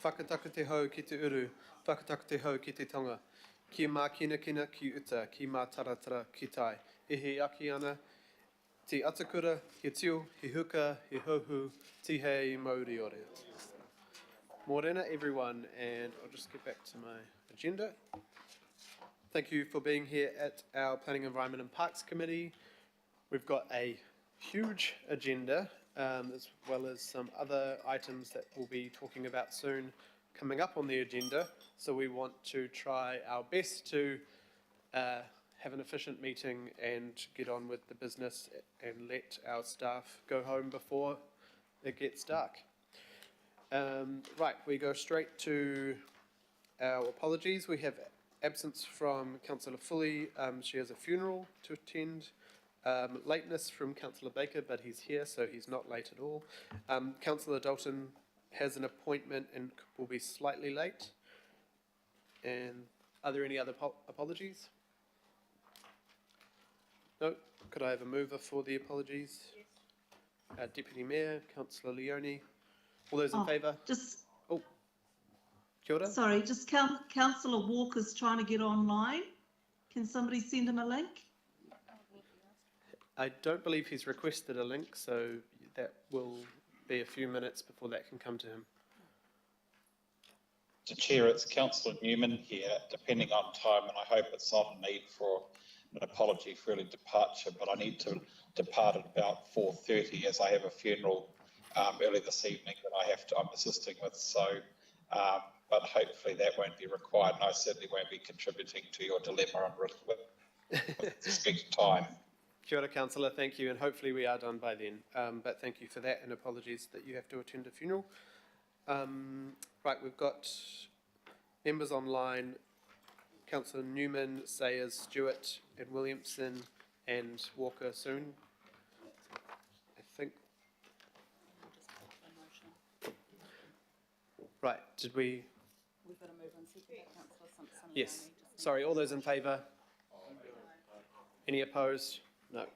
Whakataka te hau ki te uru, whakataka te hau ki te tonga. Ki mā kina kina ki uta, ki mā taratara ki tai. E he aki ana, te atakura, he tio, he huka, he hohu, ti hei mauri ore. Morena everyone, and I'll just get back to my agenda. Thank you for being here at our Planning, Environment and Parks Committee. We've got a huge agenda, as well as some other items that we'll be talking about soon coming up on the agenda. So we want to try our best to have an efficient meeting and get on with the business and let our staff go home before it gets dark. Right, we go straight to our apologies. We have absence from Councillor Fully. She has a funeral to attend. Lateness from Councillor Baker, but he's here, so he's not late at all. Councillor Dalton has an appointment and will be slightly late. And are there any other apologies? No? Could I have a mover for the apologies? Yes. Deputy Mayor, Councillor Leone. All those in favour? Oh, kia ora. Sorry, just Councillor Walker's trying to get online. Can somebody send him a link? I don't believe he's requested a link, so that will be a few minutes before that can come to him. To Chair, it's Councillor Newman here, depending on time, and I hope it's not a need for an apology for early departure, but I need to depart at about 4:30 as I have a funeral early this evening that I'm assisting with, so, but hopefully that won't be required, and I certainly won't be contributing to your dilemma with respect to time. Kia ora, Councillor, thank you, and hopefully we are done by then, but thank you for that, and apologies that you have to attend a funeral. Right, we've got members online, Councillor Newman, Sayers, Stewart and Williamson and Walker soon. I think. Right, did we? We've got to move on. Councillor Simpson. Yes, sorry, all those in favour? Any opposed? No.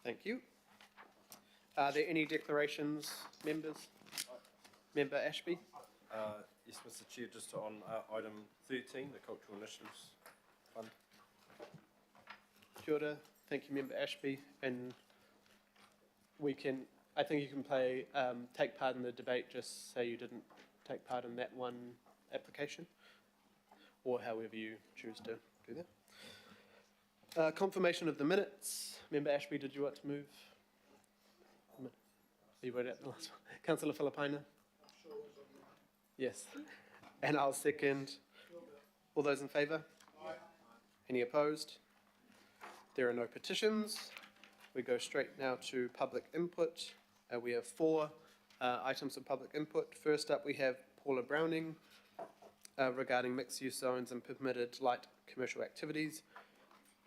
Thank you. Are there any declarations, members? Member Ashby? Yes, Mr. Chair, just on item 13, the Cultural Initiatives Fund. Kia ora. Thank you, Member Ashby. And I think you can take part in the debate, just say you didn't take part in that one application, or however you choose to do that. Confirmation of the minutes. Member Ashby, did you want to move? You wrote out the last one. Councillor Filipaina? Yes. And I'll second. All those in favour? Aye. Any opposed? There are no petitions. We go straight now to public input. We have 4 items of public input. First up, we have Paula Browning regarding mixed-use zones and permitted light commercial activities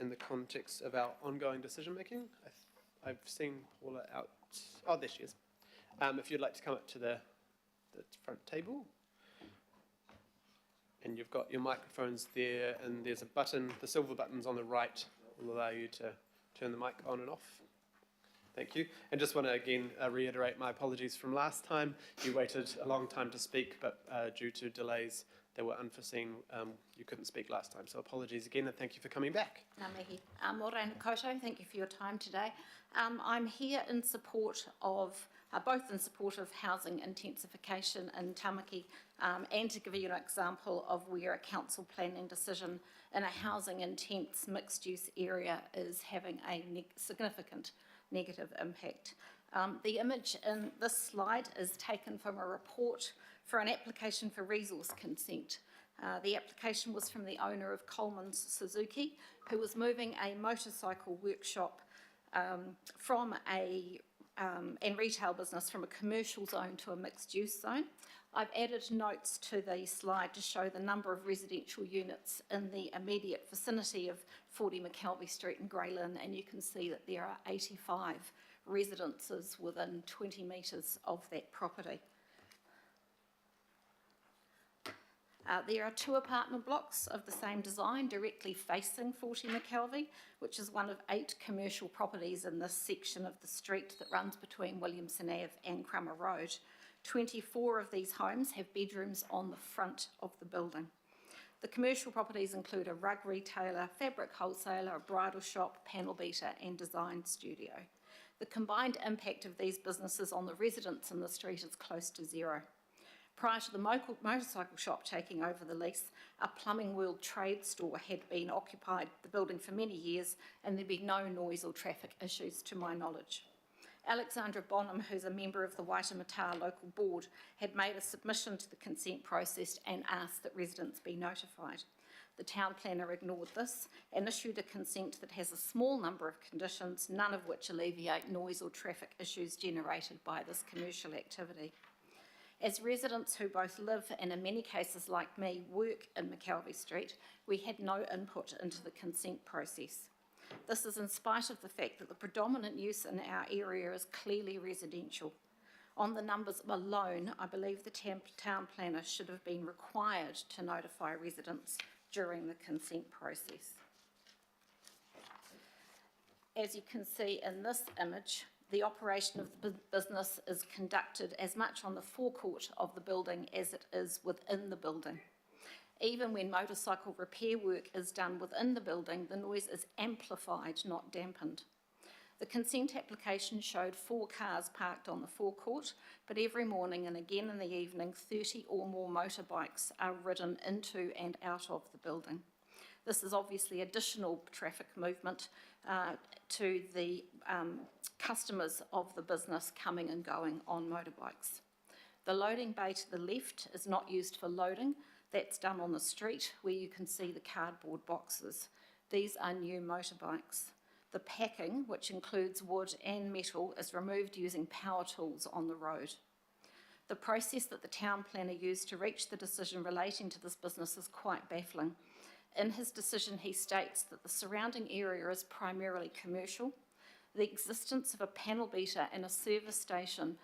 in the context of our ongoing decision-making. I've seen Paula out. Oh, there she is. If you'd like to come up to the front table. And you've got your microphones there, and there's a button, the silver button's on the right, will allow you to turn the mic on and off. Thank you. And just want to again reiterate my apologies from last time. You waited a long time to speak, but due to delays that were unforeseen, you couldn't speak last time. So apologies again, and thank you for coming back. Ngā mihi. Morena koutou, thank you for your time today. I'm here in support of, both in support of housing intensification in Tamaki, and to give you an example of where a council planning decision in a housing intense mixed use area is having a significant negative impact. The image in this slide is taken from a report for an application for resource consent. The application was from the owner of Coleman's Suzuki, who was moving a motorcycle workshop from and retail business from a commercial zone to a mixed use zone. I've added notes to the slide to show the number of residential units in the immediate vicinity of 40 McKelvey Street in Grey Lynn, and you can see that there are 85 residences within 20 metres of that property. There are 2 apartment blocks of the same design directly facing 40 McKelvey, which is one of 8 commercial properties in this section of the street that runs between Williamson Ave and Crummer Road. 24 of these homes have bedrooms on the front of the building. The commercial properties include a rug retailer, fabric wholesaler, a bridal shop, panel beater and design studio. The combined impact of these businesses on the residents in the street is close to zero. Prior to the motorcycle shop taking over the lease, a Plumbing World trade store had been occupied the building for many years and there'd been no noise or traffic issues to my knowledge. Alexandra Bonham, who's a member of the Waitemata local board, had made a submission to the consent process and asked that residents be notified. The town planner ignored this and issued a consent that has a small number of conditions, none of which alleviate noise or traffic issues generated by this commercial activity. As residents who both live and in many cases like me work in McKelvey Street, we had no input into the consent process. This is in spite of the fact that the predominant use in our area is clearly residential. On the numbers alone, I believe the town planner should have been required to notify residents during the consent process. As you can see in this image, the operation of the business is conducted as much on the forecourt of the building as it is within the building. Even when motorcycle repair work is done within the building, the noise is amplified, not dampened. The consent application showed 4 cars parked on the forecourt, but every morning and again in the evening, 30 or more motorbikes are ridden into and out of the building. This is obviously additional traffic movement to the customers of the business coming and going on motorbikes. The loading bay to the left is not used for loading. That's done on the street where you can see the cardboard boxes. These are new motorbikes. The packing, which includes wood and metal, is removed using power tools on the road. The process that the town planner used to reach the decision relating to this business is quite baffling. In his decision, he states that the surrounding area is primarily commercial. The existence of a panel beater and a service station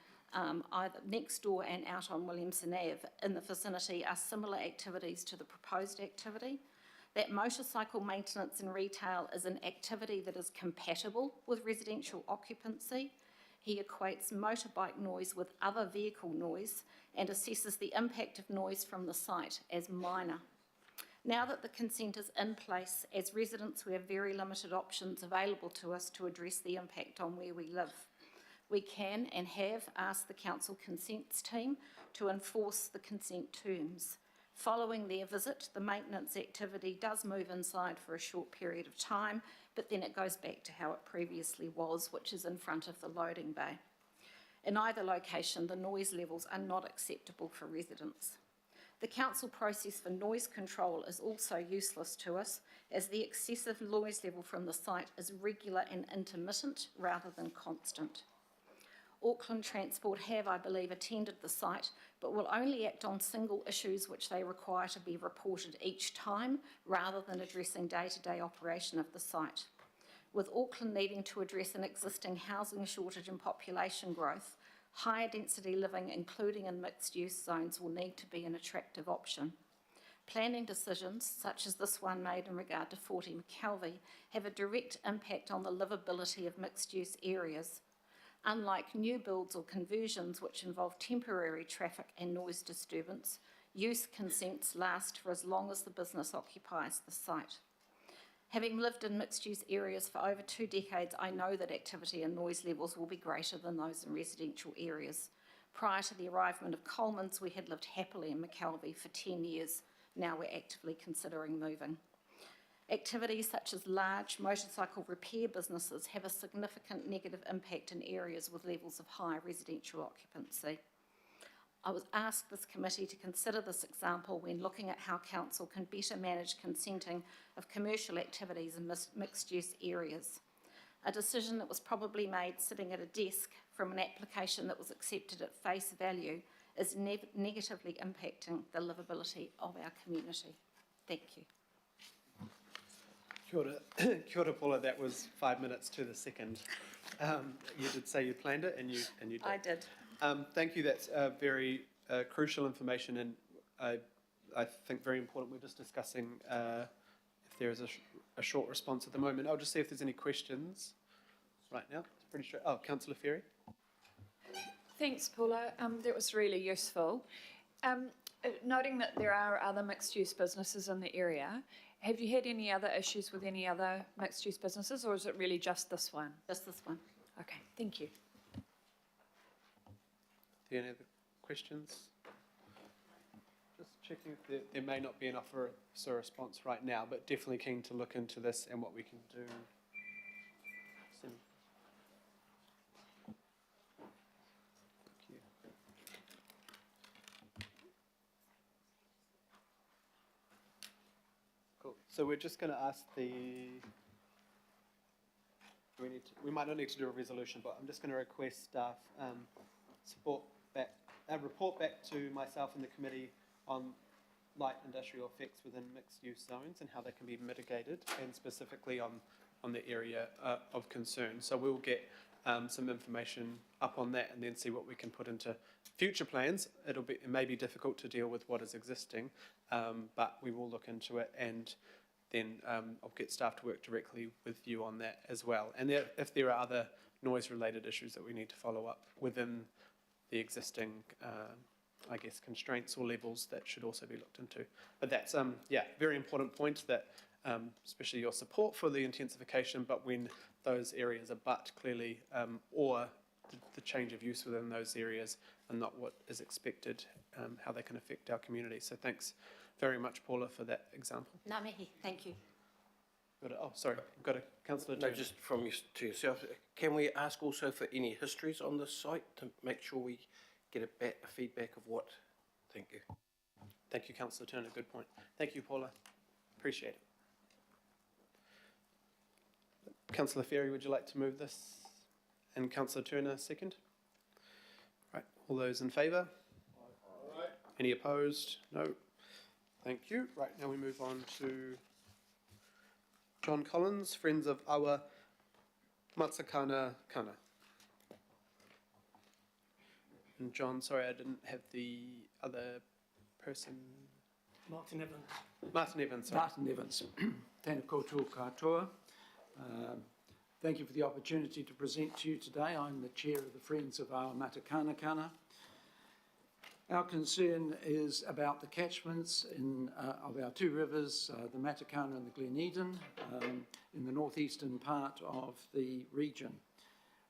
either next door and out on Williamson Ave in the vicinity are similar activities to the proposed activity. That motorcycle maintenance and retail is an activity that is compatible with residential occupancy. He equates motorbike noise with other vehicle noise and assesses the impact of noise from the site as minor. Now that the consent is in place, as residents we have very limited options available to us to address the impact on where we live. We can and have asked the council consents team to enforce the consent terms. Following their visit, the maintenance activity does move inside for a short period of time, but then it goes back to how it previously was, which is in front of the loading bay. In either location, the noise levels are not acceptable for residents. The council process for noise control is also useless to us, as the excessive noise level from the site is regular and intermittent rather than constant. Auckland Transport have, I believe, attended the site, but will only act on single issues which they require to be reported each time, rather than addressing day-to-day operation of the site. With Auckland needing to address an existing housing shortage and population growth, higher density living, including in mixed-use zones, will need to be an attractive option. Planning decisions, such as this one made in regard to 40 McKelvey, have a direct impact on the livability of mixed-use areas. Unlike new builds or conversions, which involve temporary traffic and noise disturbance, use consents last for as long as the business occupies the site. Having lived in mixed-use areas for over 2 decades, I know that activity and noise levels will be greater than those in residential areas. Prior to the arrival of Coleman's, we had lived happily in McKelvey for 10 years. Now we're actively considering moving. Activities such as large motorcycle repair businesses have a significant negative impact in areas with levels of high residential occupancy. I was asked this committee to consider this example when looking at how council can better manage consenting of commercial activities in mixed-use areas. A decision that was probably made sitting at a desk from an application that was accepted at face value is negatively impacting the livability of our community. Thank you. Kia ora. Kia ora, Paula. That was 5 minutes to the second. You did say you planned it, and you did. I did. Thank you. That's very crucial information, and I think very important. We're just discussing if there is a short response at the moment. I'll just see if there's any questions right now. It's pretty straight. Oh, Councillor Ferry. Thanks, Paula. That was really useful. Noting that there are other mixed-use businesses in the area, have you had any other issues with any other mixed-use businesses, or is it really just this one? Just this one. Okay, thank you. Are there any other questions? Just checking if there may not be an offer or response right now, but definitely keen to look into this and what we can do. Thank you. Cool. So we're just going to ask we might not need to do a resolution, but I'm just going to request staff report back to myself and the committee on light industrial effects within mixed-use zones and how they can be mitigated, and specifically on the area of concern. So we'll get some information up on that and then see what we can put into future plans. It may be difficult to deal with what is existing, but we will look into it, and then I'll get staff to work directly with you on that as well. And if there are other noise-related issues that we need to follow up within the existing, I guess, constraints or levels, that should also be looked into. But that's, very important point that, especially your support for the intensification, but when those areas abut clearly, or the change of use within those areas and not what is expected, how they can affect our community. So thanks very much, Paula, for that example. Ngā mihi, thank you. Sorry, I've got a councillor. No, just from you to yourself. Can we ask also for any histories on this site to make sure we get a feedback of what? Thank you. Thank you, Councillor Turner. Good point. Thank you, Paula. Appreciate it. Councillor Ferry, would you like to move this? And Councillor Turner, second. Right. All those in favour? Aye. Any opposed? No. Thank you. Right. Now we move on to John Collins, Friends of Awa Matsakana Kana. And John, sorry, I didn't have the other person. Martin Evans. Martin Evans, sorry. Martin Evans. Tēnā koutou katoa. Thank you for the opportunity to present to you today. I'm the chair of the Friends of Awa Matakana Kana. Our concern is about the catchments of our two rivers, the Matakana and the Glen Eden, in the northeastern part of the region.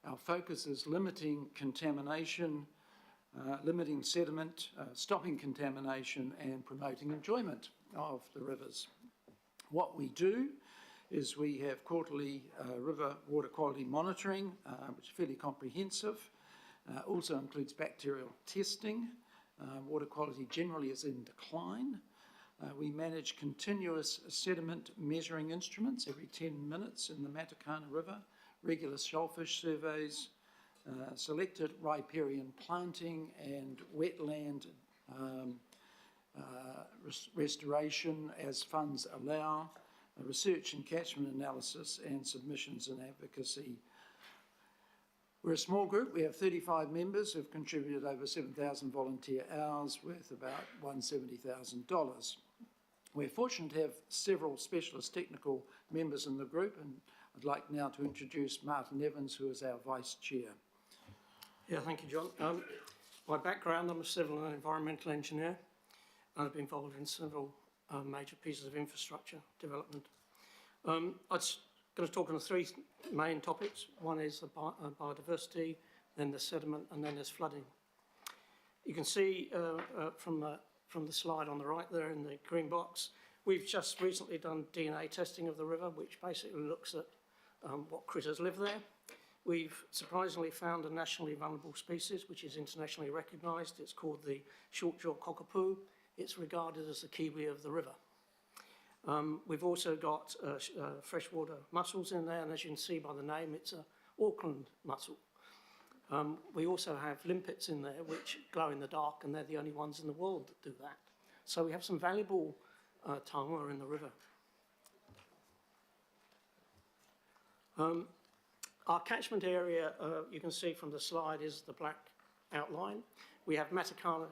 Our focus is limiting contamination, limiting sediment, stopping contamination, and promoting enjoyment of the rivers. What we do is we have quarterly river water quality monitoring, which is fairly comprehensive. Also includes bacterial testing. Water quality generally is in decline. We manage continuous sediment measuring instruments every 10 minutes in the Matakana River, regular shellfish surveys, selected riparian planting and wetland restoration as funds allow, research and catchment analysis, and submissions and advocacy. We're a small group. We have 35 members who have contributed over 7,000 volunteer hours worth about $170,000. We're fortunate to have several specialist technical members in the group, and I'd like now to introduce Martin Evans, who is our Vice Chair. Yeah, thank you, John. My background, I'm a civil and environmental engineer. I've been involved in several major pieces of infrastructure development. I'm going to talk on three main topics. One is the biodiversity, then the sediment, and then there's flooding. You can see from the slide on the right there in the green box, we've just recently done DNA testing of the river, which basically looks at what critters live there. We've surprisingly found a nationally vulnerable species, which is internationally recognised. It's called the short-jawed cockapoo. It's regarded as the kiwi of the river. We've also got freshwater mussels in there, and as you can see by the name, it's an Auckland mussel. We also have limpets in there, which glow in the dark, and they're the only ones in the world that do that. So we have some valuable taonga in the river. Our catchment area, you can see from the slide, is the black outline. We have Matakana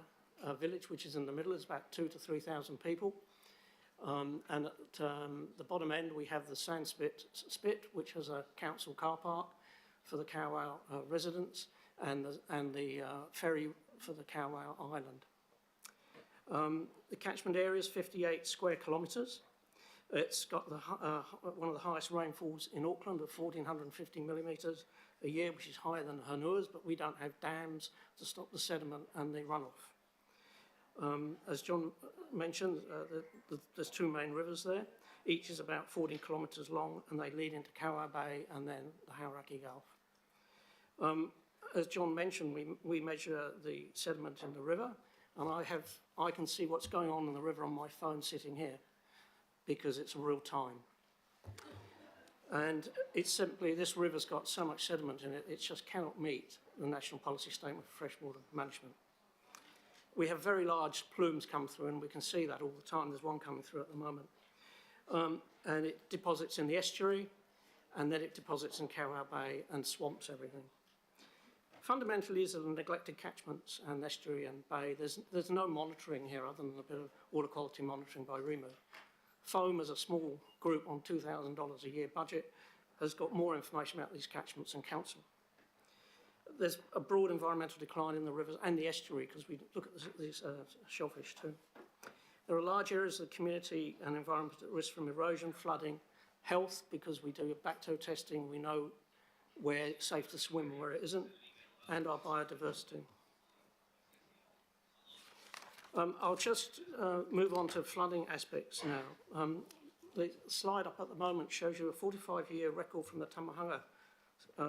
village, which is in the middle. It's about 2,000 to 3,000 people. And at the bottom end, we have the Sandspit Spit, which has a council car park for the Kowau residents. and the ferry for the Kowal Island. The catchment area is 58 square kilometres. It's got one of the highest rainfalls in Auckland of 1,450 millimetres a year, which is higher than Hanua's, but we don't have dams to stop the sediment and the runoff. As John mentioned, there's two main rivers there. Each is about 14 kilometres long, and they lead into Kaua Bay and then the Hauraki Gulf. As John mentioned, we measure the sediment in the river, and I can see what's going on in the river on my phone sitting here, because it's real time. And it's simply, this river's got so much sediment in it, it just cannot meet the National Policy Statement for Freshwater Management. We have very large plumes come through, and we can see that all the time. There's one coming through at the moment. And it deposits in the estuary, and then it deposits in Kaua Bay and swamps everything. Fundamentally, these are the neglected catchments and estuary and bay. There's no monitoring here other than a bit of water quality monitoring by REMO. Foam, as a small group on $2,000 a year budget, has got more information about these catchments than council. There's a broad environmental decline in the rivers and the estuary, because we look at these shellfish too. There are large areas of the community and environment at risk from erosion, flooding, health, because we do backtoe testing, we know where it's safe to swim and where it isn't, and our biodiversity. I'll just move on to flooding aspects now. The slide up at the moment shows you a 45-year record from the Tamahanga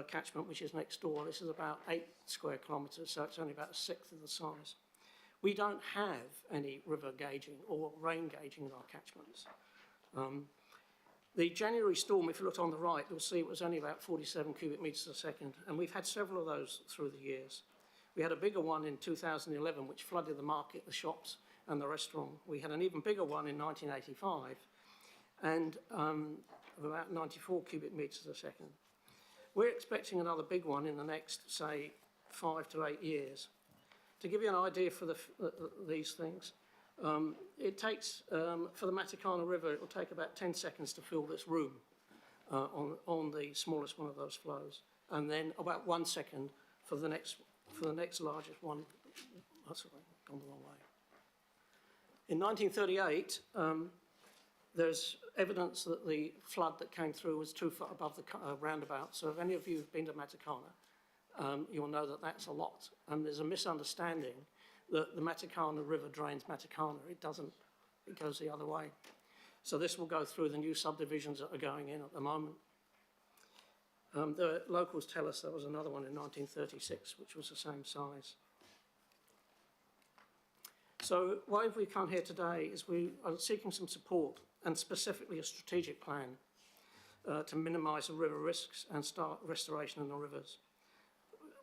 catchment, which is next door. This is about 8 square kilometres, so it's only about a sixth of the size. We don't have any river gauging or rain gauging in our catchments. The January storm, if you look on the right, you'll see it was only about 47 cubic metres a second, and we've had several of those through the years. We had a bigger one in 2011, which flooded the market, the shops, and the restaurant. We had an even bigger one in 1985, and of about 94 cubic metres a second. We're expecting another big one in the next, say, 5 to 8 years. To give you an idea for these things, it takes, for the Matakana River, it will take about 10 seconds to fill this room on the smallest one of those flows, and then about 1 second for the next largest one. Oh, sorry, gone the wrong way. In 1938, there's evidence that the flood that came through was 2 foot above the roundabout. So if any of you have been to Matakana, you'll know that that's a lot. And there's a misunderstanding that the Matakana River drains Matakana. It doesn't, it goes the other way. So this will go through the new subdivisions that are going in at the moment. The locals tell us there was another one in 1936, which was the same size. So why have we come here today is we are seeking some support, and specifically a strategic plan to minimise the river risks and start restoration in the rivers.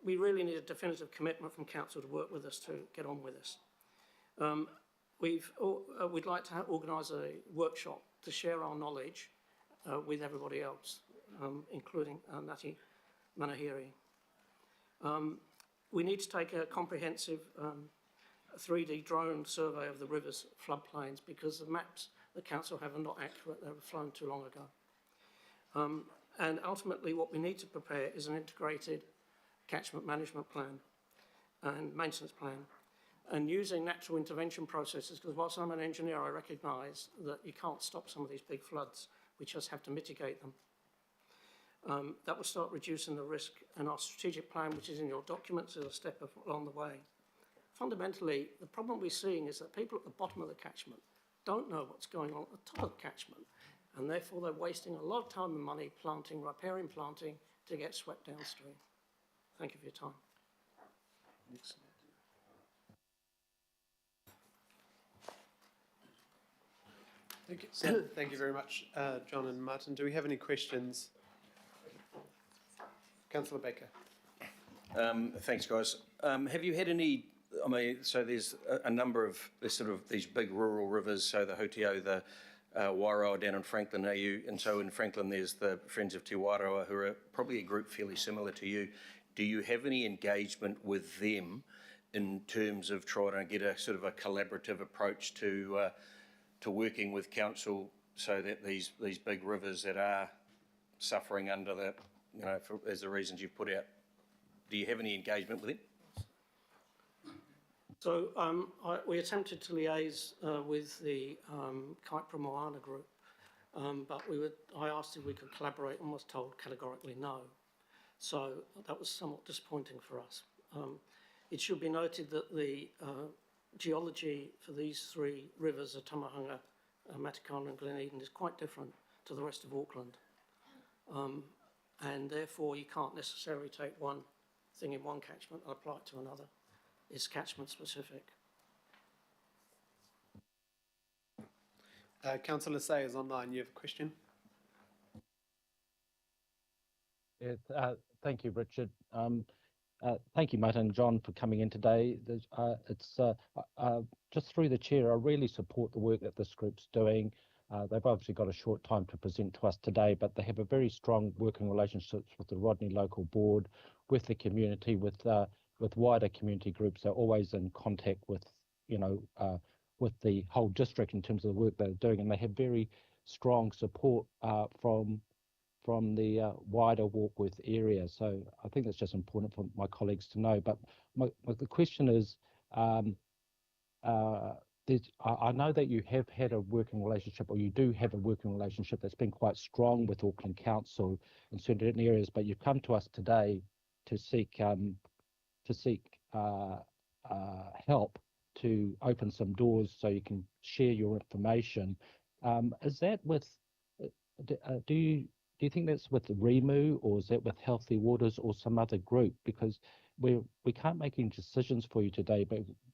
We really need a definitive commitment from council to work with us to get on with this. We'd like to organise a workshop to share our knowledge with everybody else, including Ngāti Manahiri. We need to take a comprehensive 3D drone survey of the river's floodplains, because the maps the council have are not accurate. They were flown too long ago. And ultimately what we need to prepare is an integrated catchment management plan and maintenance plan, and using natural intervention processes, because whilst I'm an engineer, I recognise that you can't stop some of these big floods. We just have to mitigate them. That will start reducing the risk, and our strategic plan, which is in your documents, is a step along the way. Fundamentally, the problem we're seeing is that people at the bottom of the catchment don't know what's going on at the top of the catchment, and therefore they're wasting a lot of time and money planting, riparian planting, to get swept downstream. Thank you for your time. Thank you very much, John and Martin. Do we have any questions? Councillor Baker. Thanks, guys. Have you had any, I mean, so there's a number of these big rural rivers, so the Hoteo, the Wairoa down in Franklin, and so in Franklin there's the Friends of Te Wairoa, who are probably a group fairly similar to you. Do you have any engagement with them in terms of trying to get a sort of a collaborative approach to working with council, so that these big rivers that are suffering under the, as the reasons you've put out, do you have any engagement with them? So we attempted to liaise with the Kaipara Moana group, but I asked if we could collaborate and was told categorically no. So that was somewhat disappointing for us. It should be noted that the geology for these three rivers, Tamahanga, Matakana and Glen Eden, is quite different to the rest of Auckland. And therefore you can't necessarily take one thing in one catchment and apply it to another. It's catchment specific. Councillor Say is online. You have a question? Thank you, Richard. Thank you, Martin and John, for coming in today. It's just through the chair, I really support the work that this group's doing. They've obviously got a short time to present to us today, but they have a very strong working relationships with the Rodney Local Board, with the community, with wider community groups. They're always in contact with, with the whole district in terms of the work they're doing, and they have very strong support from the wider Warkworth area. So I think that's just important for my colleagues to know. But the question is, I know that you have had a working relationship, or you do have a working relationship that's been quite strong with Auckland Council in certain areas, but you've come to us today to seek help to open some doors so you can share your information. Is that with, do you think that's with the REMU, or is that with Healthy Waters or some other group? Because we can't make any decisions for you today,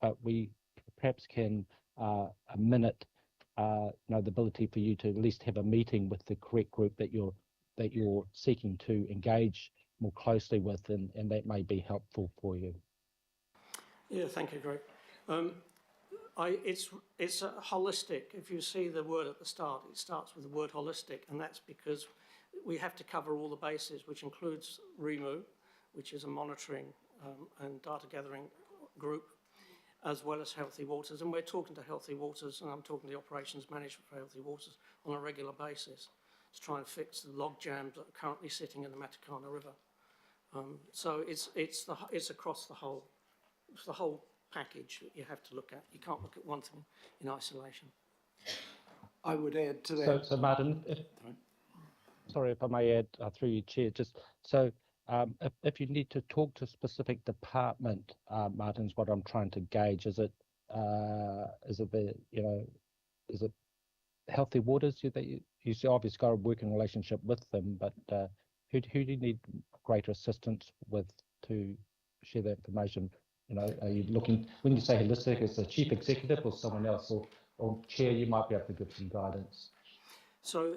but we perhaps can a minute, the ability for you to at least have a meeting with the correct group that you're seeking to engage more closely with, and that may be helpful for you. Yeah, thank you, Greg. It's a holistic. If you see the word at the start, it starts with the word holistic, and that's because we have to cover all the bases, which includes REMU, which is a monitoring and data gathering group, as well as Healthy Waters. And we're talking to Healthy Waters, and I'm talking to the operations manager for Healthy Waters on a regular basis to try and fix the log jams that are currently sitting in the Matakana River. So it's across the whole. It's the whole package that you have to look at. You can't look at one thing in isolation. I would add to that. So Martin, sorry if I may add through your chair, just so if you need to talk to a specific department, Martin, is what I'm trying to gauge. Is it Healthy Waters that you obviously got a working relationship with them, but who do you need greater assistance with to share that information? Are you looking, when you say holistic, is the chief executive or someone else, or chair, you might be able to give some guidance? So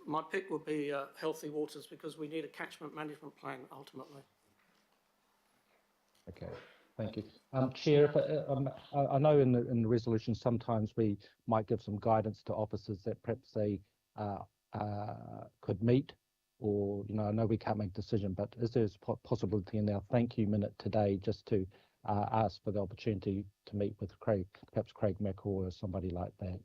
my pick would be Healthy Waters, because we need a catchment management plan ultimately. Okay, thank you. Chair, I know in the resolution sometimes we might give some guidance to officers that perhaps they could meet, or, I know we can't make a decision, but is there a possibility in our thank you minute today just to ask for the opportunity to meet with perhaps Craig McCaw or somebody like that?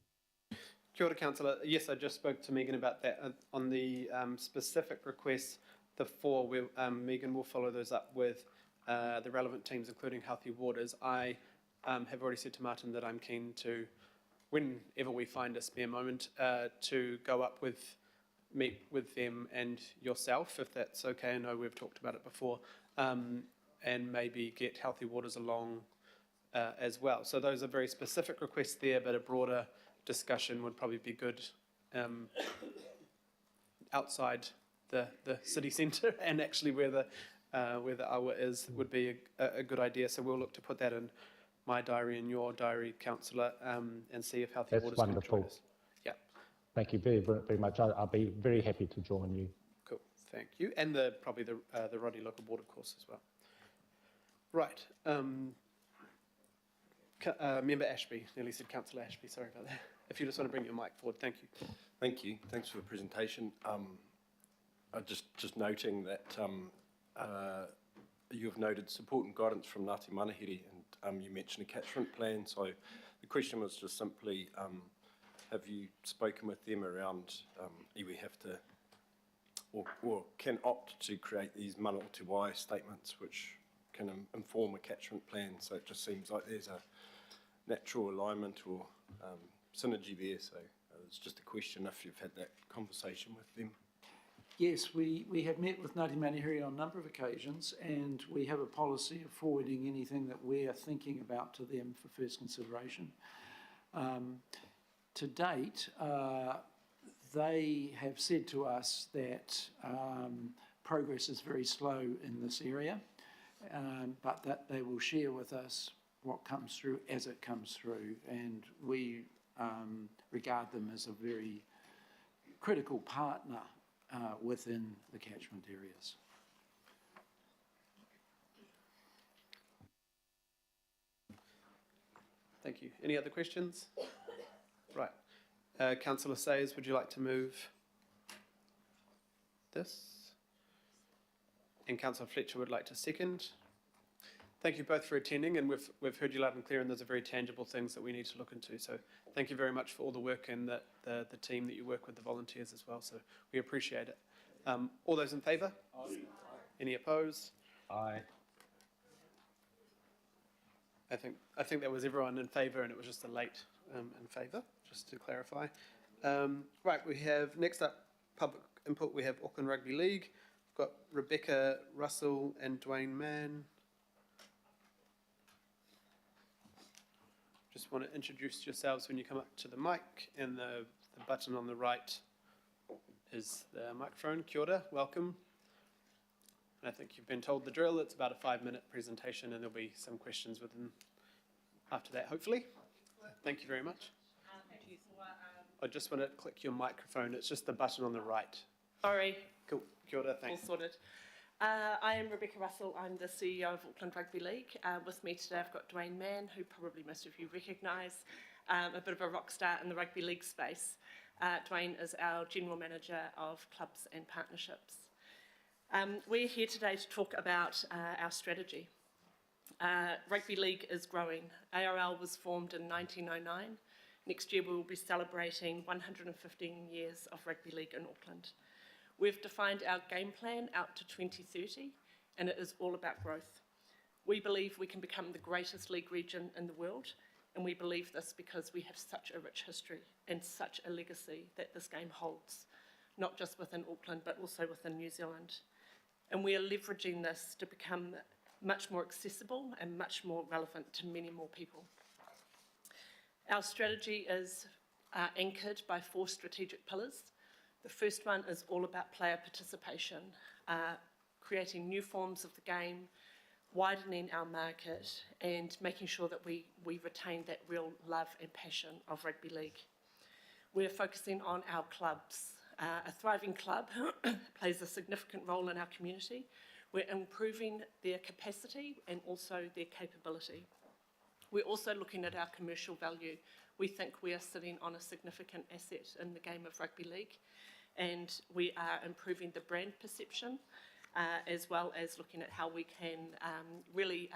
Kia ora, Councillor. Yes, I just spoke to Megan about that. On the specific requests, the four, Megan will follow those up with the relevant teams, including Healthy Waters. I have already said to Martin that I'm keen to, whenever we find a spare moment, to go up meet with them and yourself, if that's okay. I know we've talked about it before, and maybe get Healthy Waters along as well. So those are very specific requests there, but a broader discussion would probably be good outside the city centre, and actually where the awa is would be a good idea. So we'll look to put that in my diary and your diary, Councillor, and see if Healthy Waters can join us. Yeah. Thank you very, very much. I'll be very happy to join you. Cool, thank you. And probably the Rodney Local Board, of course, as well. Right. Member Ashby, nearly said Councillor Ashby, sorry about that. If you just want to bring your mic forward, thank you. Thank you. Thanks for the presentation. Just noting that you've noted support and guidance from Ngāti Manahiri, and you mentioned a catchment plan. So the question was just simply, have you spoken with them around iwi have to, or can opt to create these mana o te wai statements, which can inform a catchment plan. So it just seems like there's a natural alignment or synergy there. So it's just a question if you've had that conversation with them. Yes, we have met with Ngāti Manihiri on a number of occasions, and we have a policy of forwarding anything that we are thinking about to them for first consideration. To date, they have said to us that progress is very slow in this area, but that they will share with us what comes through as it comes through, and we regard them as a very critical partner within the catchment areas. Thank you. Any other questions? Right. Councillor Sayers, would you like to move this? And Councillor Fletcher would like to second. Thank you both for attending, and we've heard you loud and clear, and there's a very tangible things that we need to look into. So thank you very much for all the work and the team that you work with, the volunteers as well. So we appreciate it. All those in favour? Aye. Any opposed? Aye. I think that was everyone in favour, and it was just a late in favour, just to clarify. Right, we have next up public input. We have Auckland Rugby League. We've got Rebecca Russell and Dwayne Mann. Just want to introduce yourselves when you come up to the mic, and the button on the right is the microphone. Kia ora, welcome. And I think you've been told the drill. It's about a 5-minute presentation, and there'll be some questions within after that, hopefully. Thank you very much. I just want to click your microphone. It's just the button on the right. Sorry. Cool. Kia ora, thanks. All sorted. I am Rebecca Russell. I'm the CEO of Auckland Rugby League. With me today I've got Dwayne Mann, who probably most of you recognise, a bit of a rock star in the rugby league space. Dwayne is our General Manager of Clubs and Partnerships. We're here today to talk about our strategy. Rugby league is growing. ARL was formed in 1909. Next year we will be celebrating 115 years of rugby league in Auckland. We've defined our game plan out to 2030, and it is all about growth. We believe we can become the greatest league region in the world, and we believe this because we have such a rich history and such a legacy that this game holds, not just within Auckland, but also within New Zealand. And we are leveraging this to become much more accessible and much more relevant to many more people. Our strategy is anchored by 4 strategic pillars. The first one is all about player participation, creating new forms of the game, widening our market, and making sure that we retain that real love and passion of rugby league. We're focusing on our clubs. A thriving club plays a significant role in our community. We're improving their capacity and also their capability. We're also looking at our commercial value. We think we are sitting on a significant asset in the game of rugby league, and we are improving the brand perception, as well as looking at how we can really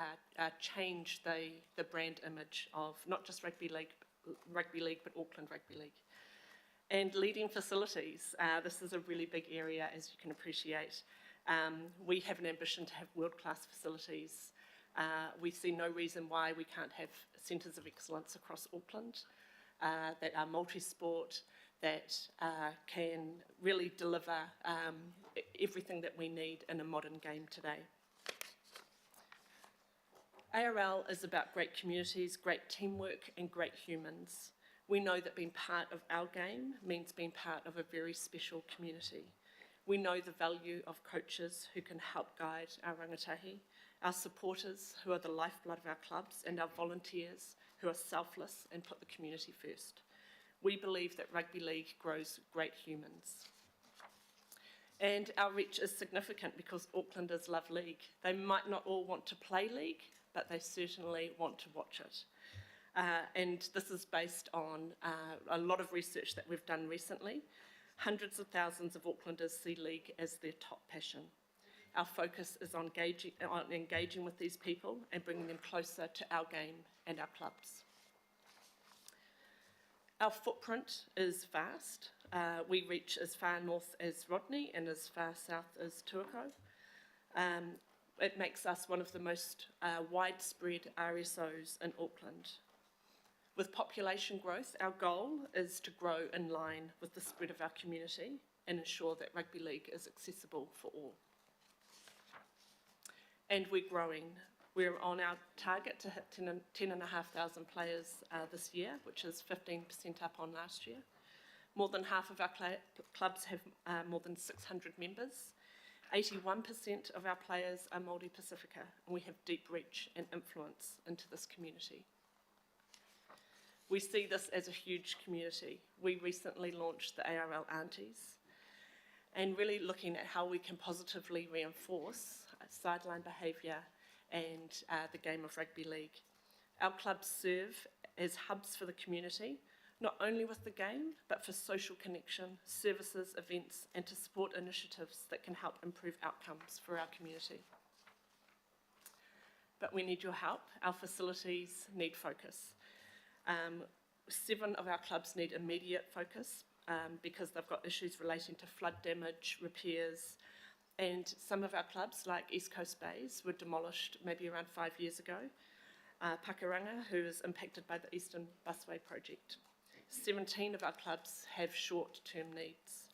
change the brand image of not just rugby league, but Auckland Rugby League. And leading facilities. This is a really big area, as you can appreciate. We have an ambition to have world-class facilities. We see no reason why we can't have centres of excellence across Auckland that are multi-sport, that can really deliver everything that we need in a modern game today. ARL is about great communities, great teamwork, and great humans. We know that being part of our game means being part of a very special community. We know the value of coaches who can help guide our rangatahi, our supporters who are the lifeblood of our clubs, and our volunteers who are selfless and put the community first. We believe that rugby league grows great humans. And our reach is significant because Aucklanders love league. They might not all want to play league, but they certainly want to watch it. And this is based on a lot of research that we've done recently. Hundreds of thousands of Aucklanders see league as their top passion. Our focus is on engaging with these people and bringing them closer to our game and our clubs. Our footprint is vast. We reach as far north as Rodney and as far south as Tuakau. It makes us one of the most widespread RSOs in Auckland. With population growth, our goal is to grow in line with the spread of our community and ensure that rugby league is accessible for all. And we're growing. We're on our target to hit 10,500 players this year, which is 15% up on last year. More than half of our clubs have more than 600 members. 81% of our players are Māori Pacifica, and we have deep reach and influence into this community. We see this as a huge community. We recently launched the ARL Aunties, and really looking at how we can positively reinforce sideline behaviour and the game of rugby league. Our clubs serve as hubs for the community, not only with the game, but for social connection, services, events, and to support initiatives that can help improve outcomes for our community. But we need your help. Our facilities need focus. 7 of our clubs need immediate focus because they've got issues relating to flood damage, repairs, and some of our clubs, like East Coast Bays, were demolished maybe around 5 years ago. Pakuranga, who is impacted by the Eastern Busway project. 17 of our clubs have short-term needs.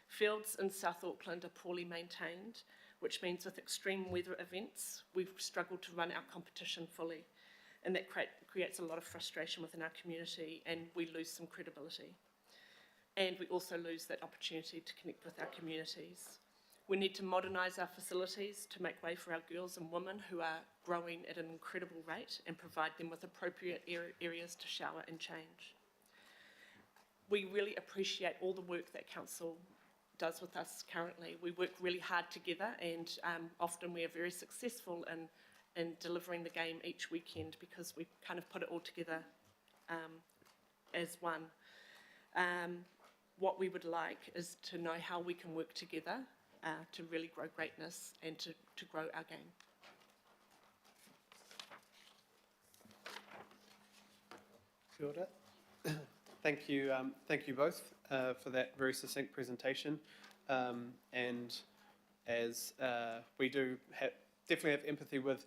Fields in South Auckland are poorly maintained, which means with extreme weather events, we've struggled to run our competition fully. And that creates a lot of frustration within our community, and we lose some credibility. And we also lose that opportunity to connect with our communities. We need to modernise our facilities to make way for our girls and women who are growing at an incredible rate and provide them with appropriate areas to shower and change. We really appreciate all the work that Council does with us currently. We work really hard together, and often we are very successful in delivering the game each weekend because we kind of put it all together as one. What we would like is to know how we can work together to really grow greatness and to grow our game. Kia ora. Thank you both for that very succinct presentation. And as we do definitely have empathy with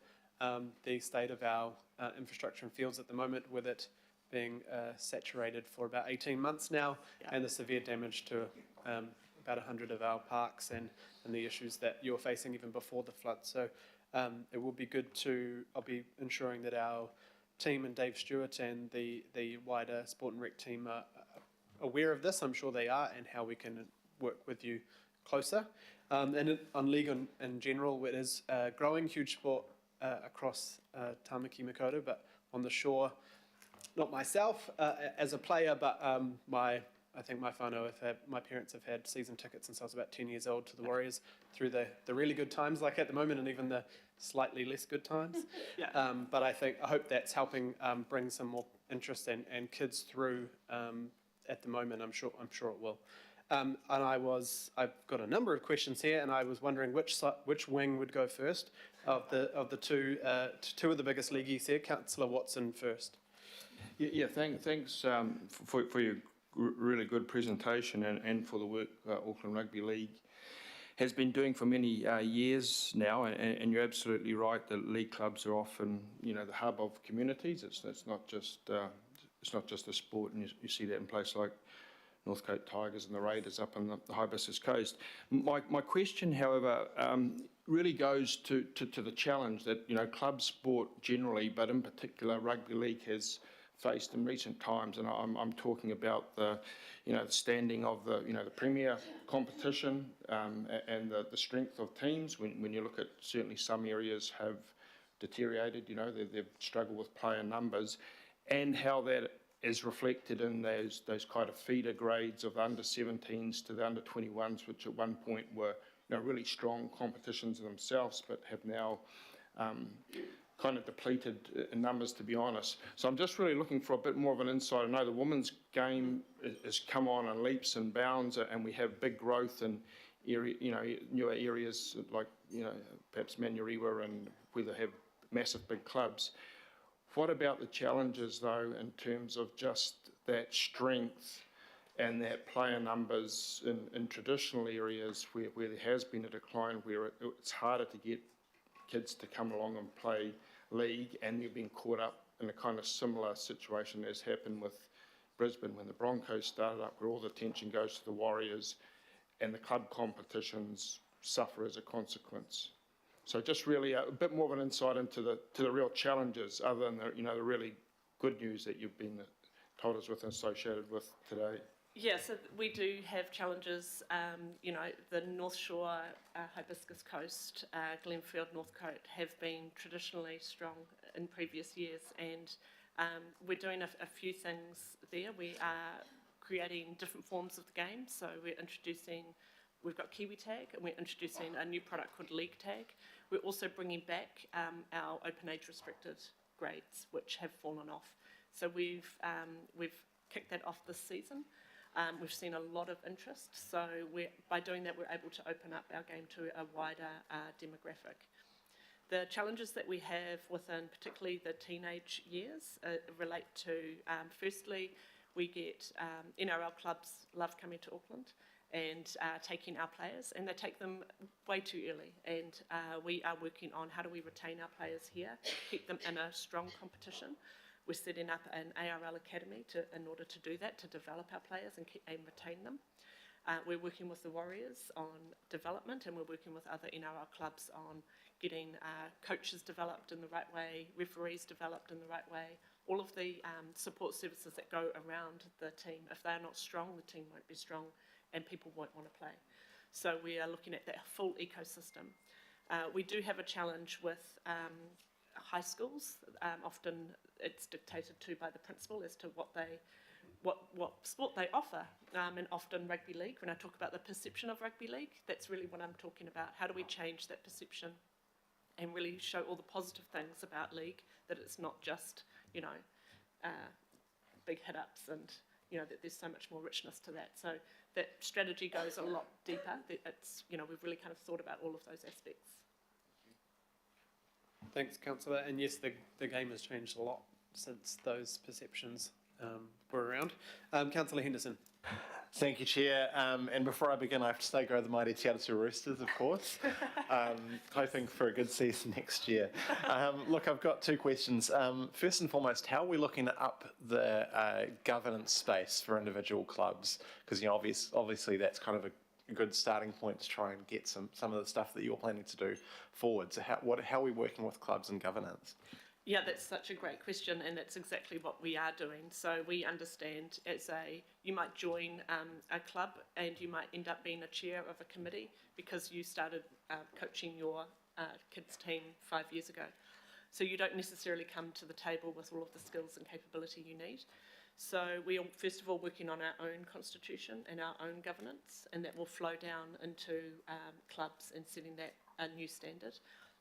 the state of our infrastructure and fields at the moment, with it being saturated for about 18 months now, and the severe damage to about 100 of our parks and the issues that you're facing even before the flood. So it will be good I'll be ensuring that our team and Dave Stewart and the wider Sport and Rec team are aware of this. I'm sure they are, and how we can work with you closer. And on league in general, it is a growing huge sport across Tamaki Makaurau, but on the shore, not myself as a player, but I think my whānau my parents have had season tickets since I was about 10 years old to the Warriors through the really good times like at the moment, and even the slightly less good times. But I hope that's helping bring some more interest and kids through at the moment. I'm sure it will. And I've got a number of questions here, and I was wondering which wing would go first of the two of the biggest leagueies here. Councillor Watson first. Yeah, thanks for your really good presentation and for the work Auckland Rugby League has been doing for many years now. And you're absolutely right. The league clubs are often, the hub of communities. It's not just a sport, and you see that in places like Northcote Tigers and the Raiders up on the Hibiscus Coast. My question, however, really goes to the challenge that club sport generally, but in particular rugby league, has faced in recent times, and I'm talking about the standing of the premier competition and the strength of teams. When you look at, certainly some areas have deteriorated. They've struggled with player numbers, and how that is reflected in those kind of feeder grades of under 17s to the under 21s, which at one point were really strong competitions in themselves, but have now kind of depleted in numbers, to be honest. So I'm just really looking for a bit more of an insight. I know the women's game has come on in leaps and bounds, and we have big growth in newer areas like perhaps Manurewa, and where they have massive big clubs. What about the challenges, though, in terms of just that strength and that player numbers in traditional areas where there has been a decline, where it's harder to get kids to come along and play league, and you've been caught up in a kind of similar situation as happened with Brisbane when the Broncos started up, where all the attention goes to the Warriors and the club competitions suffer as a consequence. So just really a bit more of an insight into the real challenges, other than the really good news that you've been told us with and associated with today. Yeah, so we do have challenges. The North Shore, Hibiscus Coast, Glenfield, Northcote have been traditionally strong in previous years, and we're doing a few things there. We are creating different forms of the game, so we've got Kiwi Tag, and we're introducing a new product called League Tag. We're also bringing back our open age restricted grades, which have fallen off. So we've kicked that off this season. We've seen a lot of interest, so by doing that, we're able to open up our game to a wider demographic. The challenges that we have within particularly the teenage years relate to, firstly, we get NRL clubs love coming to Auckland and taking our players, and they take them way too early. And we are working on how do we retain our players here, keep them in a strong competition. We're setting up an ARL academy in order to do that, to develop our players and retain them. We're working with the Warriors on development, and we're working with other NRL clubs on getting coaches developed in the right way, referees developed in the right way, all of the support services that go around the team. If they're not strong, the team won't be strong and people won't want to play. So we are looking at that full ecosystem. We do have a challenge with high schools. Often it's dictated to by the principal as to what sport they offer, and often rugby league. When I talk about the perception of rugby league, that's really what I'm talking about. How do we change that perception and really show all the positive things about league, that it's not just big hit-ups, and that there's so much more richness to that. So that strategy goes a lot deeper. It's we've really kind of thought about all of those aspects. Thanks, Councillor. And yes, the game has changed a lot since those perceptions were around. Councillor Henderson. Thank you, Chair. And before I begin, I have to say go the mighty Te Aratu Roosters, of course. Hoping for a good season next year. Look, I've got two questions. First and foremost, how are we looking to up the governance space for individual clubs? Because obviously that's kind of a good starting point to try and get some of the stuff that you're planning to do forward. So how are we working with clubs and governance? Yeah, that's such a great question, and that's exactly what we are doing. So we understand you might join a club and you might end up being a chair of a committee because you started coaching your kids' team 5 years ago. So you don't necessarily come to the table with all of the skills and capability you need. So we are first of all working on our own constitution and our own governance, and that will flow down into clubs and setting that a new standard,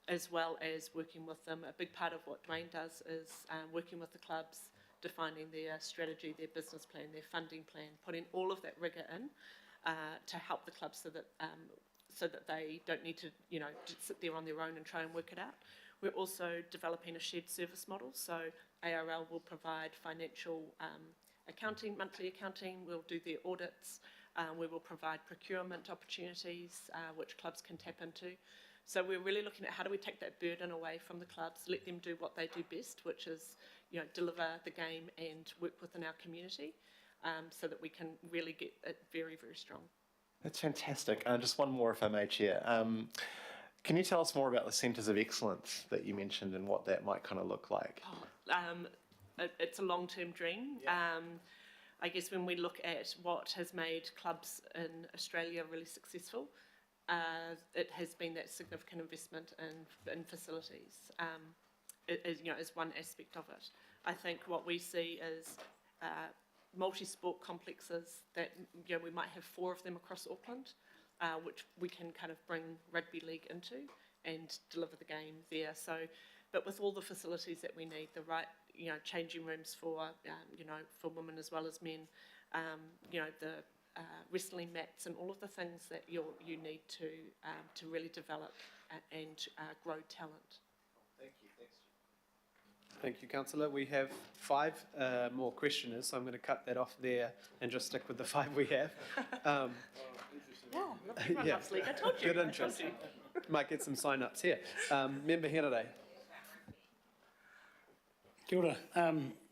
as well as working with them. A big part of what Dwayne does is working with the clubs, defining their strategy, their business plan, their funding plan, putting all of that rigour in to help the clubs so that they don't need to just sit there on their own and try and work it out. We're also developing a shared service model, so ARL will provide financial accounting, monthly accounting, we'll do their audits, we will provide procurement opportunities which clubs can tap into. So we're really looking at how do we take that burden away from the clubs, let them do what they do best, which is deliver the game and work within our community, so that we can really get it very, very strong. That's fantastic. Just one more, if I may, Chair. Can you tell us more about the Centres of Excellence that you mentioned and what that might kind of look like? It's a long-term dream. Yeah. I guess when we look at what has made clubs in Australia really successful, it has been that significant investment in facilities. Is one aspect of it. I think what we see is multi-sport complexes that we might have 4 of them across Auckland, which we can kind of bring rugby league into and deliver the game there. So, but with all the facilities that we need, the right changing rooms for for women as well as men, the wrestling mats and all of the things that you need to really develop and grow talent. Thank you. Thanks. Thank you, Councillor. We have 5 more questioners, so I'm going to cut that off there and just stick with the 5 we have. Yeah, everyone loves league. I told you. Good interest. Might get some sign-ups here. Member Henare. Kia ora,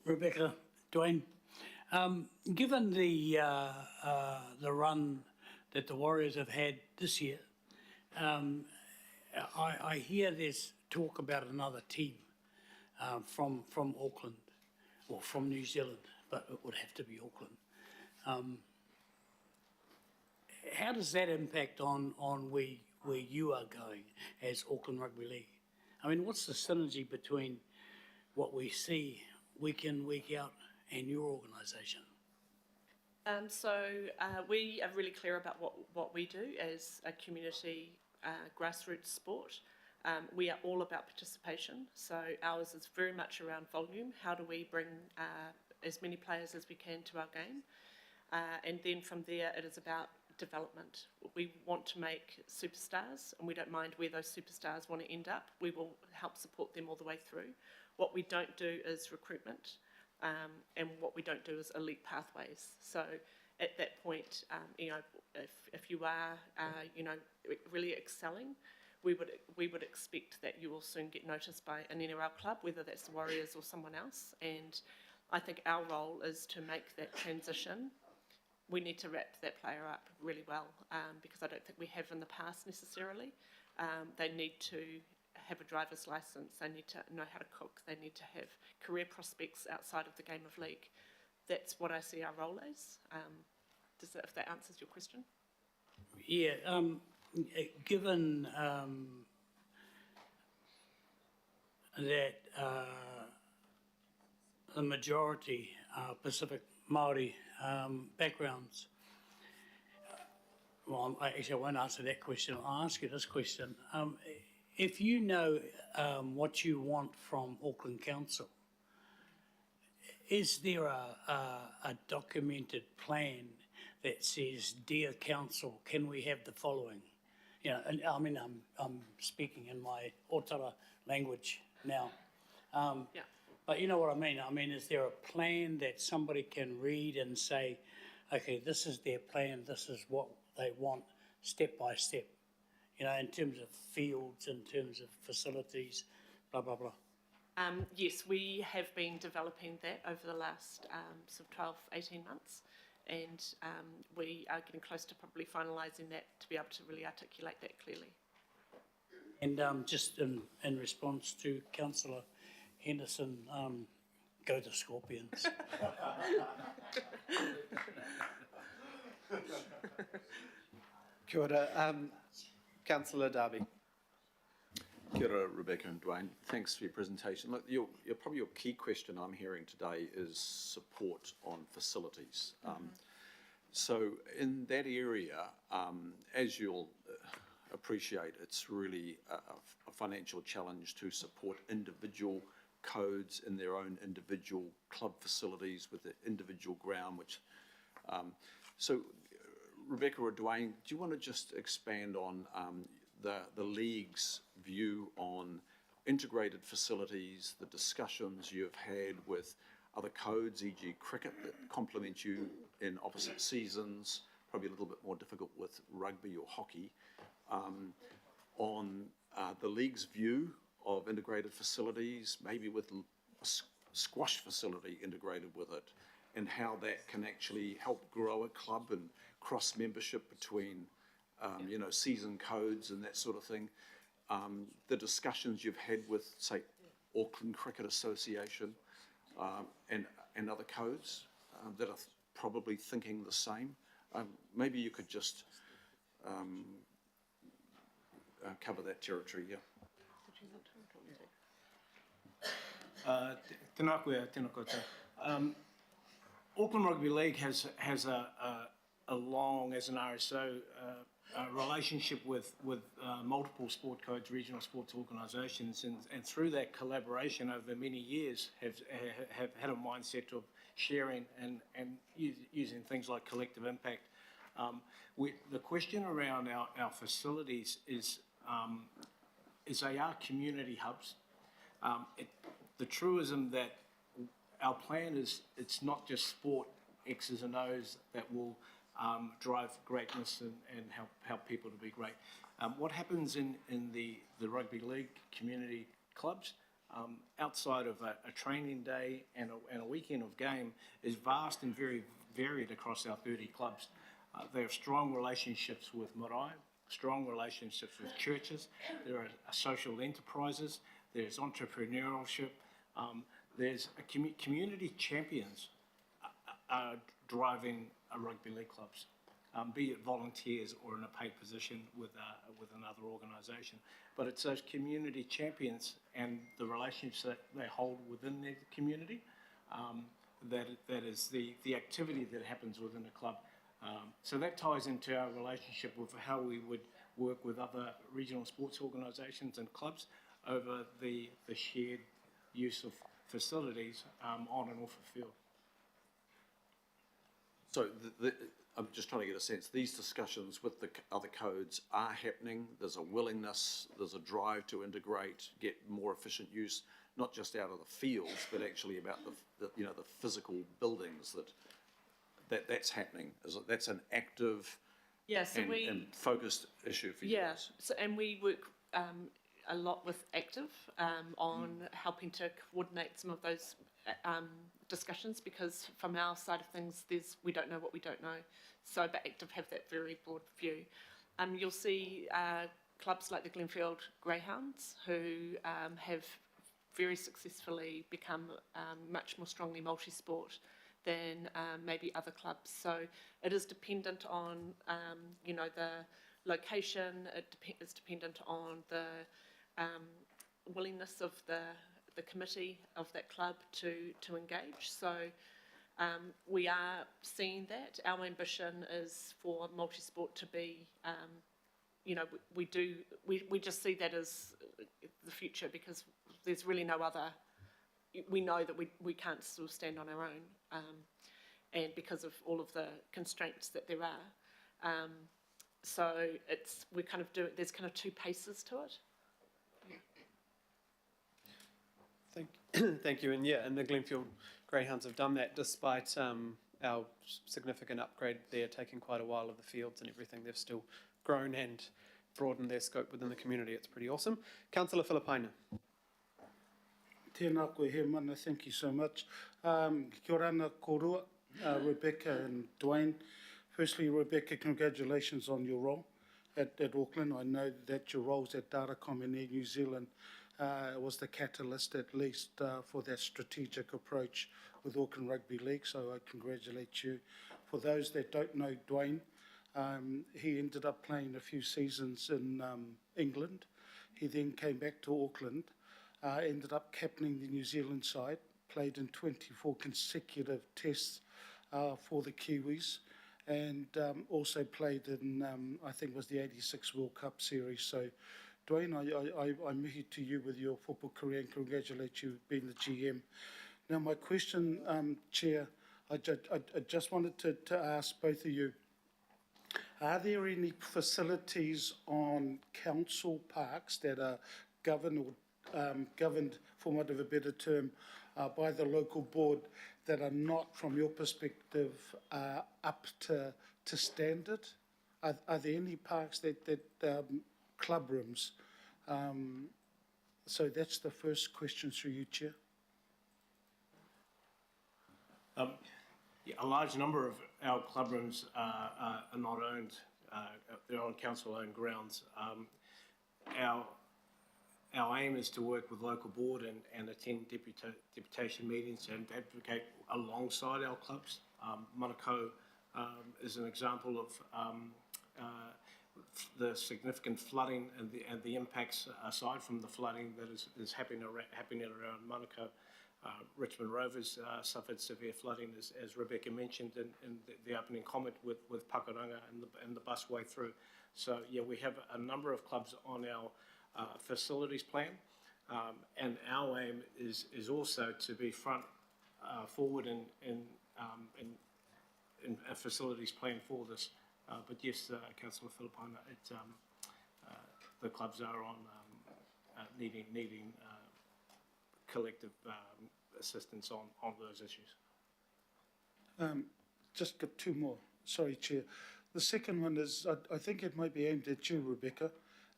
Rebecca, Dwayne. Given the run that the Warriors have had this year, I hear there's talk about another team from Auckland, or from New Zealand, but it would have to be Auckland. How does that impact on where you are going as Auckland Rugby League? I mean, what's the synergy between what we see week in, week out, and your organisation? We are really clear about what we do as a community grassroots sport. We are all about participation, so ours is very much around volume. How do we bring as many players as we can to our game? And then from there, it is about development. We want to make superstars, and we don't mind where those superstars want to end up. We will help support them all the way through. What we don't do is recruitment, and what we don't do is elite pathways. So at that point, if you are, really excelling, we would expect that you will soon get noticed by an NRL club, whether that's the Warriors or someone else. And I think our role is to make that transition. We need to wrap that player up really well, because I don't think we have in the past necessarily. They need to have a driver's license, they need to know how to cook, they need to have career prospects outside of the game of league. That's what I see our role as. If that answers your question? Yeah, given that the majority are Pacific Māori backgrounds, well, actually I won't answer that question, I'll ask you this question. If you know what you want from Auckland Council, is there a documented plan that says, "Dear Council, can we have the following"? You know, and I mean, I'm speaking in my Otara language now. Yeah. But you know what I mean? I mean, is there a plan that somebody can read and say, okay, this is their plan, this is what they want, step by step? You know, in terms of fields, in terms of facilities, blah, blah, blah. Yes, we have been developing that over the last sort of 12, 18 months, and we are getting close to probably finalising that to be able to really articulate that clearly. And just in response to Councillor Henderson, go the Scorpions. Kia ora. Councillor Darby. Kia ora, Rebecca and Dwayne. Thanks for your presentation. Look, probably your key question I'm hearing today is support on facilities. So in that area, as you'll appreciate, it's really a financial challenge to support individual codes in their own individual club facilities with the individual ground, which so Rebecca or Dwayne, do you want to just expand on the league's view on integrated facilities, the discussions you've had with other codes, e.g. cricket, that complement you in opposite seasons, probably a little bit more difficult with rugby or hockey, on the league's view of integrated facilities, maybe with a squash facility integrated with it, and how that can actually help grow a club and cross membership between season codes and that sort of thing. The discussions you've had with, say, Auckland Cricket Association and other codes that are probably thinking the same. Maybe you could just cover that territory, yeah. Tēnā koe, tēnā koutou. Auckland Rugby League has a long, as an RSO, relationship with multiple sport codes, regional sports organisations, and through that collaboration over many years have had a mindset of sharing and using things like collective impact. The question around our facilities is they are community hubs. The truism that our plan is, it's not just sport X's and O's that will drive greatness and help people to be great. What happens in the rugby league community clubs outside of a training day and a weekend of game is vast and very varied across our 30 clubs. They have strong relationships with marae, strong relationships with churches, there are social enterprises, there's entrepreneurship, there's community champions driving rugby league clubs, be it volunteers or in a paid position with another organisation. But it's those community champions and the relationships that they hold within their community that is the activity that happens within a club. So that ties into our relationship with how we would work with other regional sports organisations and clubs over the shared use of facilities on and off the field. So I'm just trying to get a sense. These discussions with the other codes are happening. There's a willingness, there's a drive to integrate, get more efficient use, not just out of the fields, but actually about the physical buildings that's happening. That's an active and focused issue for you guys. So, and we work a lot with Active on helping to coordinate some of those discussions, because from our side of things, we don't know what we don't know. So, but Active have that very broad view. You'll see clubs like the Glenfield Greyhounds who have very successfully become much more strongly multi-sport than maybe other clubs. So it is dependent on, the location, it's dependent on the willingness of the committee of that club to engage. So we are seeing that. Our ambition is for multi-sport to be, we just see that as the future, because there's really no other. We know that we can't sort of stand on our own, and because of all of the constraints that there are. So we're kind of doing. There's kind of two paces to it. Thank you. And the Glenfield Greyhounds have done that despite our significant upgrade there taking quite a while of the fields and everything. They've still grown and broadened their scope within the community. It's pretty awesome. Councillor Filipaina. Tēnā koe he mana, thank you so much. Kia ora ana korua, Rebecca and Dwayne. Firstly, Rebecca, congratulations on your role at Auckland. I know that your roles at Datacom in Air New Zealand was the catalyst, at least, for that strategic approach with Auckland Rugby League, so I congratulate you. For those that don't know Dwayne, he ended up playing a few seasons in England. He then came back to Auckland, ended up captaining the New Zealand side, played in 24 consecutive tests for the Kiwis, and also played in, I think it was the 86 World Cup Series. So, Dwayne, I'm here to you with your football career and congratulate you being the GM. Now, my question, Chair, I just wanted to ask both of you, are there any facilities on council parks that are governed, for want of a better term, by the local board that are not, from your perspective, up to standard? Are there any parks that club rooms? So that's the first question through you, Chair. A large number of our club rooms are not owned. They're on council-owned grounds. Our aim is to work with local board and attend deputation meetings and advocate alongside our clubs. Manukau is an example of the significant flooding and the impacts aside from the flooding that is happening around Manukau. Richmond Rovers suffered severe flooding, as Rebecca mentioned in the opening comment with Pakuranga and the busway through. So yeah, we have a number of clubs on our facilities plan, and our aim is also to be front forward in a facilities plan for this. But yes, Councillor Filipaina, the clubs are on needing collective assistance on those issues. Just got two more. Sorry, Chair. The second one is, I think it might be aimed at you, Rebecca.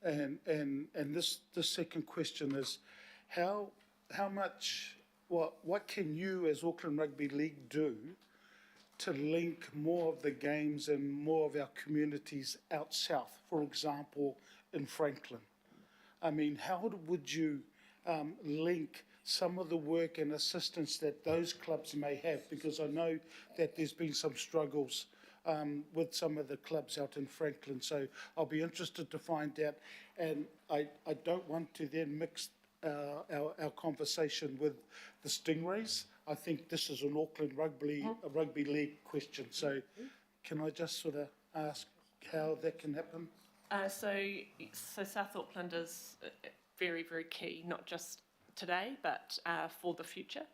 And this second question is, how much, what can you as Auckland Rugby League do to link more of the games and more of our communities out south, for example, in Franklin? I mean, how would you link some of the work and assistance that those clubs may have? Because I know that there's been some struggles with some of the clubs out in Franklin. So I'll be interested to find out. And I don't want to then mix our conversation with the Stingrays. I think this is an Auckland Rugby League question. So can I just sort of ask how that can happen? So South Auckland is very, very key, not just today, but for the future.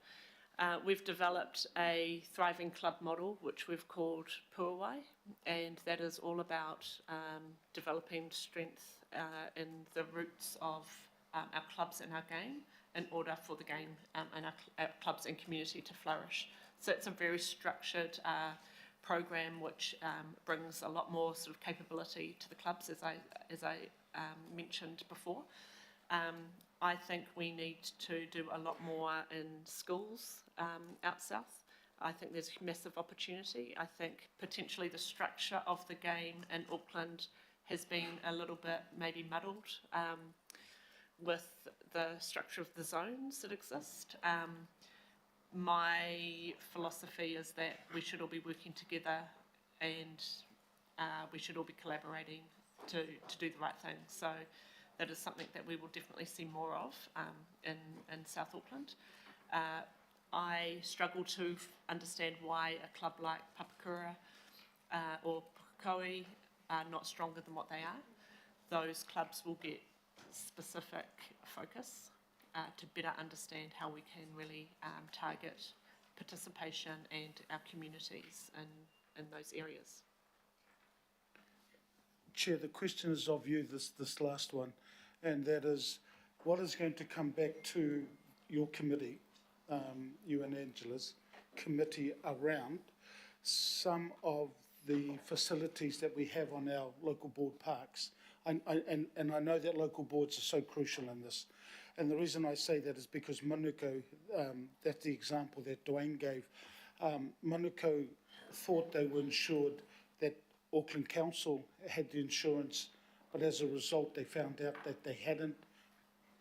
We've developed a thriving club model, which we've called Puawai, and that is all about developing strength in the roots of our clubs and our game in order for the game and our clubs and community to flourish. So it's a very structured program which brings a lot more sort of capability to the clubs, as I mentioned before. I think we need to do a lot more in schools out south. I think there's massive opportunity. I think potentially the structure of the game in Auckland has been a little bit maybe muddled with the structure of the zones that exist. My philosophy is that we should all be working together and we should all be collaborating to do the right thing. So that is something that we will definitely see more of in South Auckland. I struggle to understand why a club like Papakura or Pukekohe are not stronger than what they are. Those clubs will get specific focus to better understand how we can really target participation and our communities in those areas. Chair, the question is of you, this last one, and that is, what is going to come back to your committee, you and Angela's committee, around some of the facilities that we have on our local board parks? And I know that local boards are so crucial in this. And the reason I say that is because Manukau, that's the example that Dwayne gave, Manukau thought they were insured, that Auckland Council had the insurance, but as a result they found out that they hadn't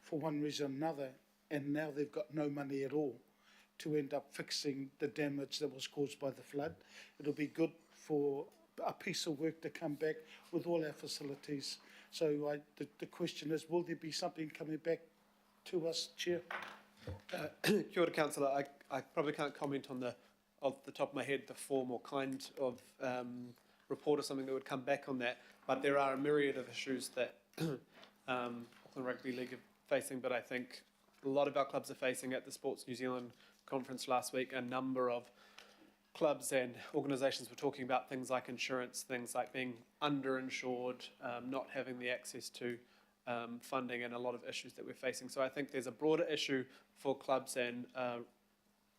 for one reason or another, and now they've got no money at all to end up fixing the damage that was caused by the flood. It'll be good for a piece of work to come back with all our facilities. So the question is, will there be something coming back to us, Chair? Kia ora, Councillor. I probably can't comment on off the top of my head, the form or kind of report or something that would come back on that. But there are a myriad of issues that Auckland Rugby League are facing, but I think a lot of our clubs are facing. At the Sports New Zealand conference last week, a number of clubs and organisations were talking about things like insurance, things like being underinsured, not having the access to funding, and a lot of issues that we're facing. So I think there's a broader issue for clubs and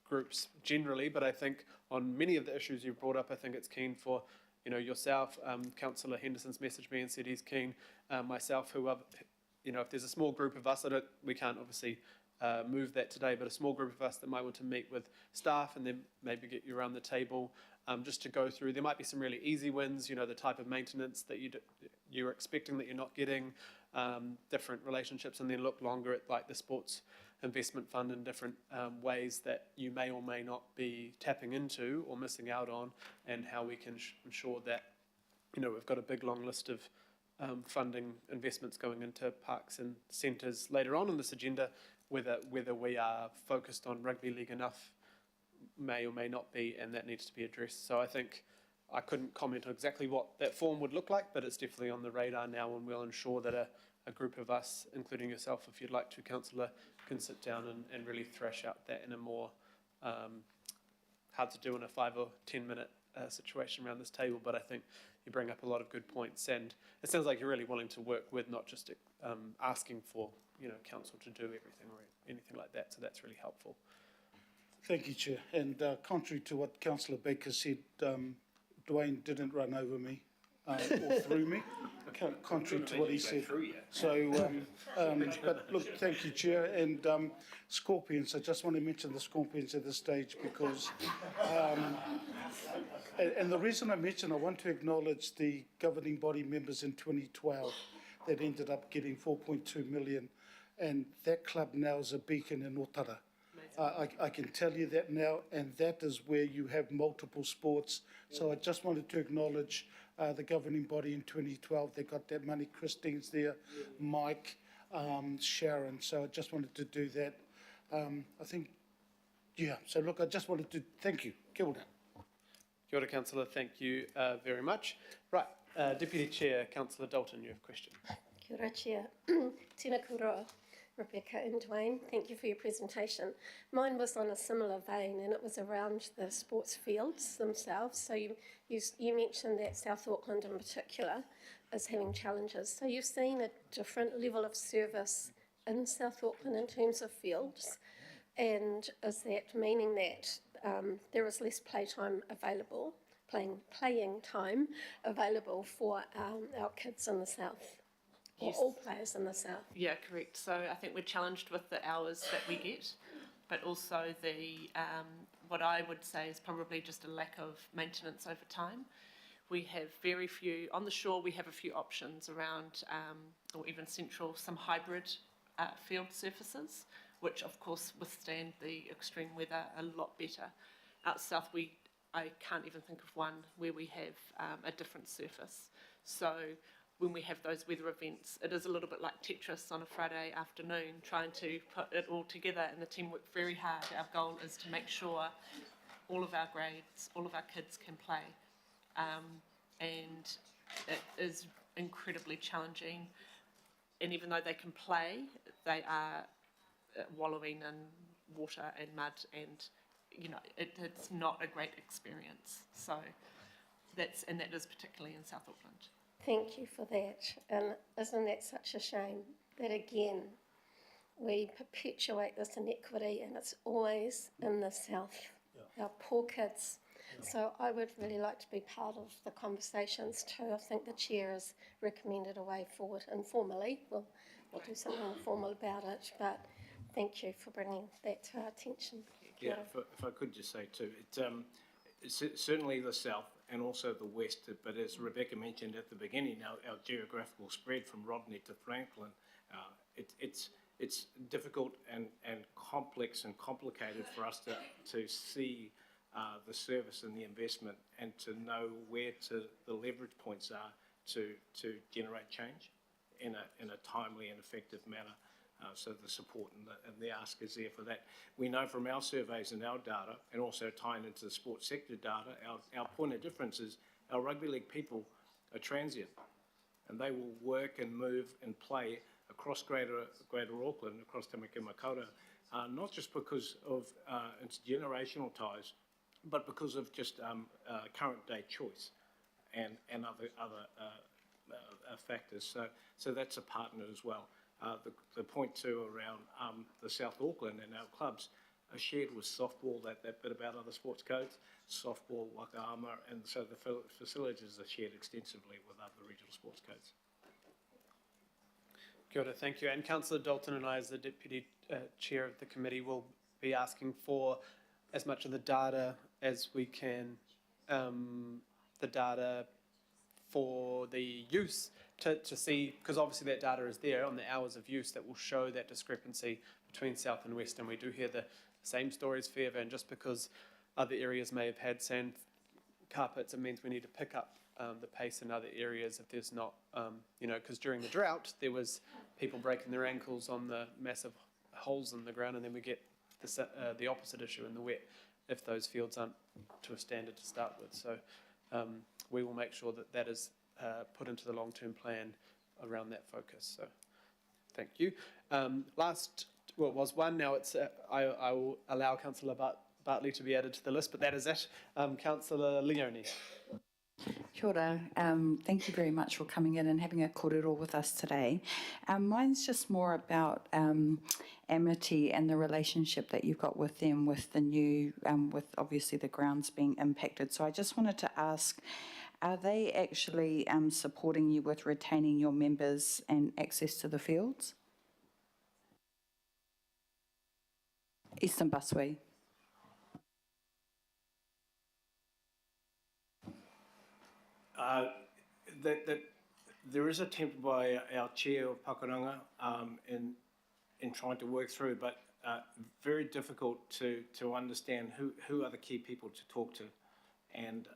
groups generally, but I think on many of the issues you've brought up, I think it's keen for yourself. Councillor Henderson's messaged me and said he's keen. Myself, if there's a small group of us, we can't obviously move that today, but a small group of us that might want to meet with staff and then maybe get you around the table just to go through. There might be some really easy wins, the type of maintenance that you're expecting that you're not getting, different relationships, and then look longer at like the sports investment fund and different ways that you may or may not be tapping into or missing out on, and how we can ensure that we've got a big long list of funding investments going into parks and centres later on in this agenda. Whether we are focused on rugby league enough may or may not be, and that needs to be addressed. So I think I couldn't comment on exactly what that form would look like, but it's definitely on the radar now, and we'll ensure that a group of us, including yourself if you'd like to, Councillor, can sit down and really thrash out that in a more hard to do in a 5 or 10 minute situation around this table. But I think you bring up a lot of good points, and it sounds like you're really willing to work with, not just asking for council to do everything or anything like that. So that's really helpful. Thank you, Chair. And contrary to what Councillor Baker said, Dwayne didn't run over me. or through me, contrary to what he said. So, but look, thank you, Chair. And Scorpions, I just want to mention the Scorpions at this stage because, and the reason I want to acknowledge the governing body members in 2012 that ended up getting 4.2 million, and that club now is a beacon in Otara. I can tell you that now, and that is where you have multiple sports. So I just wanted to acknowledge the governing body in 2012. They got that money. Christine's there, Mike, Sharon. So I just wanted to do that. I think, yeah. So look, I just wanted to thank you. Kia ora. Kia ora, Councillor. Thank you very much. Right, Deputy Chair, Councillor Dalton, you have a question. Kia ora, Chair. Tēnā kouroa, Rebecca and Dwayne. Thank you for your presentation. Mine was on a similar vein, and it was around the sports fields themselves. So you mentioned that South Auckland in particular is having challenges. So you've seen a different level of service in South Auckland in terms of fields, and is that meaning that there is less playing time available for our kids in the south, or Yes. all players in the south? Yeah, correct. So I think we're challenged with the hours that we get, but also the what I would say is probably just a lack of maintenance over time. We have very few, on the shore we have a few options around, or even central, some hybrid field surfaces, which of course withstand the extreme weather a lot better. Out south I can't even think of one where we have a different surface. So when we have those weather events, it is a little bit like Tetris on a Friday afternoon, trying to put it all together, and the team work very hard. Our goal is to make sure all of our grades, all of our kids can play. And it is incredibly challenging. And even though they can play, they are wallowing in water and mud, and it's not a great experience. So that is particularly in South Auckland. Thank you for that. And isn't that such a shame that again we perpetuate this inequity, and it's always in the south, our poor kids. So I would really like to be part of the conversations too. I think the chair has recommended a way forward informally. We'll do something informal about it, but thank you for bringing that to our attention. Yeah, if I could just say too, it's certainly the south and also the west, but as Rebecca mentioned at the beginning, our geographical spread from Rodney to Franklin, it's difficult and complex and complicated for us to see the service and the investment, and to know where the leverage points are to generate change in a timely and effective manner. So the support and the ask is there for that. We know from our surveys and our data, and also tying into the sports sector data, our point of difference is our rugby league people are transient, and they will work and move and play across Greater Auckland, across Tamaki Makaurau, not just because of its generational ties, but because of just current day choice and other factors. So that's a partner as well. The point too around the South Auckland and our clubs are shared with softball, that bit about other sports codes, softball, wakaama, and so the facilities are shared extensively with other regional sports codes. Kia ora, thank you. And Councillor Dalton and I, as the Deputy Chair of the committee, will be asking for as much of the data as we can, the data for the use, to see, because obviously that data is there on the hours of use that will show that discrepancy between south and west, and we do hear the same stories forever, and just because other areas may have had sand carpets, it means we need to pick up the pace in other areas if there's not, because during the drought there was people breaking their ankles on the massive holes in the ground, and then we get the opposite issue in the wet if those fields aren't to a standard to start with. So we will make sure that that is put into the long-term plan around that focus. So thank you. Last, well, it was one. Now it's I will allow Councillor Bartley to be added to the list, but that is it. Councillor Leone. Kia ora. Thank you very much for coming in and having a kōrero with us today. Mine's just more about Amity and the relationship that you've got with them, with the new, with obviously the grounds being impacted. So I just wanted to ask, are they actually supporting you with retaining your members and access to the fields? Eastern Busway. That there is attempt by our chair of Pakuranga in trying to work through, but very difficult to understand who are the key people to talk to, and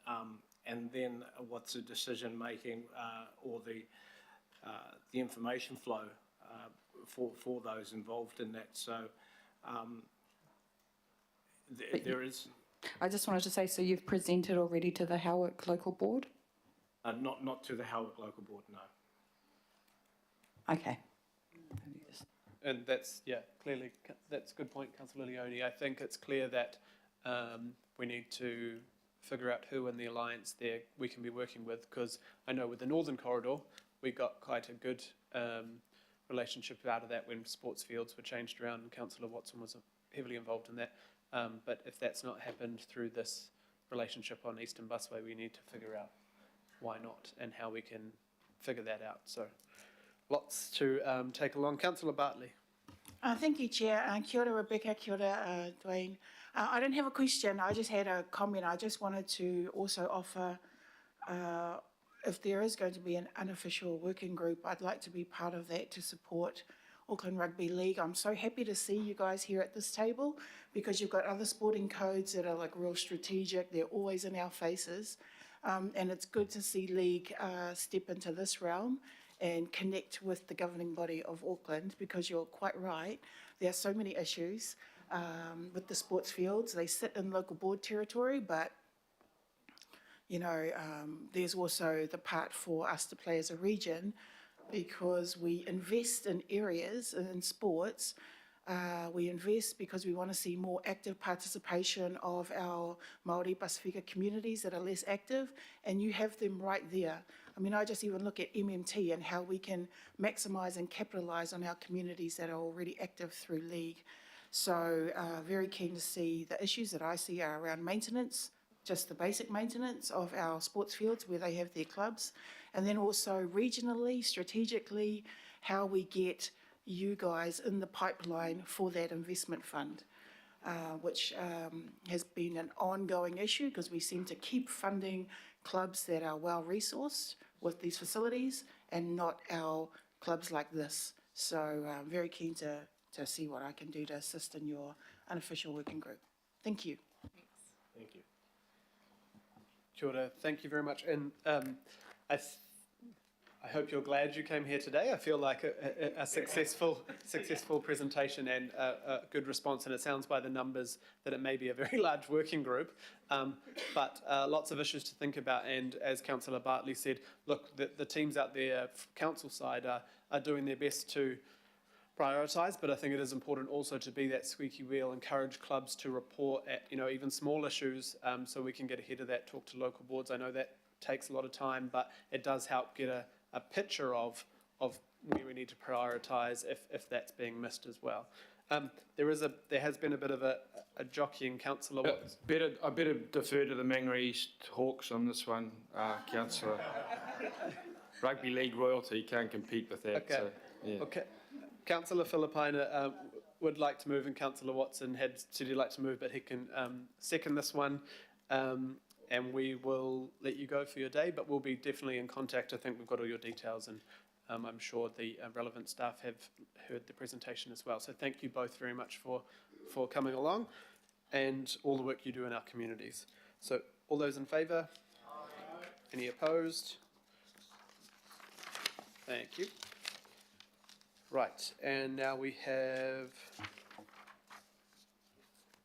then what's the decision making or the information flow for those involved in that. So there is. I just wanted to say, so you've presented already to the Howick Local Board? Not to the Howick Local Board, no. Okay. And that's, yeah, clearly, that's a good point, Councillor Leone. I think it's clear that we need to figure out who in the alliance there we can be working with, because I know with the Northern Corridor, we got quite a good relationship out of that when sports fields were changed around, and Councillor Watson was heavily involved in that. But if that's not happened through this relationship on Eastern Busway, we need to figure out why not and how we can figure that out. So lots to take along. Councillor Bartley. Thank you, Chair. Kia ora, Rebecca. Kia ora, Dwayne. I don't have a question. I just had a comment. I just wanted to also offer, if there is going to be an unofficial working group, I'd like to be part of that to support Auckland Rugby League. I'm so happy to see you guys here at this table, because you've got other sporting codes that are like real strategic. They're always in our faces. And it's good to see League step into this realm and connect with the governing body of Auckland, because you're quite right. There are so many issues with the sports fields. They sit in local board territory, but you know, there's also the part for us to play as a region, because we invest in areas in sports. We invest because we want to see more active participation of our Māori Pasifika communities that are less active, and you have them right there. I mean, I just even look at MMT and how we can maximise and capitalise on our communities that are already active through League. So very keen to see. The issues that I see are around maintenance, just the basic maintenance of our sports fields where they have their clubs, and then also regionally, strategically, how we get you guys in the pipeline for that investment fund, which has been an ongoing issue, because we seem to keep funding clubs that are well resourced with these facilities and not our clubs like this. So I'm very keen to see what I can do to assist in your unofficial working group. Thank you. Thank you. Kia ora, thank you very much. And I hope you're glad you came here today. I feel like a successful presentation and a good response, and it sounds by the numbers that it may be a very large working group, but lots of issues to think about. And as Councillor Bartley said, look, the teams out there, council side, are doing their best to prioritise, but I think it is important also to be that squeaky wheel, encourage clubs to report at, you know, even small issues, so we can get ahead of that, talk to local boards. I know that takes a lot of time, but it does help get a picture of where we need to prioritise if that's being missed as well. There has been a bit of a jockeying, Councillor Watts. I better defer to the Mangere East Hawks on this one, Councillor. Rugby League royalty can't compete with that. Okay. So, yeah. Okay. Councillor Philippina would like to move, and Councillor Watson said he'd like to move, but he can second this one. And we will let you go for your day, but we'll be definitely in contact. I think we've got all your details, and I'm sure the relevant staff have heard the presentation as well. So thank you both very much for coming along and all the work you do in our communities. So all those in favour? Any opposed? Thank you. Right, and now we have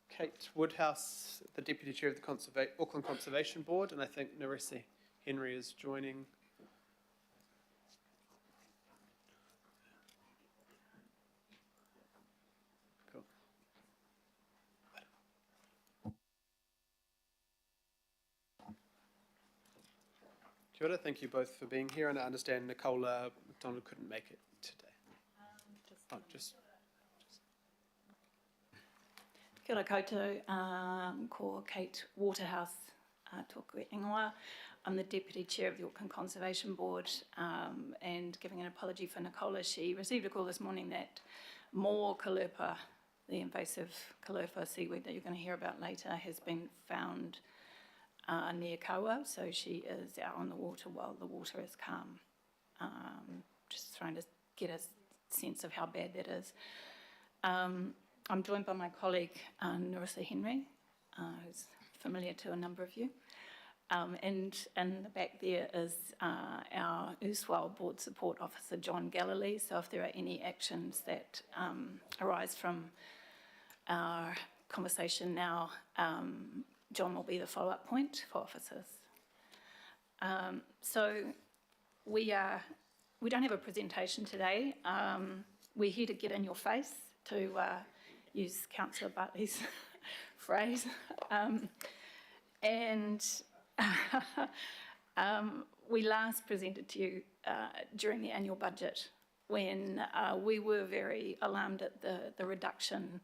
Kate Woodhouse, the Deputy Chair of the Auckland Conservation Board, and I think Narisi Henry is joining. Cool. Kia ora, thank you both for being here, and I understand Nicola McDonald couldn't make it today. Kia ora koutou, ko Kate Waterhouse Tōku Ingoa. I'm the Deputy Chair of the Auckland Conservation Board, and giving an apology for Nicola. She received a call this morning that more Callirpa, the invasive Callirpa seaweed that you're going to hear about later, has been found near Kaua, so she is out on the water while the water is calm. Just trying to get a sense of how bad that is. I'm joined by my colleague, Narissa Henry, who's familiar to a number of you. And in the back there is our erstwhile board support officer, John Galilee. So if there are any actions that arise from our conversation now, John will be the follow-up point for officers. So we don't have a presentation today. We're here to get in your face, to use Councillor Bartley's phrase. We last presented to you during the annual budget when we were very alarmed at the reduction,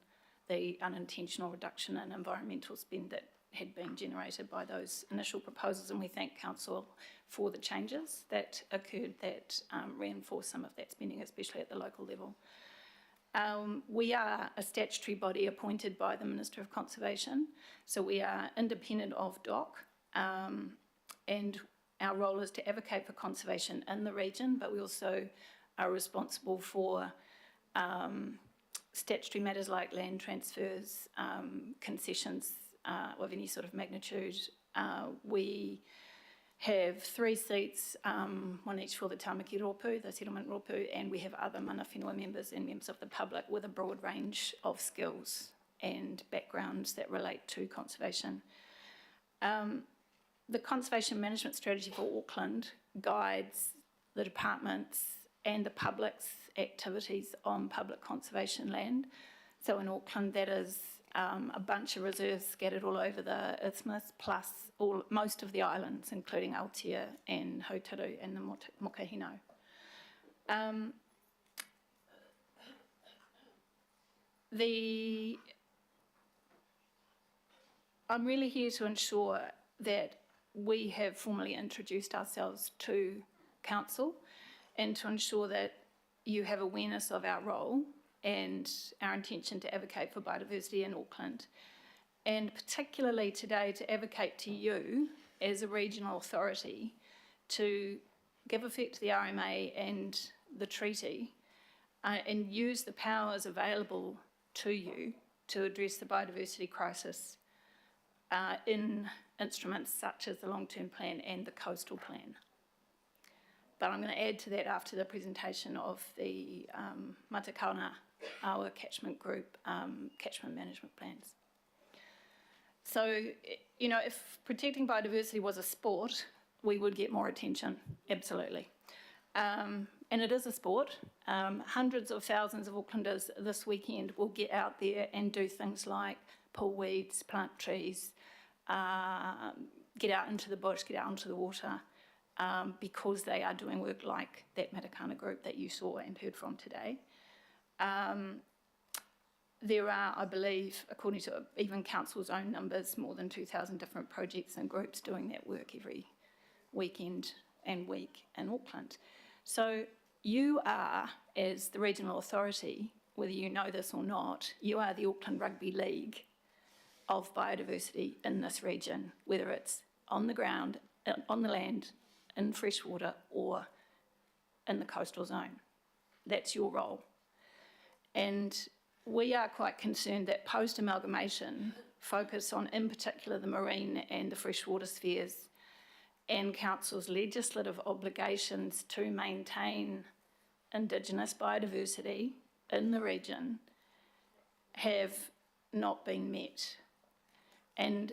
the unintentional reduction in environmental spend that had been generated by those initial proposals, and we thank Council for the changes that occurred that reinforce some of that spending, especially at the local level. We are a statutory body appointed by the Minister of Conservation, so we are independent of DOC, and our role is to advocate for conservation in the region, but we also are responsible for statutory matters like land transfers, concessions of any sort of magnitude. We have 3 seats, one each for the Tamaki Rōpū, the settlement Rōpū, and we have other mana whenua members and members of the public with a broad range of skills and backgrounds that relate to conservation. The conservation management strategy for Auckland guides the department's and the public's activities on public conservation land. So in Auckland, that is a bunch of reserves scattered all over the isthmus, plus most of the islands, including Aotea and Hautaru and the Mokahino. I'm really here to ensure that we have formally introduced ourselves to Council and to ensure that you have awareness of our role and our intention to advocate for biodiversity in Auckland, and particularly today to advocate to you as a regional authority to give effect to the RMA and the treaty and use the powers available to you to address the biodiversity crisis in instruments such as the long-term plan and the coastal plan. But I'm going to add to that after the presentation of the Matakaona, our catchment group, catchment management plans. So, you know, if protecting biodiversity was a sport, we would get more attention, absolutely. And it is a sport. Hundreds of thousands of Aucklanders this weekend will get out there and do things like pull weeds, plant trees, get out into the bush, get out onto the water, because they are doing work like that Matakaona group that you saw and heard from today. There are, I believe, according to even Council's own numbers, more than 2,000 different projects and groups doing that work every weekend and week in Auckland. So you are, as the regional authority, whether you know this or not, you are the Auckland Rugby League of biodiversity in this region, whether it's on the ground, on the land, in freshwater, or in the coastal zone. That's your role. And we are quite concerned that post-amalgamation focus on, in particular, the marine and the freshwater spheres and Council's legislative obligations to maintain Indigenous biodiversity in the region have not been met. And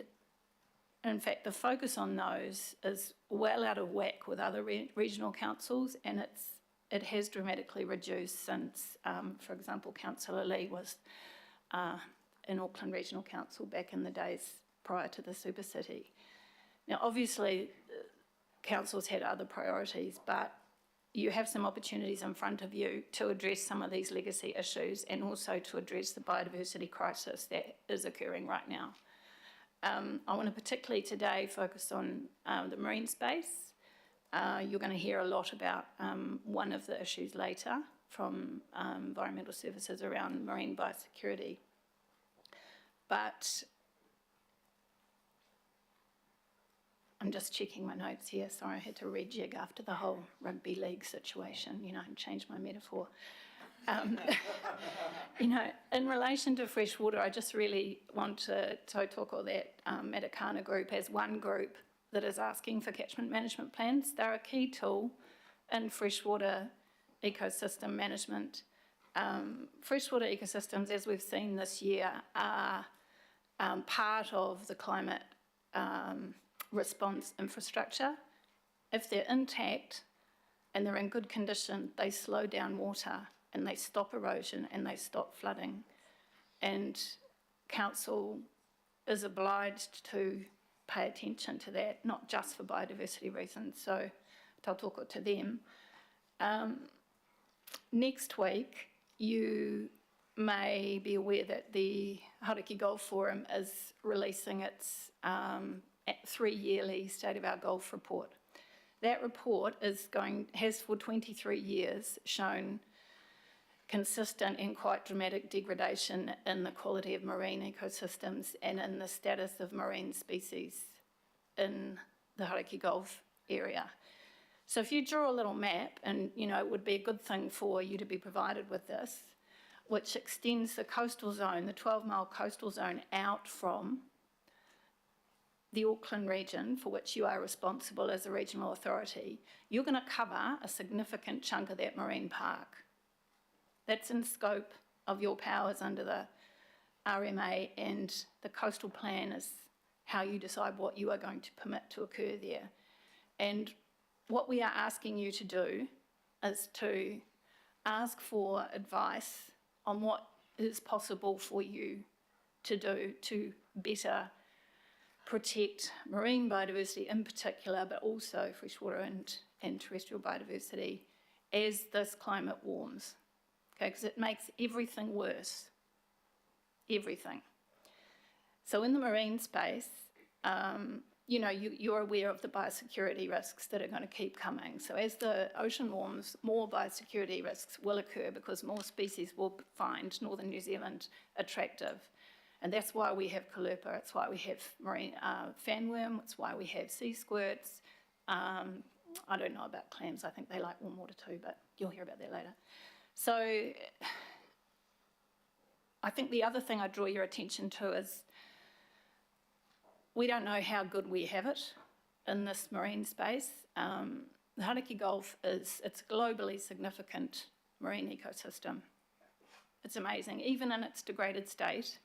in fact, the focus on those is well out of whack with other regional councils, and it has dramatically reduced since, for example, Councillor Lee was in Auckland Regional Council back in the days prior to the Super City. Now, obviously, councils had other priorities, but you have some opportunities in front of you to address some of these legacy issues and also to address the biodiversity crisis that is occurring right now. I want to particularly today focus on the marine space. You're going to hear a lot about one of the issues later from environmental services around marine biosecurity. But I'm just checking my notes here. Sorry, I had to rejig after the whole rugby league situation, and change my metaphor. In relation to freshwater, I just really want to talk all that Matakana group as one group that is asking for catchment management plans. They're a key tool in freshwater ecosystem management. Freshwater ecosystems, as we've seen this year, are part of the climate response infrastructure. If they're intact and they're in good condition, they slow down water and they stop erosion and they stop flooding. And council is obliged to pay attention to that, not just for biodiversity reasons. So tautoko to them. Next week, you may be aware that the Hauraki Golf Forum is releasing its 3-yearly State of Our Golf report. That report has for 23 years shown consistent and quite dramatic degradation in the quality of marine ecosystems and in the status of marine species in the Hauraki Golf area. So if you draw a little map, and it would be a good thing for you to be provided with this, which extends the coastal zone, the 12-mile coastal zone, out from the Auckland region, for which you are responsible as a regional authority, you're going to cover a significant chunk of that marine park. That's in scope of your powers under the RMA, and the coastal plan is how you decide what you are going to permit to occur there. And what we are asking you to do is to ask for advice on what is possible for you to do to better protect marine biodiversity in particular, but also freshwater and terrestrial biodiversity as this climate warms. Okay, because it makes everything worse. Everything. So in the marine space, you're aware of the biosecurity risks that are going to keep coming. So as the ocean warms, more biosecurity risks will occur because more species will find northern New Zealand attractive. And that's why we have caulerpa, it's why we have marine fanworm, it's why we have sea squirts. I don't know about clams, I think they like warm water too, but you'll hear about that later. So I think the other thing I draw your attention to is we don't know how good we have it in this marine space. The Hauraki Gulf it's a globally significant marine ecosystem. It's amazing, even in its degraded state.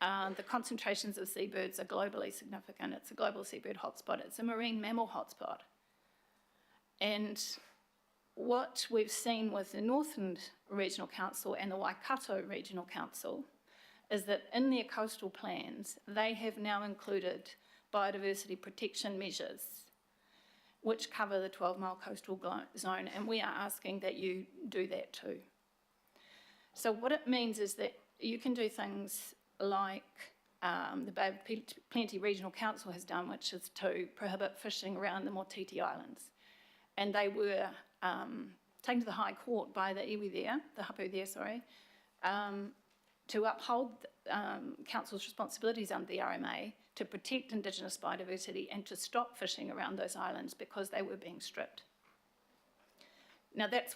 The concentrations of seabirds are globally significant. It's a global seabird hotspot. It's a marine mammal hotspot. And what we've seen with the Northern Regional Council and the Waikato Regional Council is that in their coastal plans, they have now included biodiversity protection measures which cover the 12-mile coastal zone, and we are asking that you do that too. So what it means is that you can do things like the Bay of Plenty Regional Council has done, which is to prohibit fishing around the Motiti Islands. And they were taken to the High Court by the iwi there, the hapu there, sorry, to uphold Council's responsibilities under the RMA to protect Indigenous biodiversity and to stop fishing around those islands because they were being stripped. Now that's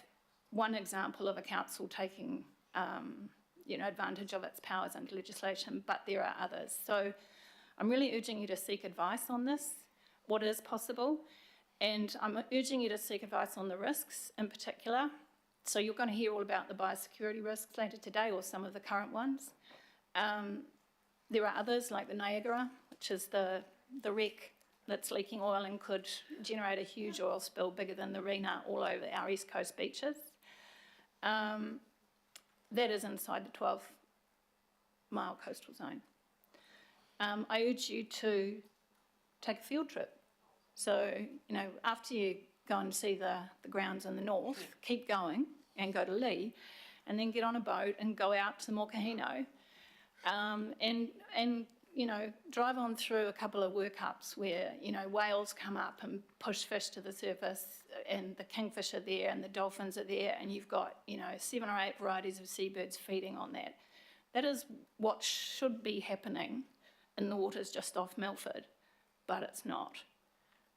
one example of a council taking advantage of its powers under legislation, but there are others. So I'm really urging you to seek advice on this, what is possible, and I'm urging you to seek advice on the risks in particular. So you're going to hear all about the biosecurity risks later today, or some of the current ones. There are others like the Niagara, which is the wreck that's leaking oil and could generate a huge oil spill bigger than the Rena all over our East Coast beaches. That is inside the 12-mile coastal zone. I urge you to take a field trip. So, after you go and see the grounds in the north, keep going and go to Lee, and then get on a boat and go out to the Mokahino and you know, drive on through a couple of workups where, you know, whales come up and push fish to the surface, and the kingfish are there and the dolphins are there, and you've got, you know, 7 or 8 varieties of seabirds feeding on that. That is what should be happening in the waters just off Milford, but it's not.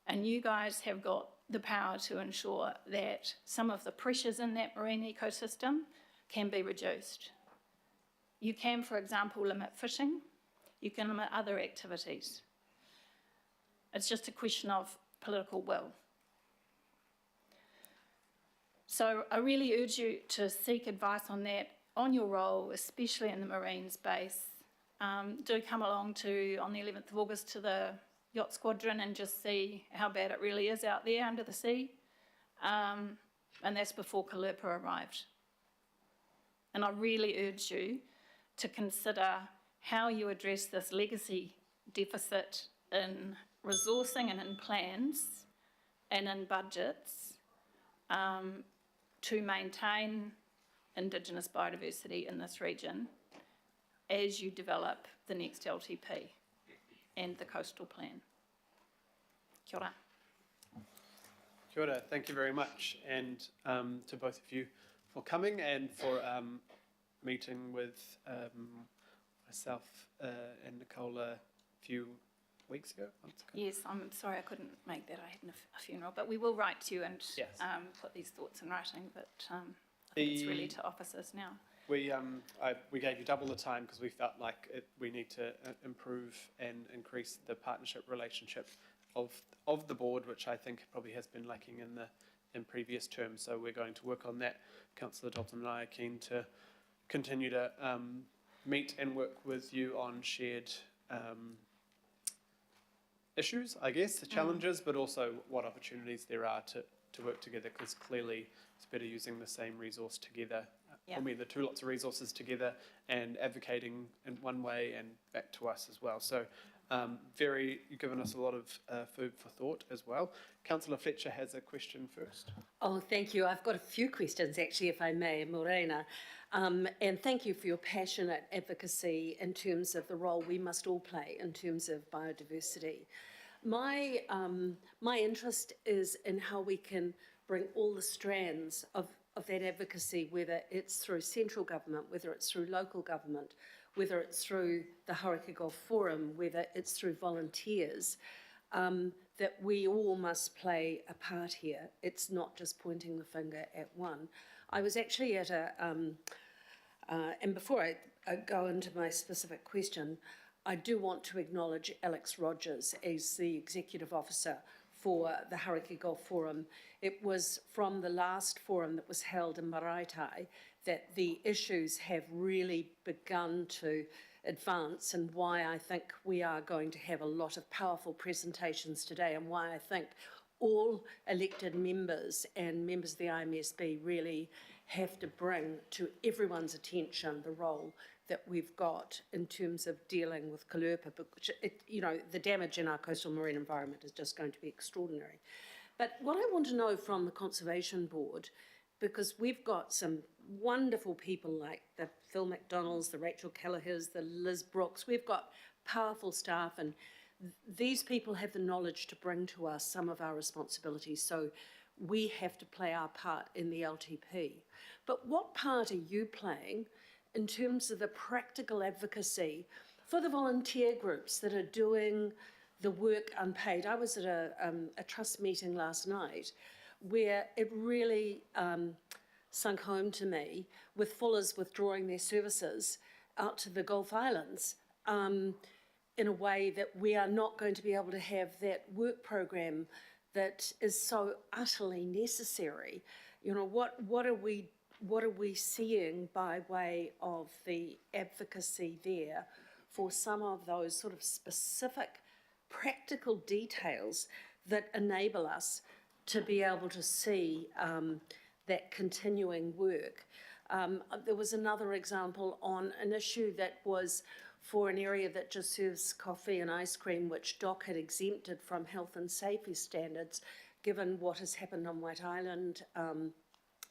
And you guys have got the power to ensure that some of the pressures in that marine ecosystem can be reduced. You can, for example, limit fishing. You can limit other activities. It's just a question of political will. So I really urge you to seek advice on that, on your role, especially in the marine space. Do come along on the 11th of August to the yacht squadron and just see how bad it really is out there under the sea. And that's before Kalupa arrived. And I really urge you to consider how you address this legacy deficit in resourcing and in plans and in budgets to maintain Indigenous biodiversity in this region as you develop the next LTP and the coastal plan. Kia ora. Kia ora, thank you very much, and to both of you for coming and for meeting with myself and Nicole a few weeks ago, months ago. Yes, I'm sorry I couldn't make that. I had a funeral, but we will write to you and Yes. put these thoughts in writing, but I think it's really to officers now. We gave you double the time because we felt like we need to improve and increase the partnership relationship of the board, which I think probably has been lacking in previous terms. So we're going to work on that. Councillor Dalton and I are keen to continue to meet and work with you on shared issues, I guess, the challenges, but also what opportunities there are to work together, because clearly it's better using the same resource together. Yeah. I mean, the two lots of resources together and advocating in one way and back to us as well. So you've given us a lot of food for thought as well. Councillor Fletcher has a question first. Oh, thank you. I've got a few questions, actually, if I may, Morena. And thank you for your passionate advocacy in terms of the role we must all play in terms of biodiversity. My interest is in how we can bring all the strands of that advocacy, whether it's through central government, whether it's through local government, whether it's through the Hauraki Gulf Forum, whether it's through volunteers, that we all must play a part here. It's not just pointing the finger at one. I was actually at and before I go into my specific question, I do want to acknowledge Alex Rogers as the Executive Officer for the Hauraki Gulf Forum. It was from the last forum that was held in Maraitai that the issues have really begun to advance, and why I think we are going to have a lot of powerful presentations today, and why I think all elected members and members of the IMSB really have to bring to everyone's attention the role that we've got in terms of dealing with Kalupa, because the damage in our coastal marine environment is just going to be extraordinary. But what I want to know from the Conservation Board, because we've got some wonderful people like the Phil McDonalds, the Rachel Callagher's, the Liz Brooks, we've got powerful staff, and these people have the knowledge to bring to us some of our responsibilities, so we have to play our part in the LTP. But what part are you playing in terms of the practical advocacy for the volunteer groups that are doing the work unpaid? I was at a trust meeting last night where it really sunk home to me, with Fuller's withdrawing their services out to the Gulf Islands in a way that we are not going to be able to have that work program that is so utterly necessary. You know, what are we seeing by way of the advocacy there for some of those sort of specific practical details that enable us to be able to see that continuing work? There was another example on an issue that was for an area that just serves coffee and ice cream, which DOC had exempted from health and safety standards, given what has happened on White Island.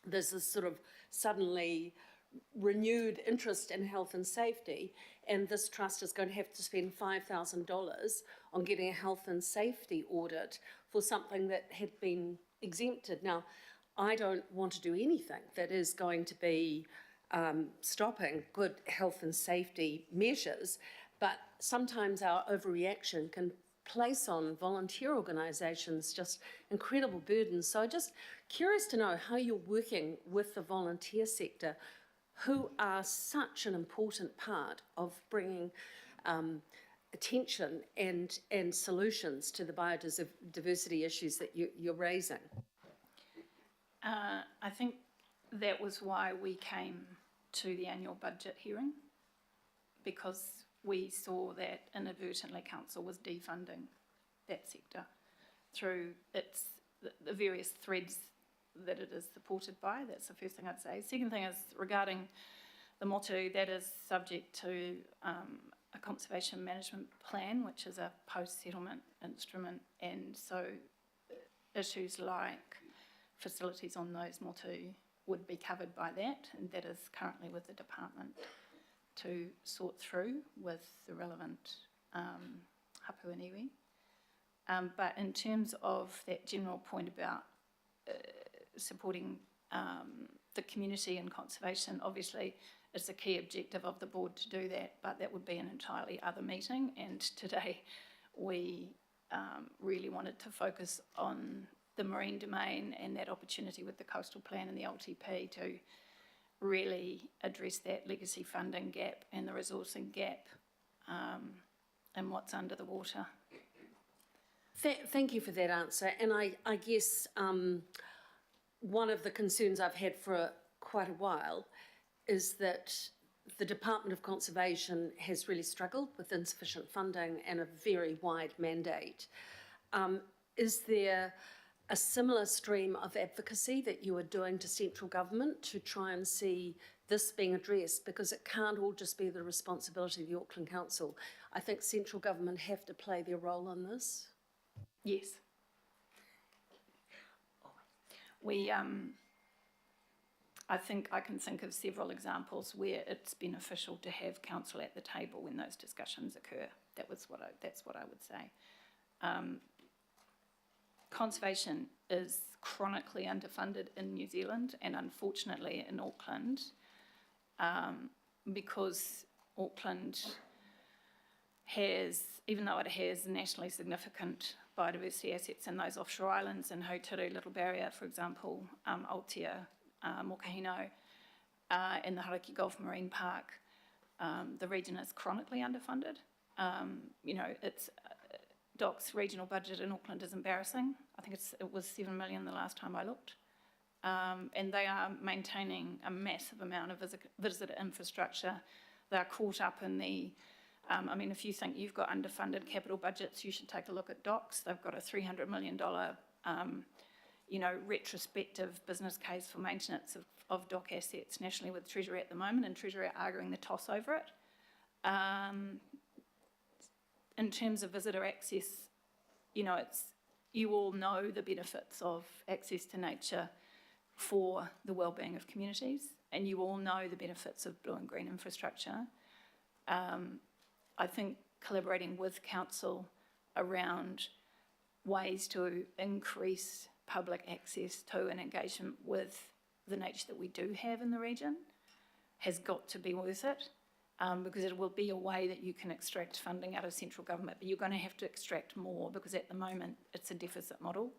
There's this sort of suddenly renewed interest in health and safety, and this trust is going to have to spend $5,000 on getting a health and safety audit for something that had been exempted. Now, I don't want to do anything that is going to be stopping good health and safety measures, but sometimes our overreaction can place on volunteer organisations just incredible burdens. So I'm just curious to know how you're working with the volunteer sector, who are such an important part of bringing attention and solutions to the biodiversity issues that you're raising. I think that was why we came to the annual budget hearing, because we saw that inadvertently council was defunding that sector through the various threads that it is supported by. That's the first thing I'd say. Second thing is regarding the motu, that is subject to a conservation management plan, which is a post-settlement instrument, and so issues like facilities on those motu would be covered by that, and that is currently with the department to sort through with the relevant hapu and iwi. But in terms of that general point about supporting the community and conservation, obviously it's a key objective of the board to do that, but that would be an entirely other meeting, and today we really wanted to focus on the marine domain and that opportunity with the coastal plan and the LTP to really address that legacy funding gap and the resourcing gap and what's under the water. Thank you for that answer. And I guess one of the concerns I've had for quite a while is that the Department of Conservation has really struggled with insufficient funding and a very wide mandate. Is there a similar stream of advocacy that you are doing to central government to try and see this being addressed? Because it can't all just be the responsibility of the Auckland Council. I think central government have to play their role in this. Yes. We, I think I can think of several examples where it's beneficial to have council at the table when those discussions occur. That's what I would say. Conservation is chronically underfunded in New Zealand and unfortunately in Auckland, because Auckland has, even though it has nationally significant biodiversity assets in those offshore islands in Hauturu, Little Barrier, for example, Aotea, Mokahino, and the Haraki Gulf Marine Park, the region is chronically underfunded. You know, it's DOC's regional budget in Auckland is embarrassing. I think it was $7 million the last time I looked. And they are maintaining a massive amount of visitor infrastructure. They're caught up in the, I mean, if you think you've got underfunded capital budgets, you should take a look at DOC's. They've got a $300 million, you know, retrospective business case for maintenance of DOC assets nationally with Treasury at the moment, and Treasury are arguing the toss over it. In terms of visitor access, you know, you all know the benefits of access to nature for the well-being of communities, and you all know the benefits of blue and green infrastructure. I think collaborating with council around ways to increase public access to and engagement with the nature that we do have in the region has got to be worth it. Because it will be a way that you can extract funding out of central government, but you're going to have to extract more because at the moment it's a deficit model.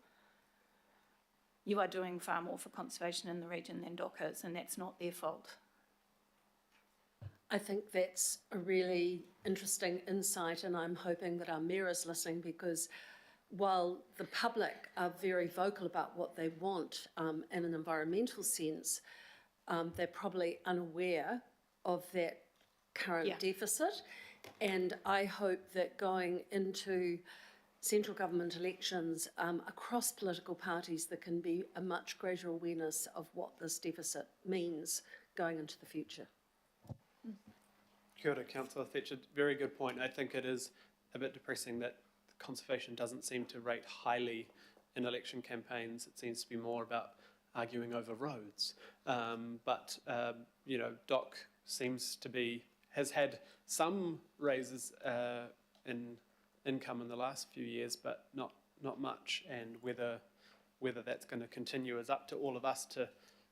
You are doing far more for conservation in the region than DOC is, and that's not their fault. I think that's a really interesting insight, and I'm hoping that our mayor is listening, because while the public are very vocal about what they want in an environmental sense, they're probably unaware of that current deficit, and I hope that going into central government elections across political parties there can be a much greater awareness of what this deficit means going into the future. Kia ora, Councillor Thatcher. Very good point. I think it is a bit depressing that conservation doesn't seem to rate highly in election campaigns. It seems to be more about arguing over roads. But Doc has had some raises in income in the last few years, but not much. And whether that's going to continue is up to all of us to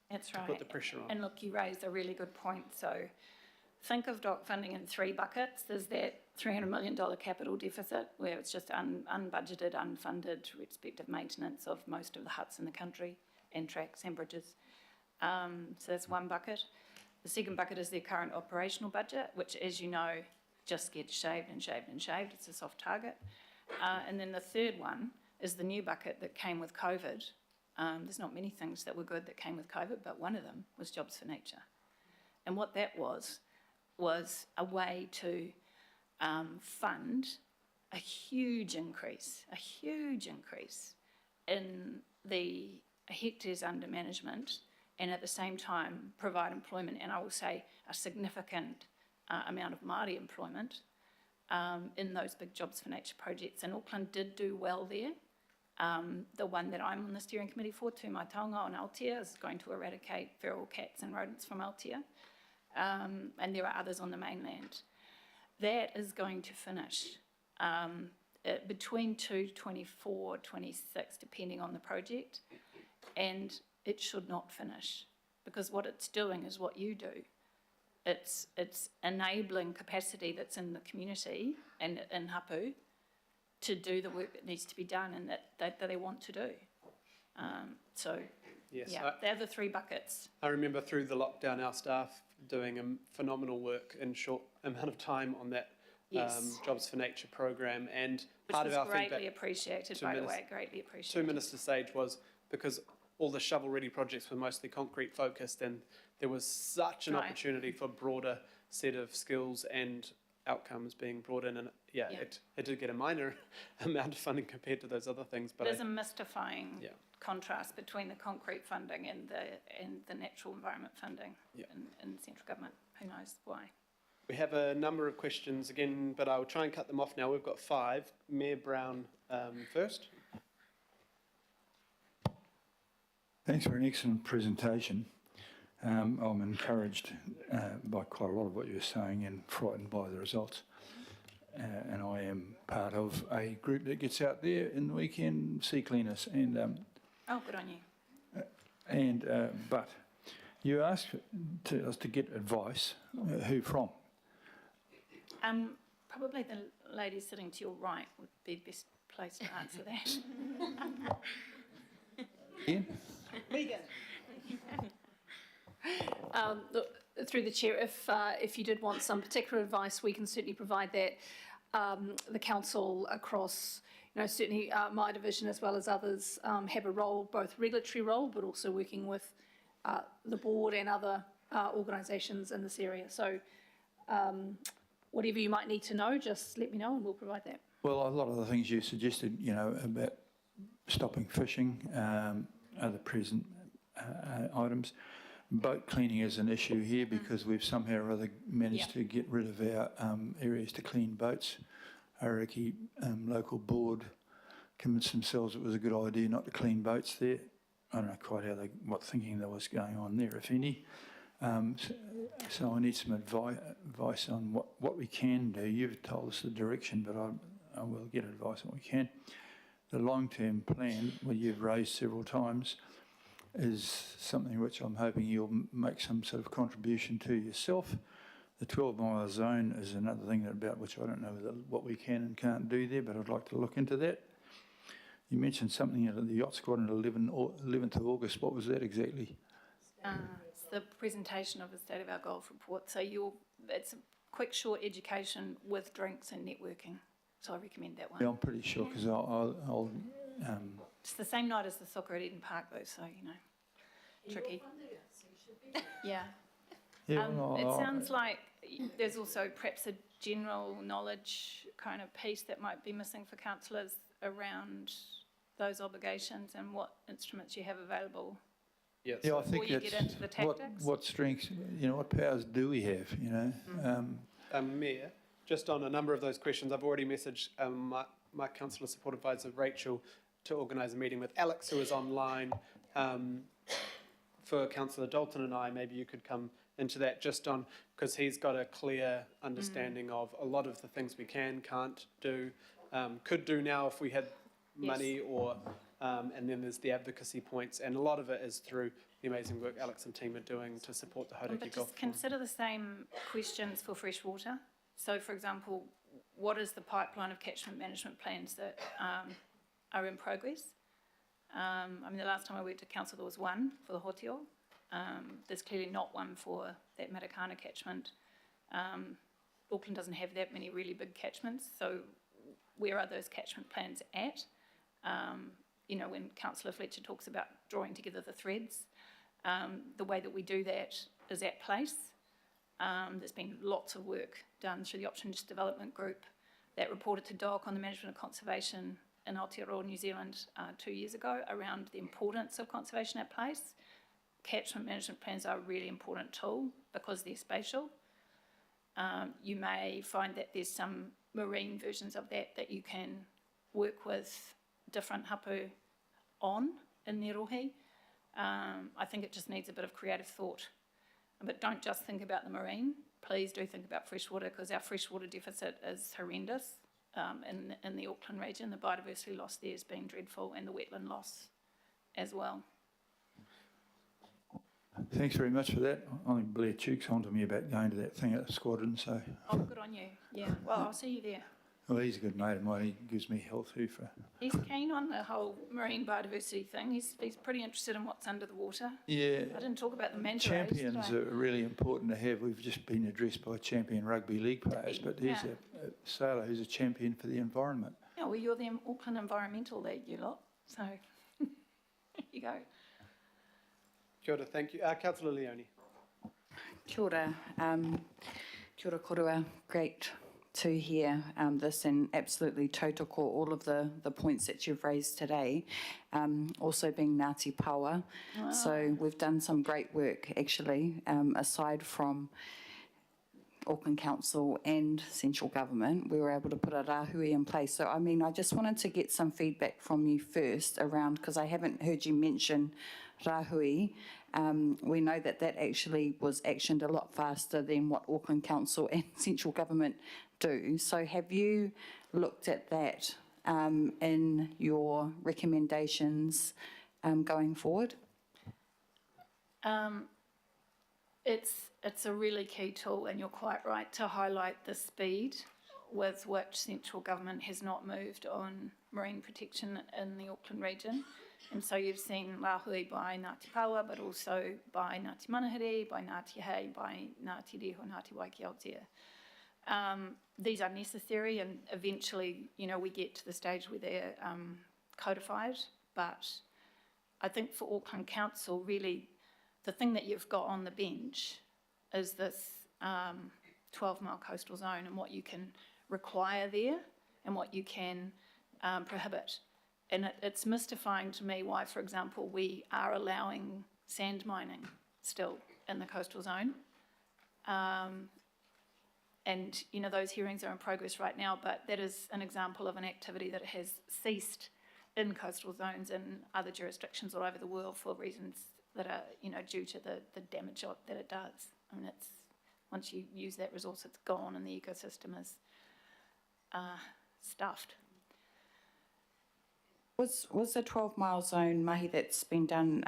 That's to right. put the pressure on. And look, you raised a really good point. So think of DOC funding in three buckets. There's that $300 million capital deficit where it's just unbudgeted, unfunded, respective maintenance of most of the huts in the country and tracks and bridges. So that's one bucket. The second bucket is their current operational budget, which, as you know, just gets shaved and shaved and shaved. It's a soft target. And then the third one is the new bucket that came with COVID. There's not many things that were good that came with COVID, but one of them was Jobs for Nature. And what that was a way to fund a huge increase in the hectares under management, and at the same time provide employment, and I will say a significant amount of Māori employment in those big Jobs for Nature projects. And Auckland did do well there. The one that I'm on the steering committee for, Tū Mai Taonga on Aotea, is going to eradicate feral cats and rodents from Aotea. And there are others on the mainland. That is going to finish between 2024, 26, depending on the project, and it should not finish, because what it's doing is what you do. It's enabling capacity that's in the community and in hapu to do the work that needs to be done and that they want to do. Yes, yeah, they're the three buckets. I remember through the lockdown, our staff doing phenomenal work in short amount of time on that Yes. Jobs for Nature program, and Which part was of our greatly feedback appreciated, to by the Minister- way, greatly appreciated. to Minister Sage was because all the shovel-ready projects were mostly concrete focused, and there was such an Right. opportunity for broader set of skills and outcomes being brought in, and Yeah. it did get a minor amount of funding compared to those other things. But There's a mystifying Yeah. contrast between the concrete funding and the natural environment funding Yeah. in central government. Who knows why? we have a number of questions again, but I'll try and cut them off now. We've got 5. Mayor Brown first. Thanks for an excellent presentation. I'm encouraged by quite a lot of what you're saying and frightened by the results. And I am part of a group that gets out there in the weekend, sea cleaners. And Oh, good on you. but you asked us to get advice. Who from? Probably the lady sitting to your right would be the best place to answer that. Ian? Megan. Through the chair, if you did want some particular advice, we can certainly provide that. The council across, certainly my division as well as others have a role, both regulatory role, but also working with the board and other organisations in this area. So whatever you might need to know, just let me know and we'll provide that. Well, a lot of the things you suggested, about stopping fishing, other present items. Boat cleaning is an issue here because we've somehow or other managed to get rid of our areas to clean boats. Hauraki local board convinced themselves it was a good idea not to clean boats there. I don't know quite what thinking there was going on there, if any. So I need some advice on what we can do. You've told us the direction, but I will get advice on what we can. The long-term plan, what you've raised several times, is something which I'm hoping you'll make some sort of contribution to yourself. The 12-mile zone is another thing about which I don't know what we can and can't do there, but I'd like to look into that. You mentioned something at the Yacht Squad on 11th of August. What was that exactly? It's the presentation of the State of our Golf Report. So it's a quick, short education with drinks and networking. So I recommend that one. Yeah, I'm pretty sure because I'll It's the same night as the soccer at Eden Park, though, so, tricky. Yeah. Yeah, well, it sounds like there's also perhaps a general knowledge kind of piece that might be missing for councillors around those obligations and what instruments you have available. Yes. Yeah, I before think you get into the tactics. what strengths, what powers do we have, Mayor, just on a number of those questions, I've already messaged my councillor support advisor, Rachel, to organise a meeting with Alex, who is online, for Councillor Dalton and I, maybe you could come into that just on, because he's got a clear understanding of a lot of the things we can, can't do, could do now if we had money, or and then there's the advocacy points, and a lot of it is through the amazing work Alex and team are doing to support the Hauraki But Golf just consider the same questions for fresh water. So, for example, what is the pipeline of catchment management plans that are in progress? I mean, the last time I went to council, there was one for the Hotio. There's clearly not one for that Matakana catchment. Auckland doesn't have that many really big catchments, so where are those catchment plans at? You know, when Councillor Fletcher talks about drawing together the threads, the way that we do that is at place. There's been lots of work done through the Options Development Group that reported to DOC on the management of conservation in Aotearoa, New Zealand 2 years ago around the importance of conservation at place. Catchment management plans are a really important tool because they're spatial. You may find that there's some marine versions of that you can work with different hapu on in their rohe. I think it just needs a bit of creative thought. But don't just think about the marine. Please do think about freshwater, because our freshwater deficit is horrendous in the Auckland region. The biodiversity loss there has been dreadful, and the wetland loss as well. Thanks very much for that. I think Blair Tuke's on to me about going to that thing at the squadron, so... Oh, good on you. Yeah, well, I'll see you there. Well, he's a good mate of mine. He gives me health food for... He's keen on the whole marine biodiversity thing. He's pretty interested in what's under the water. Yeah. I didn't talk about the manta rays, did Champions I? are really important to have. We've just been addressed by champion rugby league players, but he's a sailor who's a champion for the environment. Yeah, well, you're the Auckland Environmental League, you lot. So, there you go. Kia ora, thank you. Councillor Leone. Kia ora. Kia ora korua. Great to hear this, and absolutely tautoko all of the points that you've raised today. Also being Ngāti Pawa. Wow. So we've done some great work actually, aside from Auckland Council and central government, we were able to put a rāhui in place. So, I mean, I just wanted to get some feedback from you first around, because I haven't heard you mention rāhui. We know that actually was actioned a lot faster than what Auckland Council and central government do. So have you looked at that in your recommendations going forward? It's a really key tool, and you're quite right to highlight the speed with which central government has not moved on marine protection in the Auckland region. And so you've seen rāhui by Ngāti Pawa, but also by Ngāti Manahiri, by Ngāti Hei, by Ngāti Reho, Ngāti Waikaotea. These are necessary, and eventually, you know, we get to the stage where they're codified. But I think for Auckland Council, really, the thing that you've got on the bench is this 12-mile coastal zone and what you can require there and what you can prohibit. And it's mystifying to me why, for example, we are allowing sand mining still in the coastal zone. And, you know, those hearings are in progress right now, but that is an example of an activity that has ceased in coastal zones and other jurisdictions all over the world for reasons that are, you know, due to the damage that it does. I mean, it's, once you use that resource, it's gone and the ecosystem is stuffed. Was the 12-mile zone mahi that's been done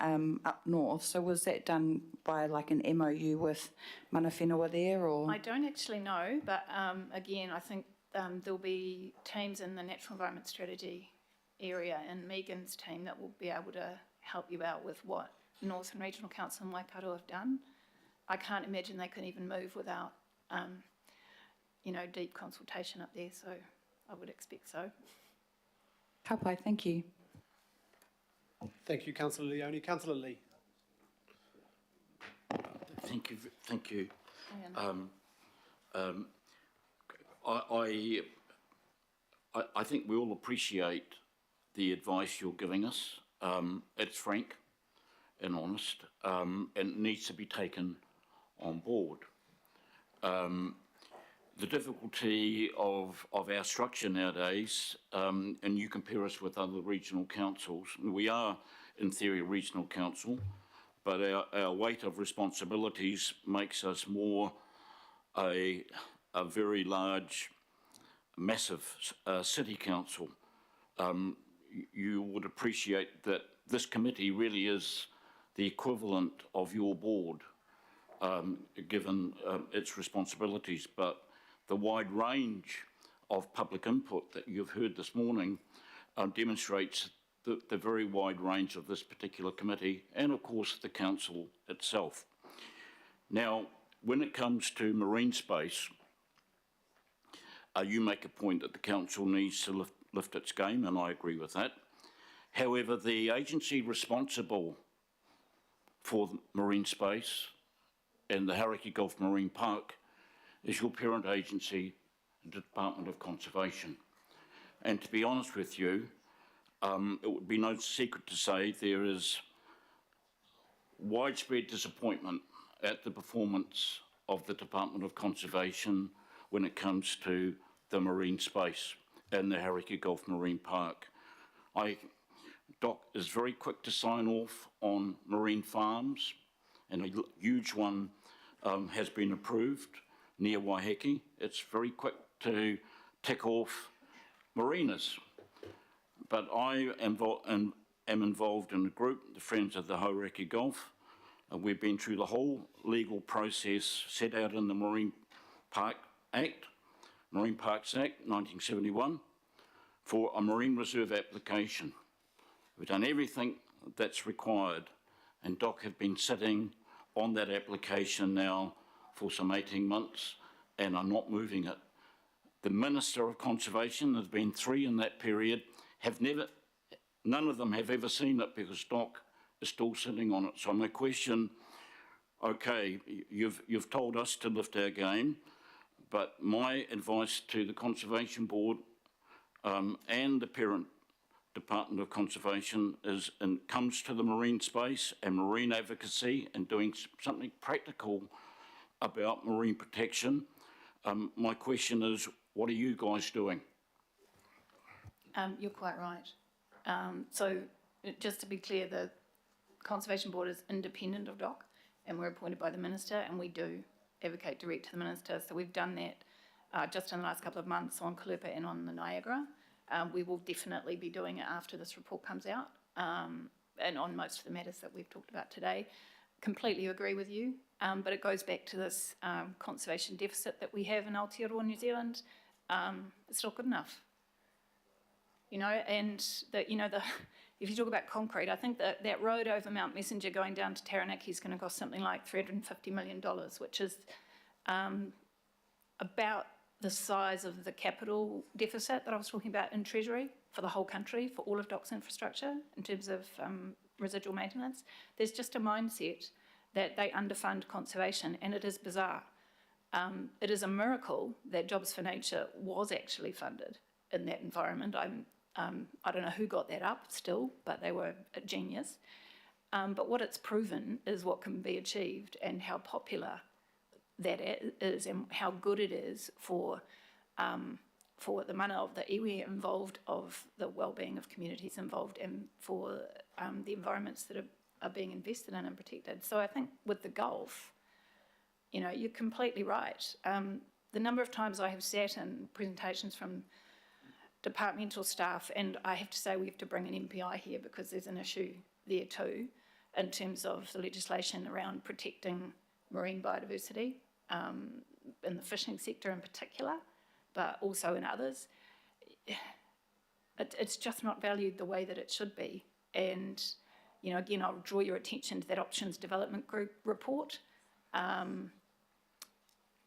up north, so was that done by like an MOU with mana whenua there, or? I don't actually know, but again, I think there'll be teams in the Natural Environment Strategy area and Megan's team that will be able to help you out with what Northern Regional Council and Waikato have done. I can't imagine they can even move without, you know, deep consultation up there, so I would expect so. Kapai, thank you. Thank you, Councillor Leone. Councillor Lee. Thank you. Thank you. I think we all appreciate the advice you're giving us. It's frank and honest, and it needs to be taken on board. The difficulty of our structure nowadays, and you compare us with other regional councils, we are in theory a regional council, but our weight of responsibilities makes us more a very large, massive city council. You would appreciate that this committee really is the equivalent of your board, given its responsibilities, but the wide range of public input that you've heard this morning demonstrates the very wide range of this particular committee and, of course, the council itself. Now, when it comes to marine space, you make a point that the council needs to lift its game, and I agree with that. However, the agency responsible for marine space and the Hauraki Gulf Marine Park is your parent agency, the Department of Conservation. And to be honest with you, it would be no secret to say there is widespread disappointment at the performance of the Department of Conservation when it comes to the marine space and the Hauraki Gulf Marine Park. Doc is very quick to sign off on marine farms, and a huge one has been approved near Waiheke. It's very quick to tick off marinas. But I am involved in a group, the Friends of the Hauraki Gulf. We've been through the whole legal process set out in the Marine Parks Act, 1971, for a marine reserve application. We've done everything that's required, and DOC have been sitting on that application now for some 18 months and are not moving it. The Minister of Conservation, there's been 3 in that period, none of them have ever seen it because DOC is still sitting on it. So my question, okay, you've told us to lift our game, but my advice to the Conservation Board and the parent Department of Conservation is, and comes to the marine space and marine advocacy and doing something practical about marine protection. My question is, what are you guys doing? You're quite right. So just to be clear, the Conservation Board is independent of DOC, and we're appointed by the Minister, and we do advocate direct to the Minister. So we've done that just in the last couple of months on Kalupa and on the Niagara. We will definitely be doing it after this report comes out, and on most of the matters that we've talked about today. Completely agree with you, but it goes back to this conservation deficit that we have in Aotearoa, New Zealand. It's not good enough. And if you talk about concrete, I think that road over Mount Messenger going down to Taranaki is going to cost something like $350 million, which is about the size of the capital deficit that I was talking about in Treasury for the whole country, for all of DOC's infrastructure in terms of residual maintenance. There's just a mindset that they underfund conservation, and it is bizarre. It is a miracle that Jobs for Nature was actually funded in that environment. I don't know who got that up still, but they were a genius. But what it's proven is what can be achieved and how popular that is and how good it is for the mana of the iwi involved, of the well-being of communities involved, and for the environments that are being invested in and protected. So I think with the Gulf, you're completely right. The number of times I have sat in presentations from departmental staff, and I have to say we have to bring an MPI here because there's an issue there too in terms of the legislation around protecting marine biodiversity in the fishing sector in particular, but also in others. It's just not valued the way that it should be. And, again, I'll draw your attention to that Options Development Group report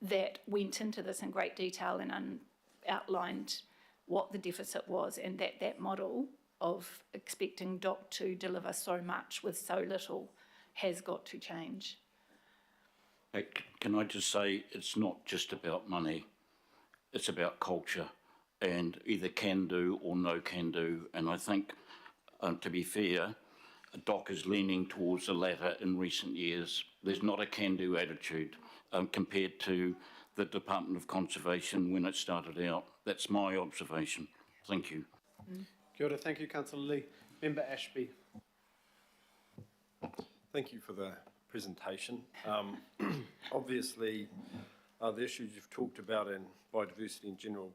that went into this in great detail and outlined what the deficit was, and that model of expecting DOC to deliver so much with so little has got to change. Can I just say, it's not just about money, it's about culture and either can do or no can do. And I think, to be fair, DOC is leaning towards the latter in recent years. There's not a can-do attitude compared to the Department of Conservation when it started out. That's my observation. Thank you. Kia ora, thank you, Councillor Lee. Member Ashby. Thank you for the presentation. Obviously, the issues you've talked about in biodiversity in general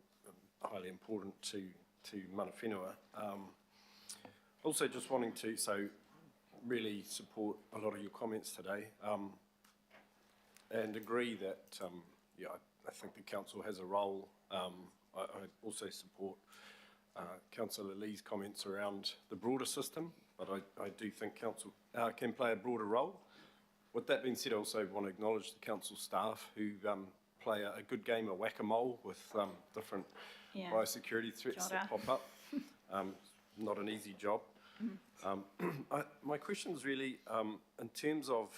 are highly important to mana whenua. Also just wanting to really support a lot of your comments today and agree that I think the council has a role. I also support Councillor Lee's comments around the broader system, but I do think council can play a broader role. With that being said, I also want to acknowledge the council staff who play a good game of whack-a-mole with different biosecurity threats that pop up. Not an easy job. My question is really, in terms of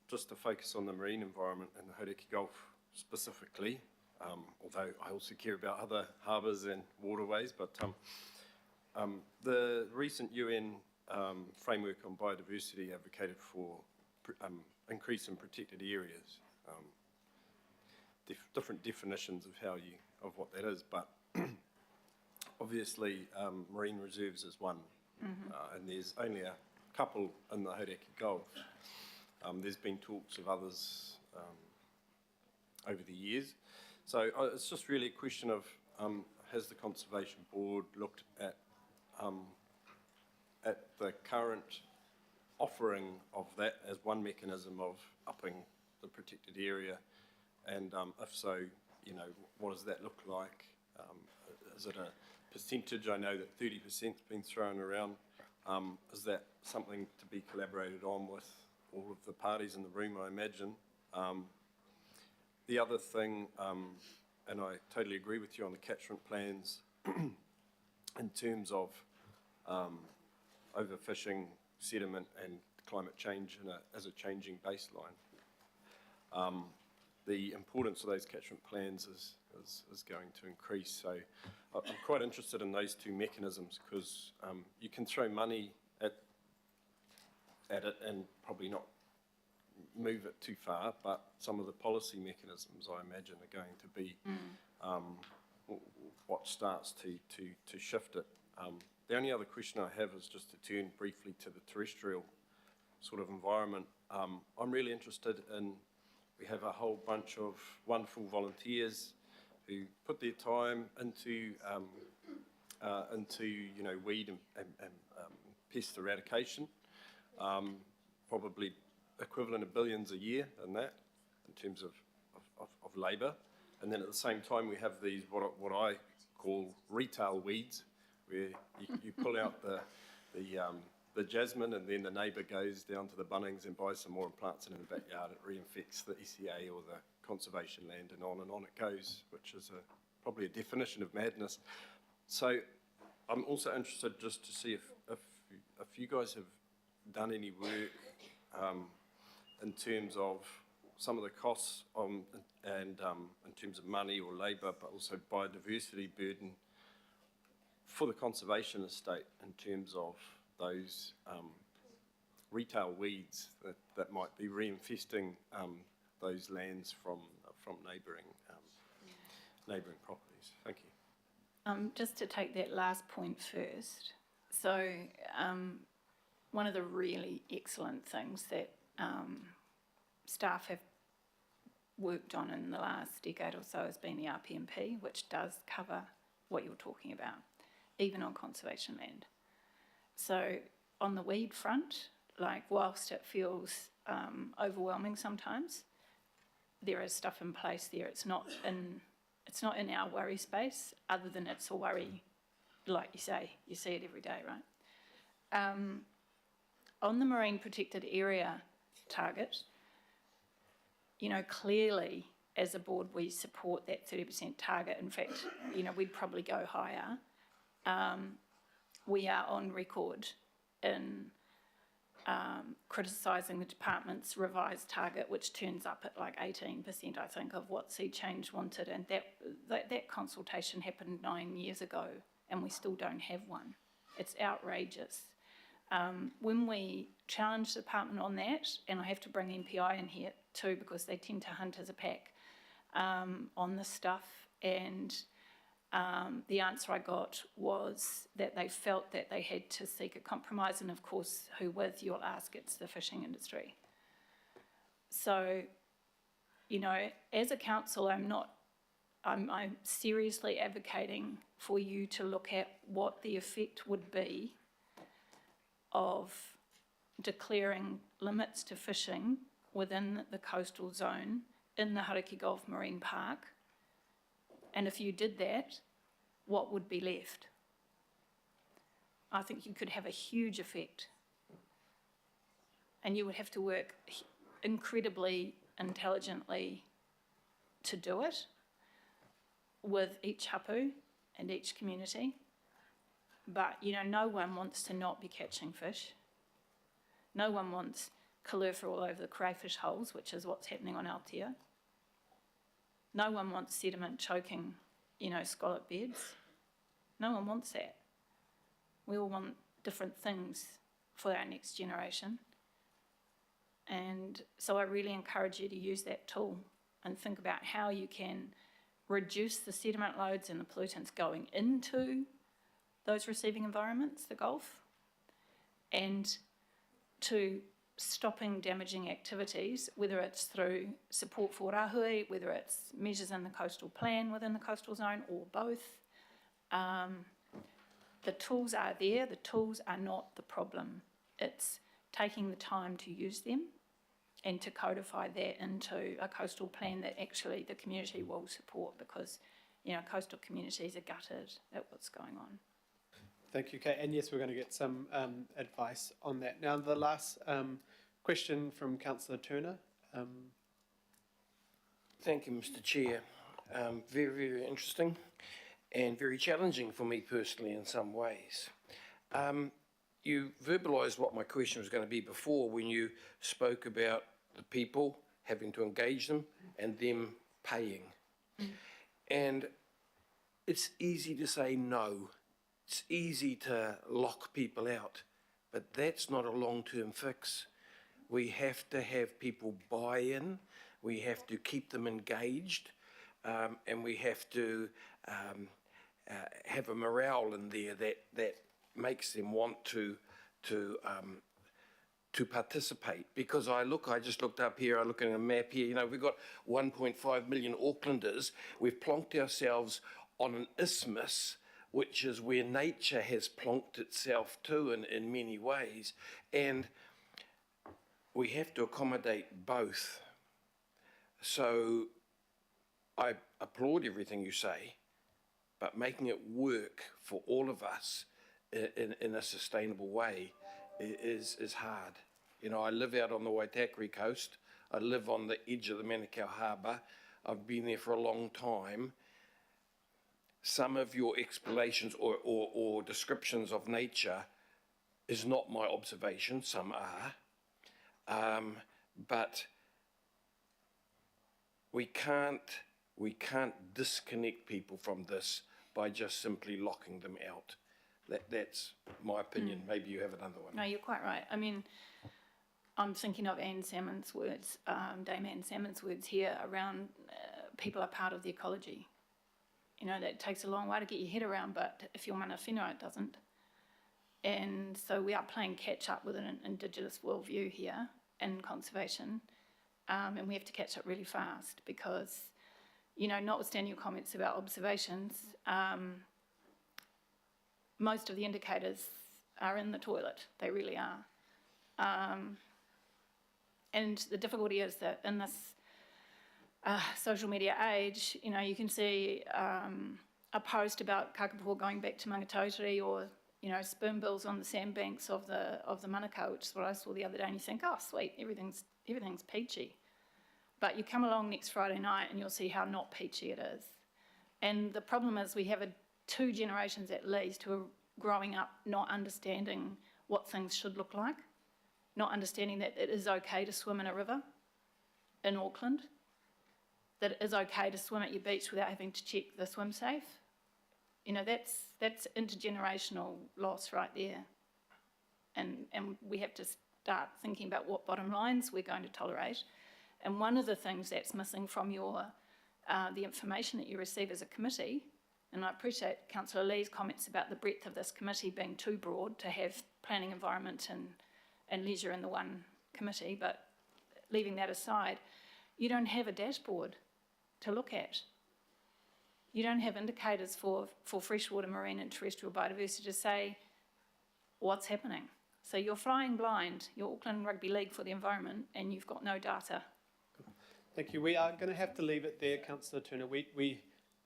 just to focus on the marine environment and the Hauraki Gulf specifically, although I also care about other harbours and waterways, but the recent UN framework on biodiversity advocated for increase in protected areas. Different definitions of what that is, but obviously marine reserves is one, and there's only a couple in the Hauraki Gulf. There's been talks of others over the years. So it's just really a question of has the Conservation Board looked at the current offering of that as one mechanism of upping the protected area, and if so, what does that look like? Is it a percentage? I know that 30%'s been thrown around. Is that something to be collaborated on with all of the parties in the room, I imagine? The other thing, and I totally agree with you on the catchment plans, in terms of overfishing, sediment and climate change as a changing baseline. The importance of those catchment plans is going to increase. So I'm quite interested in those two mechanisms, because you can throw money at it and probably not move it too far, but some of the policy mechanisms, I imagine, are going to be what starts to shift it. The only other question I have is just to turn briefly to the terrestrial sort of environment. I'm really interested in, we have a whole bunch of wonderful volunteers who put their time into weed and pest eradication, probably equivalent of billions a year in that, in terms of labour. And then at the same time we have these, what I call retail weeds, where you pull out the jasmine, and then the neighbour goes down to the Bunnings and buys some more and plants it in the backyard. It reinfects the ECA or the conservation land, and on it goes, which is probably a definition of madness. So I'm also interested just to see if you guys have done any work in terms of some of the costs and in terms of money or labour, but also biodiversity burden for the conservation estate in terms of those retail weeds that might be reinfesting those lands from neighbouring properties. Thank you. Just to take that last point first. So one of the really excellent things that staff have worked on in the last decade or so has been the RPMP, which does cover what you're talking about, even on conservation land. So on the weed front, like whilst it feels overwhelming sometimes, there is stuff in place there. It's not in our worry space, other than it's a worry, like you say, you see it every day, right? On the marine protected area target, clearly as a board we support that 30% target. In fact, we'd probably go higher. We are on record in criticising the department's revised target, which turns up at like 18%, I think, of what Sea Change wanted, and that consultation happened 9 years ago, and we still don't have one. It's outrageous. When we challenge the department on that, and I have to bring MPI in here too, because they tend to hunt as a pack on this stuff, and the answer I got was that they felt that they had to seek a compromise, and of course, who with, you'll ask, it's the fishing industry. So, you know, as a council, I'm seriously advocating for you to look at what the effect would be of declaring limits to fishing within the coastal zone in the Hauraki Gulf Marine Park. And if you did that, what would be left? I think you could have a huge effect. And you would have to work incredibly intelligently to do it with each hapu and each community. But, you know, no one wants to not be catching fish. No one wants calurfa all over the crayfish holes, which is what's happening on Aotea. No one wants sediment choking, you know, scallop beds. No one wants that. We all want different things for our next generation. And so I really encourage you to use that tool and think about how you can reduce the sediment loads and the pollutants going into those receiving environments, the Gulf, and to stopping damaging activities, whether it's through support for rahui, whether it's measures in the coastal plan within the coastal zone, or both. The tools are there, the tools are not the problem. It's taking the time to use them and to codify that into a coastal plan that actually the community will support, because, you know, coastal communities are gutted at what's going on. Thank you, Kate. And yes, we're going to get some advice on that. Now, the last question from Councillor Turner. Thank you, Mr. Chair. Very, very interesting and very challenging for me personally in some ways. You verbalised what my question was going to be before when you spoke about the people having to engage them and them paying. And it's easy to say no. It's easy to lock people out, but that's not a long-term fix. We have to have people buy in, we have to keep them engaged, and we have to have a morale in there that makes them want to participate. Because I just looked up here, I look at a map here, you know, we've got 1.5 million Aucklanders. We've plonked ourselves on an isthmus, which is where nature has plonked itself to in many ways. And we have to accommodate both. So I applaud everything you say, but making it work for all of us in a sustainable way is hard. You know, I live out on the Waitakere coast. I live on the edge of the Manukau Harbour. I've been there for a long time. Some of your explanations or descriptions of nature is not my observation, some are, but we can't disconnect people from this by just simply locking them out. That's my opinion. Maybe you have another one. No, you're quite right. I mean, I'm thinking of Anne Salmon's words, Dame Anne Salmon's words here around people are part of the ecology. You know, that takes a long way to get your head around, but if you're mana whenua, it doesn't. And so we are playing catch up with an Indigenous worldview here in conservation, and we have to catch up really fast because, you know, notwithstanding your comments about observations, most of the indicators are in the toilet. They really are. And the difficulty is that in this social media age, you know, you can see a post about kakapo going back to Mangatauteri, or, you know, spoonbills on the sandbanks of the Manukau, which is what I saw the other day, and you think, oh, sweet, everything's peachy. But you come along next Friday night and you'll see how not peachy it is. And the problem is we have two generations at least who are growing up not understanding what things should look like, not understanding that it is okay to swim in a river in Auckland, that it is okay to swim at your beach without having to check the swim safe. You know, that's intergenerational loss right there. And we have to start thinking about what bottom lines we're going to tolerate. And one of the things that's missing from your the information that you receive as a committee And I appreciate Councillor Lee's comments about the breadth of this committee being too broad to have planning, environment and leisure in the one committee, but leaving that aside, you don't have a dashboard to look at. You don't have indicators for freshwater, marine and terrestrial biodiversity to say what's happening. So you're flying blind, you're Auckland Rugby League for the environment, and you've got no data. Thank you. We are going to have to leave it there, Councillor Turner. We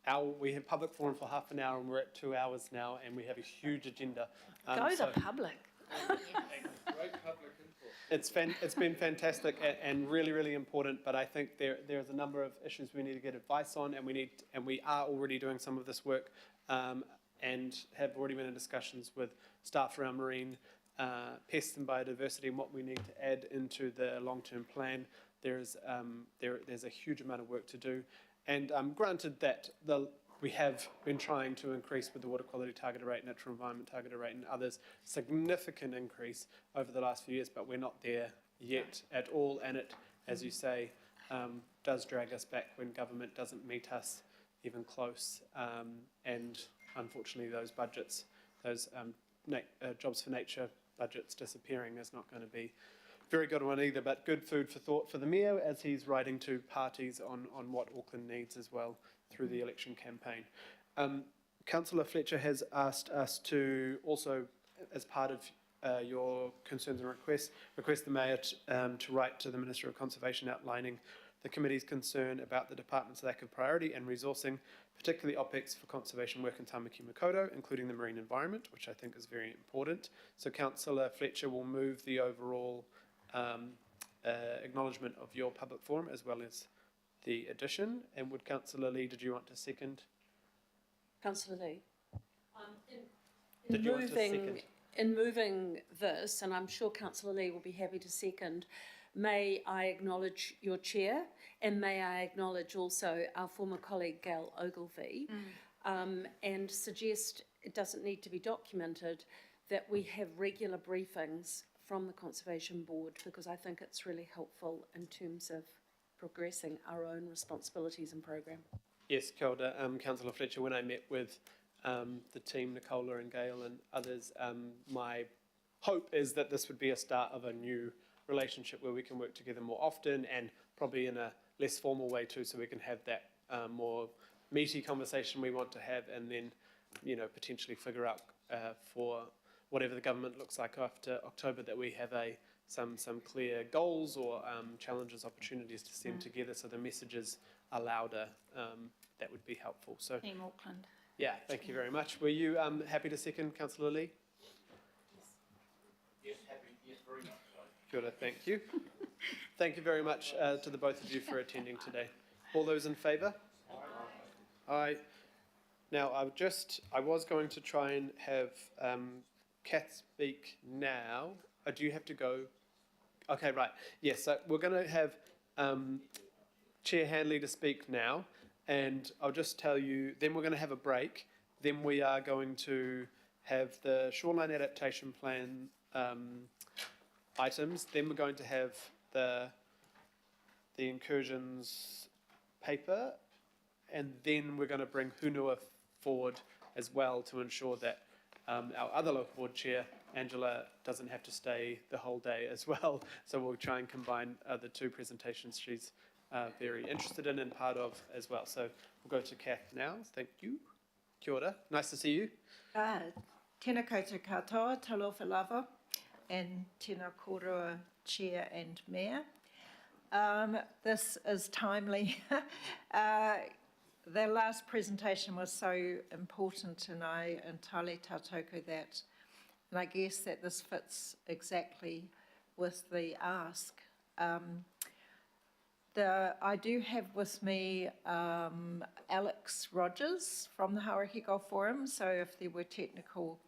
have public forum for half an hour and we're at 2 hours now and we have a huge agenda. Go the public. It's been fantastic and really, really important, but I think there's a number of issues we need to get advice on, and we are already doing some of this work and have already been in discussions with staff around marine, pests and biodiversity and what we need to add into the long-term plan. There's a huge amount of work to do, and granted that we have been trying to increase with the water quality targeted rate, natural environment targeted rate and others, significant increase over the last few years, but we're not there yet at all, and it, as you say, does drag us back when government doesn't meet us even close, and unfortunately those budgets, those jobs for nature budgets disappearing is not going to be very good one either, but good food for thought for the Mayor as he's writing to parties on what Auckland needs as well through the election campaign. Councillor Fletcher has asked us to also, as part of your concerns and request the Mayor to write to the Minister of Conservation outlining the committee's concern about the department's lack of priority and resourcing, particularly OPEX for conservation work in Tamaki Makaurau, including the marine environment, which I think is very important. So Councillor Fletcher will move the overall acknowledgement of your public forum as well as the addition. And would Councillor Lee, did you want to second? Councillor Lee? Did you want to second? In moving this, and I'm sure Councillor Lee will be happy to second, may I acknowledge your chair, and may I acknowledge also our former colleague Gail Ogilvie, and suggest it doesn't need to be documented that we have regular briefings from the Conservation Board, because I think it's really helpful in terms of progressing our own responsibilities and programme. Yes, kia ora, Councillor Fletcher, when I met with the team, Nicola and Gail and others, my hope is that this would be a start of a new relationship where we can work together more often and probably in a less formal way too, so we can have that more meaty conversation we want to have, and then, you know, potentially figure out for whatever the government looks like after October, that we have some clear goals or challenges, opportunities to send together, so the messages are louder. That would be helpful. So, Team Auckland. Yeah, thank you very much. Were you happy to second, Councillor Lee? Yes, happy. Yes, very much so. Kia ora, thank you. Thank you very much to the both of you for attending today. All those in favour? Aye. Now, I was going to try and have Kath speak now. Do you have to go? Okay, right. Yes, so we're going to have Chair Hanley to speak now, and I'll just tell you, then we're going to have a break. Then we are going to have the shoreline adaptation plan items. Then we're going to have the incursions paper, and then we're going to bring Hunua forward as well to ensure that our other local board chair, Angela, doesn't have to stay the whole day as well. So we'll try and combine the two presentations she's very interested in and part of as well. So we'll go to Kath now. Thank you. Kia ora. Nice to see you. Tēnā koutou katoa, talofa lava, and tēnā kōrua chair and mayor. This is timely. The last presentation was so important, and I entirely tautoko that. And I guess that this fits exactly with the ask. I do have with me Alex Rogers from the Hauraki Gulf Forum, so if there were technical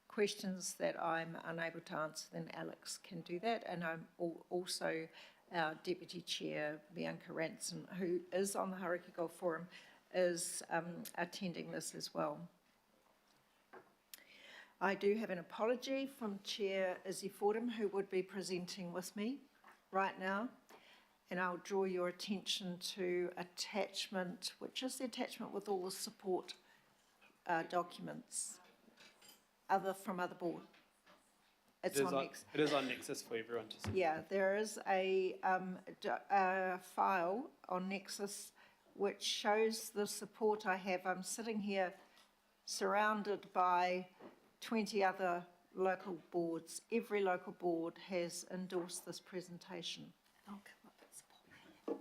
questions that I'm unable to answer, then Alex can do that. And I'm also our Deputy Chair, Bianca Ranson, who is on the Hauraki Gulf Forum, is attending this as well. I do have an apology from Chair Izzy Fordham, who would be presenting with me right now. And I'll draw your attention to attachment, which is the attachment with all the support documents from other boards? It is on Nexus for everyone to see. Yeah, there is a file on Nexus which shows the support I have. I'm sitting here surrounded by 20 other local boards. Every local board has endorsed this presentation.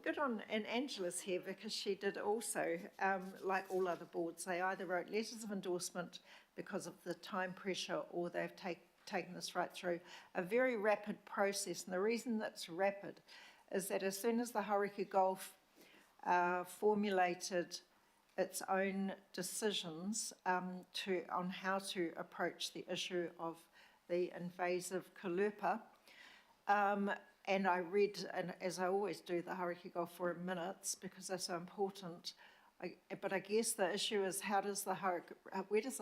Good on, and Angela's here because she did also, like all other boards, they either wrote letters of endorsement because of the time pressure or they've taken this right through. A very rapid process, and the reason that's rapid is that as soon as the Hauriki Gulf formulated its own decisions on how to approach the issue of the invasive kalupa, and I read, and as I always do, the Hauriki Gulf Forum minutes because they're so important. But I guess the issue is where does the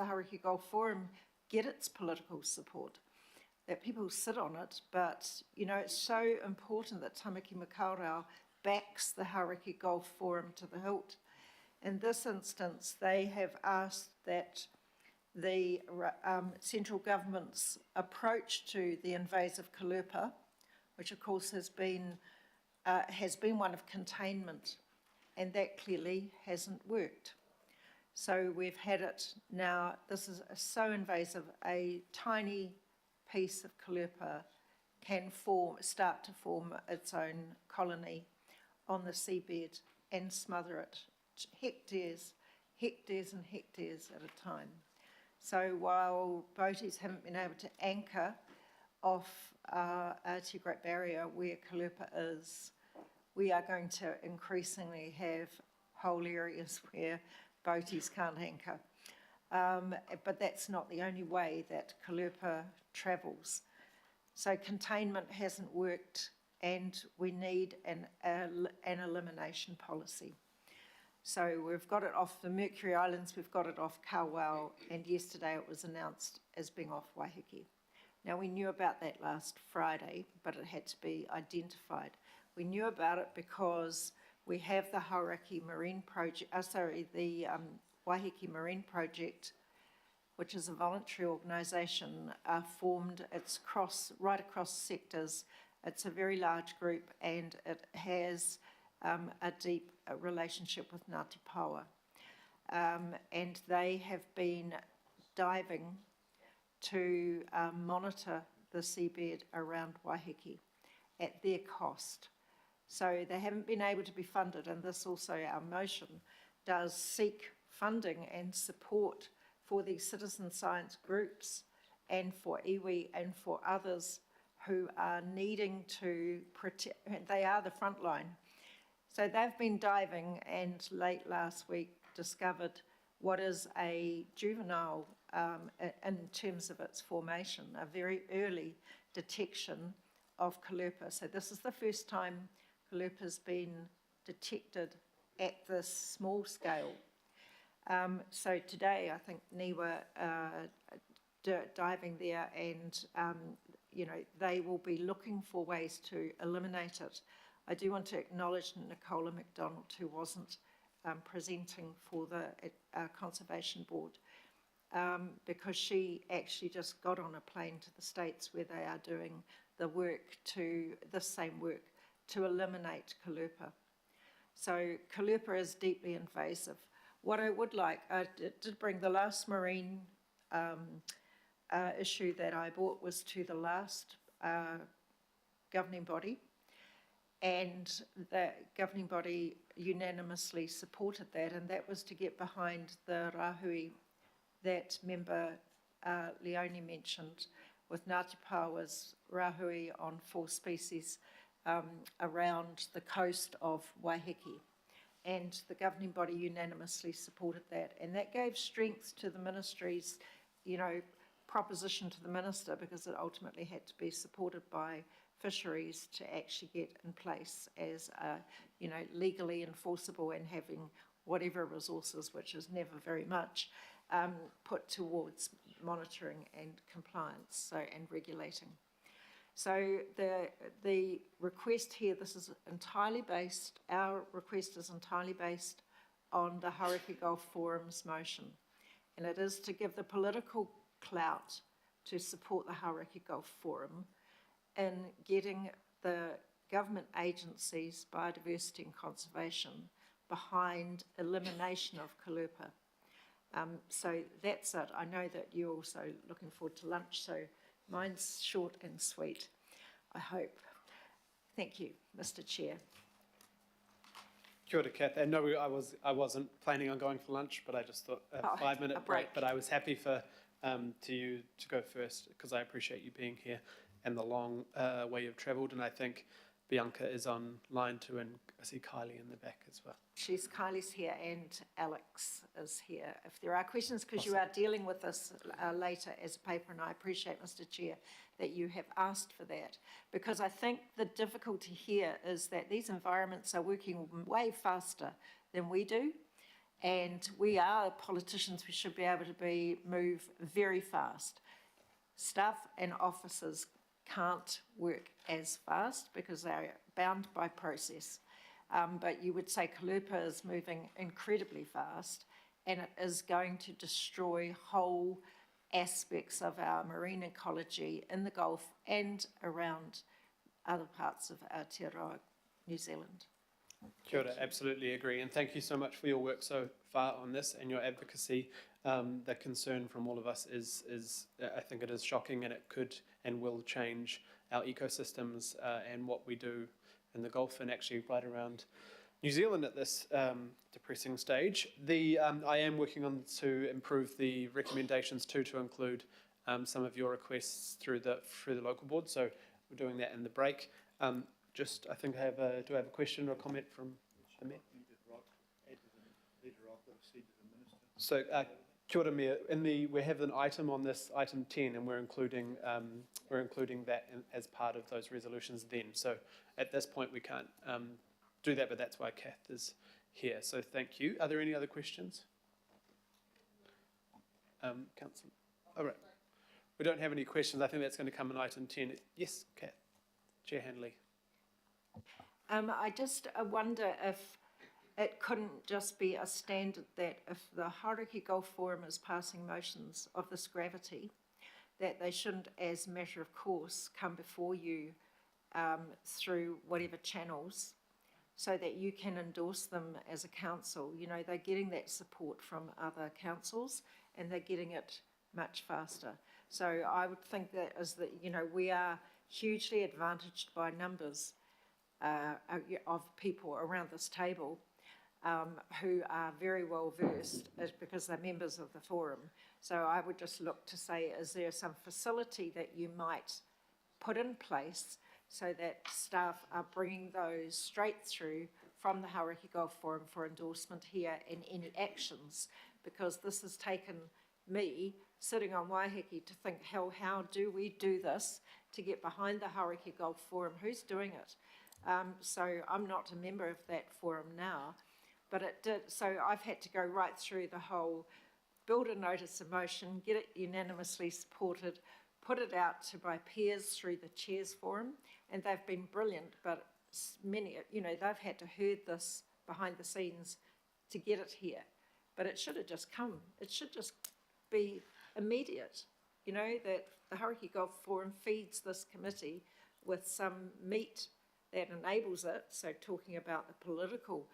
Hauriki Gulf Forum get its political support? That people sit on it, but you know it's so important that Tamaki Makaurau backs the Hauriki Gulf Forum to the hilt. In this instance, they have asked that the central government's approach to the invasive kalupa, which of course has been one of containment, and that clearly hasn't worked. So we've had it now, this is so invasive, a tiny piece of kalupa can start to form its own colony on the seabed and smother it hectares and hectares at a time. So while boaties haven't been able to anchor off Aotea Great Barrier where kalupa is, we are going to increasingly have whole areas where boaties can't anchor. But that's not the only way that kalupa travels. So containment hasn't worked and we need an elimination policy. So we've got it off the Mercury Islands, we've got it off Kawau, and yesterday it was announced as being off Waiheke. Now we knew about that last Friday, but it had to be identified. We knew about it because we have the Hauraki Marine Project, the Waiheke Marine Project, which is a voluntary organisation formed. It's right across sectors. It's a very large group and it has a deep relationship with Ngāti Paoa. And they have been diving to monitor the seabed around Waiheke at their cost. So they haven't been able to be funded, and this also, our motion, does seek funding and support for these citizen science groups and for iwi and for others who are needing to protect, they are the front line. So they've been diving and late last week discovered what is a juvenile in terms of its formation, a very early detection of kalupa. So this is the first time kalupa's been detected at this small scale. So today, I think NIWA diving there and, they will be looking for ways to eliminate it. I do want to acknowledge Nicola MacDonald, who wasn't presenting for the Conservation Board, because she actually just got on a plane to the States where they are doing the same work to eliminate kalupa. So kalupa is deeply invasive. What I would like, I did bring the last marine issue that I brought was to the last governing body, and the governing body unanimously supported that, and that was to get behind the rāhui that member Leone mentioned with Ngāti Paoa's rāhui on 4 species around the coast of Waiheke. And the governing body unanimously supported that. And that gave strength to the ministry's, proposition to the minister, because it ultimately had to be supported by fisheries to actually get in place as, legally enforceable and having whatever resources, which is never very much, put towards monitoring and compliance and regulating. So the request here, our request is entirely based on the Hauraki Gulf Forum's motion. and it is to give the political clout to support the Hauraki Gulf Forum in getting the government agencies, biodiversity and conservation, behind elimination of kalupa. So that's it. I know that you're also looking forward to lunch, so mine's short and sweet, I hope. Thank you, Mr. Chair. Kia ora, Kath. And no, I wasn't planning on going for lunch, but I just thought a 5-minute break. But I was happy for you to go first because I appreciate you being here and the long way you've travelled. And I think Bianca is online too, and I see Kylie in the back as well. Kylie's here and Alex is here. If there are questions, because you are dealing with this later as a paper, and I appreciate, Mr. Chair, that you have asked for that, because I think the difficulty here is that these environments are working way faster than we do, and we are politicians. We should be able to move very fast. Staff and officers can't work as fast because they're bound by process. But you would say kalupa is moving incredibly fast, and it is going to destroy whole aspects of our marine ecology in the Gulf and around other parts of Aotearoa, New Zealand. Kia ora, absolutely agree. And thank you so much for your work so far on this and your advocacy. The concern from all of us is I think it is shocking, and it could and will change our ecosystems and what we do in the Gulf and actually right around New Zealand at this depressing stage. I am working on to improve the recommendations too, to include some of your requests through the local board. So we're doing that in the break. I think do I have a question or a comment from the Mayor? So kia ora, Mayor. We have an item on this, item 10, and we're including that as part of those resolutions then. So at this point we can't do that, but that's why Kath is here. So thank you. Are there any other questions? Councillor. All right. We don't have any questions. I think that's going to come in item 10. Yes, Kath. Chair Hanley. I just wonder if it couldn't just be a standard that if the Hauraki Gulf Forum is passing motions of this gravity, that they shouldn't, as a matter of course, come before you through whatever channels, so that you can endorse them as a council. You know, they're getting that support from other councils, and they're getting it much faster. So I would think that we are hugely advantaged by numbers of people around this table who are very well versed because they're members of the forum. So I would just look to say, is there some facility that you might put in place so that staff are bringing those straight through from the Hauraki Gulf Forum for endorsement here in any actions? Because this has taken me sitting on Waiheke to think, how do we do this to get behind the Hauraki Gulf Forum? Who's doing it? So I'm not a member of that forum now, but it did. So I've had to go right through the whole, build a notice of motion, get it unanimously supported, put it out to my peers through the Chairs Forum, and they've been brilliant, but many, they've had to herd this behind the scenes to get it here. But it should have just come. It should just be immediate, that the Hauraki Gulf Forum feeds this committee with some meat that enables it. So talking about the political,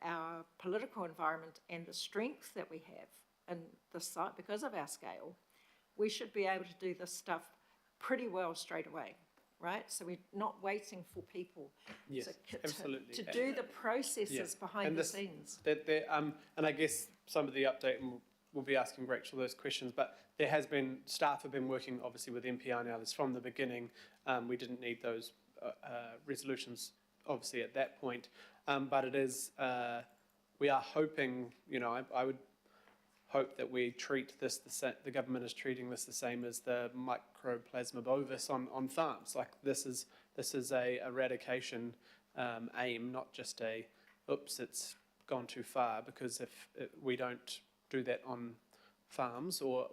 our political environment and the strength that we have in the site because of our scale, we should be able to do this stuff pretty well straight away, right? So we're not waiting for people to do the processes behind the scenes. And I guess some of the update, and we'll be asking Rachel those questions, but there has been, staff have been working obviously with MPR now. This from the beginning. We didn't need those resolutions obviously at that point, but it is, we are hoping, I would hope that we treat this the government is treating this the same as the Mycoplasma bovis on farms. Like this is a eradication aim, not just a oops, it's gone too far, because if we don't do that on farms or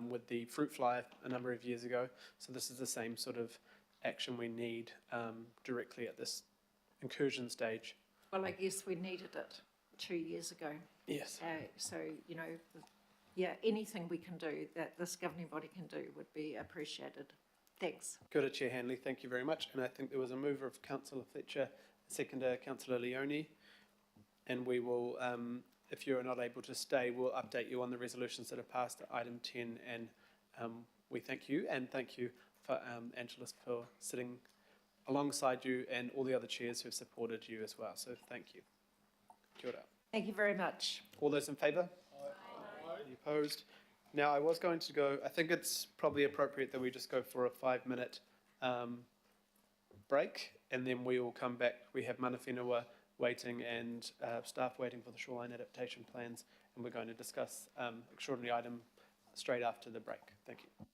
with the fruit fly a number of years ago, so this is the same sort of action we need directly at this incursion stage. Well, I guess we needed it 2 years ago. Yes. So, yeah, anything we can do that this governing body can do would be appreciated. Thanks. Kia ora, Chair Hanley, thank you very much. And I think there was a mover of Councillor Fletcher, a seconder, Councillor Leone. And we will, if you're not able to stay, we'll update you on the resolutions that are passed at item 10. And we thank you, and thank you for Angelis for sitting alongside you and all the other chairs who have supported you as well. So thank you. Kia ora. Thank you very much. All those in favour? Aye. Any opposed? Now, I was going to go, I think it's probably appropriate that we just go for a 5-minute break, and then we will come back. We have mana whenua waiting and staff waiting for the shoreline adaptation plans, and we're going to discuss extraordinary item straight after the break. Thank you.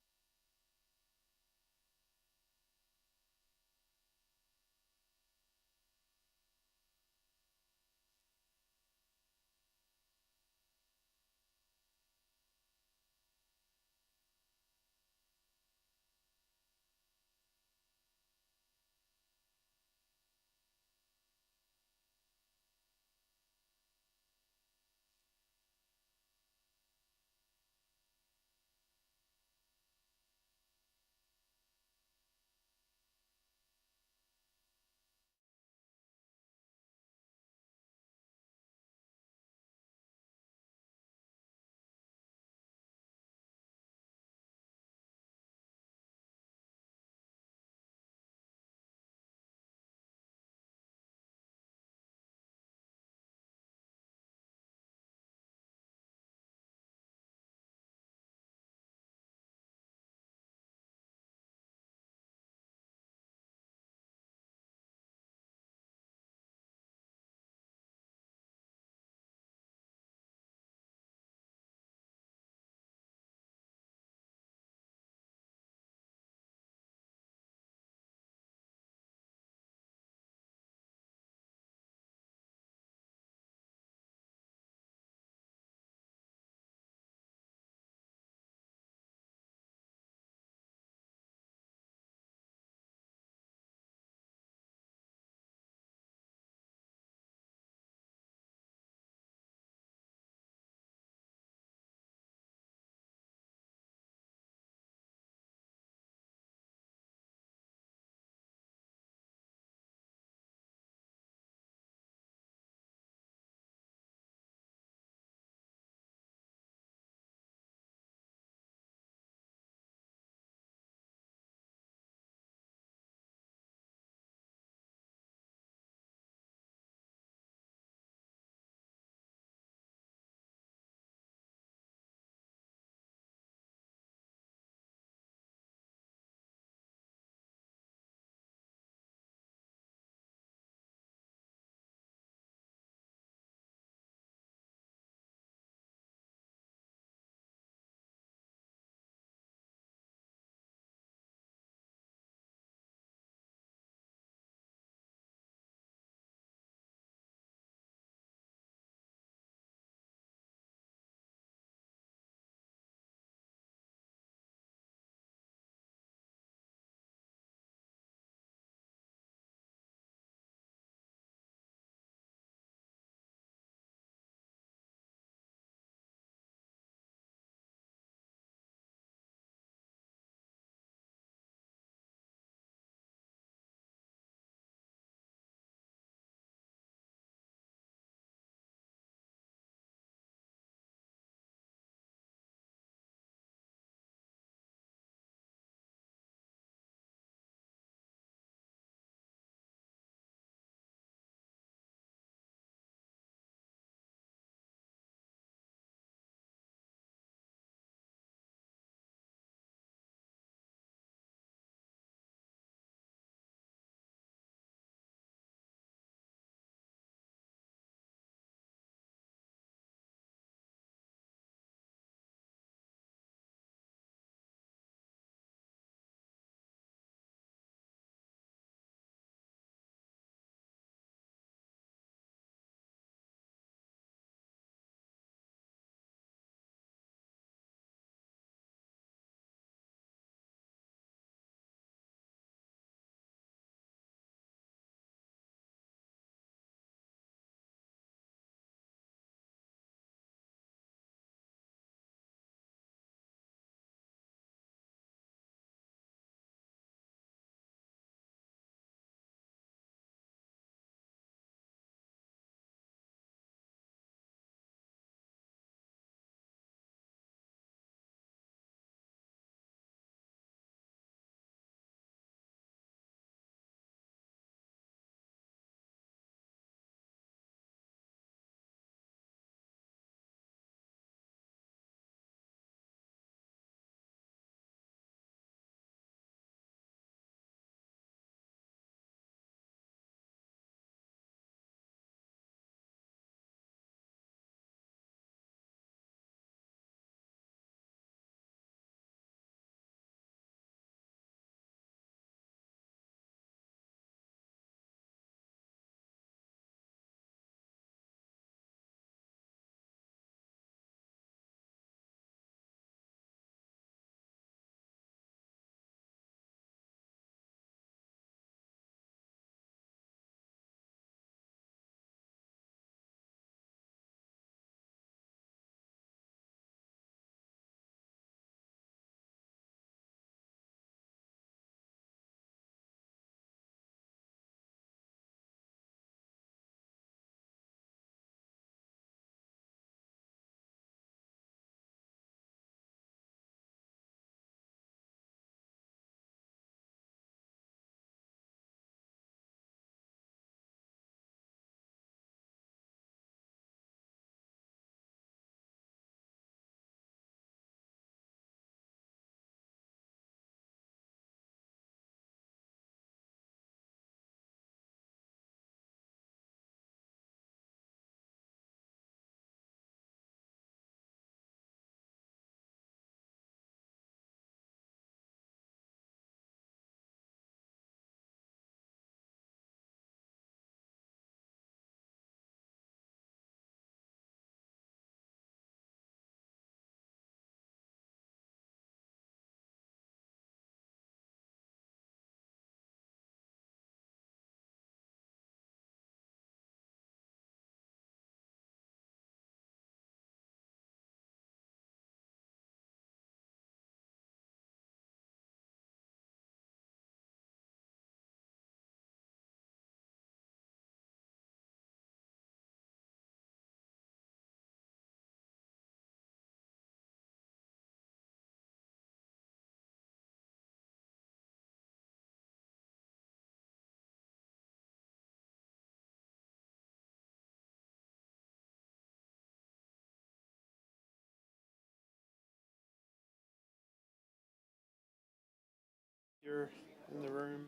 You're in the room.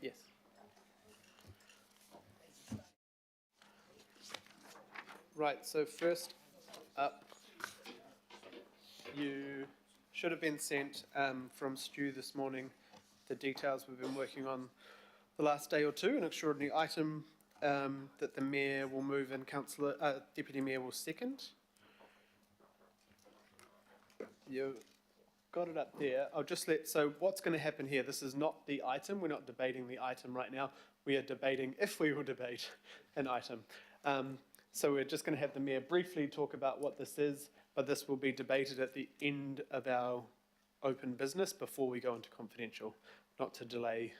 Yes. Right, so first up, you should have been sent from Stu this morning the details we've been working on the last day or two, an extraordinary item that the Mayor will move and Deputy Mayor will second. You got it up there. So what's going to happen here, this is not the item, we're not debating the item right now, we are debating if we will debate an item. So we're just going to have the Mayor briefly talk about what this is, but this will be debated at the end of our open business before we go into confidential, not to delay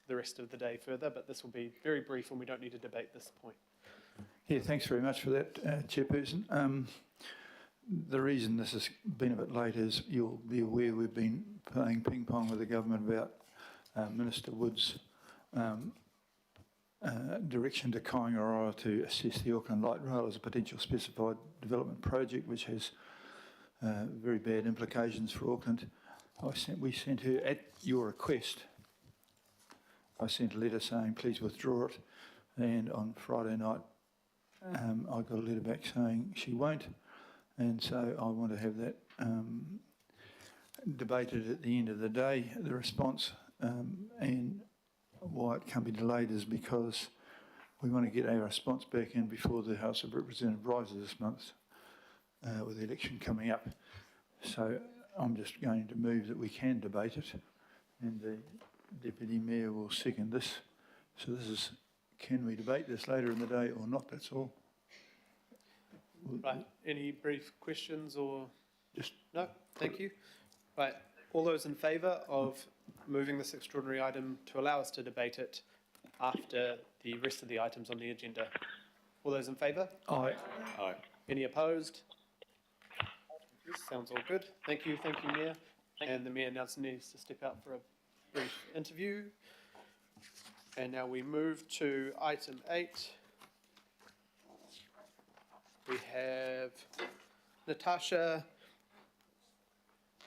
the rest of the day further, but this will be very brief and we don't need to debate this point. Yeah, thanks very much for that, Chairperson. The reason this has been a bit late is you'll be aware we've been playing ping pong with the government about Minister Wood's direction to Kaingaroa to assess the Auckland Light Rail as a potential specified development project, which has very bad implications for Auckland. We sent her, at your request, I sent a letter saying please withdraw it, and on Friday night I got a letter back saying she won't, and so I want to have that debated at the end of the day. The response and why it can be delayed is because we want to get our response back in before the House of Representatives rises this month with the election coming up. So I'm just going to move that we can debate it, and the Deputy Mayor will second this. So this is, can we debate this later in the day or not, that's all. Right, any brief questions or? Just no, thank you. Right, all those in favour of moving this extraordinary item to allow us to debate it after the rest of the items on the agenda? All those in favour? Aye. Aye. Any opposed? Sounds all good. Thank you, Mayor. And the Mayor now needs to step out for a brief interview. And now we move to item 8. We have Natasha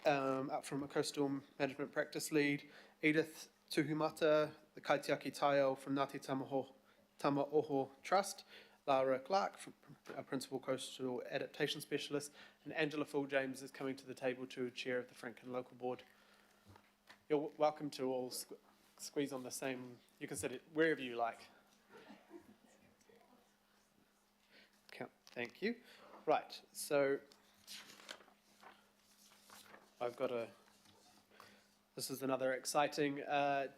up from a Coastal Management Practice Lead, Edith Tuhumata, the Kaitiaki Taio from Ngāti Tamaoho Trust, Lara Clark, our Principal Coastal Adaptation Specialist, and Angela Full-James is coming to the table to Chair of the Franklin Local Board. You're welcome to all squeeze on the same, you can sit it wherever you like. Thank you. Right, so this is another exciting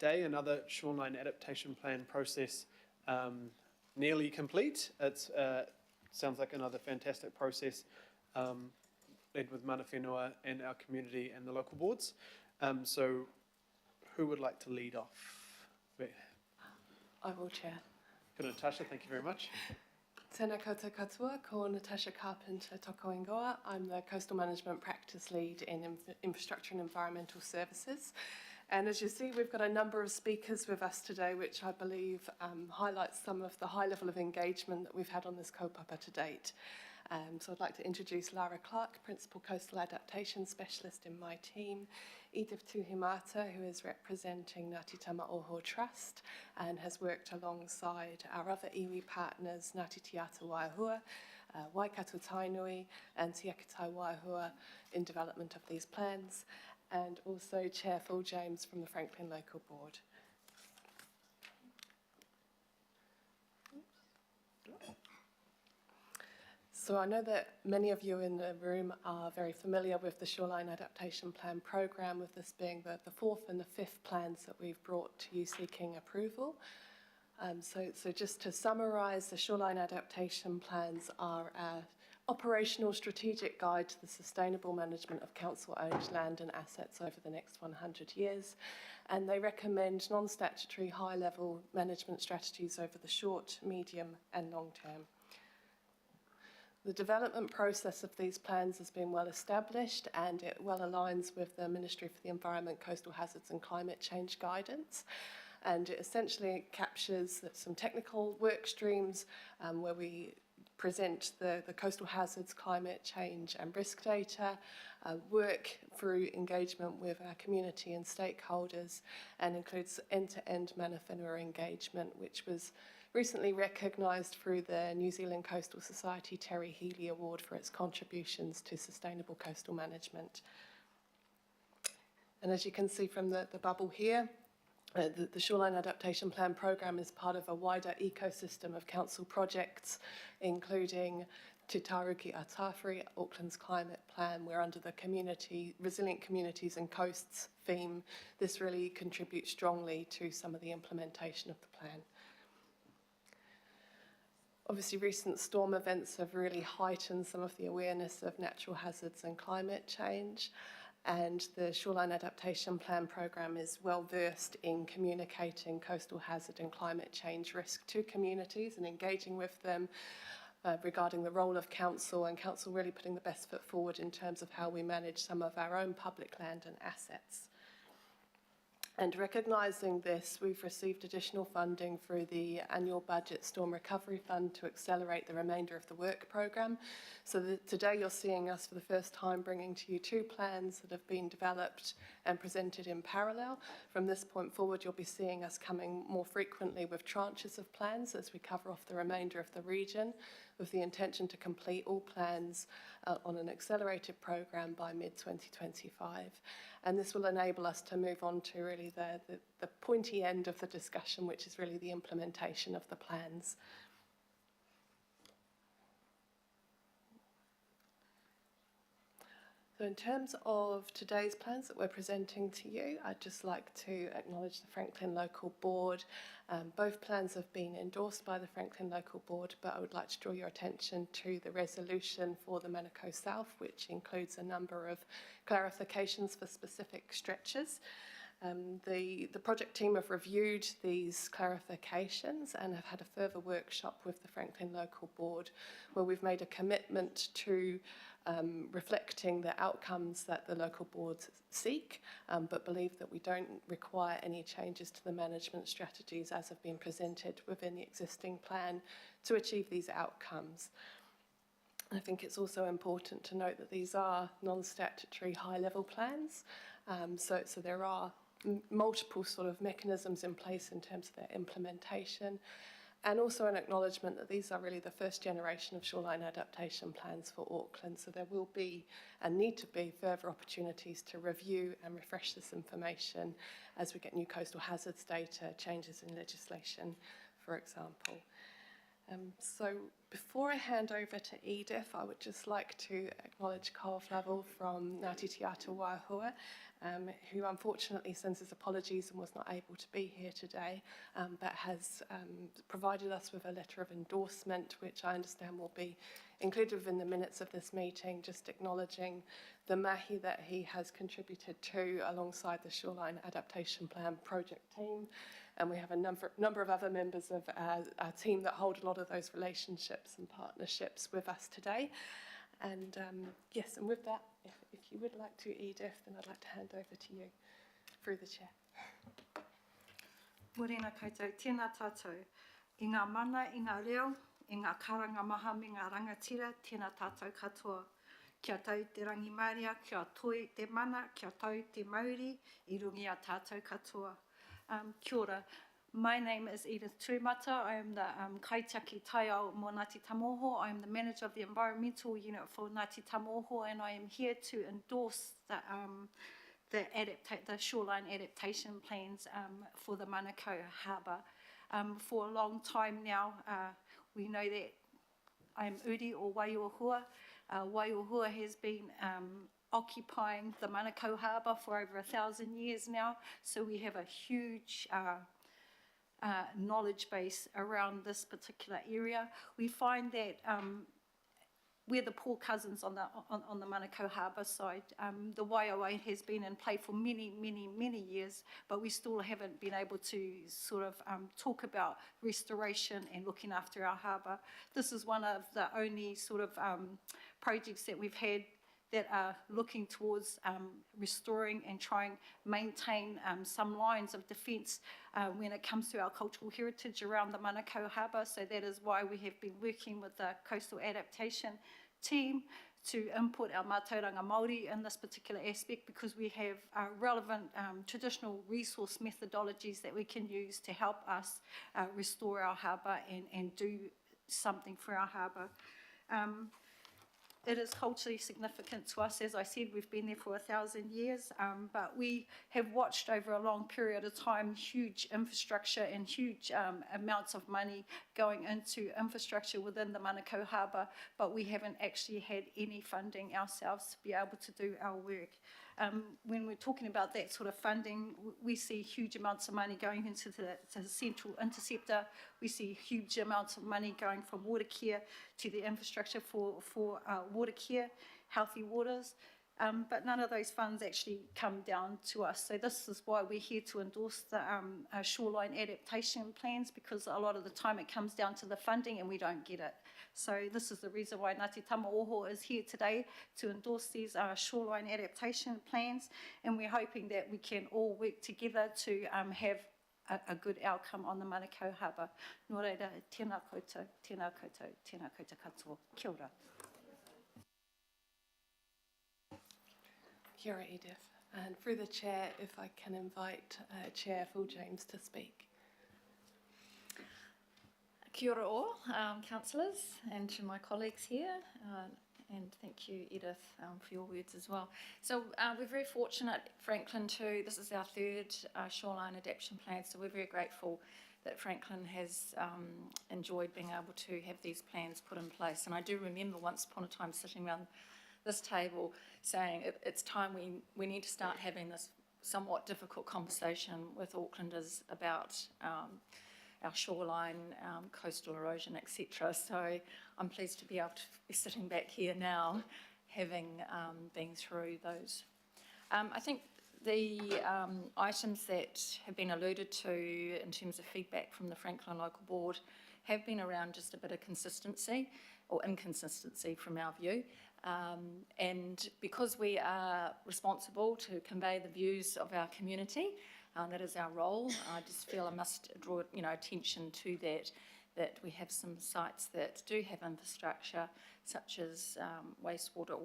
day, another shoreline adaptation plan process nearly complete. It sounds like another fantastic process led with mana whenua and our community and the local boards. So who would like to lead off? I will, Chair. Good, Natasha, thank you very much. Tēnā koutou katoa, ko Natasha Carpenter toko ingoa. I'm the Coastal Management Practice Lead in Infrastructure and Environmental Services. And as you see, we've got a number of speakers with us today, which I believe highlights some of the high level of engagement that we've had on this kaupapa to date. So I'd like to introduce Lara Clark, Principal Coastal Adaptation Specialist in my team, Edith Tuhumata, who is representing Ngāti Tamaoho Trust and has worked alongside our other iwi partners, Ngāti Tiata Waihua, Waikato Tainui and Te Akitai Waihua in development of these plans, and also Chair Full-James from the Franklin Local Board. So I know that many of you in the room are very familiar with the Shoreline Adaptation Plan programme, with this being the fourth and the fifth plans that we've brought to you seeking approval. So just to summarise, the Shoreline Adaptation Plans are our operational strategic guide to the sustainable management of council-owned land and assets over the next 100 years. And they recommend non-statutory high-level management strategies over the short, medium and long term. The development process of these plans has been well established and it well aligns with the Ministry for the Environment, Coastal Hazards and Climate Change guidance. and it essentially captures some technical work streams where we present the coastal hazards, climate change and risk data, work through engagement with our community and stakeholders, and includes end-to-end mana whenua engagement, which was recently recognised through the New Zealand Coastal Society Terry Healy Award for its contributions to sustainable coastal management. And as you can see from the bubble here, the Shoreline Adaptation Plan programme is part of a wider ecosystem of council projects, including Te Taruki Atawhiri, Auckland's climate plan, where under the resilient communities and coasts theme, this really contributes strongly to some of the implementation of the plan. Obviously, recent storm events have really heightened some of the awareness of natural hazards and climate change. And the Shoreline Adaptation Plan programme is well versed in communicating coastal hazard and climate change risk to communities and engaging with them regarding the role of council, and council really putting the best foot forward in terms of how we manage some of our own public land and assets. And recognising this, we've received additional funding through the annual budget Storm Recovery Fund to accelerate the remainder of the work programme. So today you're seeing us for the first time bringing to you 2 plans that have been developed and presented in parallel. From this point forward, you'll be seeing us coming more frequently with tranches of plans as we cover off the remainder of the region, with the intention to complete all plans on an accelerated programme by mid-2025. And this will enable us to move on to really the pointy end of the discussion, which is really the implementation of the plans. So in terms of today's plans that we're presenting to you, I'd just like to acknowledge the Franklin Local Board. Both plans have been endorsed by the Franklin Local Board, but I would like to draw your attention to the resolution for the Manukau South, which includes a number of clarifications for specific stretches. The project team have reviewed these clarifications and have had a further workshop with the Franklin Local Board, where we've made a commitment to reflecting the outcomes that the local boards seek, but believe that we don't require any changes to the management strategies as have been presented within the existing plan to achieve these outcomes. I think it's also important to note that these are non-statutory high-level plans, so there are multiple sort of mechanisms in place in terms of their implementation, and also an acknowledgement that these are really the first generation of shoreline adaptation plans for Auckland, so there will be and need to be further opportunities to review and refresh this information as we get new coastal hazards data, changes in legislation, for example. So before I hand over to Edith, I would just like to acknowledge Carl Flavel from Ngāti Te Ata Waihua, who unfortunately sends his apologies and was not able to be here today, but has provided us with a letter of endorsement, which I understand will be included within the minutes of this meeting, just acknowledging the mahi that he has contributed to alongside the Shoreline Adaptation Plan project team. And we have a number of other members of our team that hold a lot of those relationships and partnerships with us today. And yes, and with that, if you would like to, Edith, then I'd like to hand over to you through the chair. Morena koutou, tēnā tātou. I ngā mana, i ngā reo, i ngā karanga maha me ngā rangatira, tēnā tātou katoa. Kia tau te rangi Māria, kia toi te mana, kia tau te mauri, I rungi a tātou katoa. Kia ora. My name is Edith Tūmata. I am the kaitaki taiao mō Ngāti Tamoho. I am the manager of the environmental unit for Ngāti Tamoho, and I am here to endorse the shoreline adaptation plans for the Manukau Harbour. For a long time now, we know that I am uri o Waiohua. Waiohua has been occupying the Manukau Harbour for over 1,000 years now, so we have a huge knowledge base around this particular area. We find that we're the poor cousins on the Manukau Harbour side. The Waioa has been in play for many, many, many years, but we still haven't been able to sort of talk about restoration and looking after our harbour. This is one of the only sort of projects that we've had that are looking towards restoring and trying maintain some lines of defence when it comes to our cultural heritage around the Manukau Harbour. So that is why we have been working with the Coastal Adaptation team to input our mātauranga Māori in this particular aspect, because we have relevant traditional resource methodologies that we can use to help us restore our harbour and do something for our harbour. It is culturally significant to us. As I said, we've been there for 1,000 years, but we have watched over a long period of time huge infrastructure and huge amounts of money going into infrastructure within the Manukau Harbour, but we haven't actually had any funding ourselves to be able to do our work. When we're talking about that sort of funding, we see huge amounts of money going into the central interceptor. We see huge amounts of money going from water care to the infrastructure for water care, healthy waters. But none of those funds actually come down to us. So this is why we're here to endorse the shoreline adaptation plans, because a lot of the time it comes down to the funding and we don't get it. So this is the reason why Ngāti Tamaoho is here today to endorse these shoreline adaptation plans, and we're hoping that we can all work together to have a good outcome on the Manukau Harbour. Nō reira, tēnā koutou, tēnā koutou, tēnā koutou katoa. Kia ora. Kia ora, Edith. And through the chair, if I can invite Chair Phil James to speak. Kia ora all, councillors, and to my colleagues here, and thank you, Edith, for your words as well. So we're very fortunate, Franklin, this is our third shoreline adaptation plan, so we're very grateful that Franklin has enjoyed being able to have these plans put in place. And I do remember once upon a time sitting around this table saying it's time we need to start having this somewhat difficult conversation with Aucklanders about our shoreline, coastal erosion, etc. So I'm pleased to be able to be sitting back here now, having been through those. I think the items that have been alluded to in terms of feedback from the Franklin Local Board have been around just a bit of consistency or inconsistency from our view. And because we are responsible to convey the views of our community, that is our role. I just feel I must draw attention to that we have some sites that do have infrastructure, such as wastewater,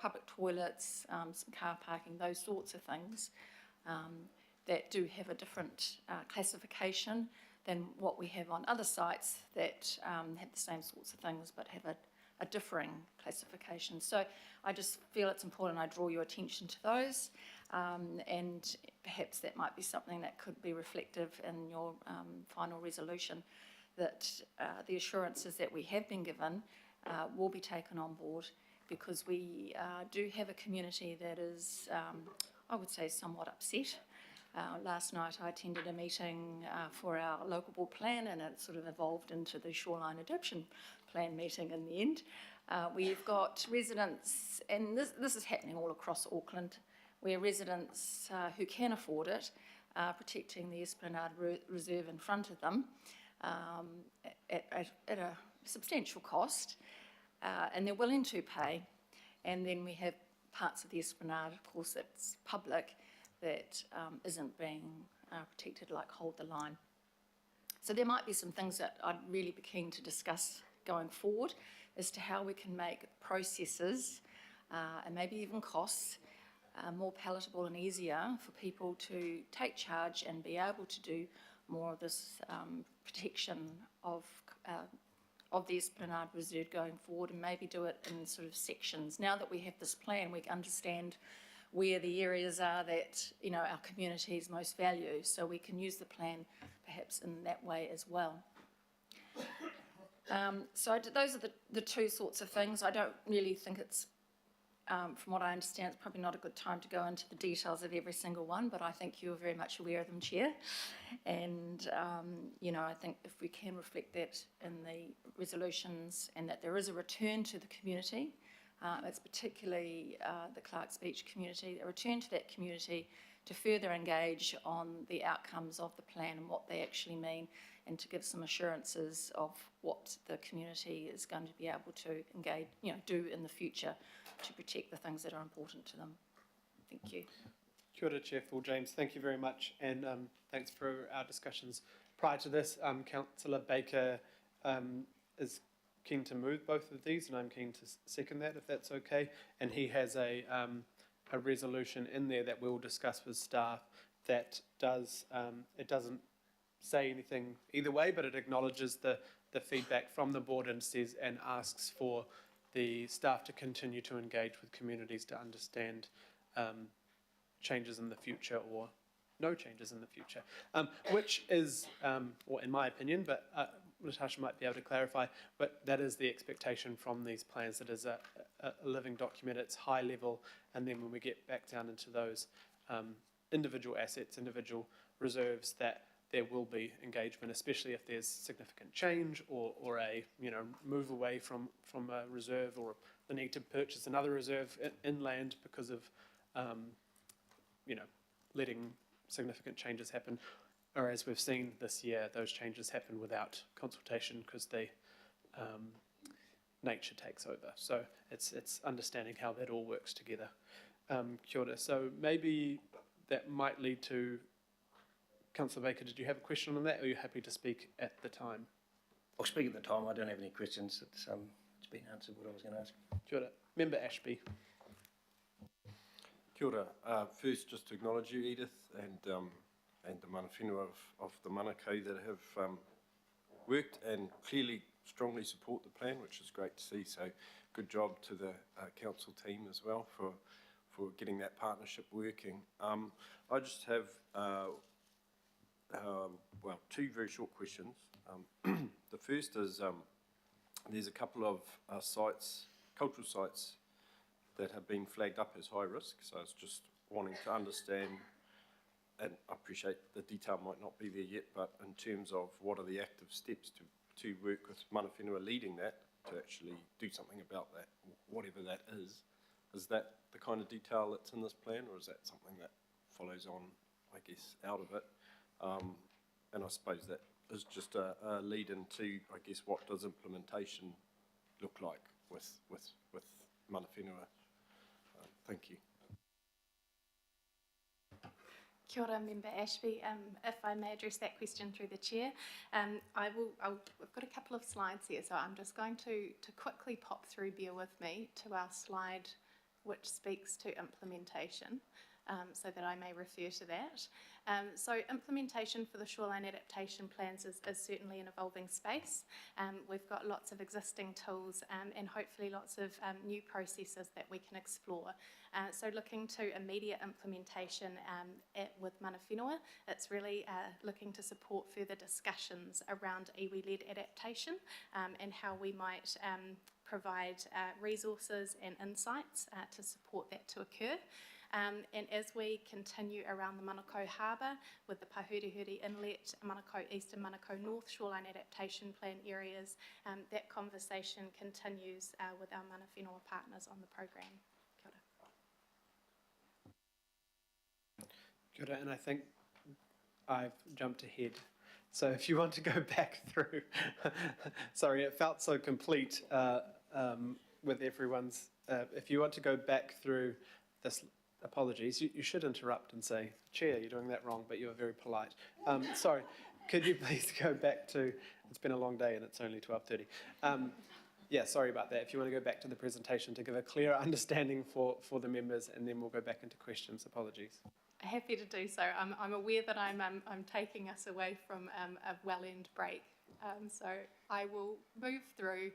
public toilets, some car parking, those sorts of things, that do have a different classification than what we have on other sites that have the same sorts of things but have a differing classification. So I just feel it's important I draw your attention to those, and perhaps that might be something that could be reflective in your final resolution, that the assurances that we have been given will be taken on board, because we do have a community that is, I would say, somewhat upset. Last night I attended a meeting for our local board plan, and it sort of evolved into the shoreline adaptation plan meeting in the end. We've got residents, and this is happening all across Auckland, where residents who can afford it are protecting the Esplanade Reserve in front of them at a substantial cost, and they're willing to pay. And then we have parts of the Esplanade, of course, that's public, that isn't being protected, like Hold the Line. So there might be some things that I'd really be keen to discuss going forward as to how we can make processes and maybe even costs more palatable and easier for people to take charge and be able to do more of this protection of the Esplanade Reserve going forward, and maybe do it in sort of sections. Now that we have this plan, we understand where the areas are that our communities most value, so we can use the plan perhaps in that way as well. So those are the two sorts of things. I don't really think it's, from what I understand, it's probably not a good time to go into the details of every single one, but I think you're very much aware of them, Chair. And, I think if we can reflect that in the resolutions, and that there is a return to the community It's particularly the Clark's Beach community, a return to that community to further engage on the outcomes of the plan and what they actually mean, and to give some assurances of what the community is going to be able to engage, do in the future to protect the things that are important to them. Thank you. Kia ora, Chair Paul James. Thank you very much, and thanks for our discussions. Prior to this, Councillor Baker is keen to move both of these, and I'm keen to second that, if that's okay. And he has a resolution in there that we'll discuss with staff that does, it doesn't say anything either way, but it acknowledges the feedback from the board and says, and asks for the staff to continue to engage with communities to understand changes in the future or no changes in the future, which is, or in my opinion, but Natasha might be able to clarify, but that is the expectation from these plans. It is a living document, it's high level, and then when we get back down into those individual assets, individual reserves, that there will be engagement, especially if there's significant change or a move away from a reserve, or the need to purchase another reserve inland because of letting significant changes happen. Or as we've seen this year, those changes happen without consultation because nature takes over. So it's understanding how that all works together. Kia ora. So maybe that might lead to, Councillor Baker, did you have a question on that, or are you happy to speak at the time? I'll speak at the time. I don't have any questions. It's been answered what I was going to ask. Kia ora. Member Ashby. Kia ora. First, just to acknowledge you, Edith, and the mana whenua of the manukau that have worked and clearly strongly support the plan, which is great to see. So good job to the council team as well for getting that partnership working. I just have, two very short questions. The first is there's a couple of sites, cultural sites, that have been flagged up as high risk. So I was just wanting to understand, and I appreciate the detail might not be there yet, but in terms of what are the active steps to work with mana whenua leading that, to actually do something about that, whatever that is that the kind of detail that's in this plan, or is that something that follows on, I guess, out of it? And I suppose that is just a lead into, I guess, what does implementation look like with mana whenua? Thank you. Kia ora, Member Ashby. If I may address that question through the chair, I've got a couple of slides here, so I'm just going to quickly pop through, bear with me, to our slide which speaks to implementation, so that I may refer to that. So implementation for the shoreline adaptation plans is certainly an evolving space. We've got lots of existing tools and hopefully lots of new processes that we can explore. So looking to immediate implementation with mana whenua, it's really looking to support further discussions around iwi-led adaptation and how we might provide resources and insights to support that to occur. And as we continue around the Manukau Harbour with the Pahurihuri Inlet, Manukau East and Manukau North Shoreline Adaptation Plan areas, that conversation continues with our mana whenua partners on the programme. Kia ora. Kia ora, and I think I've jumped ahead. So if you want to go back through, sorry, it felt so complete with everyone's, if you want to go back through this, apologies, you should interrupt and say, Chair, you're doing that wrong, but you were very polite. Sorry, could you please go back to, it's been a long day and it's only 12:30. Yeah, sorry about that. If you want to go back to the presentation to give a clear understanding for the members, and then we'll go back into questions. Apologies. Happy to do so. I'm aware that I'm taking us away from a well-earned break. So I will move through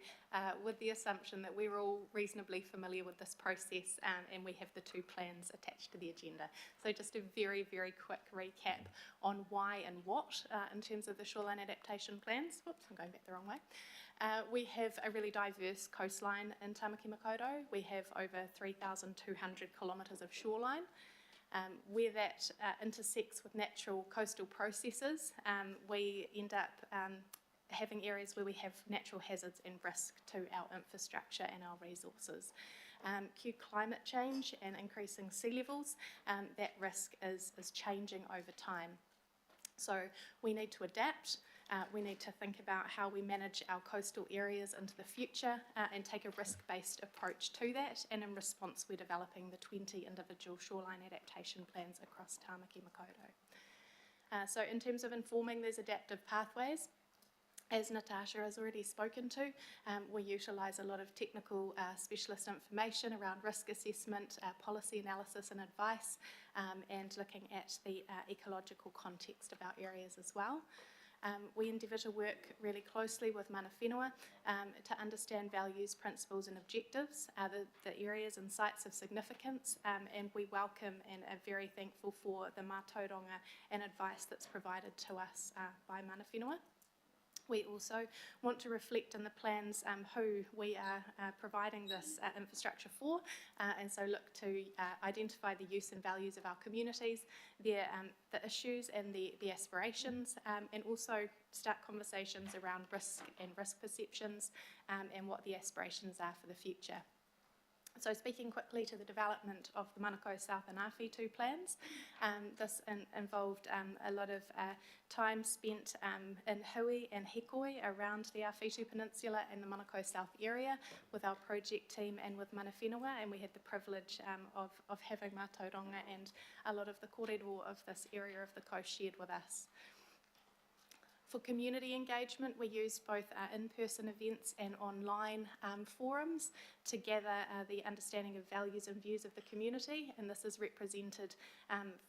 with the assumption that we're all reasonably familiar with this process and we have the two plans attached to the agenda. So just a very, very quick recap on why and what in terms of the shoreline adaptation plans. Whoops, I'm going back the wrong way. We have a really diverse coastline in Tamaki Makaurau. We have over 3,200 kilometres of shoreline. Where that intersects with natural coastal processes, we end up having areas where we have natural hazards and risk to our infrastructure and our resources. Cue climate change and increasing sea levels, that risk is changing over time. So we need to adapt. We need to think about how we manage our coastal areas into the future and take a risk-based approach to that. And in response, we're developing the 20 individual shoreline adaptation plans across Tāmaki Makaurau. So in terms of informing these adaptive pathways, as Natasha has already spoken to, we utilise a lot of technical specialist information around risk assessment, policy analysis and advice, and looking at the ecological context of our areas as well. We endeavour to work really closely with mana whenua to understand values, principles and objectives, the areas and sites of significance, and we welcome and are very thankful for the mātauranga and advice that's provided to us by mana whenua. We also want to reflect in the plans who we are providing this infrastructure for, and so look to identify the use and values of our communities, the issues and the aspirations, and also start conversations around risk and risk perceptions and what the aspirations are for the future. So speaking quickly to the development of the Manukau South and Awhitu plans, this involved a lot of time spent in Hui and Hikoi around the Awhitu Peninsula and the Manukau South area with our project team and with mana whenua, and we had the privilege of having mātauranga and a lot of the kōrero of this area of the coast shared with us. For community engagement, we used both in-person events and online forums to gather the understanding of values and views of the community, and this is represented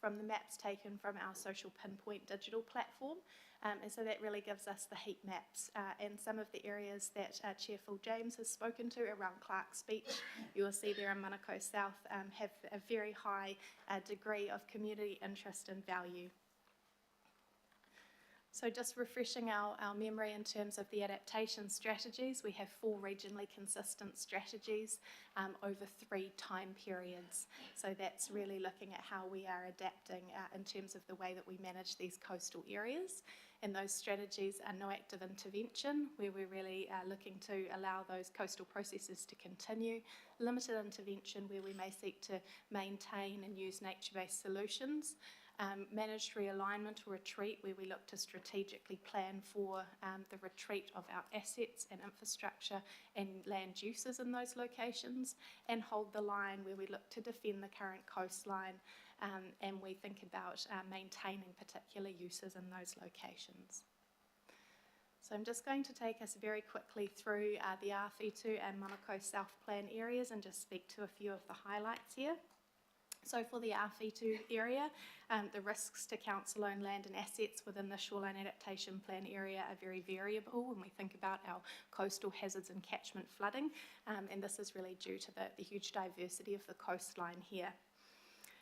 from the maps taken from our social pinpoint digital platform, and so that really gives us the heat maps and some of the areas that Chair Phil James has spoken to around Clark's Beach. You will see there in Manukau South have a very high degree of community interest and value. So just refreshing our memory in terms of the adaptation strategies, we have 4 regionally consistent strategies over 3 time periods. So that's really looking at how we are adapting in terms of the way that we manage these coastal areas. And those strategies are no active intervention, where we're really looking to allow those coastal processes to continue. Limited intervention, where we may seek to maintain and use nature-based solutions. Managed realignment or retreat, where we look to strategically plan for the retreat of our assets and infrastructure and land uses in those locations, and hold the line, where we look to defend the current coastline and we think about maintaining particular uses in those locations. So I'm just going to take us very quickly through the Awhitu and Manukau South Plan areas and just speak to a few of the highlights here. So for the Awhitu area, the risks to council-owned land and assets within the Shoreline Adaptation Plan area are very variable when we think about our coastal hazards and catchment flooding, and this is really due to the huge diversity of the coastline here.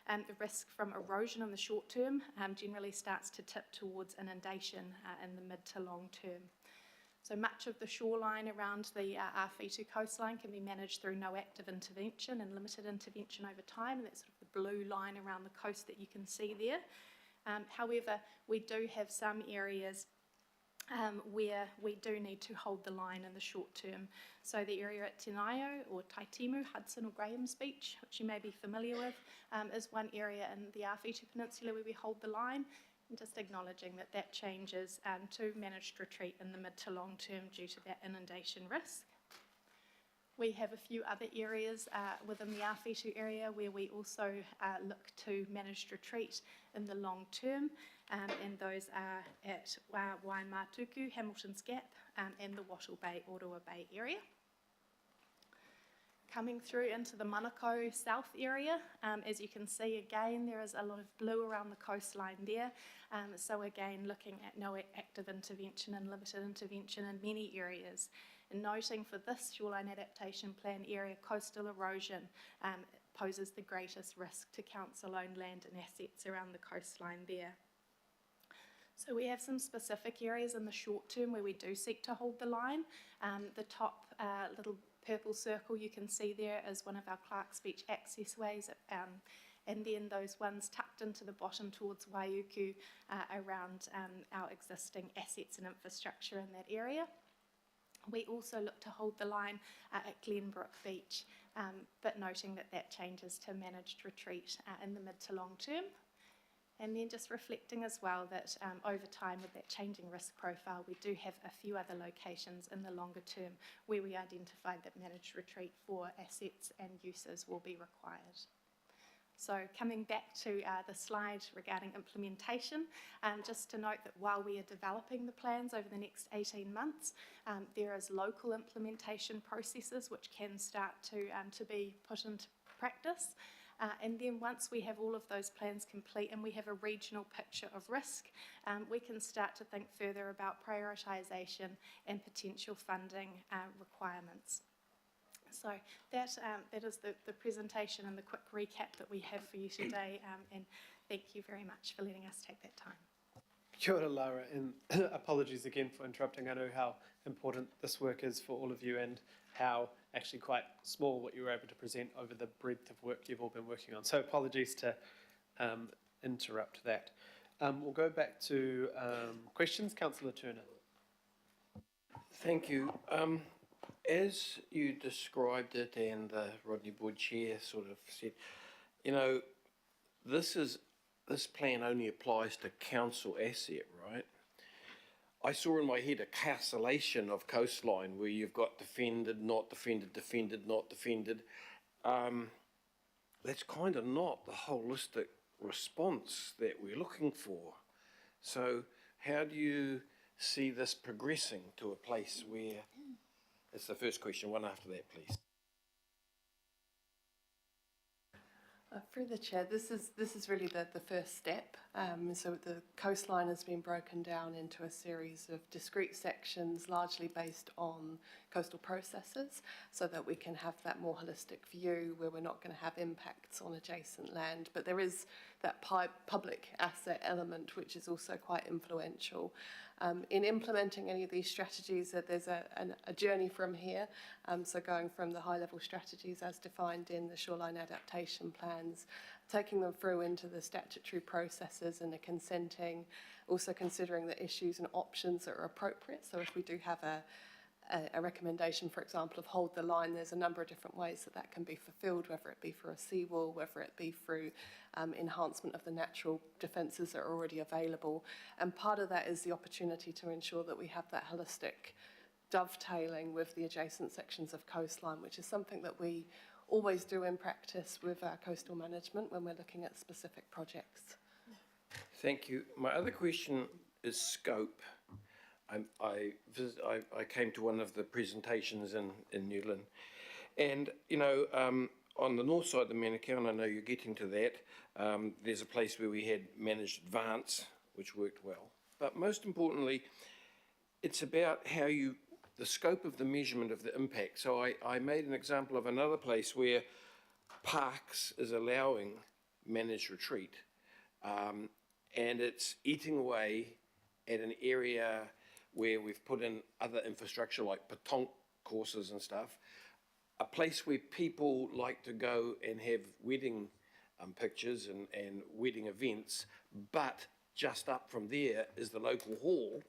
The risk from erosion in the short term generally starts to tip towards inundation in the mid to long term. So much of the shoreline around the Awhitu coastline can be managed through no active intervention and limited intervention over time, and that's sort of the blue line around the coast that you can see there. However, we do have some areas where we do need to hold the line in the short term. So the area at Tenaio or Taitimu, Hudson or Graham's Beach, which you may be familiar with, is one area in the Awhitu Peninsula where we hold the line. And just acknowledging that that changes to managed retreat in the mid to long term due to that inundation risk. We have a few other areas within the Awhitu area where we also look to managed retreat in the long term, and those are at Waimatuku, Hamilton's Gap, and the Wattle Bay, Ottawa Bay area. Coming through into the Manukau South area, as you can see again, there is a lot of blue around the coastline there. So again, looking at no active intervention and limited intervention in many areas. And noting for this Shoreline Adaptation Plan area, coastal erosion poses the greatest risk to council-owned land and assets around the coastline there. So we have some specific areas in the short term where we do seek to hold the line. The top little purple circle you can see there is one of our Clark's Beach access ways, and then those ones tucked into the bottom towards We also look to hold the line at Glenbrook Beach, but noting that that changes to managed retreat in the mid to long term. And then just reflecting as well that over time with that changing risk profile, we do have a few other locations in the longer term where we identified that managed retreat for assets and uses will be required. So coming back to the slide regarding implementation, just to note that while we are developing the plans over the next 18 months, there is local implementation processes which can start to be put into practice. And then once we have all of those plans complete and we have a regional picture of risk, we can start to think further about prioritisation and potential funding requirements. So that is the presentation and the quick recap that we have for you today, and thank you very much for letting us take that time. Kia ora, Lara, and apologies again for interrupting. I know how important this work is for all of you and how actually quite small what you were able to present over the breadth of work you've all been working on. So apologies to interrupt that. We'll go back to questions. Councillor Turner. Thank you. As you described it and the Rodney Board Chair sort of said, you know, this plan only applies to council asset, right? I saw in my head a cancellation of coastline where you've got defended, not defended, defended, not defended. That's kind of not the holistic response that we're looking for. So how do you see this progressing to a place where, it's the first question, one after that, please. Through the chair, this is really the first step. So the coastline has been broken down into a series of discrete sections, largely based on coastal processes, so that we can have that more holistic view where we're not going to have impacts on adjacent land. But there is that public asset element, which is also quite influential. In implementing any of these strategies, there's a journey from here. So going from the high-level strategies as defined in the shoreline adaptation plans, taking them through into the statutory processes and the consenting, also considering the issues and options that are appropriate. So if we do have a recommendation, for example, of hold the line, there's a number of different ways that can be fulfilled, whether it be for a seawall, whether it be through enhancement of the natural defences that are already available. And part of that is the opportunity to ensure that we have that holistic dovetailing with the adjacent sections of coastline, which is something that we always do in practice with our coastal management when we're looking at specific projects. Thank you. My other question is scope. I came to one of the presentations in Newland, and you know, on the north side of the Manukau, and I know you're getting to that, there's a place where we had managed advance, which worked well. But most importantly, it's about how the scope of the measurement of the impact. So I made an example of another place where Parks is allowing managed retreat, and it's eating away at an area where we've put in other infrastructure like petanque courses and stuff, a place where people like to go and have wedding pictures and wedding events, but just up from there is the local hall,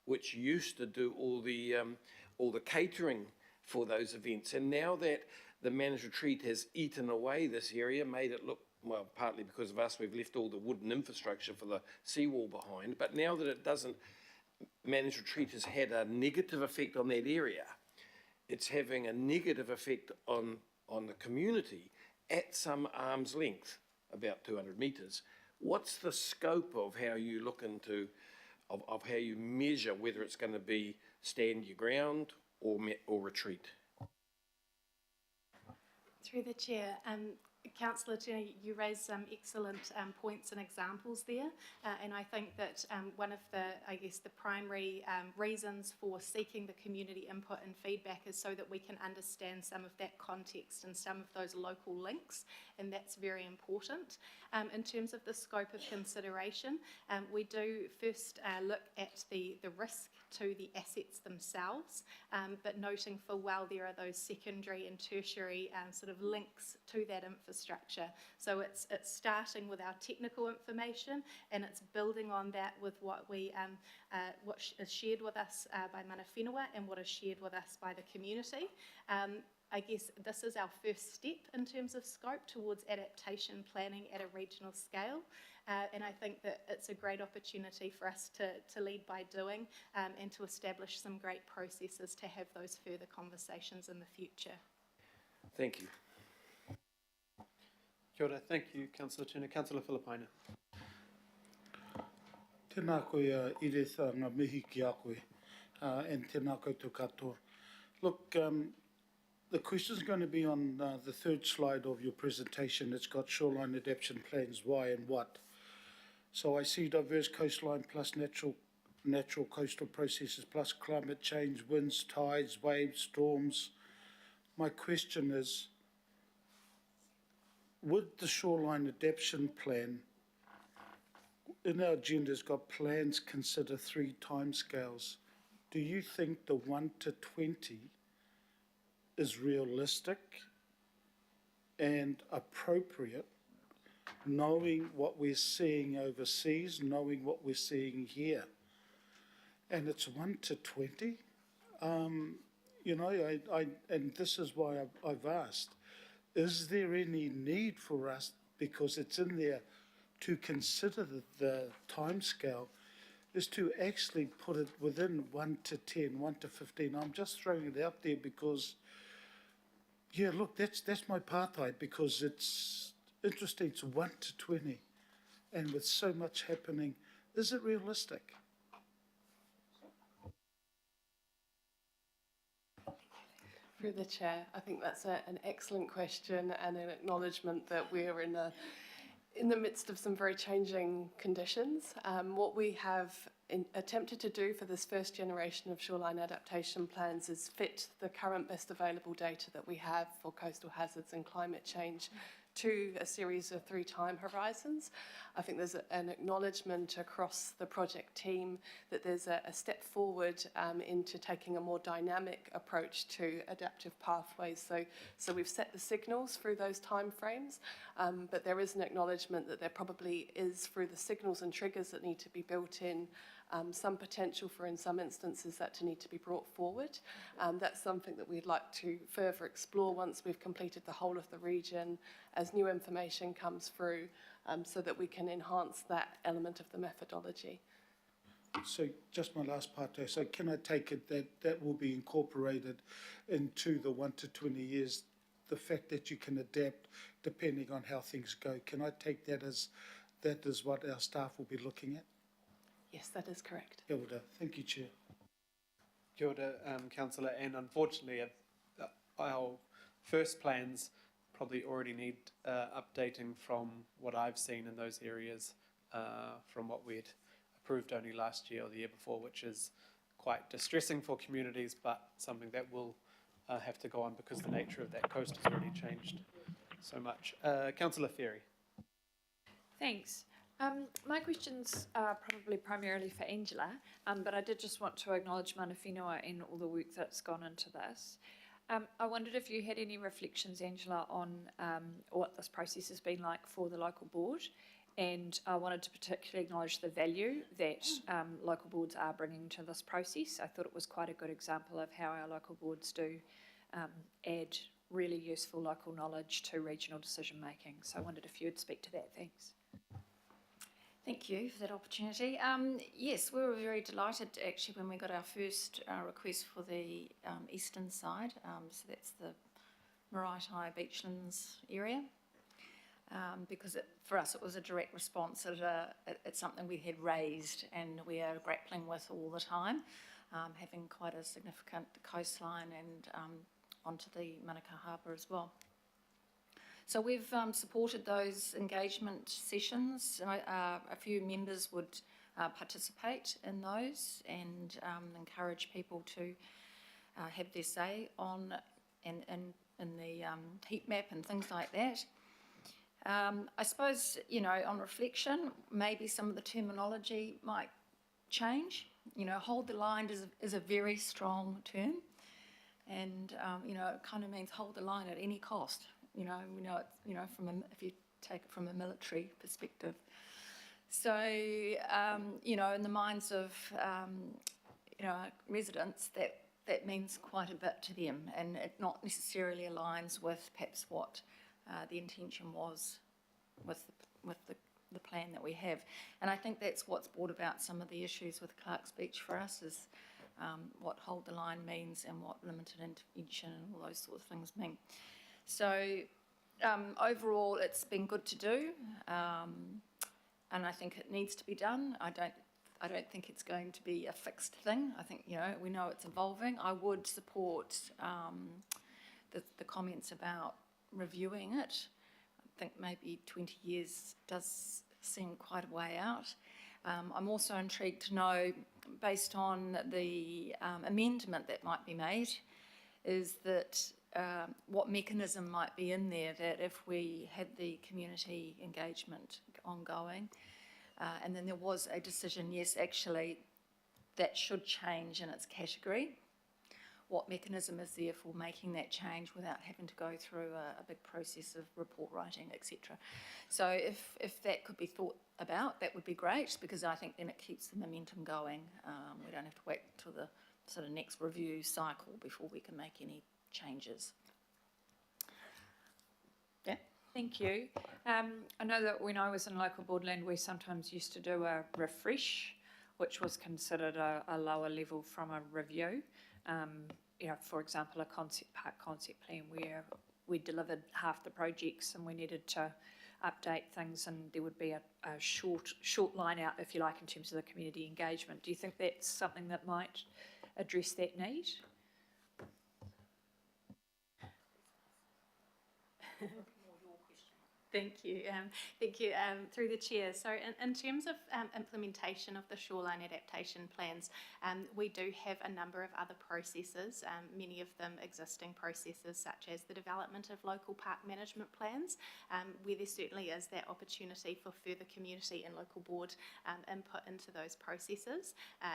which used to do all the catering for those events. And now that the managed retreat has eaten away this area, made it look, well, partly because of us, we've left all the wooden infrastructure for the seawall behind, but now that it doesn't, managed retreat has had a negative effect on that area. It's having a negative effect on the community at some arm's length, about 200 metres. What's the scope of how you look into, of how you measure whether it's going to be stand your ground or retreat? Through the chair, Councillor Turner, you raised some excellent points and examples there, and I think that one of the primary reasons for seeking the community input and feedback is so that we can understand some of that context and some of those local links, and that's very important. In terms of the scope of consideration, we do first look at the risk to the assets themselves, but noting full well there are those secondary and tertiary sort of links to that infrastructure. So it's starting with our technical information, and it's building on that with what is shared with us by mana whenua and what is shared with us by the community. I guess this is our first step in terms of scope towards adaptation planning at a regional scale, and I think that it's a great opportunity for us to lead by doing and to establish some great processes to have those further conversations in the future. Thank you. Kia ora, thank you, Councillor Turner. Councillor Filipaina. Tēnā koe Iretha ngā mihi ki a koe, and tēnā koutou katoa. Look, the question is going to be on the third slide of your presentation. It's got shoreline adaptation plans, why and what. So I see diverse coastline plus natural coastal processes plus climate change, winds, tides, waves, storms. My question is, would the shoreline adaptation plan, in our agenda, has got plans consider 3 timescales. Do you think the 1 to 20 is realistic and appropriate, knowing what we're seeing overseas, knowing what we're seeing here? And it's 1 to 20. You know, and this is why I've asked, is there any need for us, because it's in there, to consider the timescale, is to actually put it within 1 to 10, 1 to 15. I'm just throwing it out there because, yeah, look, that's my apartheid, because it's interesting, it's 1 to 20, and with so much happening, is it realistic? Through the Chair, I think that's an excellent question and an acknowledgement that we're in the midst of some very changing conditions. What we have attempted to do for this first generation of shoreline adaptation plans is fit the current best available data that we have for coastal hazards and climate change to a series of 3 time horizons. I think there's an acknowledgement across the project team that there's a step forward into taking a more dynamic approach to adaptive pathways. So we've set the signals through those time frames, but there is an acknowledgement that there probably is, through the signals and triggers that need to be built in, some potential for, in some instances, that to need to be brought forward. That's something that we'd like to further explore once we've completed the whole of the region, as new information comes through, so that we can enhance that element of the methodology. So just my last part there. So can I take it that that will be incorporated into the 1 to 20 years, the fact that you can adapt depending on how things go? Can I take that as what our staff will be looking at? Yes, that is correct. Kia ora. Thank you, Chair. Kia ora, Councillor, and unfortunately our first plans probably already need updating from what I've seen in those areas from what we'd approved only last year or the year before, which is quite distressing for communities, but something that will have to go on because the nature of that coast has already changed so much. Councillor Ferry. Thanks. My questions are probably primarily for Angela, but I did just want to acknowledge mana whenua and all the work that's gone into this. I wondered if you had any reflections, Angela, on what this process has been like for the local board, and I wanted to particularly acknowledge the value that local boards are bringing to this process. I thought it was quite a good example of how our local boards do add really useful local knowledge to regional decision making. So I wondered if you'd speak to that. Thanks. Thank you for that opportunity. Yes, we were very delighted actually when we got our first request for the eastern side. So that's the Maraetai Beachlands area. Because for us it was a direct response. It's something we had raised and we are grappling with all the time, having quite a significant coastline and onto the Manukau Harbour as well. So we've supported those engagement sessions. A few members would participate in those and encourage people to have their say on in the heat map and things like that. I suppose, you know, on reflection, maybe some of the terminology might change. You know, hold the line is a very strong term, and you know, it kind of means hold the line at any cost. You know, we know it's, you know, if you take it from a military perspective. So you know, in the minds of you know, residents, that means quite a bit to them, and it not necessarily aligns with perhaps what the intention was with the plan that we have. And I think that's what's brought about some of the issues with Clark's Beach for us, is what hold the line means and what limited intervention and all those sort of things mean. So overall, it's been good to do, and I think it needs to be done. I don't think it's going to be a fixed thing. I think, you know, we know it's evolving. I would support the comments about reviewing it. I think maybe 20 years does seem quite a way out. I'm also intrigued to know, based on the amendment that might be made, is that what mechanism might be in there that if we had the community engagement ongoing, and then there was a decision, yes, actually, that should change in its category, what mechanism is there for making that change without having to go through a big process of report writing, etc. So if that could be thought about, that would be great, because I think then it keeps the momentum going. We don't have to wait till the sort of next review cycle before we can make any changes. Yeah. Thank you. I know that when I was in local boardland, we sometimes used to do a refresh, which was considered a lower level from a review. You know, for example, a park concept plan where we delivered half the projects and we needed to update things, and there would be a short line out, if you like, in terms of the community engagement. Do you think that's something that might address that need? Thank you. Thank you. Through the chair. So in terms of implementation of the shoreline adaptation plans, we do have a number of other processes, many of them existing processes such as the development of local park management plans, where there certainly is that opportunity for further community and local board input into those processes,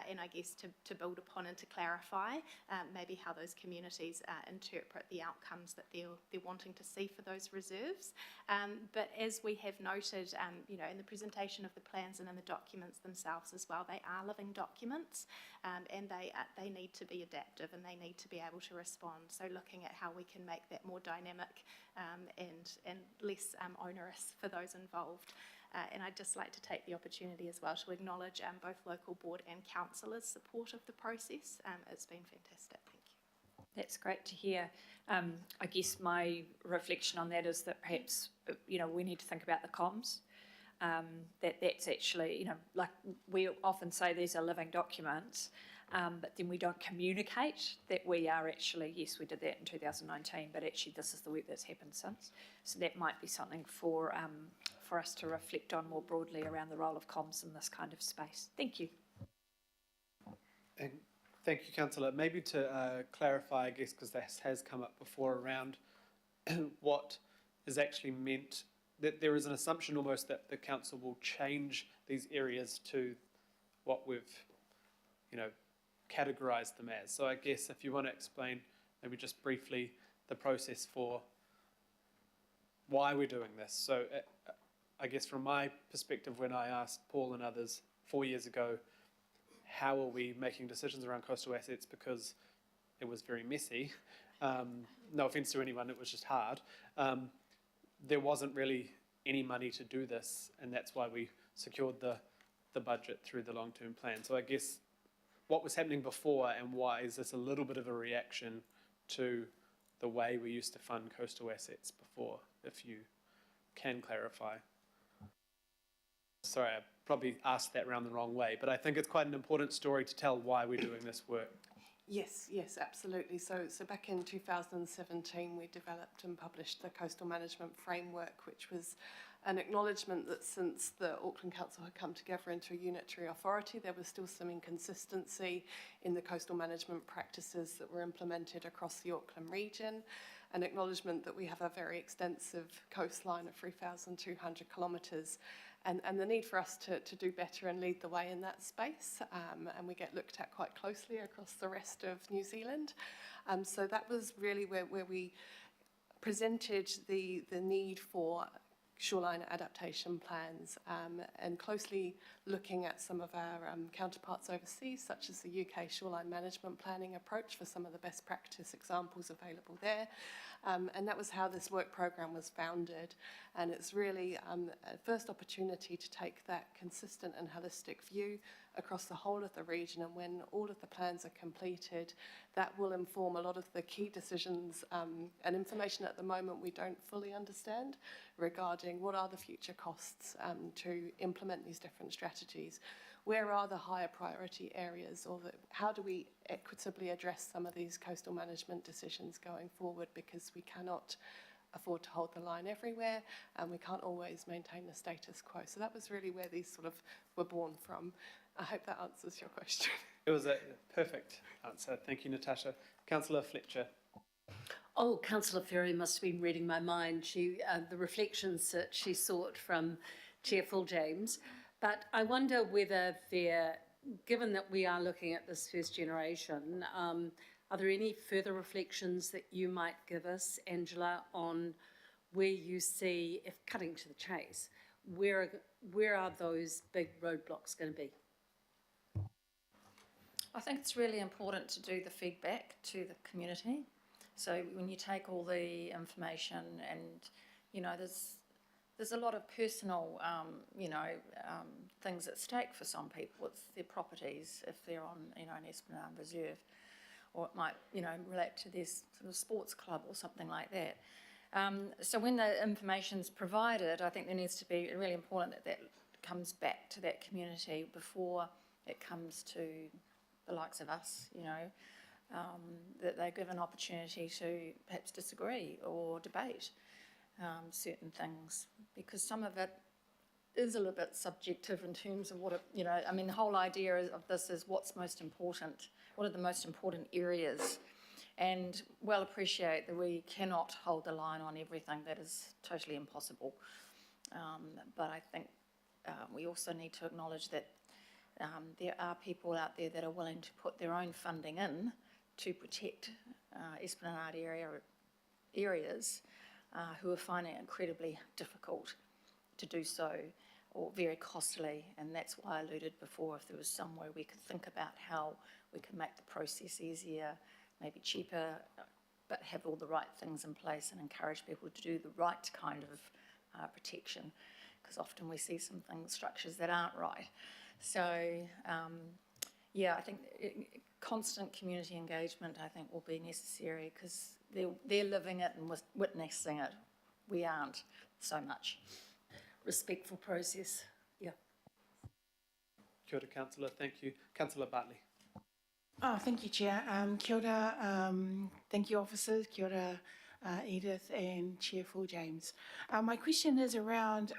and I guess to build upon and to clarify maybe how those communities interpret the outcomes that they're wanting to see for those reserves. But as we have noted, you know, in the presentation of the plans and in the documents themselves as well, they are living documents, and they need to be adaptive and they need to be able to respond. So looking at how we can make that more dynamic and less onerous for those involved. And I'd just like to take the opportunity as well to acknowledge both local board and councillors' support of the process. It's been fantastic. Thank you. That's great to hear. I guess my reflection on that is that perhaps, you know, we need to think about the comms. That's actually, you know, like we often say these are living documents, but then we don't communicate that we are actually, yes, we did that in 2019, but actually this is the work that's happened since. So that might be something for us to reflect on more broadly around the role of comms in this kind of space. Thank you. And thank you, Councillor. Maybe to clarify, I guess, because this has come up before, around what is actually meant, that there is an assumption almost that the council will change these areas to what we've, you know, categorised them as. So I guess if you want to explain maybe just briefly the process for why we're doing this. So I guess from my perspective, when I asked Paul and others 4 years ago, how are we making decisions around coastal assets, because it was very messy. No offence to anyone, it was just hard. There wasn't really any money to do this, and that's why we secured the budget through the long-term plan. So I guess what was happening before, and why is this a little bit of a reaction to the way we used to fund coastal assets before, if you can clarify? Sorry, I probably asked that round the wrong way, but I think it's quite an important story to tell why we're doing this work. Yes, absolutely. So back in 2017, we developed and published the Coastal Management Framework, which was an acknowledgement that since the Auckland Council had come together into a unitary authority, there was still some inconsistency in the coastal management practices that were implemented across the Auckland region. an acknowledgement that we have a very extensive coastline of 3,200 kilometres, and the need for us to do better and lead the way in that space, and we get looked at quite closely across the rest of New Zealand. So that was really where we presented the need for shoreline adaptation plans, and closely looking at some of our counterparts overseas, such as the UK shoreline management planning approach for some of the best practice examples available there. And that was how this work programme was founded. And it's really a first opportunity to take that consistent and holistic view across the whole of the region, and when all of the plans are completed, that will inform a lot of the key decisions and information at the moment we don't fully understand regarding what are the future costs to implement these different strategies. Where are the higher priority areas, or how do we equitably address some of these coastal management decisions going forward, because we cannot afford to hold the line everywhere, and we can't always maintain the status quo. So that was really where these sort of were born from. I hope that answers your question. It was a perfect answer. Thank you, Natasha. Councillor Fletcher. Oh, Councillor Ferry must have been reading my mind. The reflections that she sought from Chair Full-James. But I wonder whether given that we are looking at this first generation, are there any further reflections that you might give us, Angela, on where you see, if cutting to the chase, where are those big roadblocks going to be? I think it's really important to do the feedback to the community. So when you take all the information, and there's a lot of personal things at stake for some people. It's their properties if they're on an Esplanade Reserve, or it might relate to their sort of sports club or something like that. So when the information's provided, I think there needs to be really important that comes back to that community before it comes to the likes of us, that they give an opportunity to perhaps disagree or debate certain things, because some of it is a little bit subjective in terms of what the whole idea of this is what's most important, what are the most important areas, and well appreciate that we cannot hold the line on everything. That is totally impossible. But I think we also need to acknowledge that there are people out there that are willing to put their own funding in to protect Esplanade areas who are finding it incredibly difficult to do so, or very costly. And that's why I alluded before, if there was some way we could think about how we could make the process easier, maybe cheaper, but have all the right things in place and encourage people to do the right kind of protection, because often we see some structures that aren't right. So, I think constant community engagement, I think, will be necessary, because they're living it and witnessing it. We aren't so much. Respectful process, yeah. Kia ora, Councillor. Thank you. Councillor Bartley. Oh, thank you, Chair. Kia ora, thank you, officers. Kia ora, Edith and Chair Full-James. My question is around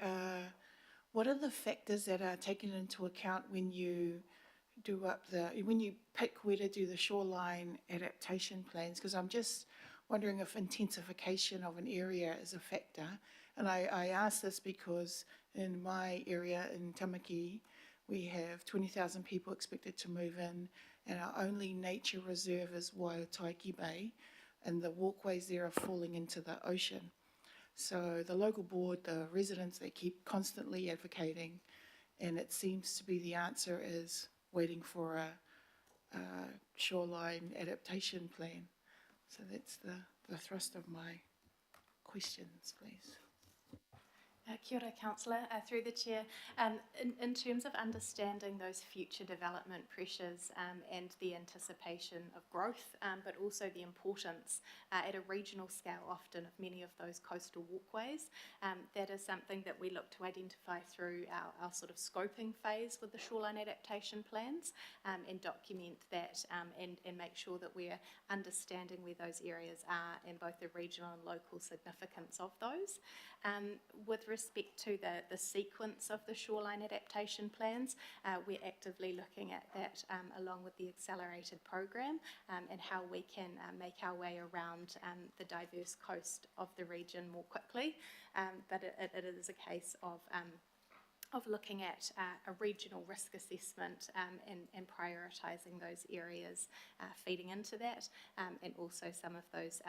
what are the factors that are taken into account when you when you pick where to do the shoreline adaptation plans? Because I'm just wondering if intensification of an area is a factor. And I ask this because in my area in Tamaki, we have 20,000 people expected to move in, and our only nature reserve is Waiotaiki Bay, and the walkways there are falling into the ocean. So the local board, the residents, they keep constantly advocating, and it seems to be the answer is waiting for a shoreline adaptation plan. So that's the thrust of my questions, please. Kia ora, Councillor. Through the Chair, in terms of understanding those future development pressures and the anticipation of growth, but also the importance at a regional scale often of many of those coastal walkways, that is something that we look to identify through our sort of scoping phase with the shoreline adaptation plans, and document that and make sure that we're understanding where those areas are and both the regional and local significance of those. With respect to the sequence of the shoreline adaptation plans, we're actively looking at that along with the accelerated program and how we can make our way around the diverse coast of the region more quickly. But it is a case of looking at a regional risk assessment and prioritising those areas feeding into that, and also some of those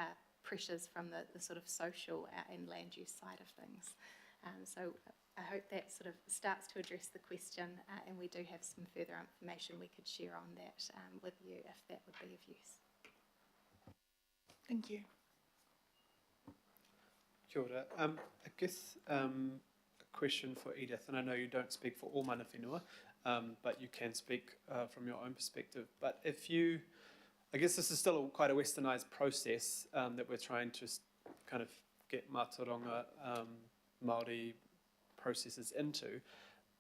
pressures from the sort of social and land use side of things. So I hope that sort of starts to address the question, and we do have some further information we could share on that with you if that would be of use. Thank you. Kia ora. I guess a question for Edith, and I know you don't speak for all mana whenua, but you can speak from your own perspective. But if you, I guess this is still quite a westernised process that we're trying to kind of get mātauranga Māori processes into.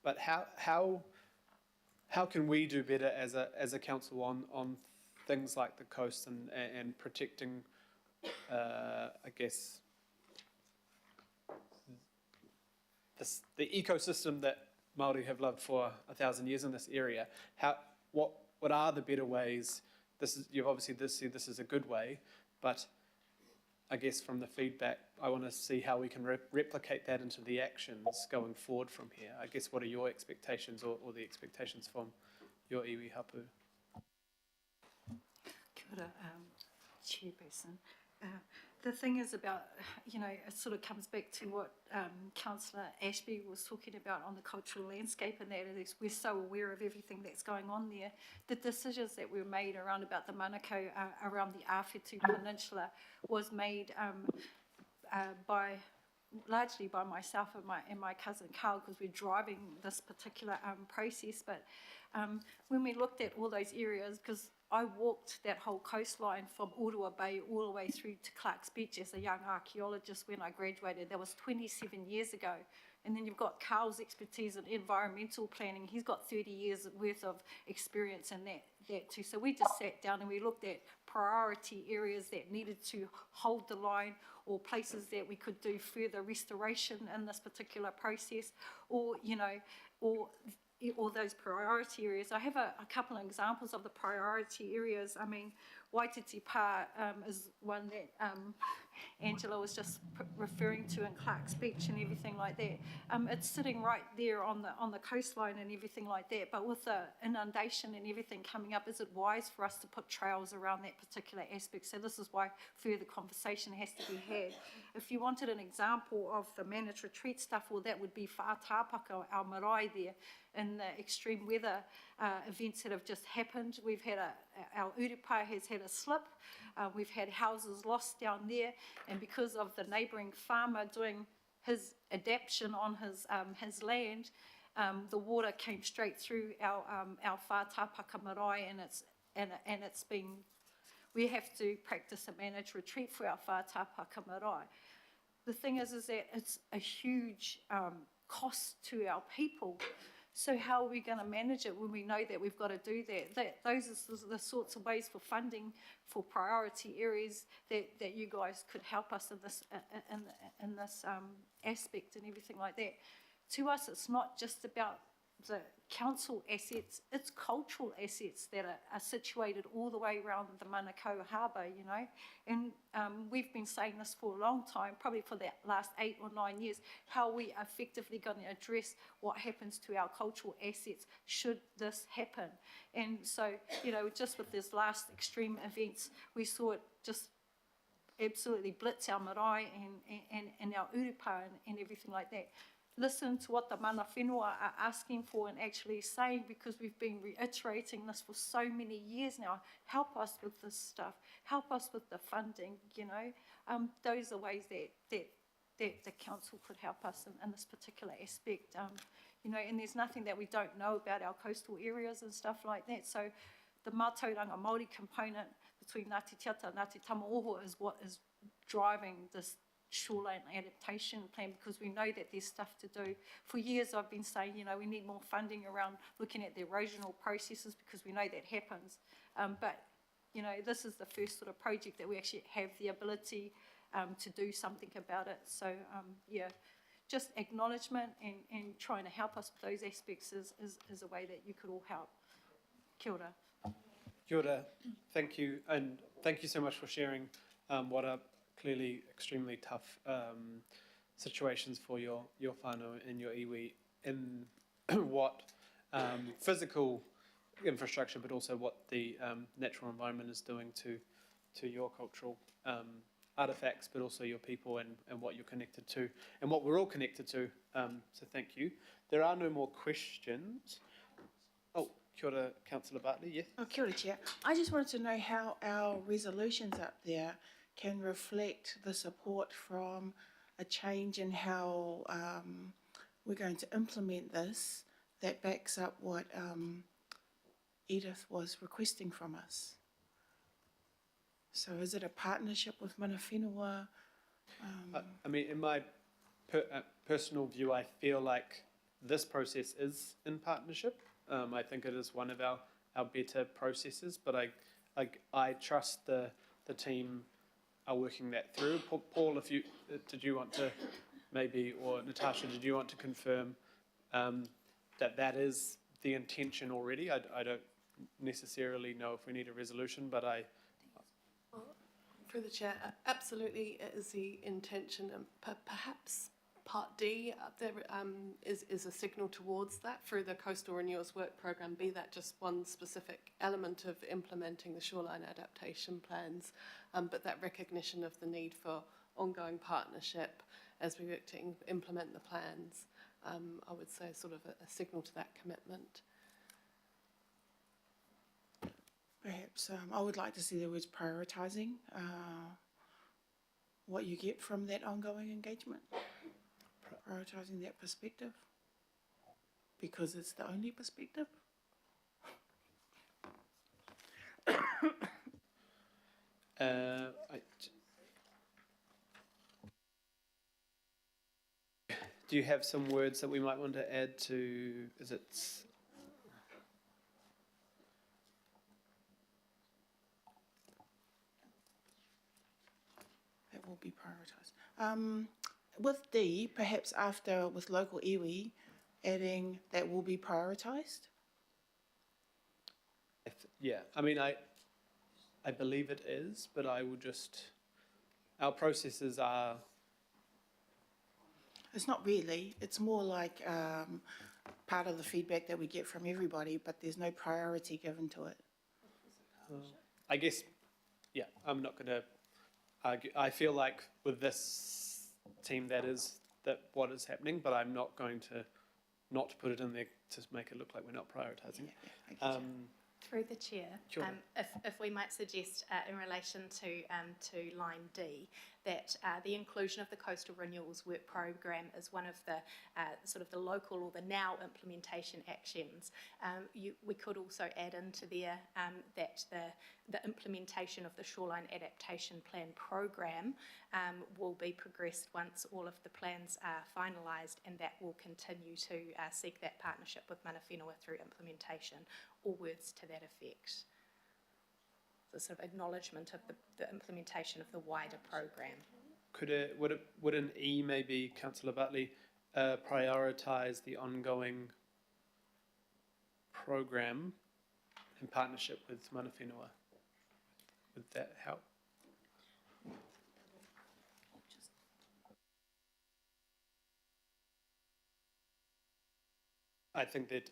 But how can we do better as a council on things like the coast and protecting, I guess, the ecosystem that Māori have loved for 1,000 years in this area? What are the better ways? You've obviously said this is a good way, but I guess from the feedback, I want to see how we can replicate that into the actions going forward from here. I guess what are your expectations or the expectations from your iwi hapu? Kia ora, Chairperson. The thing is about, you know, it sort of comes back to what Councillor Ashby was talking about on the cultural landscape, and that is we're so aware of everything that's going on there. The decisions that were made around about the Manukau, around the Awhitu Peninsula, was made largely by myself and my cousin Carl, because we're driving this particular process. But when we looked at all those areas, because I walked that whole coastline from Urua Bay all the way through to Clark's Beach as a young archaeologist when I graduated. That was 27 years ago. And then you've got Carl's expertise in environmental planning. He's got 30 years worth of experience in that too. So we just sat down and we looked at priority areas that needed to hold the line, or places that we could do further restoration in this particular process, or, you know, or those priority areas. I have a couple of examples of the priority areas. I mean, Waititi Pa is one that Angela was just referring to in Clark's Beach and everything like that. It's sitting right there on the coastline and everything like that, but with the inundation and everything coming up, is it wise for us to put trails around that particular aspect? So this is why further conversation has to be had. If you wanted an example of the managed retreat stuff, well, that would be Whātāpaka, our marae there, in the extreme weather events that have just happened. We've had our urupa has had a slip. We've had houses lost down there, and because of the neighbouring farmer doing his adaptation on his land, the water came straight through our Whātāpaka marae, and it's been, we have to practice a managed retreat for our Whātāpaka marae. The thing is that it's a huge cost to our people. So how are we going to manage it when we know that we've got to do that? Those are the sorts of ways for funding for priority areas that you guys could help us in this aspect and everything like that. To us, it's not just about the council assets, it's cultural assets that are situated all the way around the Manukau Harbour, you know. And we've been saying this for a long time, probably for the last 8 or 9 years, how we are effectively going to address what happens to our cultural assets should this happen. And so, you know, just with this last extreme events, we saw it just absolutely blitz our marae and our urupa and everything like that. Listen to what the mana whenua are asking for and actually saying, because we've been reiterating this for so many years now. Help us with this stuff. Help us with the funding, you know. Those are ways that the council could help us in this particular aspect. You know, and there's nothing that we don't know about our coastal areas and stuff like that. So the mātauranga Māori component between Ngāti Tiata and Ngāti Tamaoho is what is driving this shoreline adaptation plan, because we know that there's stuff to do. For years I've been saying, you know, we need more funding around looking at the erosional processes, because we know that happens. But, you know, this is the first sort of project that we actually have the ability to do something about it. So, yeah, just acknowledgement and trying to help us with those aspects is a way that you could all help. Kia ora. Kia ora. Thank you, and thank you so much for sharing what are clearly extremely tough situations for your whānau and your iwi in what physical infrastructure, but also what the natural environment is doing to your cultural artifacts, but also your people and what you're connected to and what we're all connected to. So thank you. There are no more questions. Oh, kia ora, Councillor Bartley, yes? Oh, kia ora, Chair. I just wanted to know how our resolutions up there can reflect the support from a change in how we're going to implement this that backs up what Edith was requesting from us. So is it a partnership with mana whenua? I mean, in my personal view, I feel like this process is in partnership. I think it is one of our better processes, but I trust the team are working that through. Paul, if you did you want to maybe, or Natasha, did you want to confirm that is the intention already? I don't necessarily know if we need a resolution, but Through the chair, absolutely it is the intention, and perhaps Part D up there is a signal towards that through the Coastal Renewals Work Programme, be that just one specific element of implementing the shoreline adaptation plans, but that recognition of the need for ongoing partnership as we work to implement the plans, I would say sort of a signal to that commitment. Perhaps I would like to see the words prioritising, what you get from that ongoing engagement. Prioritising that perspective, because it's the only perspective. Do you have some words that we might want to add to, is it? That will be prioritised. With D, perhaps after with local iwi, adding that will be prioritised. Yeah, I mean, I believe it is, but I will just, our processes are. It's not really, it's more like part of the feedback that we get from everybody, but there's no priority given to it. I guess, yeah, I'm not going to argue. I feel like with this team that what is happening, but I'm not going to not put it in there to make it look like we're not prioritising. Through the chair, if we might suggest in relation to line D, that the inclusion of the Coastal Renewals Work Programme is one of the sort of the local or the now implementation actions. We could also add into there that the implementation of the Shoreline Adaptation Plan Programme will be progressed once all of the plans are finalised, and that will continue to seek that partnership with mana whenua through implementation, or words to that effect. The sort of acknowledgement of the implementation of the wider programme. Would an E maybe, Councillor Bartley, prioritise the ongoing programme in partnership with mana whenua? Would that help? I think that,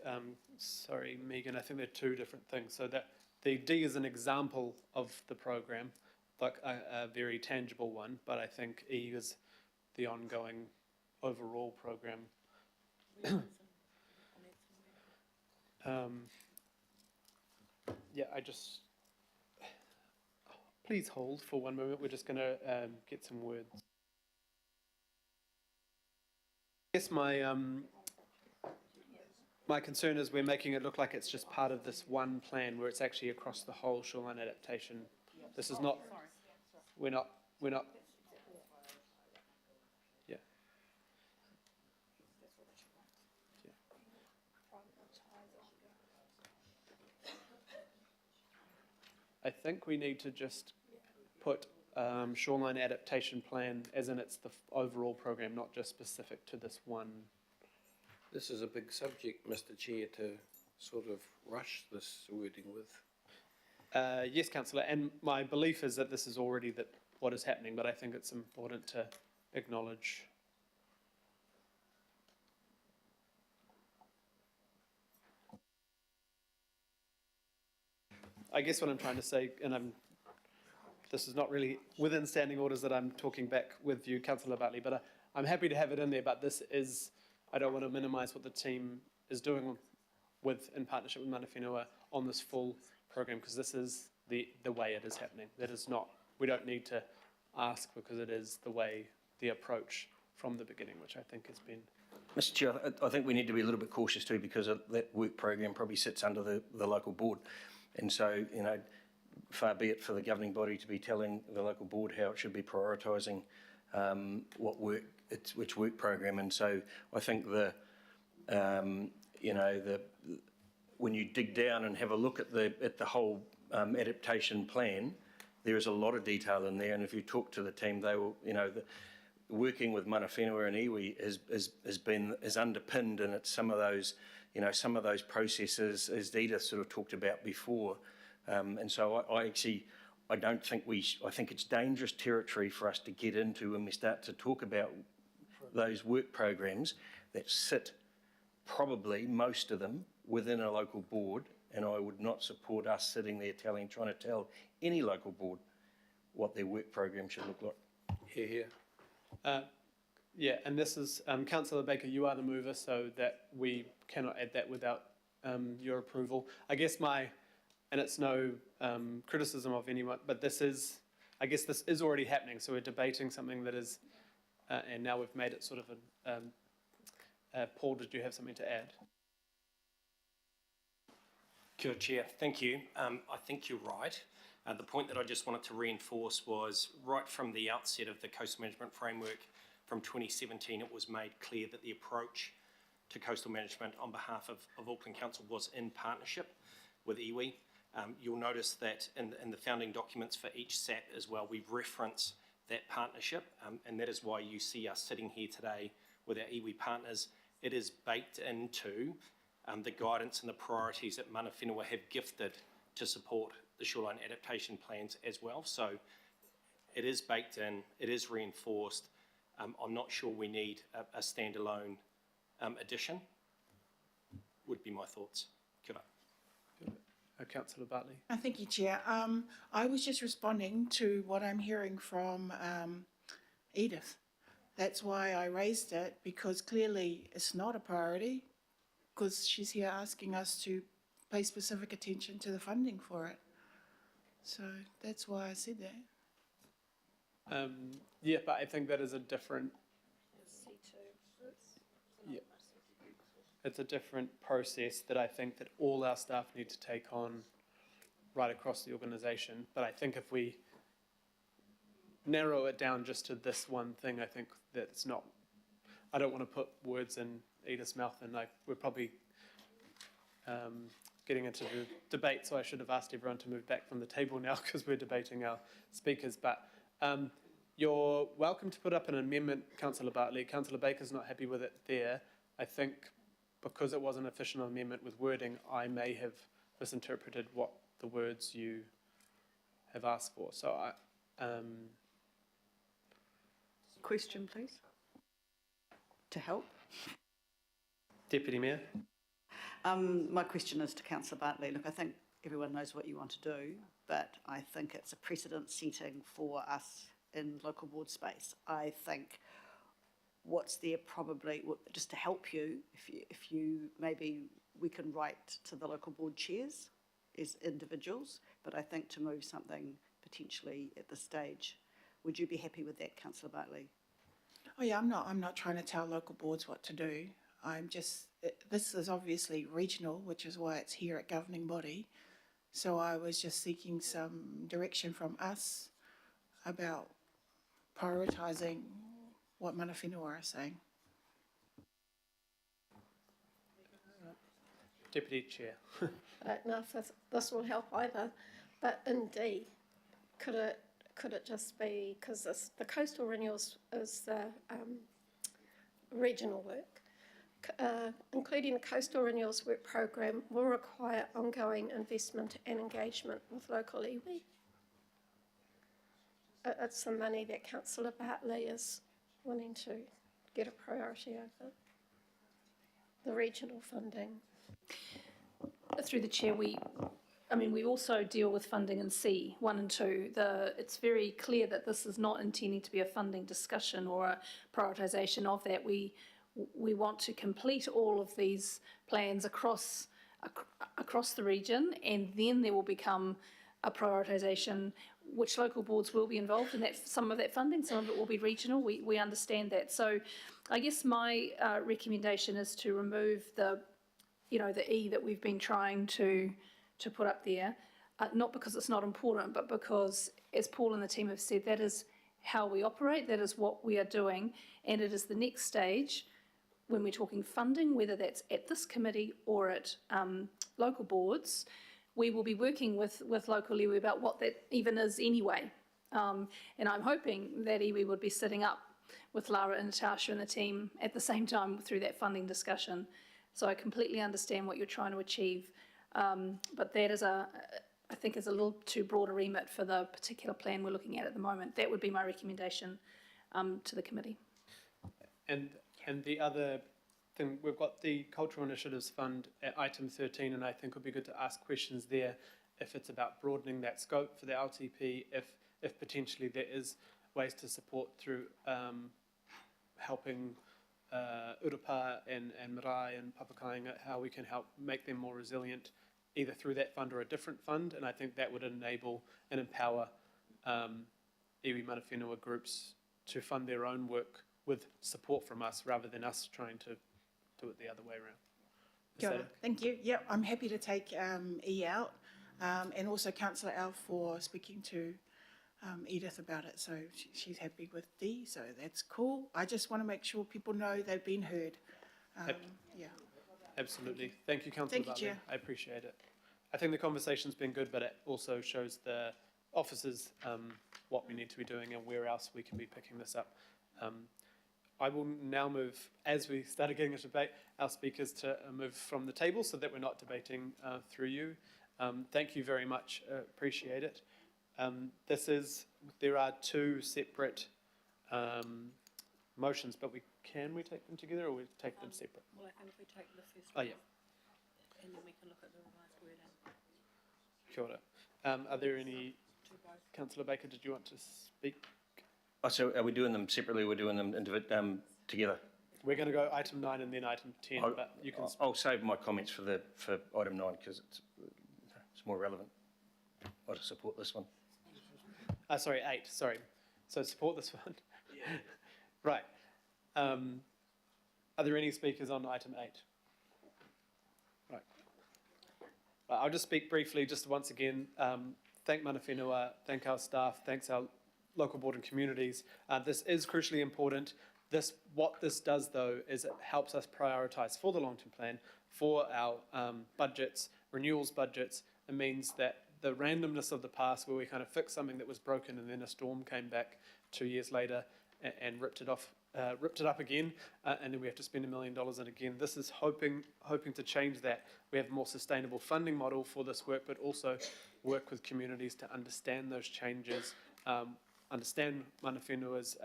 sorry, Megan, I think they're two different things. So that the D is an example of the program, like a very tangible one, but I think E is the ongoing overall program. Yeah, please hold for one moment. We're just going to get some words. I guess my concern is we're making it look like it's just part of this one plan where it's actually across the whole shoreline adaptation. This is not, we're not, yeah. I think we need to just put shoreline adaptation plan, as in it's the overall program, not just specific to this one. This is a big subject, Mr. Chair, to sort of rush this wording with. Yes, Councillor, and my belief is that this is already what is happening, but I think it's important to acknowledge. I guess what I'm trying to say, and this is not really within standing orders that I'm talking back with you, Councillor Bartley, but I'm happy to have it in there, but this is, I don't want to minimise what the team is doing in partnership with Mana Whenua on this full program, because this is the way it is happening. That is not, we don't need to ask, because it is the approach from the beginning, which I think has been. Mr. Chair, I think we need to be a little bit cautious too, because that work program probably sits under the local board. And so, you know, far be it for the governing body to be telling the local board how it should be prioritising which work program. And so I think when you dig down and have a look at the whole adaptation plan, there is a lot of detail in there. And if you talk to the team, they will, working with Mana Whenua and iwi is underpinned, and it's some of those processes, as Edith sort of talked about before. And so I don't think I think it's dangerous territory for us to get into when we start to talk about those work programs that sit, probably most of them, within a local board. And I would not support us sitting there trying to tell any local board what their work program should look like. Here. Yeah, and this is, Councillor Baker, you are the mover, so that we cannot add that without your approval. I guess and it's no criticism of anyone, but I guess this is already happening, so we're debating something that is, and now we've made it sort of Paul, did you have something to add? Kia ora, Chair. Thank you. I think you're right. The point that I just wanted to reinforce was right from the outset of the Coastal Management Framework from 2017, it was made clear that the approach to coastal management on behalf of Auckland Council was in partnership with iwi. You'll notice that in the founding documents for each SAP as well, we've referenced that partnership, and that is why you see us sitting here today with our iwi partners. It is baked into the guidance and the priorities that Mana Whenua have gifted to support the shoreline adaptation plans as well. So it is baked in, it is reinforced. I'm not sure we need a standalone addition, would be my thoughts. Kia ora. Councillor Bartley. Thank you, Chair. I was just responding to what I'm hearing from Edith. That's why I raised it, because clearly it's not a priority, because she's here asking us to pay specific attention to the funding for it. So that's why I said that. Yeah, but I think that is a different. Yeah, it's a different process that I think that all our staff need to take on right across the organisation. But I think if we narrow it down just to this one thing, I think that it's not. I don't want to put words in Edith's mouth, and we're probably getting into the debate, so I should have asked everyone to move back from the table now because we're debating our speakers. But you're welcome to put up an amendment, Councillor Bartley. Councillor Baker's not happy with it there. I think because it was an official amendment with wording, I may have misinterpreted what the words you have asked for. So Question, please. To help. Deputy Mayor. My question is to Councillor Bartley. Look, I think everyone knows what you want to do, but I think it's a precedent setting for us in local board space. I think what's there probably, just to help you, if you maybe we can write to the local board chairs as individuals, but I think to move something potentially at this stage, would you be happy with that, Councillor Bartley? Oh yeah, I'm not trying to tell local boards what to do. This is obviously regional, which is why it's here at governing body. So I was just seeking some direction from us about prioritising what Mana Whenua are saying. Deputy Chair. I don't know if this will help either, but in D, could it could it just be, because the coastal renewals is the regional work, including the coastal renewals work program will require ongoing investment and engagement with local iwi. It's the money that Councillor Bartley is wanting to get a priority over, the regional funding. Through the chair, we also deal with funding in C, 1 and 2. It's very clear that this is not intending to be a funding discussion or a prioritisation of that. We want to complete all of these plans across the region, and then there will become a prioritisation which local boards will be involved in that, some of that funding, some of it will be regional. We understand that. So I guess my recommendation is to remove the E that we've been trying to put up there, not because it's not important, but because, as Paul and the team have said, that is how we operate, that is what we are doing, and it is the next stage when we're talking funding, whether that's at this committee or at local boards. We will be working with local iwi about what that even is anyway. And I'm hoping that iwi would be sitting up with Lara and Natasha and the team at the same time through that funding discussion. So I completely understand what you're trying to achieve. But that is I think is a little too broad a remit for the particular plan we're looking at the moment. That would be my recommendation to the committee. And the other thing, we've got the Cultural Initiatives Fund at item 13, and I think it would be good to ask questions there if it's about broadening that scope for the LTP, if potentially there is ways to support through helping Urupa and Marae and Papakainga, how we can help make them more resilient, either through that fund or a different fund, and I think that would enable and empower iwi mana whenua groups to fund their own work with support from us rather than us trying to do it the other way around. Kia ora. Thank you. Yep, I'm happy to take E out, and also Councillor Al for speaking to Edith about it. So she's happy with D, so that's cool. I just want to make sure people know they've been heard. Yeah. Absolutely. Thank you, Councillor Thank you, Bartley. Chair. I appreciate it. I think the conversation's been good, but it also shows the officers what we need to be doing and where else we can be picking this up. I will now move, as we started getting a debate, our speakers to move from the table so that we're not debating through you. Thank you very much. Appreciate it. There are two separate motions, but can we take them together or we take them separate? Well, I think if we take the first one, and then we can look at the revised wording. Kia ora. Are there any, Councillor Baker, did you want to speak? Oh, so are we doing them separately? We're doing them together? We're going to go item 9 and then item 10, but you can... I'll save my comments for item 9 because it's more relevant. I'll support this one. Sorry, 8, sorry. So support this one? Yeah. Right. Are there any speakers on item 8? Right. I'll just speak briefly, just once again, thank mana whenua, thank our staff, thanks our local board and communities. This is crucially important. What this does, though, is it helps us prioritise for the long-term plan, for our budgets, renewals budgets. It means that the randomness of the past, where we kind of fixed something that was broken and then a storm came back 2 years later and ripped it up again, and then we have to spend $1 million and again. This is hoping to change that. We have a more sustainable funding model for this work, but also work with communities to understand those changes, understand mana whenua's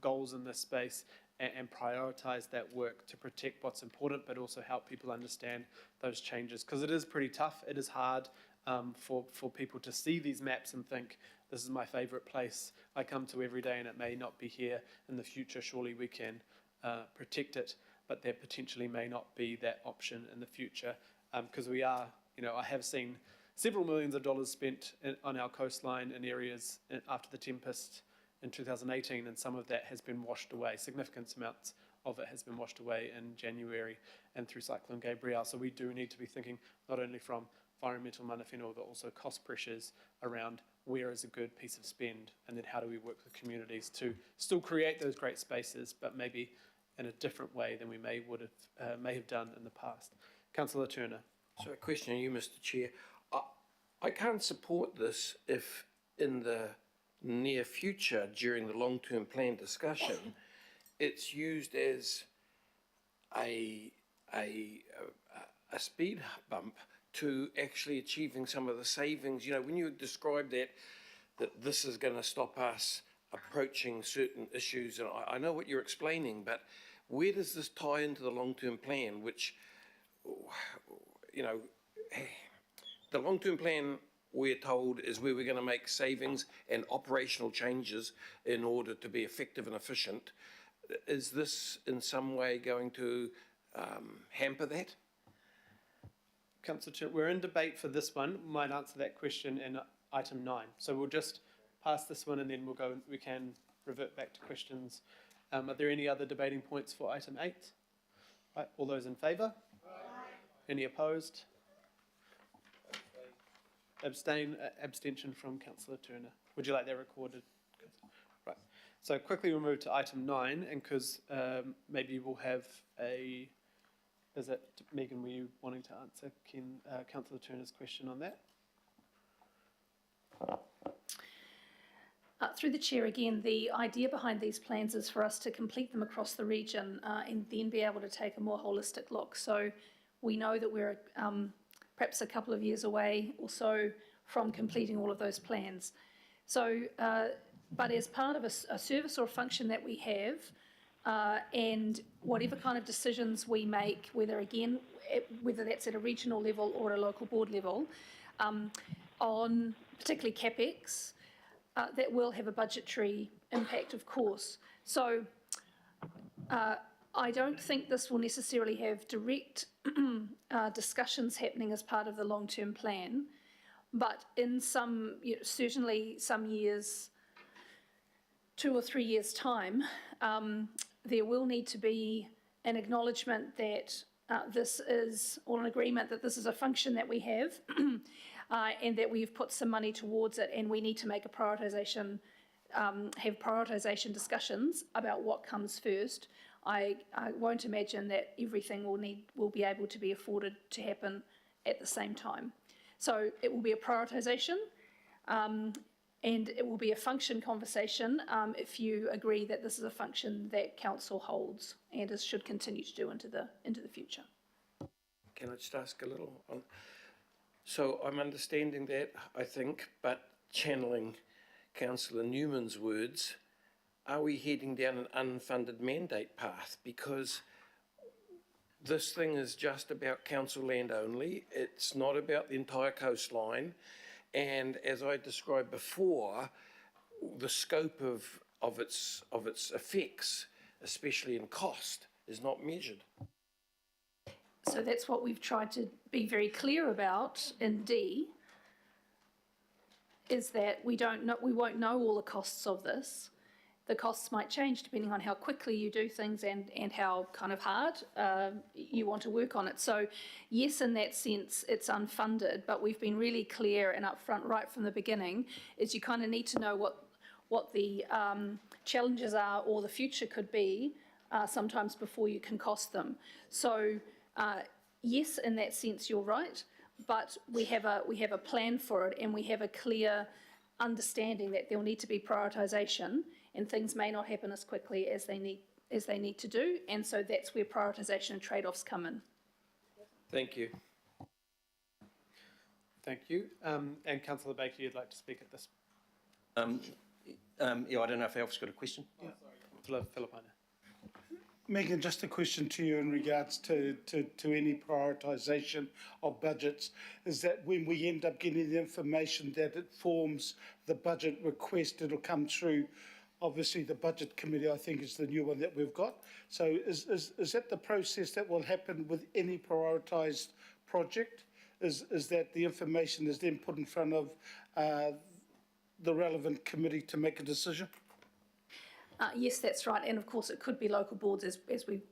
goals in this space, and prioritise that work to protect what's important, but also help people understand those changes. Because it is pretty tough, it is hard for people to see these maps and think, this is my favourite place I come to every day and it may not be here in the future, surely we can protect it, but there potentially may not be that option in the future, because we are, I have seen several millions of dollars spent on our coastline in areas after the tempest in 2018, and some of that has been washed away. Significant amounts of it has been washed away in January and through Cyclone Gabrielle. So we do need to be thinking not only from environmental mana whenua, but also cost pressures around where is a good piece of spend, and then how do we work with communities to still create those great spaces, but maybe in a different way than we may have done in the past. Councillor Turner. So a question to you, Mr. Chair. I can't support this if in the near future during the long-term plan discussion, it's used as a speed bump to actually achieving some of the savings. You know, when you describe that this is going to stop us approaching certain issues, and I know what you're explaining, but where does this tie into the long-term plan, which, you know, the long-term plan, we're told, is where we're going to make savings and operational changes in order to be effective and efficient. Is this in some way going to hamper that? Councillor Chair, we're in debate for this one. Might answer that question in item 9. So we'll just pass this one and then we can revert back to questions. Are there any other debating points for item 8? Right, all those in favour? Any opposed? Abstention from Councillor Turner. Would you like that recorded? Right. So quickly we'll move to item 9, and because maybe we'll have a... Is it, Megan, were you wanting to answer Councillor Turner's question on that? Through the chair again, the idea behind these plans is for us to complete them across the region and then be able to take a more holistic look. So we know that we're perhaps a couple of years away or so from completing all of those plans. So, but as part of a service or a function that we have, and whatever kind of decisions we make, whether that's at a regional level or at a local board level, on particularly CapEx, that will have a budgetary impact, of course. So I don't think this will necessarily have direct discussions happening as part of the long-term plan, but in some, certainly some years, 2 or 3 years' time, there will need to be an acknowledgement that this is, or an agreement that this is a function that we have and that we've put some money towards it, and we need to make a prioritisation, have prioritisation discussions about what comes first. I won't imagine that everything will be able to be afforded to happen at the same time. So it will be a prioritisation, and it will be a function conversation if you agree that this is a function that council holds and should continue to do into the future. Can I just ask a little? So I'm understanding that, I think, but channeling Councillor Newman's words, are we heading down an unfunded mandate path? Because this thing is just about council land only. It's not about the entire coastline. And as I described before, the scope of its effects, especially in cost, is not measured. So that's what we've tried to be very clear about in D, is that we won't know all the costs of this. The costs might change depending on how quickly you do things and how kind of hard you want to work on it. So yes, in that sense, it's unfunded, but we've been really clear and upfront right from the beginning, is you kind of need to know what the challenges are or the future could be sometimes before you can cost them. So yes, in that sense, you're right, but we have a plan for it, and we have a clear understanding that there'll need to be prioritisation, and things may not happen as quickly as they need to do, and so that's where prioritisation and trade-offs come in. Thank you. Thank you. And Councillor Baker, you'd like to speak at this? Yeah, I don't know if Alf's got a question. Yeah. Philip. Megan, just a question to you in regards to any prioritisation of budgets, is that when we end up getting the information that it forms the budget request, it'll come through, obviously the budget committee, I think, is the new one that we've got. So is that the process that will happen with any prioritised project? Is that the information is then put in front of the relevant committee to make a decision? Yes, that's right. And of course, it could be local boards as we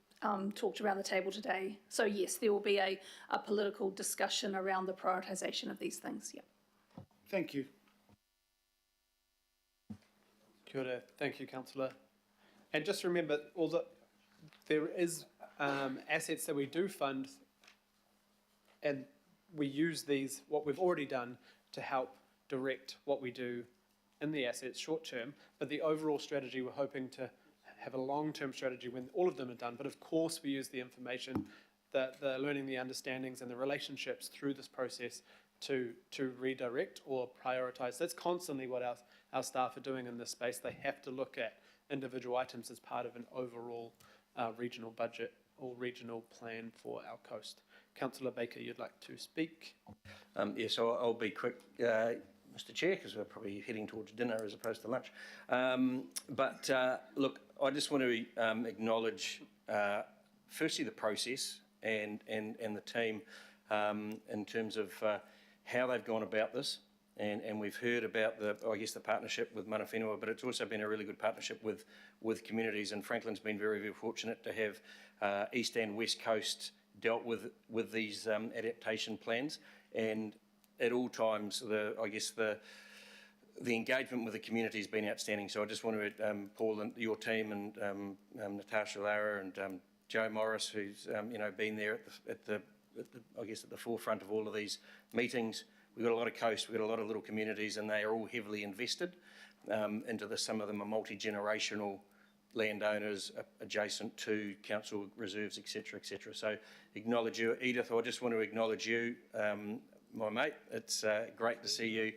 talked around the table today. So yes, there will be a political discussion around the prioritisation of these things. Yeah. Thank you. Kia ora. Thank you, Councillor. And just remember, there is assets that we do fund, and we use these, what we've already done, to help direct what we do in the assets short term, but the overall strategy, we're hoping to have a long-term strategy when all of them are done. But of course, we use the information, the learning, the understandings, and the relationships through this process to redirect or prioritize. That's constantly what our staff are doing in this space. They have to look at individual items as part of an overall regional budget or regional plan for our coast. Councillor Baker, you'd like to speak? Yes, I'll be quick, Mr Chair, because we're probably heading towards dinner as opposed to lunch. Look, I just want to acknowledge, firstly, the process and the team in terms of how they've gone about this. And we've heard about the partnership with Mana Whenua, but it's also been a really good partnership with communities. And Franklin's been very, very fortunate to have East and West Coast dealt with these adaptation plans. And at all times, the engagement with the community has been outstanding. So I just want to, Paul and your team and Natasha Lara and Joe Morris, who's been there at the forefront of all of these meetings. We've got a lot of coast, we've got a lot of little communities, and they are all heavily invested into this. Some of them are multi-generational landowners adjacent to council reserves, etc., etc. So acknowledge you. Edith, I just want to acknowledge you, my mate. It's great to see you.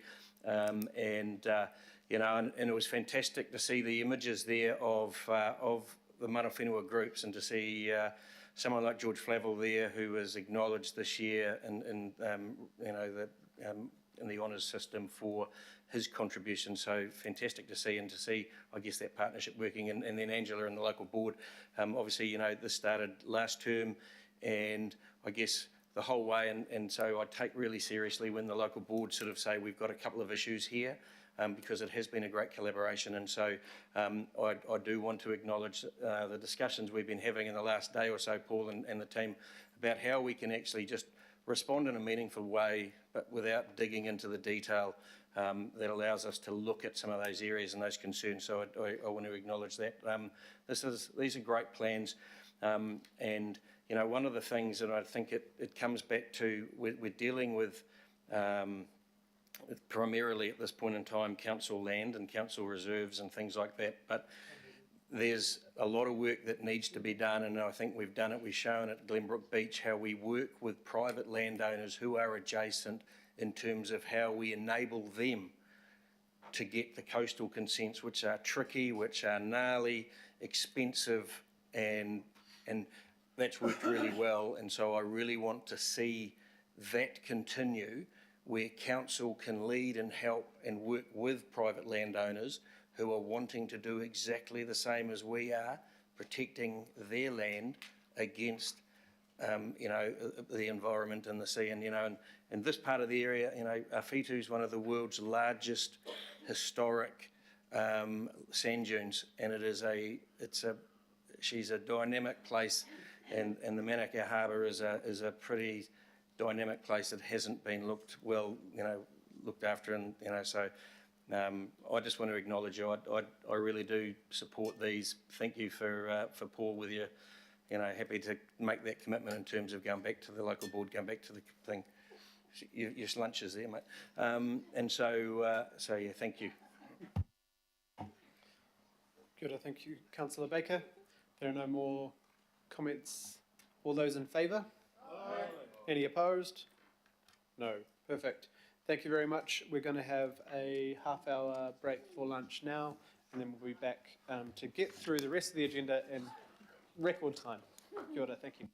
And it was fantastic to see the images there of the Mana Whenua groups, and to see someone like George Flavel there, who was acknowledged this year in the honours system for his contribution. So fantastic to see, and to see, that partnership working. And then Angela and the local board, obviously, this started last term, and the whole way, and so I take really seriously when the local board sort of say we've got a couple of issues here, because it has been a great collaboration. And so I do want to acknowledge the discussions we've been having in the last day or so, Paul and the team, about how we can actually just respond in a meaningful way, but without digging into the detail that allows us to look at some of those areas and those concerns. So I want to acknowledge that. These are great plans, and one of the things that I think it comes back to, we're dealing with primarily at this point in time council land and council reserves and things like that, but there's a lot of work that needs to be done, and I think we've done it. We've shown at Glenbrook Beach how we work with private landowners who are adjacent in terms of how we enable them to get the coastal consents, which are tricky, which are gnarly, expensive, and that's worked really well. And so I really want to see that continue, where council can lead and help and work with private landowners who are wanting to do exactly the same as we are, protecting their land against, the environment and the sea. And, in this part of the area, Awhitu is one of the world's largest historic sand dunes, and she's a dynamic place, and the Manukau Harbour is a pretty dynamic place that hasn't been looked after, and so I just want to acknowledge you. I really do support these. Thank you for Paul with your, happy to make that commitment in terms of going back to the local board, going back to the thing. Your lunch is there, mate. And so yeah, thank you. Good, thank you, Councillor Baker. There are no more comments. All those in favour? Aye. Any opposed? No. Perfect. Thank you very much. We're going to have a half-hour break for lunch now, and then we'll be back to get through the rest of the agenda in record time. Kia ora, thank you.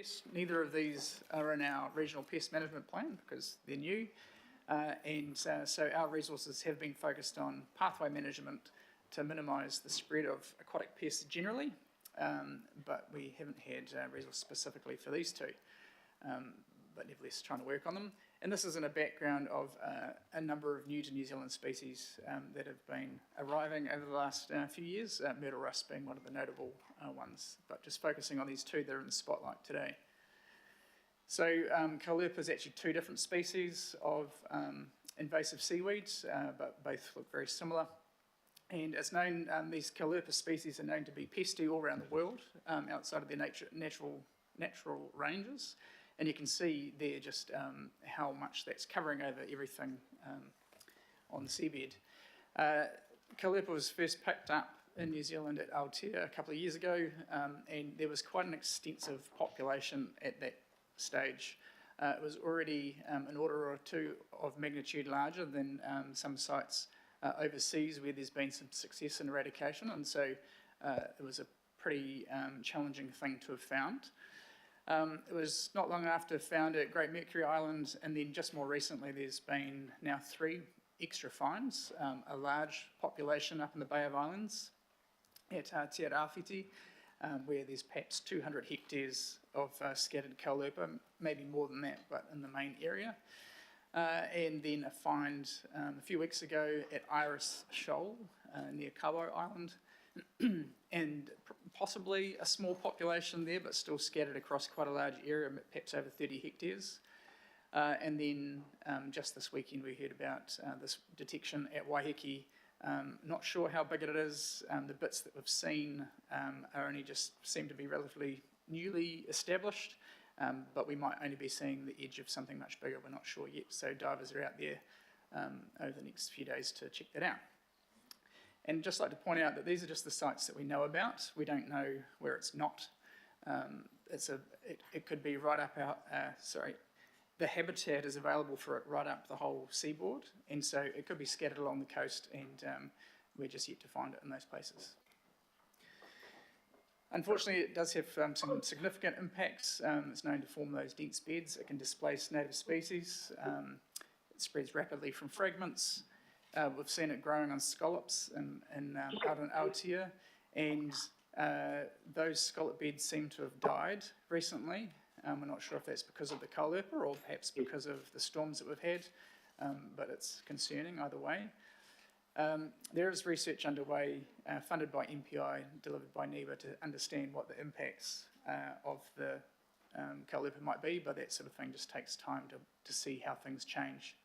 Yes, neither of these are in our regional pest management plan because they're new. So our resources have been focused on pathway management to minimise the spread of aquatic pests generally, but we haven't had resources specifically for these two, but nevertheless trying to work on them. And this is in a background of a number of new to New Zealand species that have been arriving over the last few years, myrtle rust being one of the notable ones, but just focusing on these two that are in the spotlight today. So Caulerpa is actually two different species of invasive seaweeds, but both look very similar. And it's known, these Caulerpa species are known to be pesty all around the world, outside of their natural ranges. And you can see there just how much that's covering over everything on the seabed. Caulerpa was first picked up in New Zealand at Aotea a couple of years ago, and there was quite an extensive population at that stage. It was already an order or two of magnitude larger than some sites overseas where there's been some success in eradication, and so it was a pretty challenging thing to have found. It was not long after found at Great Mercury Island, and then just more recently there's been now 3 extra finds, a large population up in the Bay of Islands at Te Rawhiti, where there's perhaps 200 hectares of scattered Caulerpa, maybe more than that, but in the main area. And then a find a few weeks ago at Iris Shoal near Cabo Island, and possibly a small population there, but still scattered across quite a large area, perhaps over 30 hectares. And then just this weekend we heard about this detection at Waiheke. Not sure how big it is. The bits that we've seen are only just seem to be relatively newly established, but we might only be seeing the edge of something much bigger. We're not sure yet, so divers are out there over the next few days to check that out. And just like to point out that these are just the sites that we know about. We don't know where it's not. It could be right up the habitat is available for it right up the whole seaboard, and so it could be scattered along the coast, and we're just yet to find it in those places. Unfortunately, it does have some significant impacts. It's known to form those dense beds. It can displace native species. It spreads rapidly from fragments. We've seen it growing on scallops out in Aotea, and those scallop beds seem to have died recently. We're not sure if that's because of the Caulerpa or perhaps because of the storms that we've had, but it's concerning either way. There is research underway, funded by MPI, delivered by NEBA, to understand what the impacts of the Caulerpa might be, but that sort of thing just takes time to see how things change.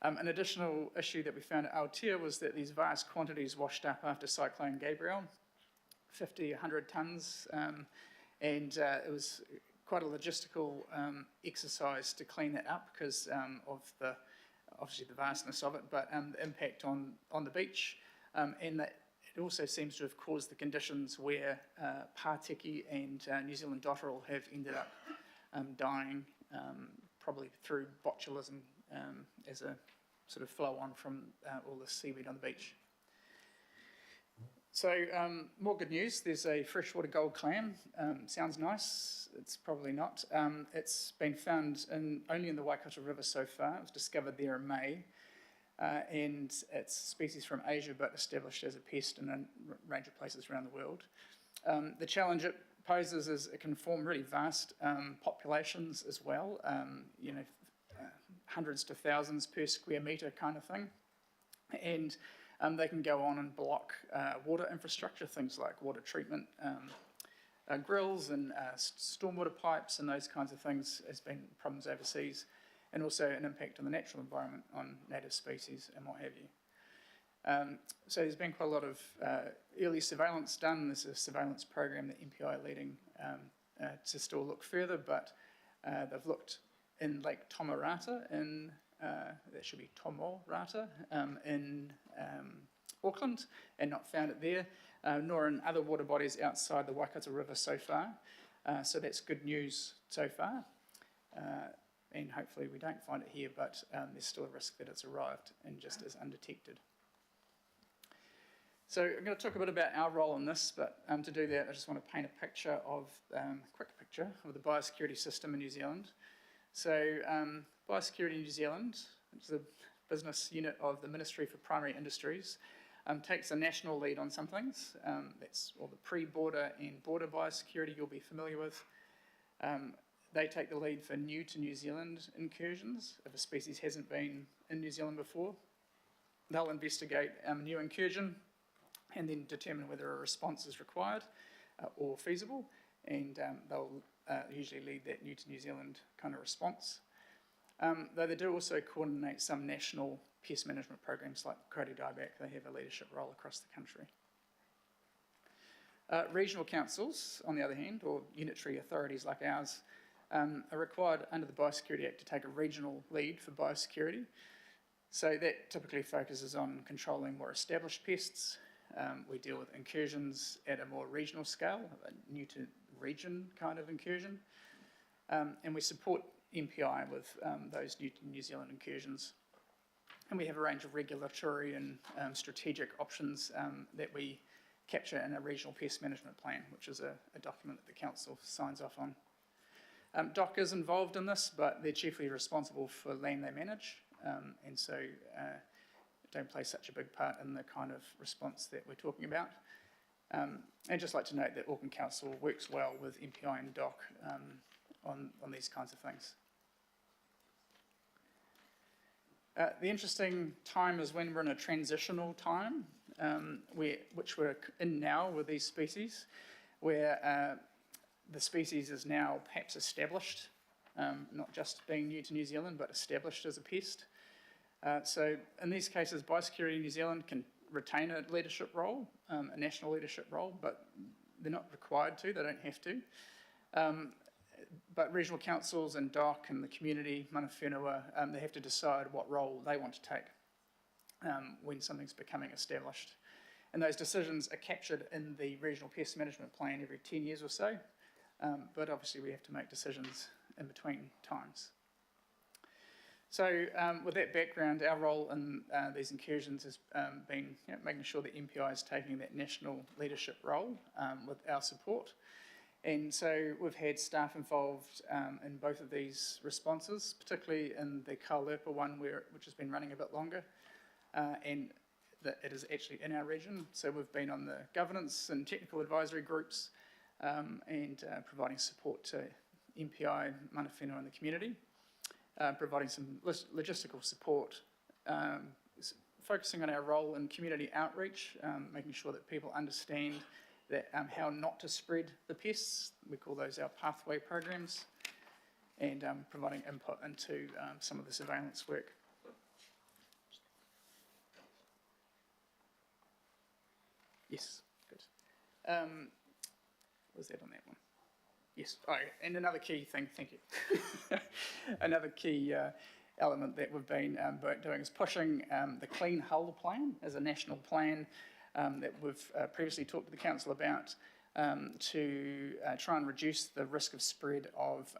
An additional issue that we found at Aotea was that these vast quantities washed up after Cyclone Gabriel, 50, 100 tonnes, and it was quite a logistical exercise to clean that up because of obviously the vastness of it, but the impact on the beach, and that it also seems to have caused the conditions where Pātiki and New Zealand dotterel have ended up dying, probably through botulism as a sort of flow on from all the seaweed on the beach. So more good news, there's a freshwater gold clam. Sounds nice, it's probably not. It's been found only in the Waikato River so far. It was discovered there in May, and it's a species from Asia but established as a pest in a range of places around the world. The challenge it poses is it can form really vast populations as well, hundreds to thousands per square metre kind of thing, and they can go on and block water infrastructure, things like water treatment grills and stormwater pipes and those kinds of things. There's been problems overseas, and also an impact on the natural environment, on native species and what have you. So there's been quite a lot of early surveillance done. There's a surveillance program that MPI are leading to still look further, but they've looked in Lake Tomarata that should be Tomorata in Auckland, and not found it there, nor in other water bodies outside the Waikato River so far. So that's good news so far, and hopefully we don't find it here, but there's still a risk that it's arrived and just is undetected. So I'm going to talk a bit about our role in this, but to do that, I just want to paint a picture of, a quick picture of the biosecurity system in New Zealand. So Biosecurity New Zealand, which is a business unit of the Ministry for Primary Industries, takes a national lead on some things. That's all the pre-border and border biosecurity you'll be familiar with. They take the lead for new to New Zealand incursions. If a species hasn't been in New Zealand before, they'll investigate a new incursion and then determine whether a response is required or feasible, and they'll usually lead that new to New Zealand kind of response. Though they do also coordinate some national pest management programs like Karate Dieback. They have a leadership role across the country. Regional councils, on the other hand, or unitary authorities like ours, are required under the Biosecurity Act to take a regional lead for biosecurity. So that typically focuses on controlling more established pests. We deal with incursions at a more regional scale, a new to region kind of incursion. And we support MPI with those new to New Zealand incursions. And we have a range of regulatory and strategic options that we capture in a regional pest management plan, which is a document that the council signs off on. DOC is involved in this, but they're chiefly responsible for land they manage, and so don't play such a big part in the kind of response that we're talking about. I'd just like to note that Auckland Council works well with MPI and DOC on these kinds of things. The interesting time is when we're in a transitional time, which we're in now with these species, where the species is now perhaps established, not just being new to New Zealand, but established as a pest. So in these cases, Biosecurity New Zealand can retain a leadership role, a national leadership role, but they're not required to, they don't have to. But regional councils and DOC and the community, mana whenua, they have to decide what role they want to take when something's becoming established. And those decisions are captured in the regional pest management plan every 10 years or so, but obviously we have to make decisions in between times. So with that background, our role in these incursions has been making sure that MPI is taking that national leadership role with our support. And so we've had staff involved in both of these responses, particularly in the Kaulerpa one, which has been running a bit longer, and that it is actually in our region. So we've been on the governance and technical advisory groups and providing support to MPI, mana whenua and the community, providing some logistical support, focusing on our role in community outreach, making sure that people understand that how not to spread the pests. We call those our pathway programs, and providing input into some of the surveillance work. Yes, good. Was that on that one? Yes. Oh, and another key thing, thank you. Another key element that we've been doing is pushing the Clean Hull plan as a national plan that we've previously talked to the council about to try and reduce the risk of spread of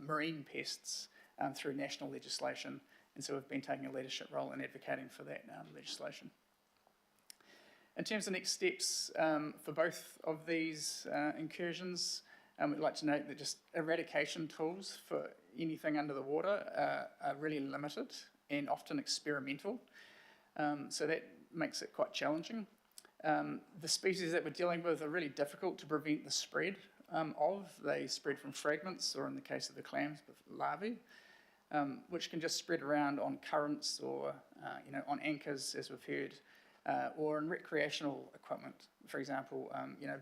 marine pests through national legislation. And so we've been taking a leadership role in advocating for that legislation. In terms of next steps for both of these incursions, we'd like to note that just eradication tools for anything under the water are really limited and often experimental. So that makes it quite challenging. The species that we're dealing with are really difficult to prevent the spread of. They spread from fragments, or in the case of the clams, with larvae, which can just spread around on currents or on anchors, as we've heard, or in recreational equipment. For example,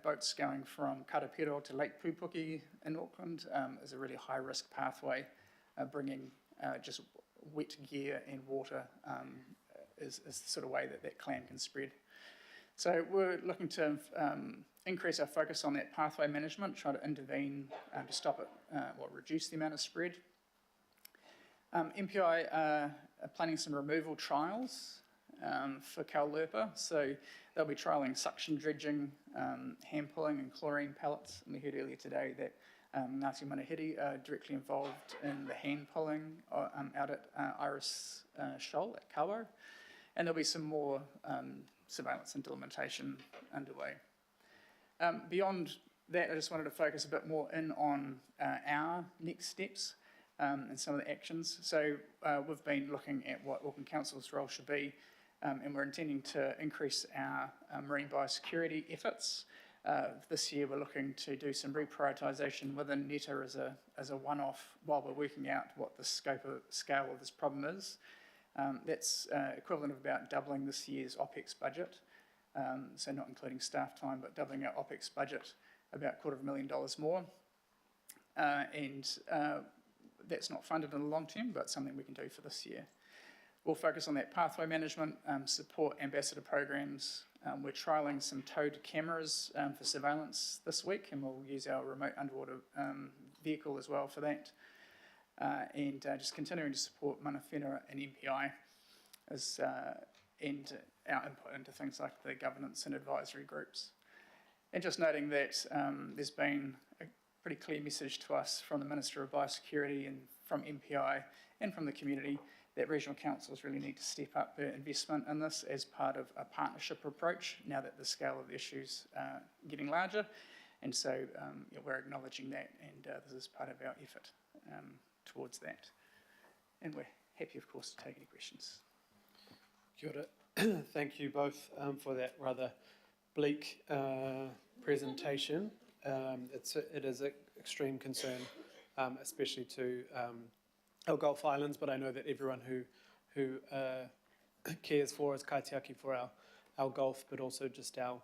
boats going from Karapiro to Lake Pupuki in Auckland is a really high-risk pathway. Bringing just wet gear and water is the sort of way that clam can spread. So we're looking to increase our focus on that pathway management, try to intervene to stop it, reduce the amount of spread. MPI are planning some removal trials for Kaulerpa, so they'll be trialling suction dredging, hand pulling and chlorine pellets. And we heard earlier today that Ngāti Manahiri are directly involved in the hand pulling out at Iris Shoal at Kawa. and there'll be some more surveillance and delimitation underway. Beyond that, I just wanted to focus a bit more in on our next steps and some of the actions. So we've been looking at what Auckland Council's role should be, and we're intending to increase our marine biosecurity efforts. This year we're looking to do some reprioritisation within NETA as a one-off while we're working out what the scale of this problem is. That's equivalent of about doubling this year's OPEX budget, so not including staff time, but doubling our OPEX budget about $250,000 more. And that's not funded in the long term, but something we can do for this year. We'll focus on that pathway management, support ambassador programs. We're trialling some towed cameras for surveillance this week, and we'll use our remote underwater vehicle as well for that. And just continuing to support mana whenua and MPI and our input into things like the governance and advisory groups. And just noting that there's been a pretty clear message to us from the Minister of Biosecurity and from MPI and from the community that regional councils really need to step up their investment in this as part of a partnership approach now that the scale of the issues are getting larger. And so we're acknowledging that, and this is part of our effort towards that. And we're happy, of course, to take any questions. Kia ora. Thank you both for that rather bleak presentation. It is an extreme concern, especially to our Gulf Islands, but I know that everyone who cares for us, kaitiaki for our Gulf, but also just our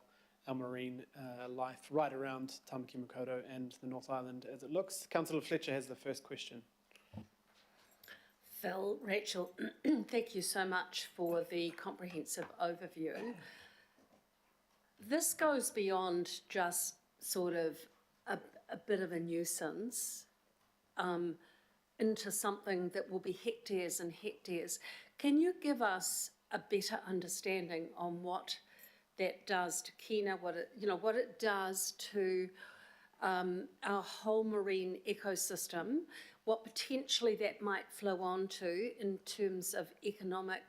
marine life right around Tamaki Makaurau and the North Island as it looks. Councillor Fletcher has the first question. Phil, Rachel, thank you so much for the comprehensive overview. This goes beyond just sort of a bit of a nuisance into something that will be hectares and hectares. Can you give us a better understanding on what that does to Kina, what it does to our whole marine ecosystem, what potentially that might flow on to in terms of economic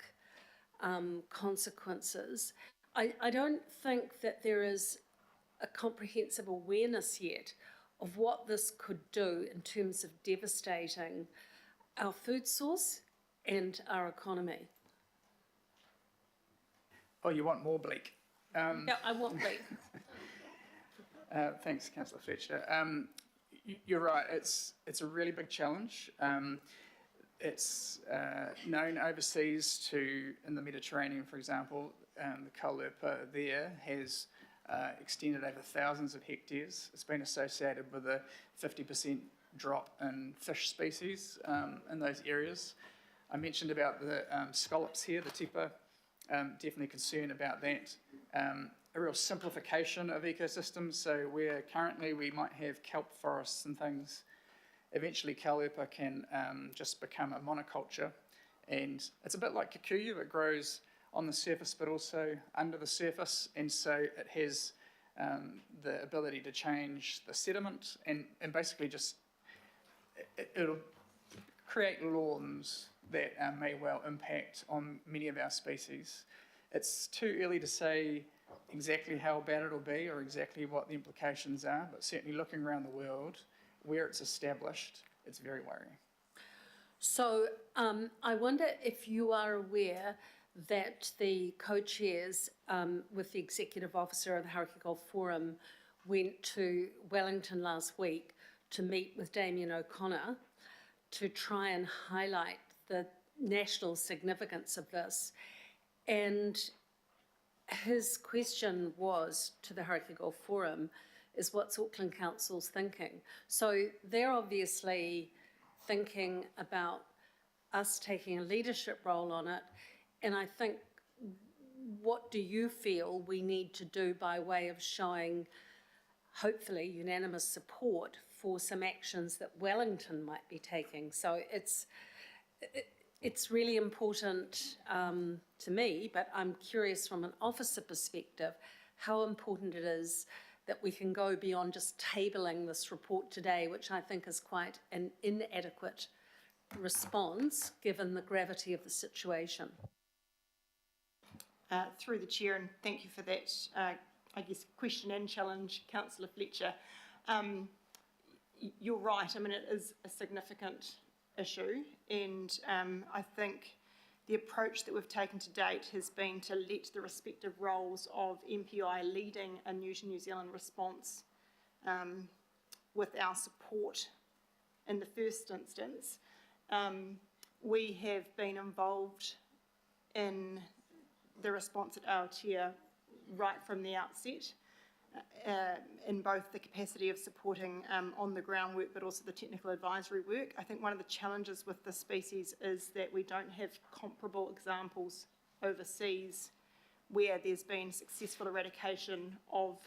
consequences? I don't think that there is a comprehensive awareness yet of what this could do in terms of devastating our food source and our economy. Oh, you want more bleak? Yeah, I want bleak. Thanks, Councillor Fletcher. You're right, it's a really big challenge. It's known overseas in the Mediterranean, for example, the caulerpa there has extended over thousands of hectares. It's been associated with a 50% drop in fish species in those areas. I mentioned about the scallops here, the tipa, definitely concerned about that. A real simplification of ecosystems, so where currently we might have kelp forests and things, eventually caulerpa can just become a monoculture, and it's a bit like kikuyu. It grows on the surface but also under the surface, and so it has the ability to change the sediment and basically just it'll create lawns that may well impact on many of our species. It's too early to say exactly how bad it'll be or exactly what the implications are, but certainly looking around the world where it's established, it's very worrying. So I wonder if you are aware that the co-chairs with the executive officer of the Hauraki Gulf Forum went to Wellington last week to meet with Damien O'Connor to try and highlight the national significance of this. And his question was to the Hauraki Gulf Forum is what's Auckland Council's thinking? So they're obviously thinking about us taking a leadership role on it. And I think, what do you feel we need to do by way of showing, hopefully, unanimous support for some actions that Wellington might be taking? So it's really important to me, but I'm curious from an officer perspective how important it is that we can go beyond just tabling this report today, which I think is quite an inadequate response given the gravity of the situation. through the chair, and thank you for that, I guess, question and challenge, Councillor Fletcher. You're right, I mean, it is a significant issue, and I think the approach that we've taken to date has been to let the respective roles of MPI leading a New Zealand response with our support in the first instance. We have been involved in the response at Aotea right from the outset, in both the capacity of supporting on the ground work but also the technical advisory work. I think one of the challenges with this species is that we don't have comparable examples overseas where there's been successful eradication of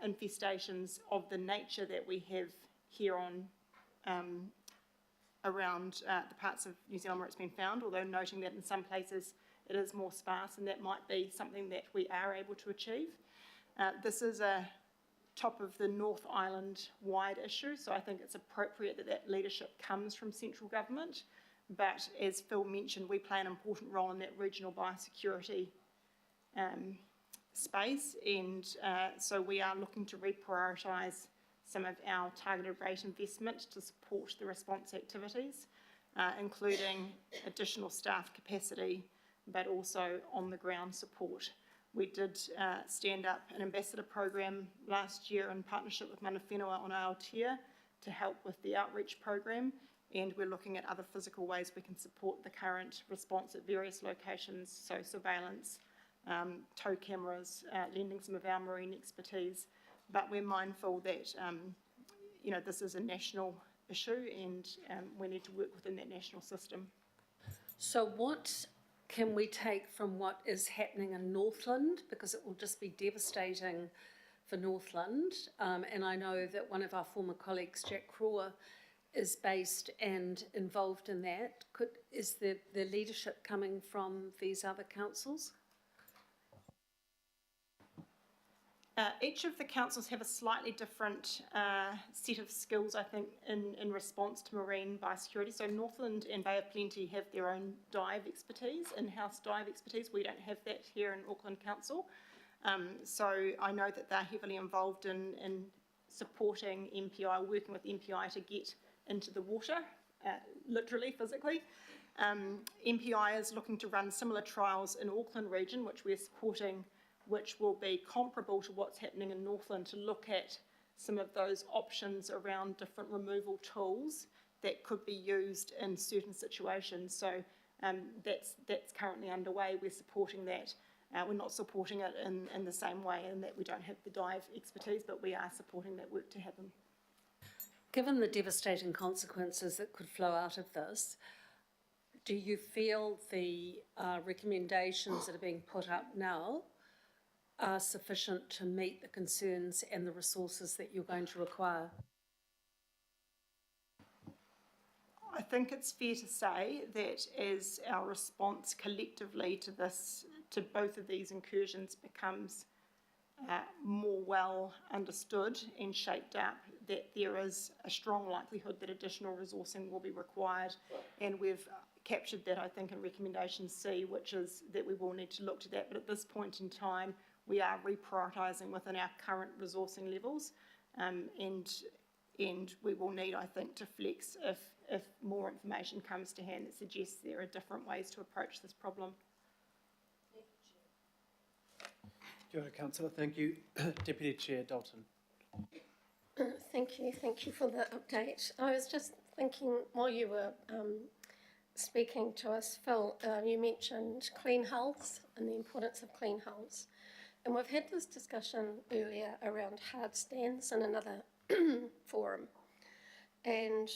infestations of the nature that we have here on around the parts of New Zealand where it's been found, although noting that in some places it is more sparse, and that might be something that we are able to achieve. This is a top of the North Island wide issue, so I think it's appropriate that that leadership comes from central government, but as Phil mentioned, we play an important role in that regional biosecurity space, and so we are looking to reprioritise some of our targeted rate investment to support the response activities, including additional staff capacity, but also on the ground support. We did stand up an ambassador program last year in partnership with Mana Whenua on Aotea to help with the outreach program, and we're looking at other physical ways we can support the current response at various locations, so surveillance, tow cameras, lending some of our marine expertise. But we're mindful that you know, this is a national issue, and we need to work within that national system. So what can we take from what is happening in Northland, because it will just be devastating for Northland, and I know that one of our former colleagues, Jack Crawer, is based and involved in that. Is the leadership coming from these other councils? Each of the councils have a slightly different set of skills, I think, in response to marine biosecurity. So Northland and Bay of Plenty have their own dive expertise, in-house dive expertise. We don't have that here in Auckland Council. So I know that they're heavily involved in supporting MPI, working with MPI to get into the water, literally, physically. MPI is looking to run similar trials in Auckland region, which we're supporting, which will be comparable to what's happening in Northland, to look at some of those options around different removal tools that could be used in certain situations. So that's currently underway. We're supporting that. We're not supporting it in the same way in that we don't have the dive expertise, but we are supporting that work to happen. Given the devastating consequences that could flow out of this, do you feel the recommendations that are being put up now are sufficient to meet the concerns and the resources that you're going to require? I think it's fair to say that as our response collectively to this, to both of these incursions becomes more well understood and shaped up, that there is a strong likelihood that additional resourcing will be required, and we've captured that, I think, in recommendation C, which is that we will need to look to that. But at this point in time, we are reprioritising within our current resourcing levels, and we will need, I think, to flex if more information comes to hand that suggests there are different ways to approach this problem. Kia ora, Councillor. Thank you. Deputy Chair Dalton. Thank you for the update. I was just thinking while you were speaking to us, Phil, you mentioned clean hulls and the importance of clean hulls. And we've had this discussion earlier around hard stands in another forum. And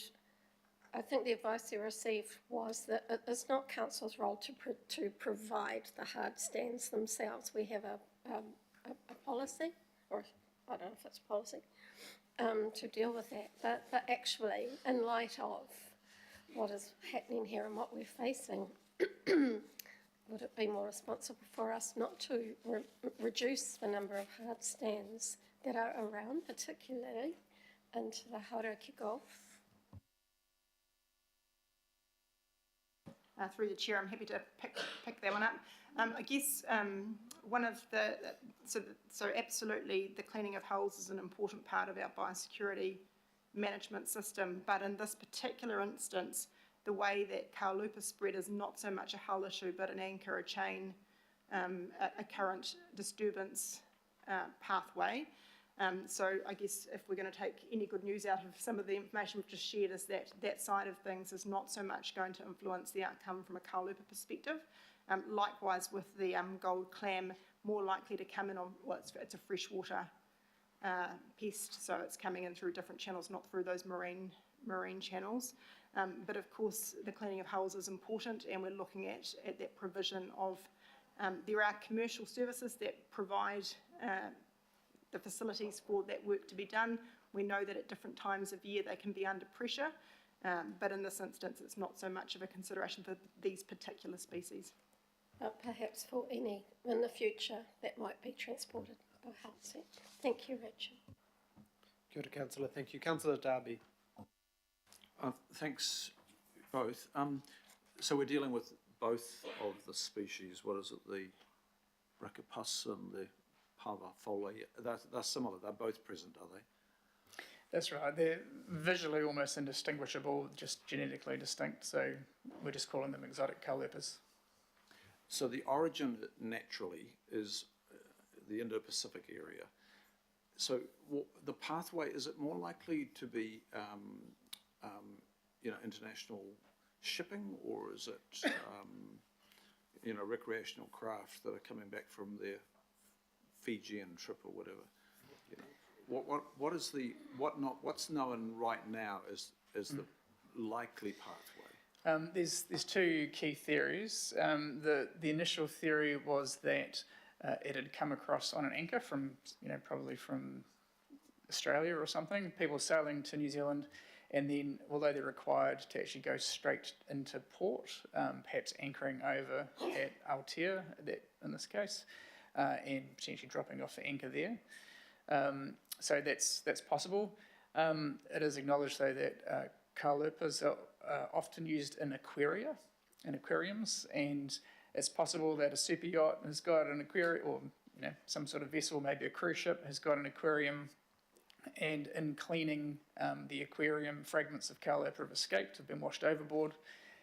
I think the advice you received was that it's not council's role to provide the hard stands themselves. We have a policy, or I don't know if it's a policy, to deal with that. But actually, in light of what is happening here and what we're facing, would it be more responsible for us not to reduce the number of hard stands that are around, particularly into the Hauraki Gulf? through the chair, I'm happy to pick that one up. I guess one of so absolutely the cleaning of hulls is an important part of our biosecurity management system, but in this particular instance, the way that Kaulupa spread is not so much a hull issue, but an anchor, a chain, a current disturbance pathway. So I guess if we're going to take any good news out of some of the information we've just shared, is that that side of things is not so much going to influence the outcome from a Kaulupa perspective. Likewise with the gold clam, more likely to come in on, well, it's a freshwater pest, so it's coming in through different channels, not through those marine channels. But of course, the cleaning of hulls is important, and we're looking at that provision of, there are commercial services that provide the facilities for that work to be done. We know that at different times of year they can be under pressure, but in this instance it's not so much of a consideration for these particular species. But perhaps for any in the future that might be transported by hulls. Thank you, Rachel. Kia ora, Councillor. Thank you. Councillor Darby. Thanks, both. So we're dealing with both of the species. What is it? The Rikapus and the Pavafole. They're similar. They're both present, are they? That's right. They're visually almost indistinguishable, just genetically distinct. So we're just calling them exotic Kaulepas. So the origin naturally is the Indo-Pacific area. So the pathway, is it more likely to be international shipping, or is it recreational craft that are coming back from their Fijian trip or whatever? What's known right now is the likely pathway? There's two key theories. The initial theory was that it had come across on an anchor from, probably from Australia or something, people sailing to New Zealand, and then although they're required to actually go straight into port, perhaps anchoring over at Aotea, in this case, and potentially dropping off the anchor there. So that's possible. It is acknowledged though that Kaulepas are often used in aquariums, and it's possible that a super yacht has got an aquarium, or some sort of vessel, maybe a cruise ship, has got an aquarium, and in cleaning the aquarium, fragments of Kaulepa have escaped, have been washed overboard,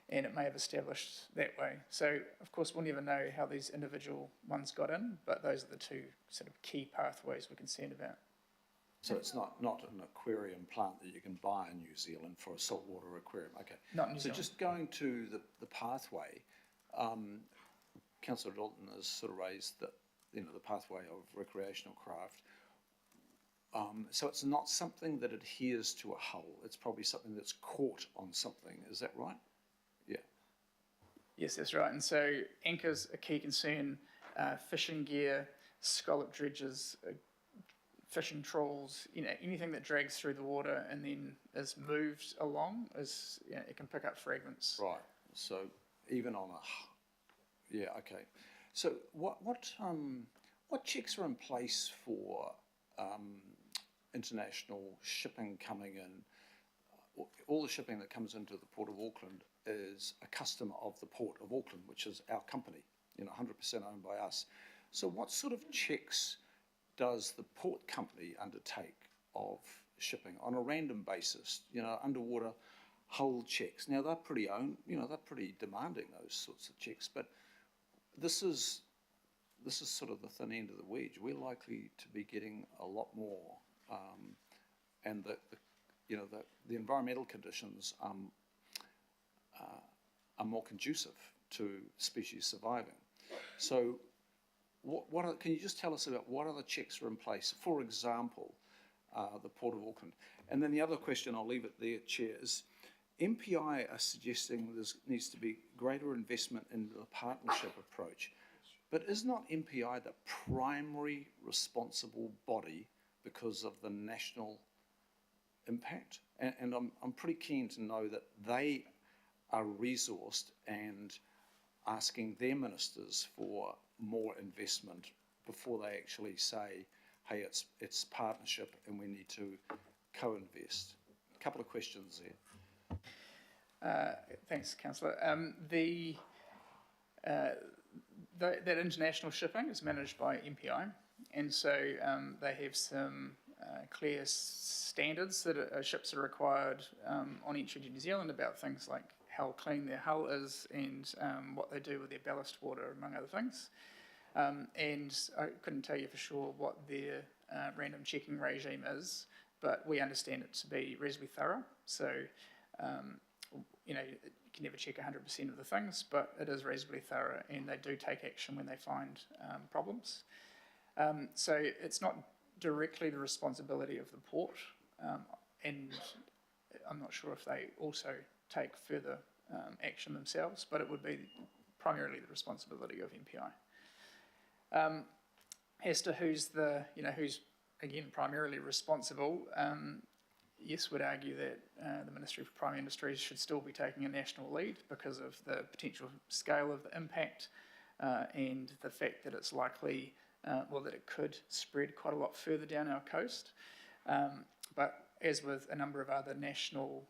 and it may have established that way. So, of course, we'll never know how these individual ones got in, but those are the two sort of key pathways we're concerned about. So it's not an aquarium plant that you can buy in New Zealand for a saltwater aquarium. Okay. Not in New Zealand. So just going to the pathway, Councillor Dalton has sort of raised that the pathway of recreational craft. So it's not something that adheres to a hull. It's probably something that's caught on something. Is that right? Yeah. Yes, that's right. And so anchors are key concern. Fishing gear, scallop dredges, fishing trawls, anything that drags through the water and then is moved along, it can pick up fragments. Right. So even on yeah, okay. So what checks are in place for international shipping coming in? All the shipping that comes into the Port of Auckland is a customer of the Port of Auckland, which is our company, 100% owned by us. So what sort of checks does the port company undertake of shipping on a random basis? Underwater hull checks. Now they're pretty they're pretty demanding, those sorts of checks. But this is sort of the thin end of the wedge. We're likely to be getting a lot more, and the environmental conditions are more conducive to species surviving. So. Can you just tell us about what other checks are in place? For example, the Port of Auckland. And then the other question, I'll leave it there, Chair, is MPI are suggesting there needs to be greater investment in the partnership approach. But is not MPI the primary responsible body because of the national impact? And I'm pretty keen to know that they are resourced and asking their ministers for more investment before they actually say, hey, it's partnership and we need to co-invest. A couple of questions there. Thanks, Councillor. That international shipping is managed by MPI, and so they have some clear standards that ships are required on entry to New Zealand about things like how clean their hull is and what they do with their ballast water, among other things. And I couldn't tell you for sure what their random checking regime is, but we understand it to be reasonably thorough. So, you can never check 100% of the things, but it is reasonably thorough, and they do take action when they find problems. So it's not directly the responsibility of the port, and I'm not sure if they also take further action themselves, but it would be primarily the responsibility of MPI. As to who's again primarily responsible, yes, would argue that the Ministry for Primary Industries should still be taking a national lead because of the potential scale of the impact and the fact that it's likely, that it could spread quite a lot further down our coast. But as with a number of other national,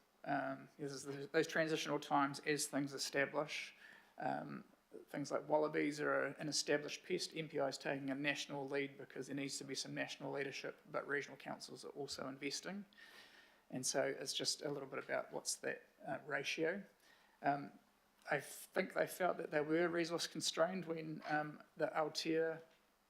those transitional times as things establish, things like wallabies are an established pest. MPI is taking a national lead because there needs to be some national leadership, but regional councils are also investing. And so it's just a little bit about what's that ratio. I think they felt that they were resource constrained when the Aotea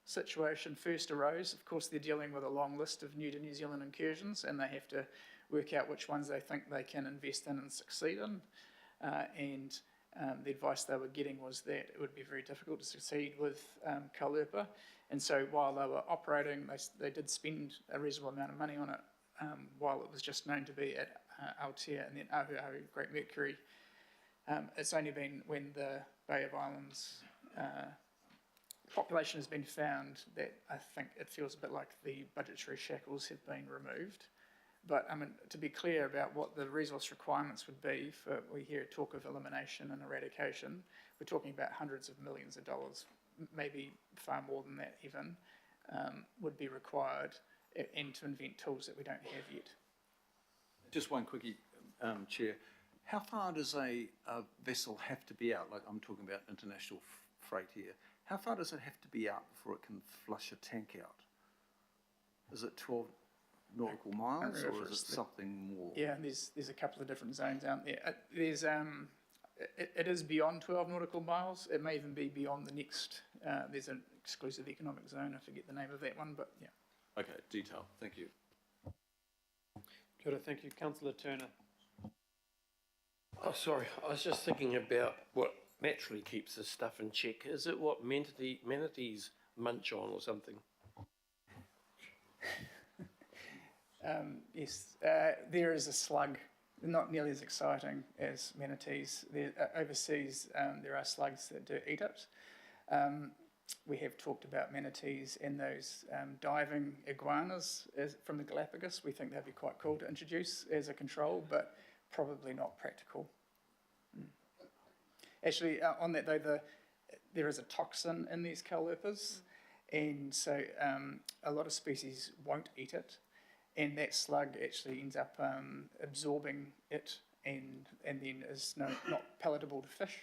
situation first arose. Of course, they're dealing with a long list of new to New Zealand incursions, and they have to work out which ones they think they can invest in and succeed in. The advice they were getting was that it would be very difficult to succeed with Kalerpa. And so while they were operating, they did spend a reasonable amount of money on it while it was just known to be at Aotea and then Ahuahu, Great Mercury. It's only been when the Bay of Islands population has been found that I think it feels a bit like the budgetary shackles have been removed. But to be clear about what the resource requirements would be for, we hear talk of elimination and eradication, we're talking about hundreds of millions of dollars, maybe far more than that even, would be required, and to invent tools that we don't have yet. Just one quickie, Chair. How far does a vessel have to be out? Like I'm talking about international freight here. How far does it have to be out before it can flush a tank out? Is it 12 nautical miles, or is it something more? Yeah, there's a couple of different zones out there. It is beyond 12 nautical miles. It may even be beyond the next. There's an exclusive economic zone. I forget the name of that one, but yeah. Okay, detail. Thank you. Kia ora, thank you. Councillor Turner. Oh, sorry. I was just thinking about what naturally keeps this stuff in check. Is it what manatees munch on or something? Yes, there is a slug, not nearly as exciting as manatees. Overseas, there are slugs that do eat it. We have talked about manatees and those diving iguanas from the Galapagos. We think that'd be quite cool to introduce as a control, but probably not practical. Actually, on that though, there is a toxin in these Kalerpas, and so a lot of species won't eat it. And that slug actually ends up absorbing it and then is not palatable to fish.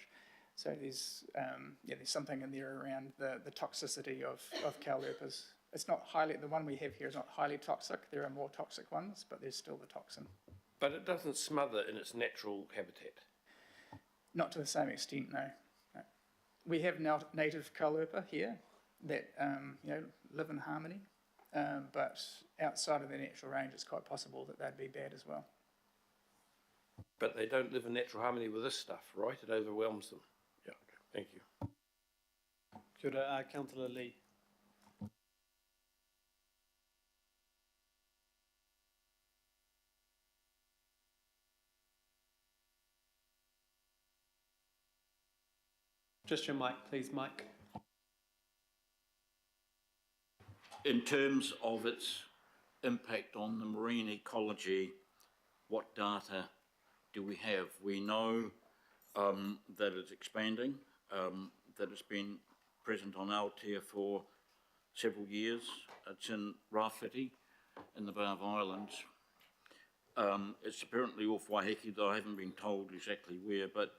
So there's something in there around the toxicity of Kalerpas. It's not the one we have here is not highly toxic. There are more toxic ones, but there's still the toxin. But it doesn't smother in its natural habitat? Not to the same extent, no. We have native Kalerpa here that live in harmony. But outside of their natural range, it's quite possible that they'd be bad as well. But they don't live in natural harmony with this stuff, right? It overwhelms them. Yeah, okay. Thank you. Kia ora, Councillor Lee. Just your mic, please, Mike. In terms of its impact on the marine ecology, what data do we have? We know that it's expanding, that it's been present on Aotea for several years. It's in Rāwhiti in the Bay of Islands. It's apparently off Waiheke, though I haven't been told exactly where, but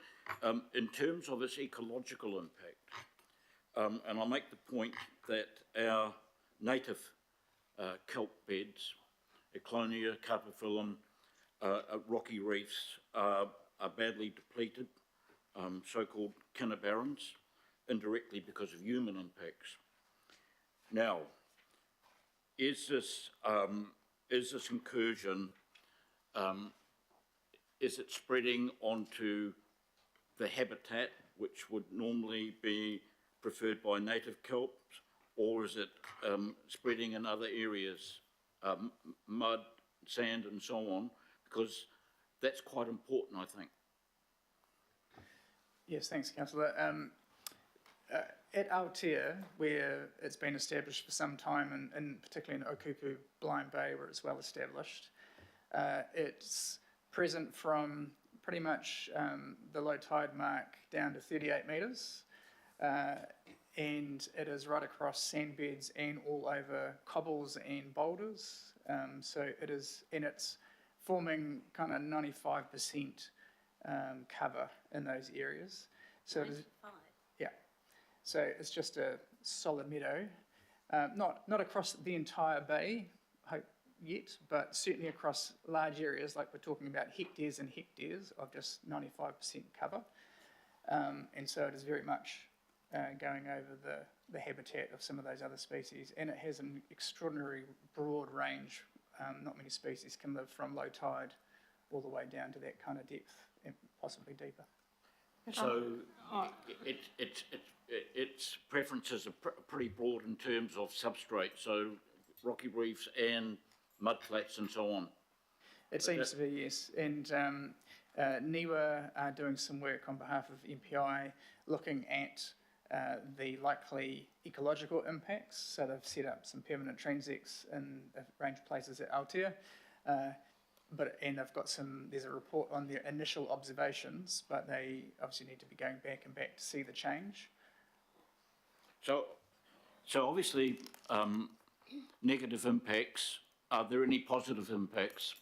in terms of its ecological impact, and I make the point that our native kelp beds, Eclonia, Carpophyllum, rocky reefs are badly depleted, so-called kinnibarrens, indirectly because of human impacts. Now, is this incursion, is it spreading onto the habitat, which would normally be preferred by native kelps, or is it spreading in other areas, mud, sand and so on? Because that's quite important, I think. Yes, thanks, Councillor. At Aotea, where it's been established for some time, and particularly in Okupu Blind Bay, where it's well established, it's present from pretty much the low tide mark down to 38 metres, and it is right across sandbeds and all over cobbles and boulders. So it is, and it's forming kind of 95% cover in those areas. So it is, yeah. So it's just a solid meadow, not across the entire bay, hope yet, but certainly across large areas, like we're talking about hectares and hectares of just 95% cover. And so it is very much going over the habitat of some of those other species, and it has an extraordinary broad range. Not many species can live from low tide all the way down to that kind of depth, and possibly deeper. So its preferences are pretty broad in terms of substrate, so rocky reefs and mudflats and so on. It seems to be, yes. And NIWA are doing some work on behalf of MPI looking at the likely ecological impacts. So they've set up some permanent transects in a range of places at Aotea. And they've got there's a report on their initial observations, but they obviously need to be going back to see the change. So obviously, negative impacts. Are there any positive impacts?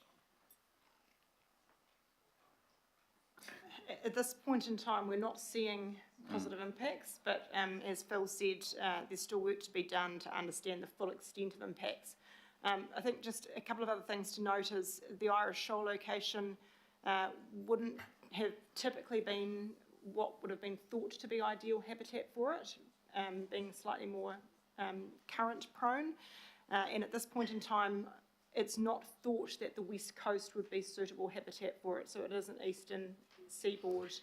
At this point in time, we're not seeing positive impacts, but as Phil said, there's still work to be done to understand the full extent of impacts. I think just a couple of other things to note is the Irish Shoal location wouldn't have typically been what would have been thought to be ideal habitat for it, being slightly more current prone. And at this point in time, it's not thought that the West Coast would be suitable habitat for it, so it is an eastern seaboard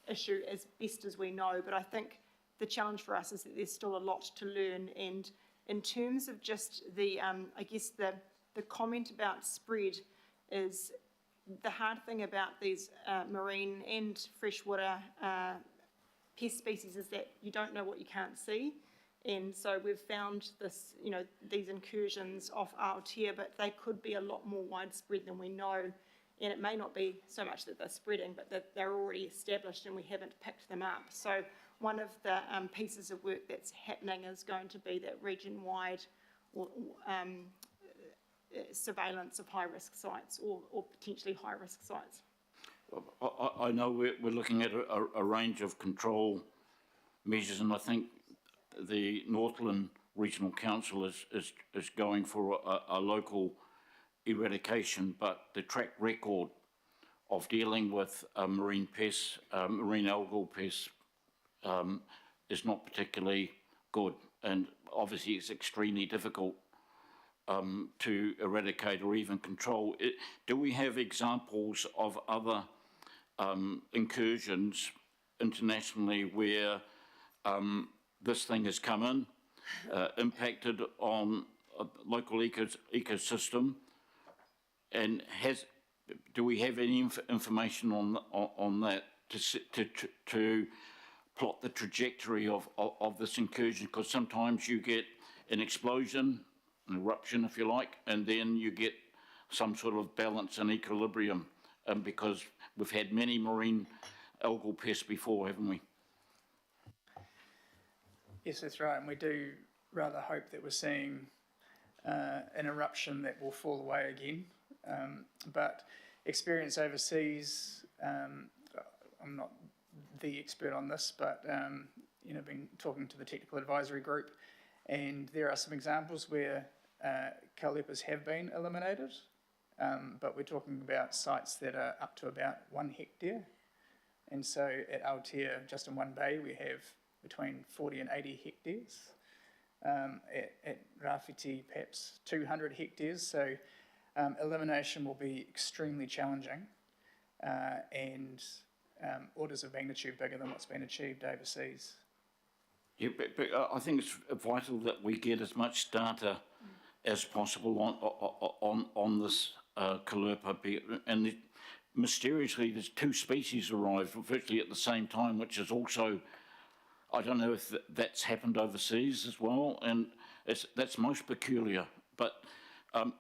issue as best as we know. But I think the challenge for us is that there's still a lot to learn, and in terms of just the, I guess the comment about spread is the hard thing about these marine and freshwater pest species is that you don't know what you can't see. And so we've found this, these incursions off Aotea, but they could be a lot more widespread than we know. And it may not be so much that they're spreading, but that they're already established and we haven't picked them up. So one of the pieces of work that's happening is going to be that region-wide surveillance of high-risk sites or potentially high-risk sites. I know we're looking at a range of control measures, and I think the Northland Regional Council is going for a local eradication, but the track record of dealing with marine pests, marine algal pests, is not particularly good, and obviously it's extremely difficult to eradicate or even control. Do we have examples of other incursions internationally where this thing has come in, impacted on a local ecosystem, and do we have any information on that to plot the trajectory of this incursion? Because sometimes you get an explosion, an eruption if you like, and then you get some sort of balance and equilibrium, because we've had many marine algal pests before, haven't we? Yes, that's right, and we do rather hope that we're seeing an eruption that will fall away again. But experience overseas, I'm not the expert on this, but been talking to the technical advisory group, and there are some examples where cow leopards have been eliminated, but we're talking about sites that are up to about 1 hectare. And so at Aotea, just in one bay, we have between 40 and 80 hectares. At Rāwhiti, perhaps 200 hectares. So elimination will be extremely challenging and orders of magnitude bigger than what's been achieved overseas. Yeah, but I think it's vital that we get as much data as possible on this Kalupa, and mysteriously there's 2 species arrived virtually at the same time, which is also, I don't know if that's happened overseas as well, and that's most peculiar. But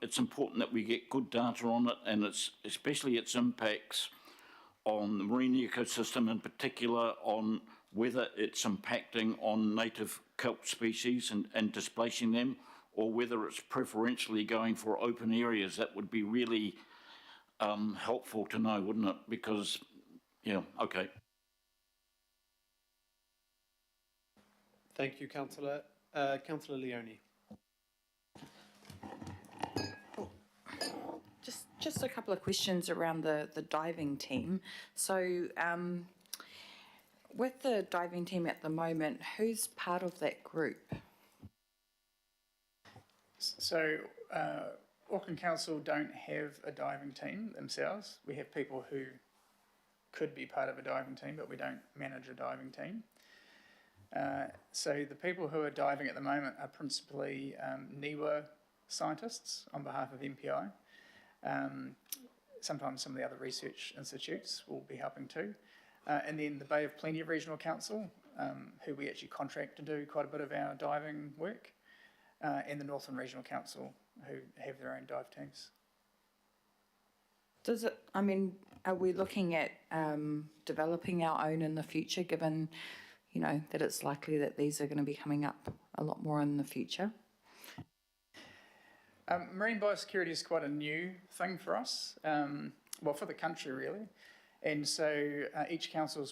it's important that we get good data on it, and especially its impacts on the marine ecosystem, in particular on whether it's impacting on native kelp species and displacing them, or whether it's preferentially going for open areas. That would be really helpful to know, wouldn't it? Because, yeah, okay. Thank you, Councillor. Councillor Leone. Just a couple of questions around the diving team. So with the diving team at the moment, who's part of that group? So Auckland Council don't have a diving team themselves. We have people who could be part of a diving team, but we don't manage a diving team. So the people who are diving at the moment are principally NIWA scientists on behalf of MPI. Sometimes some of the other research institutes will be helping too. And then the Bay of Plenty Regional Council, who we actually contract to do quite a bit of our diving work, and the Northern Regional Council, who have their own dive teams. Are we looking at developing our own in the future, given, that it's likely that these are going to be coming up a lot more in the future? Marine biosecurity is quite a new thing for us, well, for the country really. And so each council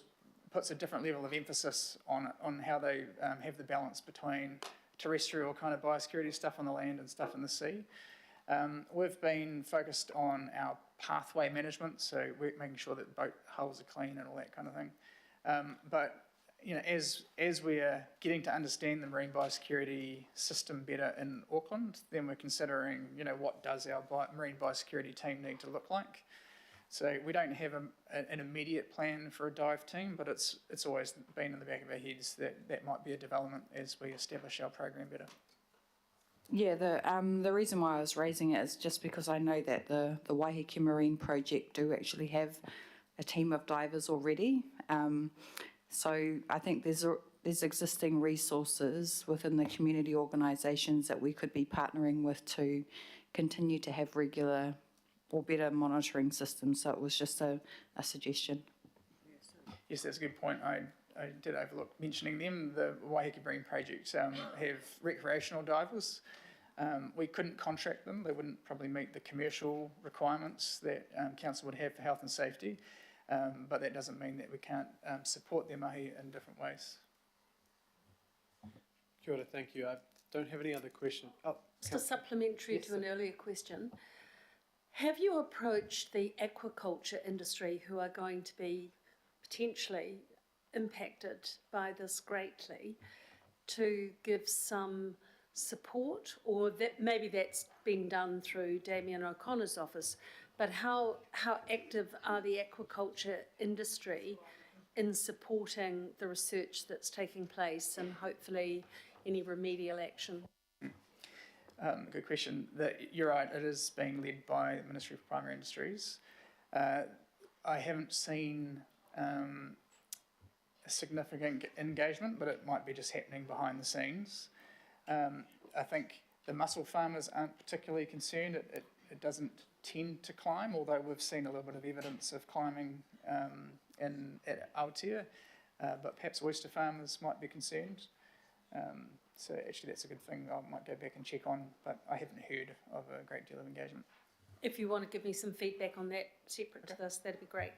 puts a different level of emphasis on how they have the balance between terrestrial kind of biosecurity stuff on the land and stuff in the sea. We've been focused on our pathway management, so we're making sure that boat hulls are clean and all that kind of thing. But as we are getting to understand the marine biosecurity system better in Auckland, then we're considering, what does our marine biosecurity team need to look like? So we don't have an immediate plan for a dive team, but it's always been in the back of our heads that might be a development as we establish our program better. Yeah, the reason why I was raising it is just because I know that the Waiheke Marine Project do actually have a team of divers already. So I think there's existing resources within the community organisations that we could be partnering with to continue to have regular or better monitoring systems. So it was just a suggestion. Yes, that's a good point. I did overlook mentioning them. The Waiheke Marine Project have recreational divers. We couldn't contract them. They wouldn't probably meet the commercial requirements that council would have for health and safety. But that doesn't mean that we can't support their mahi in different ways. Kia ora, thank you. I don't have any other questions. Just a supplementary to an earlier question. Have you approached the aquaculture industry, who are going to be potentially impacted by this greatly, to give some support? Or that maybe that's been done through Damien O'Connor's office, but how active are the aquaculture industry in supporting the research that's taking place and hopefully any remedial action? Good question. You're right, it is being led by the Ministry of Primary Industries. I haven't seen a significant engagement, but it might be just happening behind the scenes. I think the mussel farmers aren't particularly concerned. It doesn't tend to climb, although we've seen a little bit of evidence of climbing at Aotea, but perhaps oyster farmers might be concerned. So actually that's a good thing I might go back and check on, but I haven't heard of a great deal of engagement. If you want to give me some feedback on that separate to this, that'd be great.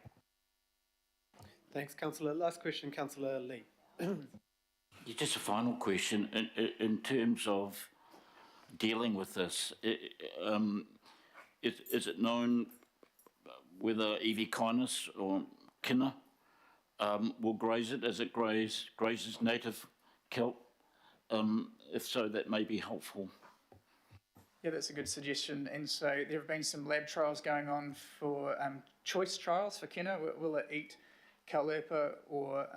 Thanks, Councillor. Last question, Councillor Lee. Yeah, just a final question. In terms of dealing with this, is it known whether Evie or Kina will graze it as it grazes native kelp? If so, that may be helpful. Yeah, that's a good suggestion. And so there have been some lab trials going on for choice trials for Kina. Will it eat Caulepa or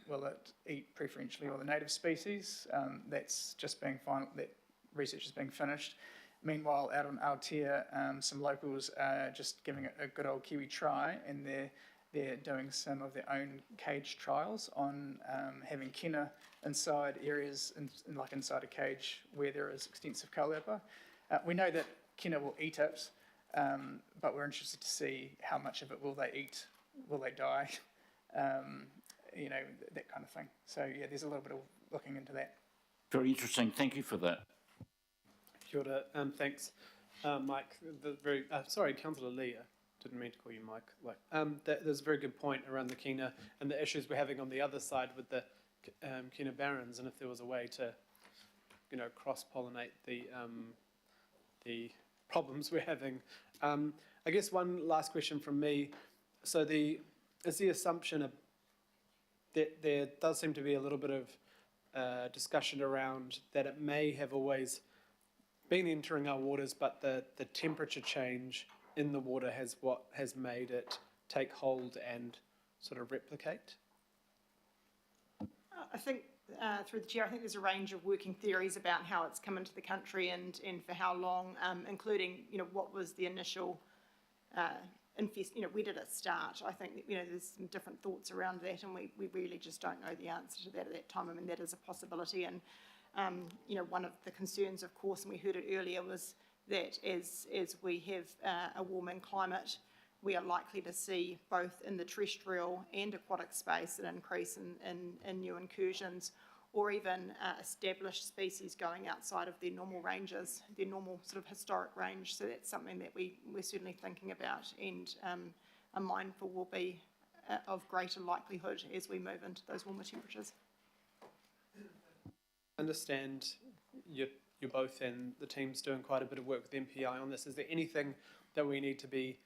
will it eat preferentially all the native species? That's just being that research is being finished. Meanwhile, out on Aotea, some locals are just giving it a good old Kiwi try, and they're doing some of their own cage trials on having Kina inside areas, like inside a cage where there is extensive Caulepa. We know that Kina will eat it, but we're interested to see how much of it will they eat, will they die, you know, that kind of thing. So yeah, there's a little bit of looking into that. Very interesting. Thank you for that. Kia ora, thanks, Mike. Sorry, Councillor Lee. I didn't mean to call you Mike. There's a very good point around the Kina and the issues we're having on the other side with the Kina barons, and if there was a way to, you know, cross-pollinate the problems we're having. I guess one last question from me. So is the assumption that there does seem to be a little bit of discussion around that it may have always been entering our waters, but the temperature change in the water has made it take hold and sort of replicate? I think, through the chair, I think there's a range of working theories about how it's come into the country and for how long, including, you know, what was the initial you know, where did it start? I think, you know, there's some different thoughts around that, and we really just don't know the answer to that at that time. I mean, that is a possibility, and you know, one of the concerns, of course, and we heard it earlier, was that as we have a warming climate, we are likely to see both in the terrestrial and aquatic space an increase in new incursions, or even established species going outside of their normal ranges, their normal sort of historic range. So that's something that we're certainly thinking about and are mindful will be of greater likelihood as we move into those warmer temperatures. I understand you're both and the team's doing quite a bit of work with MPI on this. Is there anything that we need to be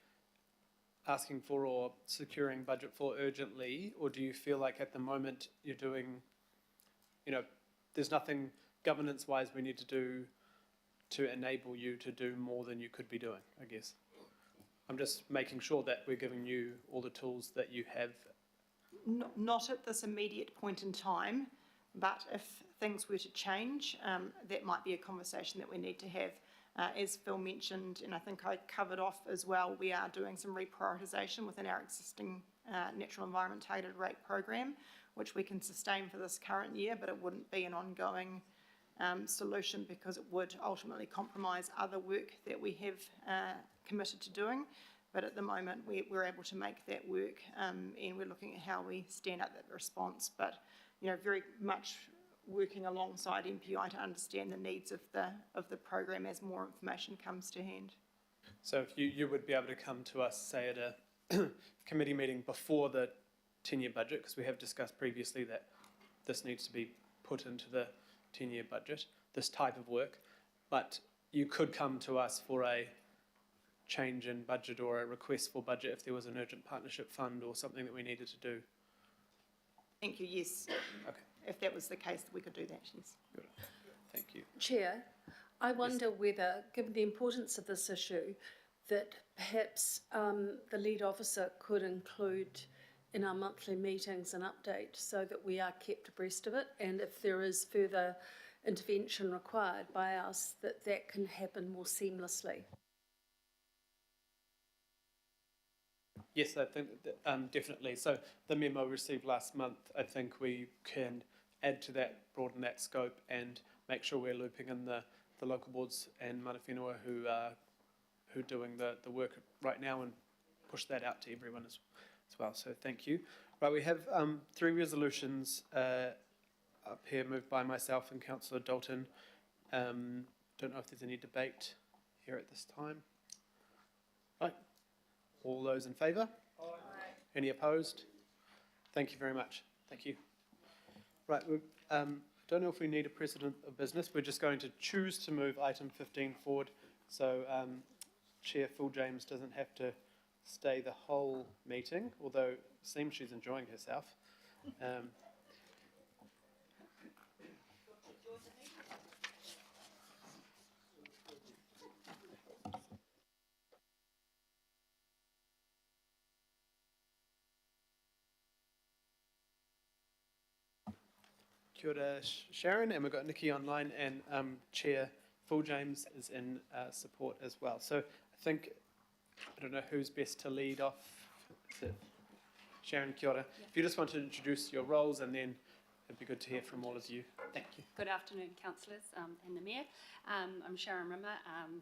asking for or securing budget for urgently, or do you feel like at the moment you're doing, you know, there's nothing governance-wise we need to do to enable you to do more than you could be doing, I guess? I'm just making sure that we're giving you all the tools that you have. Not at this immediate point in time, but if things were to change, that might be a conversation that we need to have. As Phil mentioned, and I think I covered off as well, we are doing some reprioritisation within our existing natural environment targeted rate program, which we can sustain for this current year, but it wouldn't be an ongoing solution because it would ultimately compromise other work that we have committed to doing. But at the moment, we're able to make that work, and we're looking at how we stand up that response. But you know, very much working alongside MPI to understand the needs of the program as more information comes to hand. So if you would be able to come to us, say at a committee meeting before the 10-year budget, because we have discussed previously that this needs to be put into the 10-year budget, this type of work, but you could come to us for a change in budget or a request for budget if there was an urgent partnership fund or something that we needed to do. Thank you, yes. Okay. If that was the case, we could do that, yes. Good. Thank you. Chair, I wonder whether, given the importance of this issue, that perhaps the lead officer could include in our monthly meetings an update so that we are kept abreast of it, and if there is further intervention required by us, that can happen more seamlessly. Yes, I think that, definitely. So the memo received last month, I think we can add to that, broaden that scope, and make sure we're looping in the local boards and mana whenua who are doing the work right now, and push that out to everyone as well. So thank you. Right, we have 3 resolutions up here moved by myself and Councillor Dalton. Don't know if there's any debate here at this time. Aye. All those in favour? Aye. Any opposed? Thank you very much. Thank you. Right, I don't know if we need a precedent of business. We're just going to choose to move item 15 forward. So Chair Phil James doesn't have to stay the whole meeting, although it seems she's enjoying herself. Kia ora, Sharon, and we've got Nikki online, and Chair Phil James is in support as well. So I think, I don't know who's best to lead off. Is it Sharon, kia ora. If you just want to introduce your roles, and then it'd be good to hear from all of you. Thank you. Good afternoon, councillors and the Mayor. I'm Sharon Rimmer,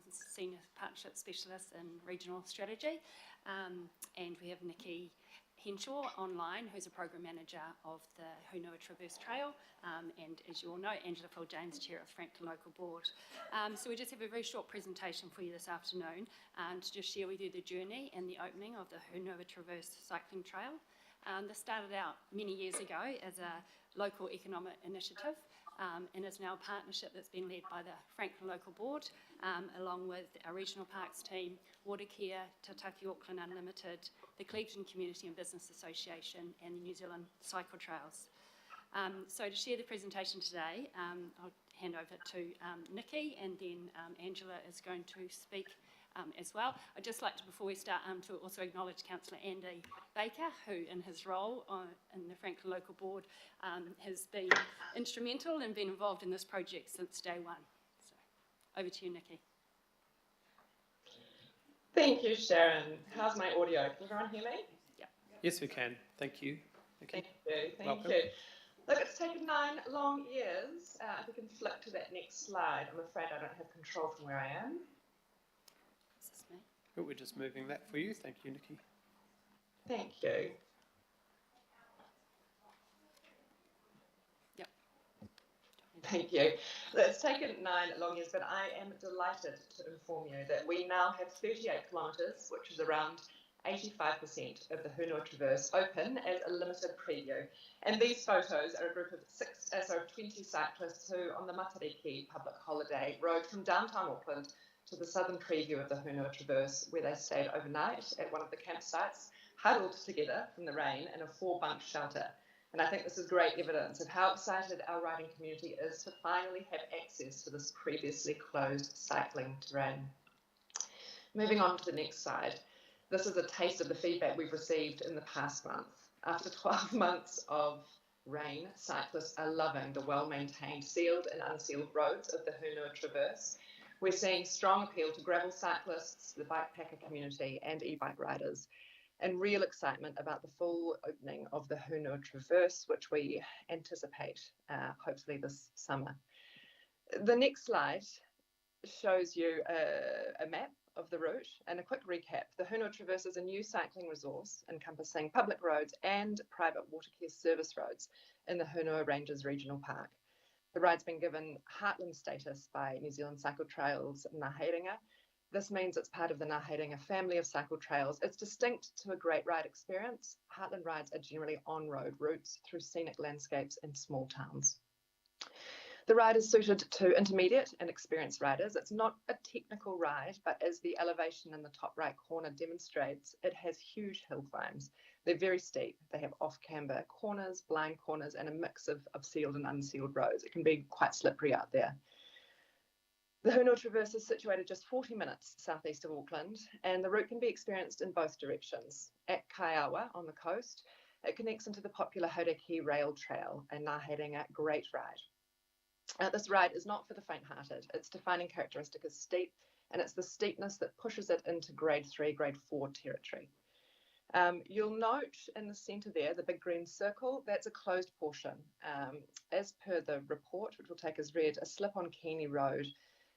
Senior Partnership Specialist in Regional Strategy, and we have Nikki Henshaw online, who's a Program Manager of the Hunua Traverse Trail, and as you all know, Angela Phil James, Chair of Franklin Local Board. So we just have a very short presentation for you this afternoon to just share with you the journey and the opening of the Hunua Traverse Cycling Trail. This started out many years ago as a local economic initiative, and is now a partnership that's been led by the Franklin Local Board, along with our Regional Parks team, Watercare, Tataki Auckland Unlimited, the Cleveland Community and Business Association, and the New Zealand Cycle Trails. So to share the presentation today, I'll hand over to Nikki, and then Angela is going to speak as well. I'd just like to, before we start, to also acknowledge Councillor Andy Baker, who in his role in the Franklin Local Board has been instrumental and been involved in this project since day one. So over to you, Nikki. Thank you, Sharon. How's my audio? Can everyone hear me? Yep. Yes, we can. Thank you. Thank you. Thank Welcome. you. Look, it's taken 9 long years. If we can flick to that next slide. I'm afraid I don't have control from where I am. Is this me? Oh, we're just moving that for you. Thank you, Nikki. Thank you. Yep. Thank you. It's taken 9 long years, but I am delighted to inform you that we now have 38 kilometres, which is around 85% of the Hunua Traverse open as a limited preview. And these photos are a group of 20 cyclists who, on the Matariki public holiday, rode from downtown Auckland to the southern preview of the Hunua Traverse, where they stayed overnight at one of the campsites, huddled together from the rain in a 4-bunk shelter. And I think this is great evidence of how excited our riding community is to finally have access to this previously closed cycling terrain. Moving on to the next slide. This is a taste of the feedback we've received in the past month. After 12 months of rain, cyclists are loving the well-maintained sealed and unsealed roads of the Hunua Traverse. We're seeing strong appeal to gravel cyclists, the bikepacker community, and e-bike riders, and real excitement about the full opening of the Hunua Traverse, which we anticipate hopefully this summer. The next slide shows you a map of the route and a quick recap. The Hunua Traverse is a new cycling resource encompassing public roads and private Watercare service roads in the Hunua Ranges Regional Park. The ride's been given heartland status by New Zealand Cycle Trails Ngāheiringa. This means it's part of the Ngāheiringa family of cycle trails. It's distinct to a great ride experience. Heartland rides are generally on-road routes through scenic landscapes and small towns. The ride is suited to intermediate and experienced riders. It's not a technical ride, but as the elevation in the top right corner demonstrates, it has huge hill climbs. They're very steep. They have off-camber corners, blind corners, and a mix of sealed and unsealed roads. It can be quite slippery out there. The Hunua Traverse is situated just 40 minutes southeast of Auckland, and the route can be experienced in both directions. At Kaiawa on the coast, it connects into the popular Hauraki Rail Trail, a Ngāheiringa great ride. This ride is not for the faint-hearted. Its defining characteristic is steep, and it's the steepness that pushes it into grade 3, grade 4 territory. You'll note in the centre there, the big green circle, that's a closed portion. As per the report, which we'll take as read, a slip on Keene Road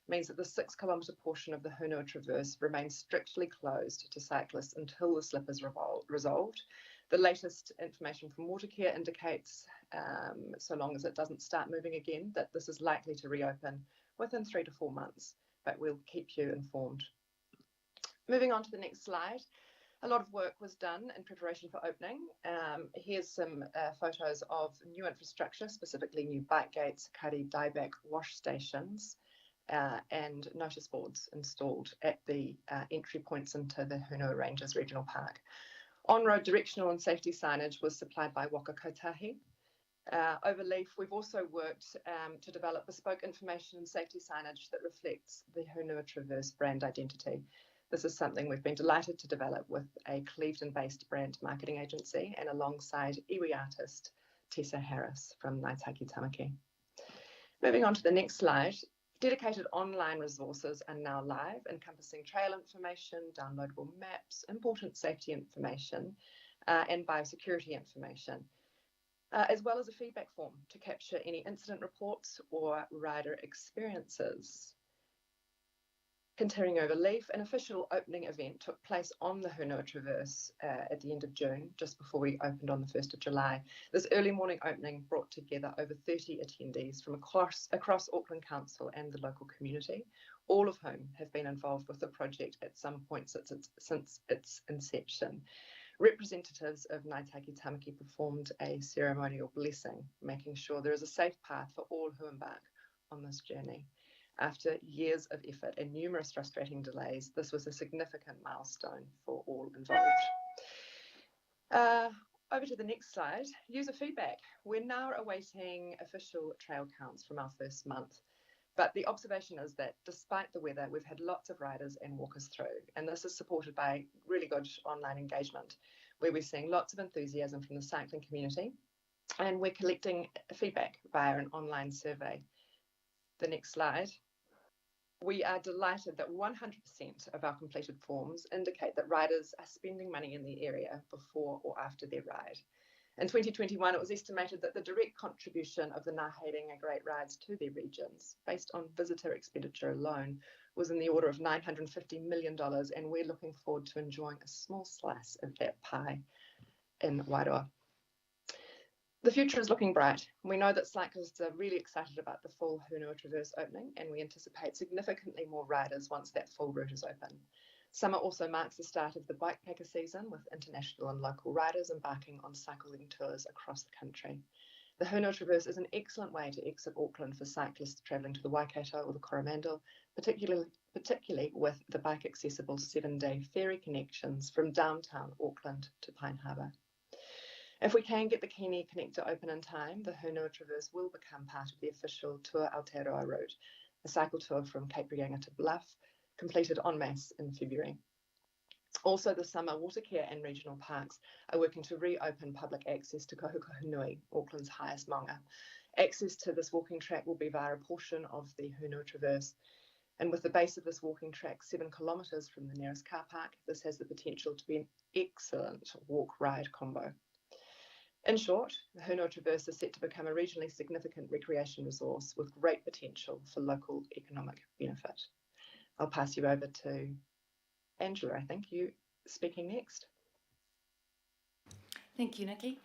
means that the 6-kilometre portion of the Hunua Traverse remains strictly closed to cyclists until the slip is resolved. The latest information from Watercare indicates, so long as it doesn't start moving again, that this is likely to reopen within 3 to 4 months, but we'll keep you informed. Moving on to the next slide. A lot of work was done in preparation for opening. Here's some photos of new infrastructure, specifically new bike gates, kari dieback wash stations, and notice boards installed at the entry points into the Hunua Ranges Regional Park. On-road directional and safety signage was supplied by Waka Kotahi. Over Leaf, we've also worked to develop bespoke information and safety signage that reflects the Hunua Traverse brand identity. This is something we've been delighted to develop with a Clevedon-based brand marketing agency and alongside iwi artist Tessa Harris from Naitaki Tamaki. Moving on to the next slide, dedicated online resources are now live, encompassing trail information, downloadable maps, important safety information, and biosecurity information, as well as a feedback form to capture any incident reports or rider experiences. Continuing over Leaf, an official opening event took place on the Hunua Traverse at the end of June, just before we opened on the 1st of July. This early morning opening brought together over 30 attendees from across Auckland Council and the local community, all of whom have been involved with the project at some point since its inception. Representatives of Naitaki Tamaki performed a ceremonial blessing, making sure there is a safe path for all who embark on this journey. After years of effort and numerous frustrating delays, this was a significant milestone for all involved. Over to the next slide, user feedback. We're now awaiting official trail counts from our first month, but the observation is that despite the weather, we've had lots of riders and walkers through, and this is supported by really good online engagement, where we're seeing lots of enthusiasm from the cycling community, and we're collecting feedback via an online survey. The next slide. We are delighted that 100% of our completed forms indicate that riders are spending money in the area before or after their ride. In 2021, it was estimated that the direct contribution of the Ngā Haerenga Great Rides to their regions, based on visitor expenditure alone, was in the order of $950 million, and we're looking forward to enjoying a small slice of that pie in Wairoa. The future is looking bright. We know that cyclists are really excited about the full Hunua Traverse opening, and we anticipate significantly more riders once that full route is open. Summer also marks the start of the bikepacker season, with international and local riders embarking on cycling tours across the country. The Hunua Traverse is an excellent way to exit Auckland for cyclists travelling to the Waikato or the Coromandel, particularly with the bike-accessible 7-day ferry connections from downtown Auckland to Pine Harbour. If we can get the Kini Connector open in time, the Hunua Traverse will become part of the official Tour Aotearoa route, a cycle tour from Cape Reinga to Bluff, completed en masse in February. Also, the summer Watercare and regional parks are working to reopen public access to Kahukahanui, Auckland's highest maunga. Access to this walking track will be via a portion of the Hunua Traverse, and with the base of this walking track 7 kilometres from the nearest car park, this has the potential to be an excellent walk-ride combo. In short, the Hunua Traverse is set to become a regionally significant recreation resource with great potential for local economic benefit. I'll pass you over to Angela, I think, you speaking next. Thank you, Nikki.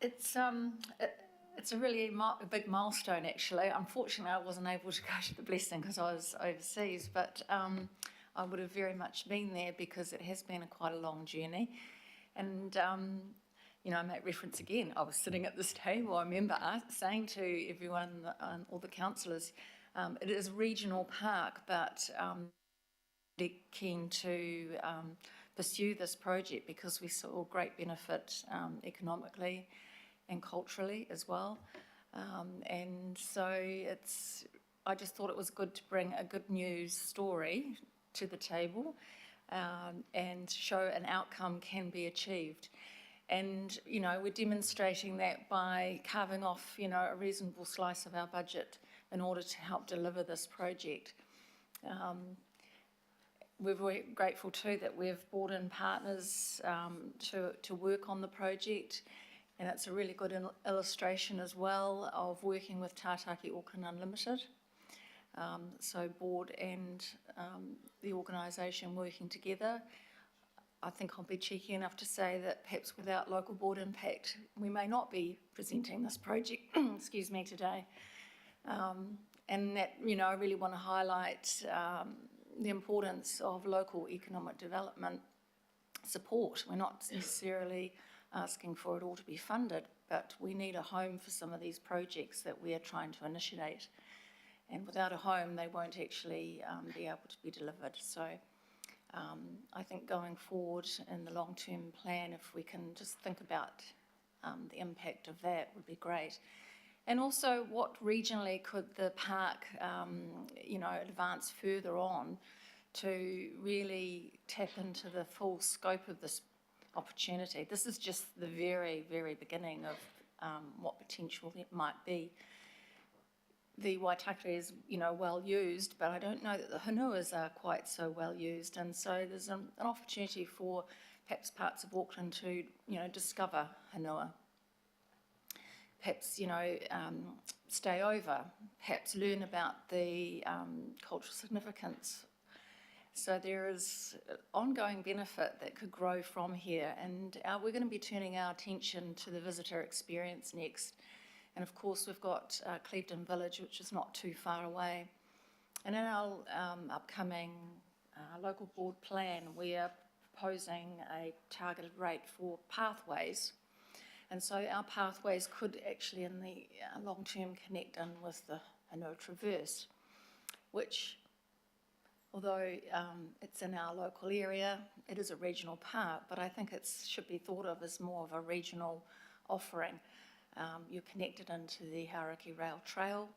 It's a really big milestone, actually. Unfortunately, I wasn't able to go to the blessing because I was overseas, but I would have very much been there because it has been quite a long journey. And, you know, I make reference again, I was sitting at this table, I remember saying to everyone, all the councillors, it is a regional park, but they're keen to pursue this project because we saw great benefit economically and culturally as well. And so I just thought it was good to bring a good news story to the table. And show an outcome can be achieved. And, you know, we're demonstrating that by carving off, you know, a reasonable slice of our budget in order to help deliver this project. We're very grateful too that we've brought in partners to work on the project, and it's a really good illustration as well of working with Tātaki Auckland Unlimited. So board and the organisation working together. I think I'll be cheeky enough to say that perhaps without local board impact, we may not be presenting this project, excuse me, today. And that, you know, I really want to highlight, the importance of local economic development support. We're not necessarily asking for it all to be funded, but we need a home for some of these projects that we are trying to initiate. And without a home, they won't actually be able to be delivered. So I think going forward in the long-term plan, if we can just think about the impact of that, would be great. And also, what regionally could the park, advance further on to really tap into the full scope of this opportunity? This is just the very, very beginning of what potential it might be. The Waitakere is, well used, but I don't know that the Hanuas are quite so well used. And so there's an opportunity for perhaps parts of Auckland to, discover Hanua. Perhaps, stay over, perhaps learn about the cultural significance. So there is ongoing benefit that could grow from here, and we're going to be turning our attention to the visitor experience next. And of course, we've got Clevedon Village, which is not too far away. And in our upcoming local board plan, we are proposing a targeted rate for pathways. And so our pathways could actually, in the long term, connect in with the Hanua Traverse, which, although it's in our local area, it is a regional park, but I think it should be thought of as more of a regional offering. You're connected into the Hauraki Rail Trail,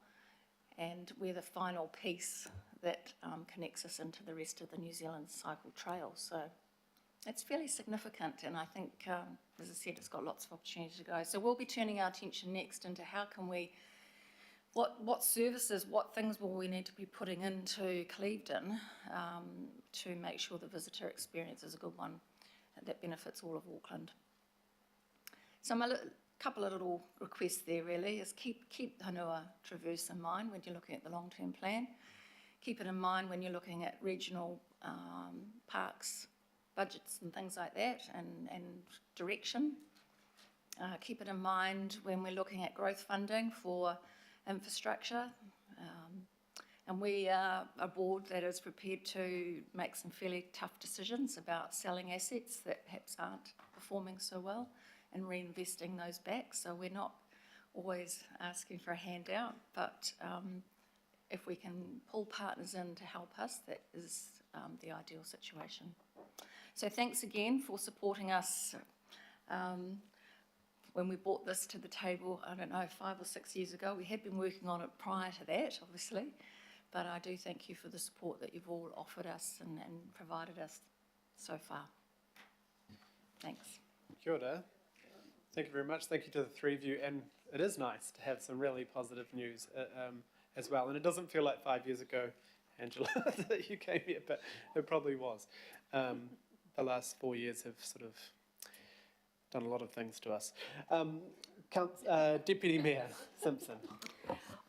and we're the final piece that connects us into the rest of the New Zealand cycle trail. So it's fairly significant, and I think, as I said, it's got lots of opportunity to go. So we'll be turning our attention next into how can we, what services, what things will we need to be putting into Clevedon to make sure the visitor experience is a good one that benefits all of Auckland. So my couple of little requests there really is keep Hanua Traverse in mind when you're looking at the long-term plan. Keep it in mind when you're looking at regional parks, budgets and things like that, and direction. Keep it in mind when we're looking at growth funding for infrastructure. And we are a board that is prepared to make some fairly tough decisions about selling assets that perhaps aren't performing so well and reinvesting those back. So we're not always asking for a handout, but if we can pull partners in to help us, that is the ideal situation. So thanks again for supporting us. When we brought this to the table, I don't know, 5 or 6 years ago, we had been working on it prior to that, obviously, but I do thank you for the support that you've all offered us and provided us so far. Thanks. Kia ora. Thank you very much. Thank you to the three of you, and it is nice to have some really positive news as well. And it doesn't feel like 5 years ago, Angela, that you came here, but it probably was. The last 4 years have sort of done a lot of things to us. Deputy Mayor Simpson.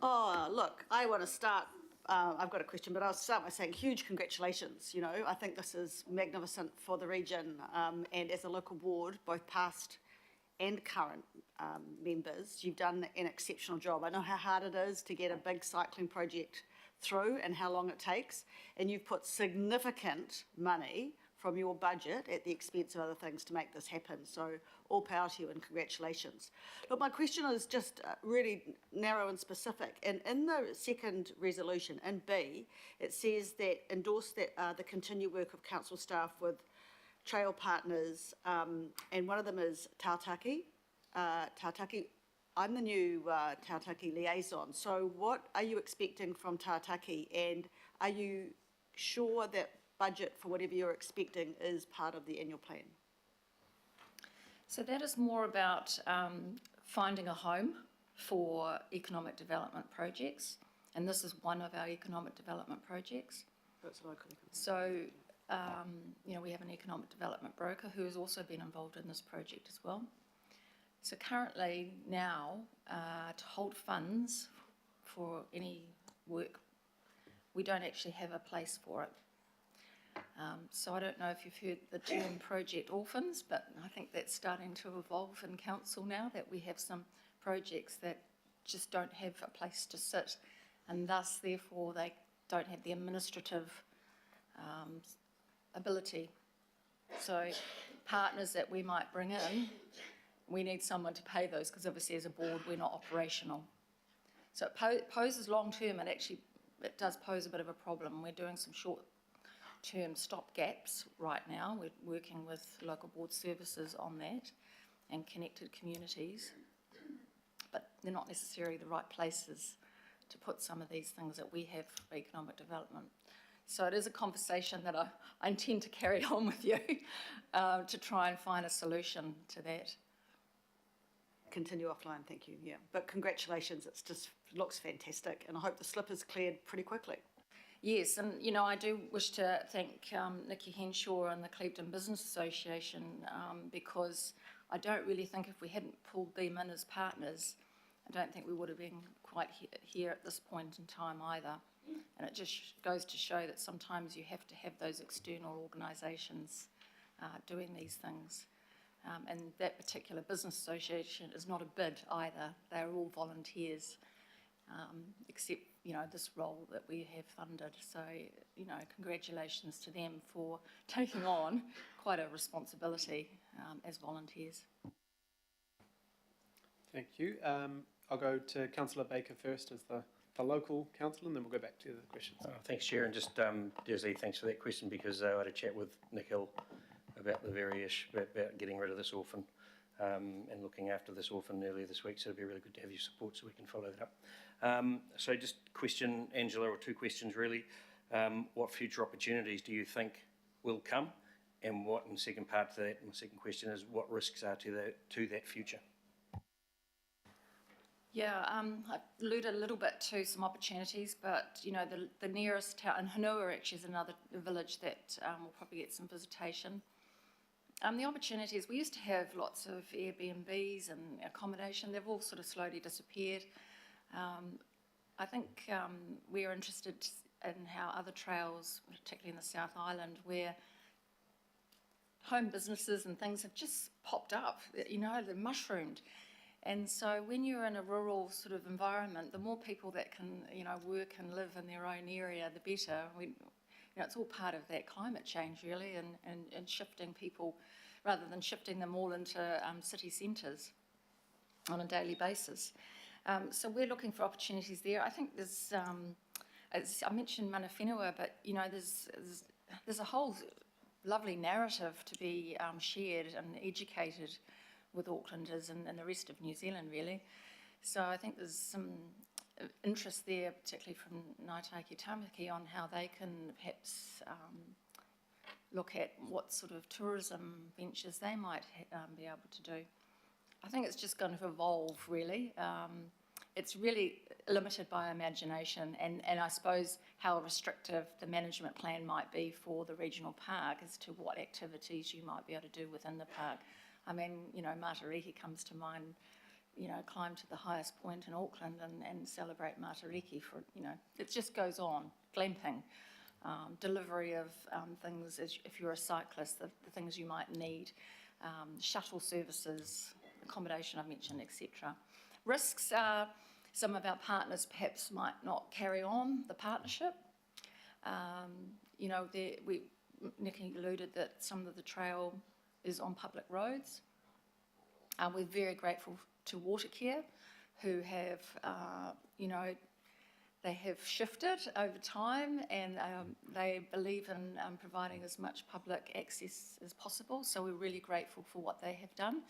Oh, look, I want to start, I've got a question, but I'll start by saying huge congratulations. I think this is magnificent for the region, and as a local board, both past and current members, you've done an exceptional job. I know how hard it is to get a big cycling project through and how long it takes, and you've put significant money from your budget at the expense of other things to make this happen. So all power to you and congratulations. Look, my question is just really narrow and specific. And in the second resolution, in B, it says that endorse that the continued work of council staff with trail partners, and one of them is Tautaki. I'm the new Tautaki liaison. So what are you expecting from Tautaki, and are you sure that budget for whatever you're expecting is part of the annual plan? So that is more about finding a home for economic development projects, and this is one of our economic development projects. That's local. So, we have an economic development broker who has also been involved in this project as well. So currently now, to hold funds for any work, we don't actually have a place for it. So I don't know if you've heard the term Project Orphans, but I think that's starting to evolve in council now, that we have some projects that just don't have a place to sit, and thus, therefore, they don't have the administrative ability. So partners that we might bring in, we need someone to pay those because obviously as a board we're not operational. So it poses long-term, and actually it does pose a bit of a problem. We're doing some short-term stop gaps right now. We're working with local board services on that and connected communities, but they're not necessarily the right places to put some of these things that we have for economic development. So it is a conversation that I intend to carry on with you to try and find a solution to that. Continue offline, thank you, yeah. But congratulations, it just looks fantastic, and I hope the slip is cleared pretty quickly. Yes, and you know, I do wish to thank Nikki Henshaw and the Clevedon Business Association because I don't really think if we hadn't pulled them in as partners, I don't think we would have been quite here at this point in time either. And it just goes to show that sometimes you have to have those external organisations doing these things. And that particular business association is not a bid either. They're all volunteers, except, you know, this role that we have funded. So, you know, congratulations to them for taking on quite a responsibility as volunteers. Thank you. I'll go to Councillor Baker first as the local councillor, and then we'll go back to the questions. Thanks, Chair, and just, Desi, thanks for that question, because I had a chat with Nick Hill about the very issue, about getting rid of this orphan and looking after this orphan earlier this week, so it'd be really good to have your support so we can follow that up. So just question, Angela, or two questions really. What future opportunities do you think will come? And what, in the second part to that, my second question is, what risks are to that future? Yeah, I alluded a little bit to some opportunities, but you know, the nearest town, and Hanua actually is another village that will probably get some visitation. The opportunities, we used to have lots of Airbnbs and accommodation. They've all sort of slowly disappeared. I think we're interested in how other trails, particularly in the South Island, where home businesses and things have just popped up, you know, they're mushroomed. And so when you're in a rural sort of environment, the more people that can, you know, work and live in their own area, the better. You know, it's all part of that climate change, really, and shifting people, rather than shifting them all into city centres on a daily basis. So we're looking for opportunities there. I think there's, as I mentioned mana whenua, but, you know, there's a whole lovely narrative to be shared and educated with Aucklanders and the rest of New Zealand, really. So I think there's some interest there, particularly from Ngāi Taiki Tamaki, on how they can perhaps look at what sort of tourism ventures they might be able to do. I think it's just going to evolve, really. It's really limited by imagination, and I suppose how restrictive the management plan might be for the regional park as to what activities you might be able to do within the park. I mean, you know, Matariki comes to mind, you know, climb to the highest point in Auckland and celebrate Matariki for, you know, it just goes on. Glamping, delivery of things, if you're a cyclist, the things you might need, shuttle services, accommodation I mentioned, etc. Risks are some of our partners perhaps might not carry on the partnership. You know, Nikki alluded that some of the trail is on public roads. We're very grateful to Watercare, who have, you know, they have shifted over time, and they believe in providing as much public access as possible, so we're really grateful for what they have done.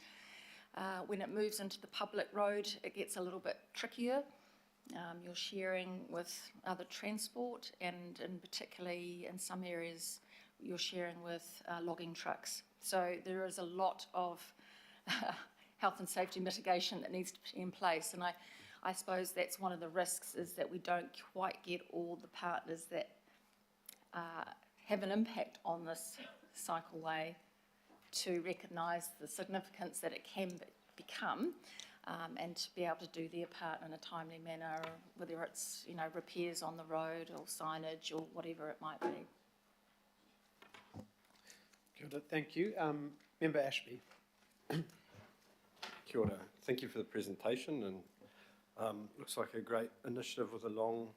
When it moves into the public road, it gets a little bit trickier. You're sharing with other transport, and particularly in some areas, you're sharing with logging trucks. So there is a lot of health and safety mitigation that needs to be in place, and I suppose that's one of the risks, is that we don't quite get all the partners that have an impact on this cycleway to recognise the significance that it can become, and to be able to do their part in a timely manner, whether it's, you know, repairs on the road or signage or whatever it might be. Kia ora, thank you. Member Ashby. Kia ora. Thank you for the presentation, and looks like a great initiative with a long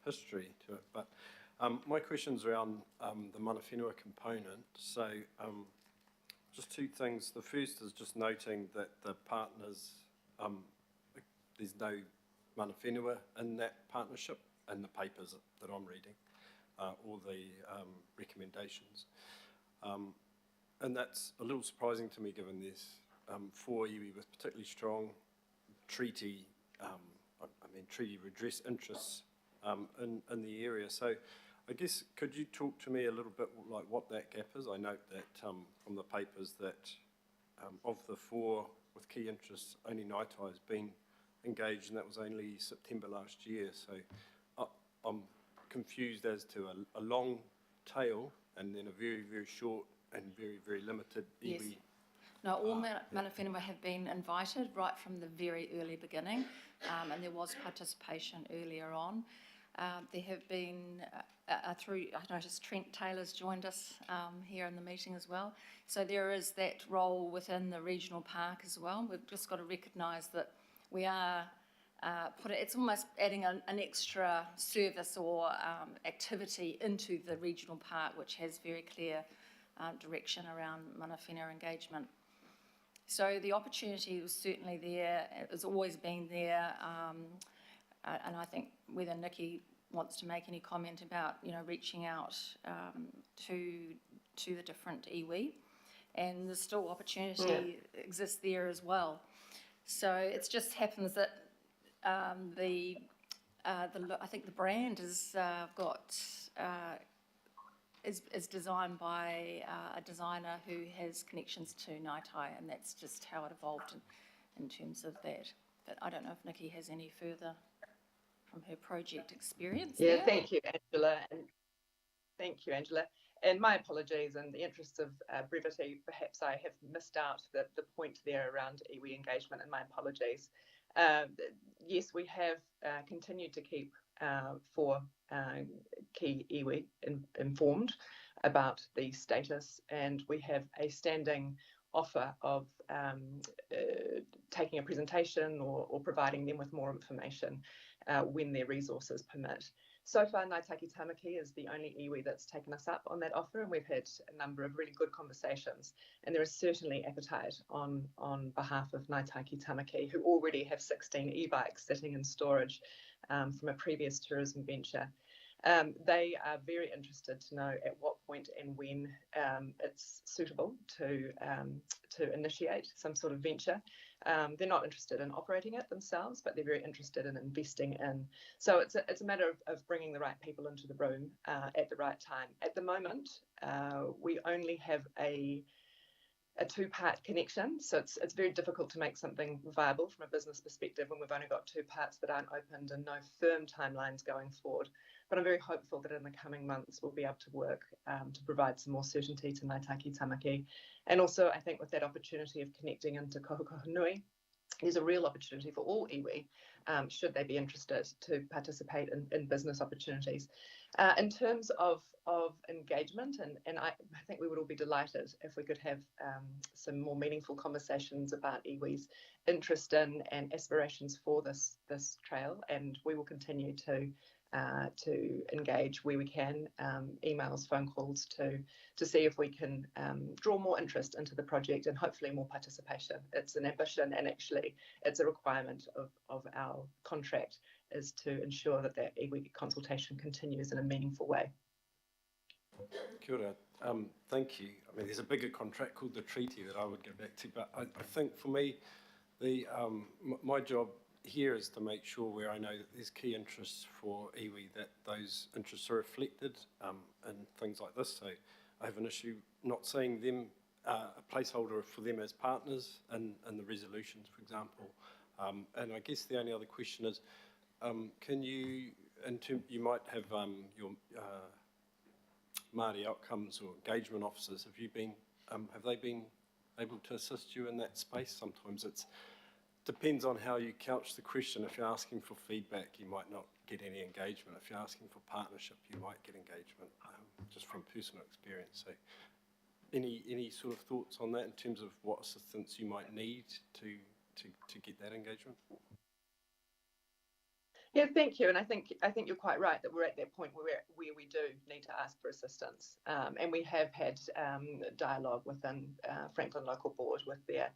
history to it. But My question's around the mana whenua component. So just two things. The first is just noting that the partners, there's no mana whenua in that partnership in the papers that I'm reading, or the recommendations. And that's a little surprising to me, given there's 4 iwi with particularly strong treaty, treaty redress interests in the area. So I guess, could you talk to me a little bit like what that gap is? I note that from the papers that of the 4 with key interests, only Ngaitai has been engaged, and that was only September last year. So I'm confused as to a long tail and then a very, very short and very, very limited iwi. Yes. No, all mana whenua have been invited right from the very early beginning, and there was participation earlier on. There have been, I noticed Trent Taylor's joined us here in the meeting as well. So there is that role within the regional park as well. We've just got to recognise that we are it's almost adding an extra service or activity into the regional park, which has very clear direction around mana whenua engagement. So the opportunity was certainly there, it has always been there, and I think whether Nikki wants to make any comment about, reaching out to the different iwi, and there's still opportunity exists there as well. So it just happens that I think the brand is is designed by a designer who has connections to Ngaitai, and that's just how it evolved in terms of that. But I don't know if Nikki has any further from her project experience. Yeah, there. thank you, Angela. And thank you, Angela. And my apologies, in the interest of brevity, perhaps I have missed out the point there around iwi engagement, and my apologies. Yes, we have continued to keep 4 key iwi informed about the status, and we have a standing offer of taking a presentation or providing them with more information when their resources permit. So far, Ngaitaki Tamaki is the only iwi that's taken us up on that offer, and we've had a number of really good conversations, and there is certainly appetite on behalf of Ngaitaki Tamaki, who already have 16 e-bikes sitting in storage from a previous tourism venture. They are very interested to know at what point and when it's suitable to initiate some sort of venture. They're not interested in operating it themselves, but they're very interested in investing in. So it's a matter of bringing the right people into the room at the right time. At the moment, we only have a 2-part connection, so it's very difficult to make something viable from a business perspective when we've only got 2 parts that aren't opened and no firm timelines going forward. But I'm very hopeful that in the coming months we'll be able to work to provide some more certainty to Ngaitaki Tamaki. And also, I think with that opportunity of connecting into Kohukohunui, there's a real opportunity for all iwi, should they be interested, to participate in business opportunities. In terms of engagement, and I think we would all be delighted if we could have some more meaningful conversations about iwi's interest in and aspirations for this trail, and we will continue to engage where we can, emails, phone calls, to see if we can draw more interest into the project and hopefully more participation. It's an ambition, and actually it's a requirement of our contract, is to ensure that iwi consultation continues in a meaningful way. Kia ora. Thank you. I mean, there's a bigger contract called the treaty that I would go back to, but I think for me, my job here is to make sure, where I know that there's key interests for iwi, that those interests are reflected in things like this. So I have an issue not seeing them, a placeholder for them as partners in the resolutions, for example. And I guess the only other question is, can you, you might have your Māori outcomes or engagement officers, have they been able to assist you in that space? Sometimes it depends on how you couch the question. If you're asking for feedback, you might not get any engagement. If you're asking for partnership, you might get engagement, just from personal experience. So any sort of thoughts on that in terms of what assistance you might need to get that engagement? Yeah, thank you. And I think you're quite right that we're at that point where we do need to ask for assistance. And we have had dialogue within Franklin Local Board with their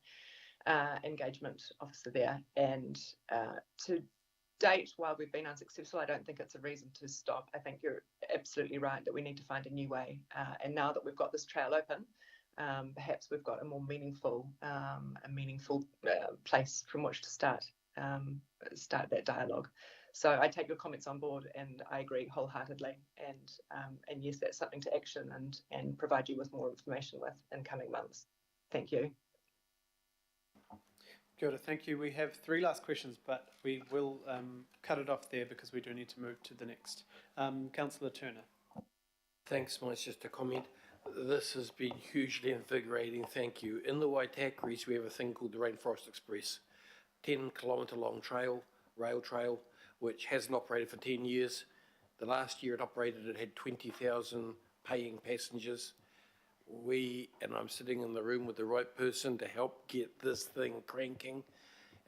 engagement officer there. And to date, while we've been unsuccessful, I don't think it's a reason to stop. I think you're absolutely right that we need to find a new way. And now that we've got this trail open, perhaps we've got a more meaningful place from which to start that dialogue. So I take your comments on board, and I agree wholeheartedly. And yes, that's something to action and provide you with more information with in coming months. Thank you. Kia ora, thank you. We have 3 last questions, but we will cut it off there because we do need to move to the next. Councillor Turner. Thanks, Mike. Just a comment. This has been hugely invigorating. Thank you. In the Waitakeris, we have a thing called the Rainforest Express, 10-kilometre long rail trail, which hasn't operated for 10 years. The last year it operated, it had 20,000 paying passengers. And I'm sitting in the room with the right person to help get this thing cranking,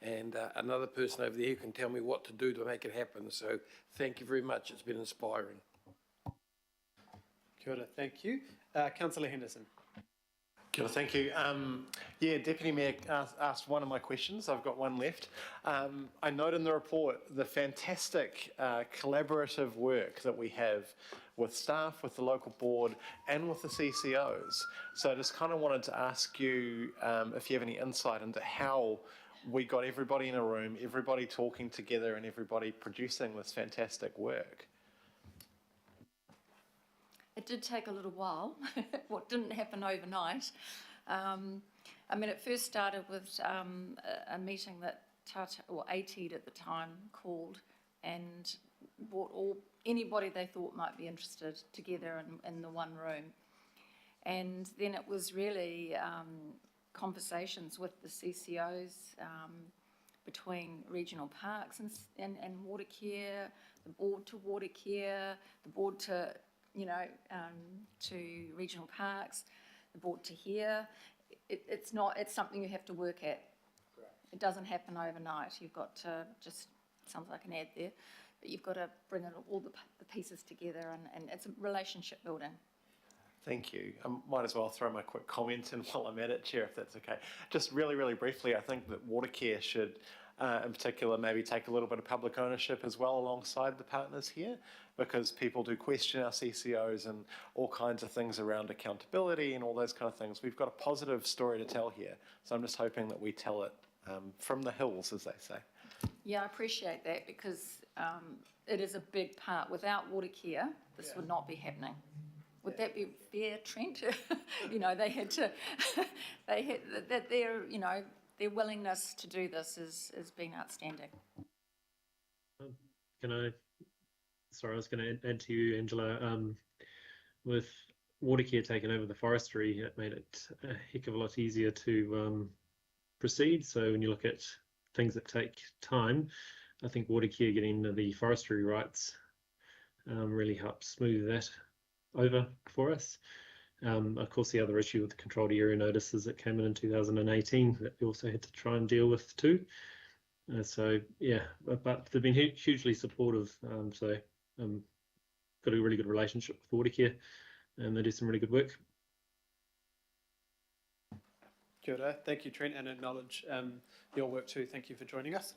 and another person over there who can tell me what to do to make it happen. So thank you very much. It's been inspiring. Kia ora, thank you. Councillor Henderson. Kia ora, thank you. Yeah, Deputy Mayor asked one of my questions. I've got one left. I note in the report the fantastic collaborative work that we have with staff, with the local board, and with the CCOs. So I just kind of wanted to ask you if you have any insight into how we got everybody in a room, everybody talking together, and everybody producing this fantastic work. It did take a little while. What didn't happen overnight. I mean, it first started with a meeting that ATED at the time called and brought anybody they thought might be interested together in the one room. And then it was really conversations with the CCOs between regional parks and water care, the board to water care, the board to to regional parks, the board to here. It's something you have to work at. Correct. It doesn't happen overnight. You've got to sounds like an ad there, but you've got to bring all the pieces together, and it's a relationship building. Thank you. I might as well throw my quick comment in while I'm at it, Chair, if that's okay. Just really, really briefly, I think that Watercare should, in particular, maybe take a little bit of public ownership as well alongside the partners here, because people do question our CCOs and all kinds of things around accountability and all those kind of things. We've got a positive story to tell here, so I'm just hoping that we tell it from the hills, as they say. Yeah, I appreciate that, because it is a big part. Without Watercare, this would not be happening. Would that be fair, Trent? They had to, that their willingness to do this has been outstanding. Sorry, I was going to add to you, Angela. With Watercare taking over the forestry, it made it a heck of a lot easier to proceed. So when you look at things that take time, I think Watercare getting the forestry rights really helps smooth that over for us. Of course, the other issue with the controlled area notices that came in 2018 that we also had to try and deal with too. So yeah, but they've been hugely supportive. Got a really good relationship with Watercare, and they do some really good work. Kia ora. Thank you, Trent, and acknowledge your work too. Thank you for joining us.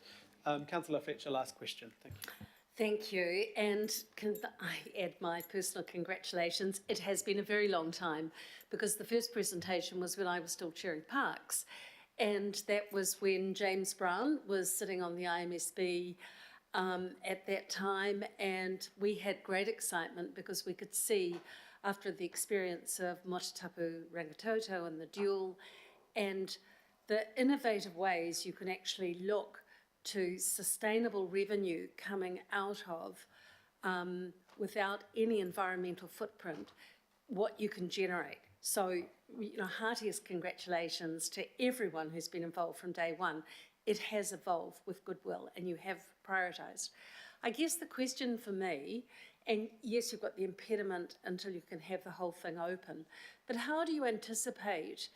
Councillor Fletcher, last question. Thank you. Thank you, and can I add my personal congratulations. It has been a very long time, because the first presentation was when I was still chairing parks, and that was when James Brown was sitting on the IMSB at that time, and we had great excitement because we could see, after the experience of Motutapu Rangitoto and the dual, and the innovative ways you can actually look to sustainable revenue coming out of, without any environmental footprint, what you can generate. So, heartiest congratulations to everyone who's been involved from day one. It has evolved with goodwill, and you have prioritised. I guess the question for me, and yes, you've got the impediment until you can have the whole thing open, but how do you anticipate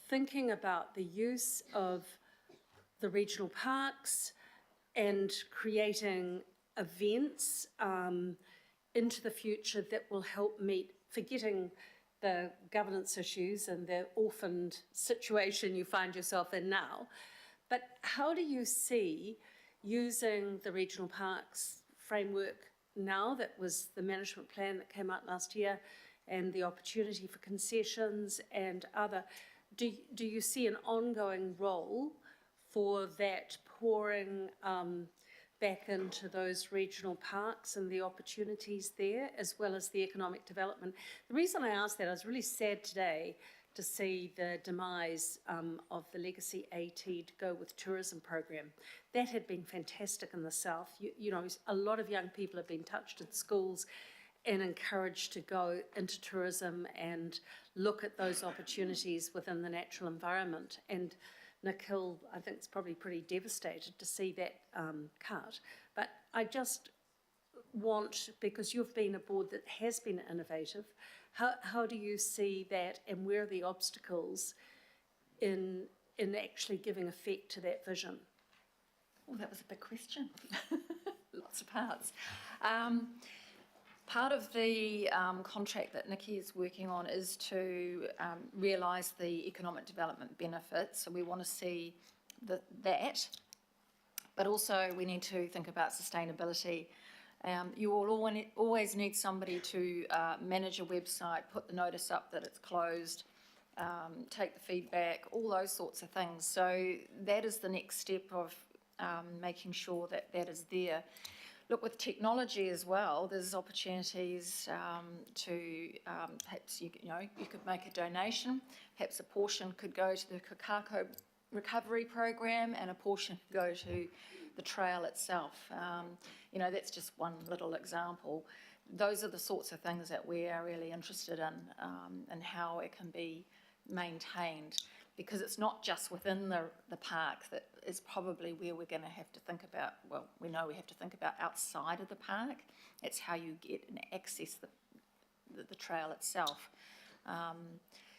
thinking about the use of the regional parks and creating events into the future that will help meet, forgetting the governance issues and the orphaned situation you find yourself in now. But how do you see using the regional parks framework now, that was the management plan that came out last year, and the opportunity for concessions and other, do you see an ongoing role for that pouring back into those regional parks and the opportunities there, as well as the economic development? The reason I asked that, I was really sad today to see the demise of the Legacy AT to go with tourism program. That had been fantastic in the south. You know, a lot of young people have been touched in schools and encouraged to go into tourism and look at those opportunities within the natural environment. And Nick Hill, I think, is probably pretty devastated to see that cut. But I just want, because you've been a board that has been innovative, how do you see that, and where are the obstacles in actually giving effect to that vision? Oh, that was a big question. Lots of parts. Part of the contract that Nikki is working on is to realise the economic development benefits. So we want to see that, but also we need to think about sustainability. You will always need somebody to manage a website, put the notice up that it's closed, take the feedback, all those sorts of things. So that is the next step of making sure that that is there. Look, with technology as well, there's opportunities to perhaps you could make a donation. Perhaps a portion could go to the Kakako recovery program, and a portion could go to the trail itself. You know, that's just one little example. Those are the sorts of things that we are really interested in, and how it can be maintained, because it's not just within the park that is probably where we're going to have to think about, well, we know we have to think about outside of the park. It's how you get and access the trail itself.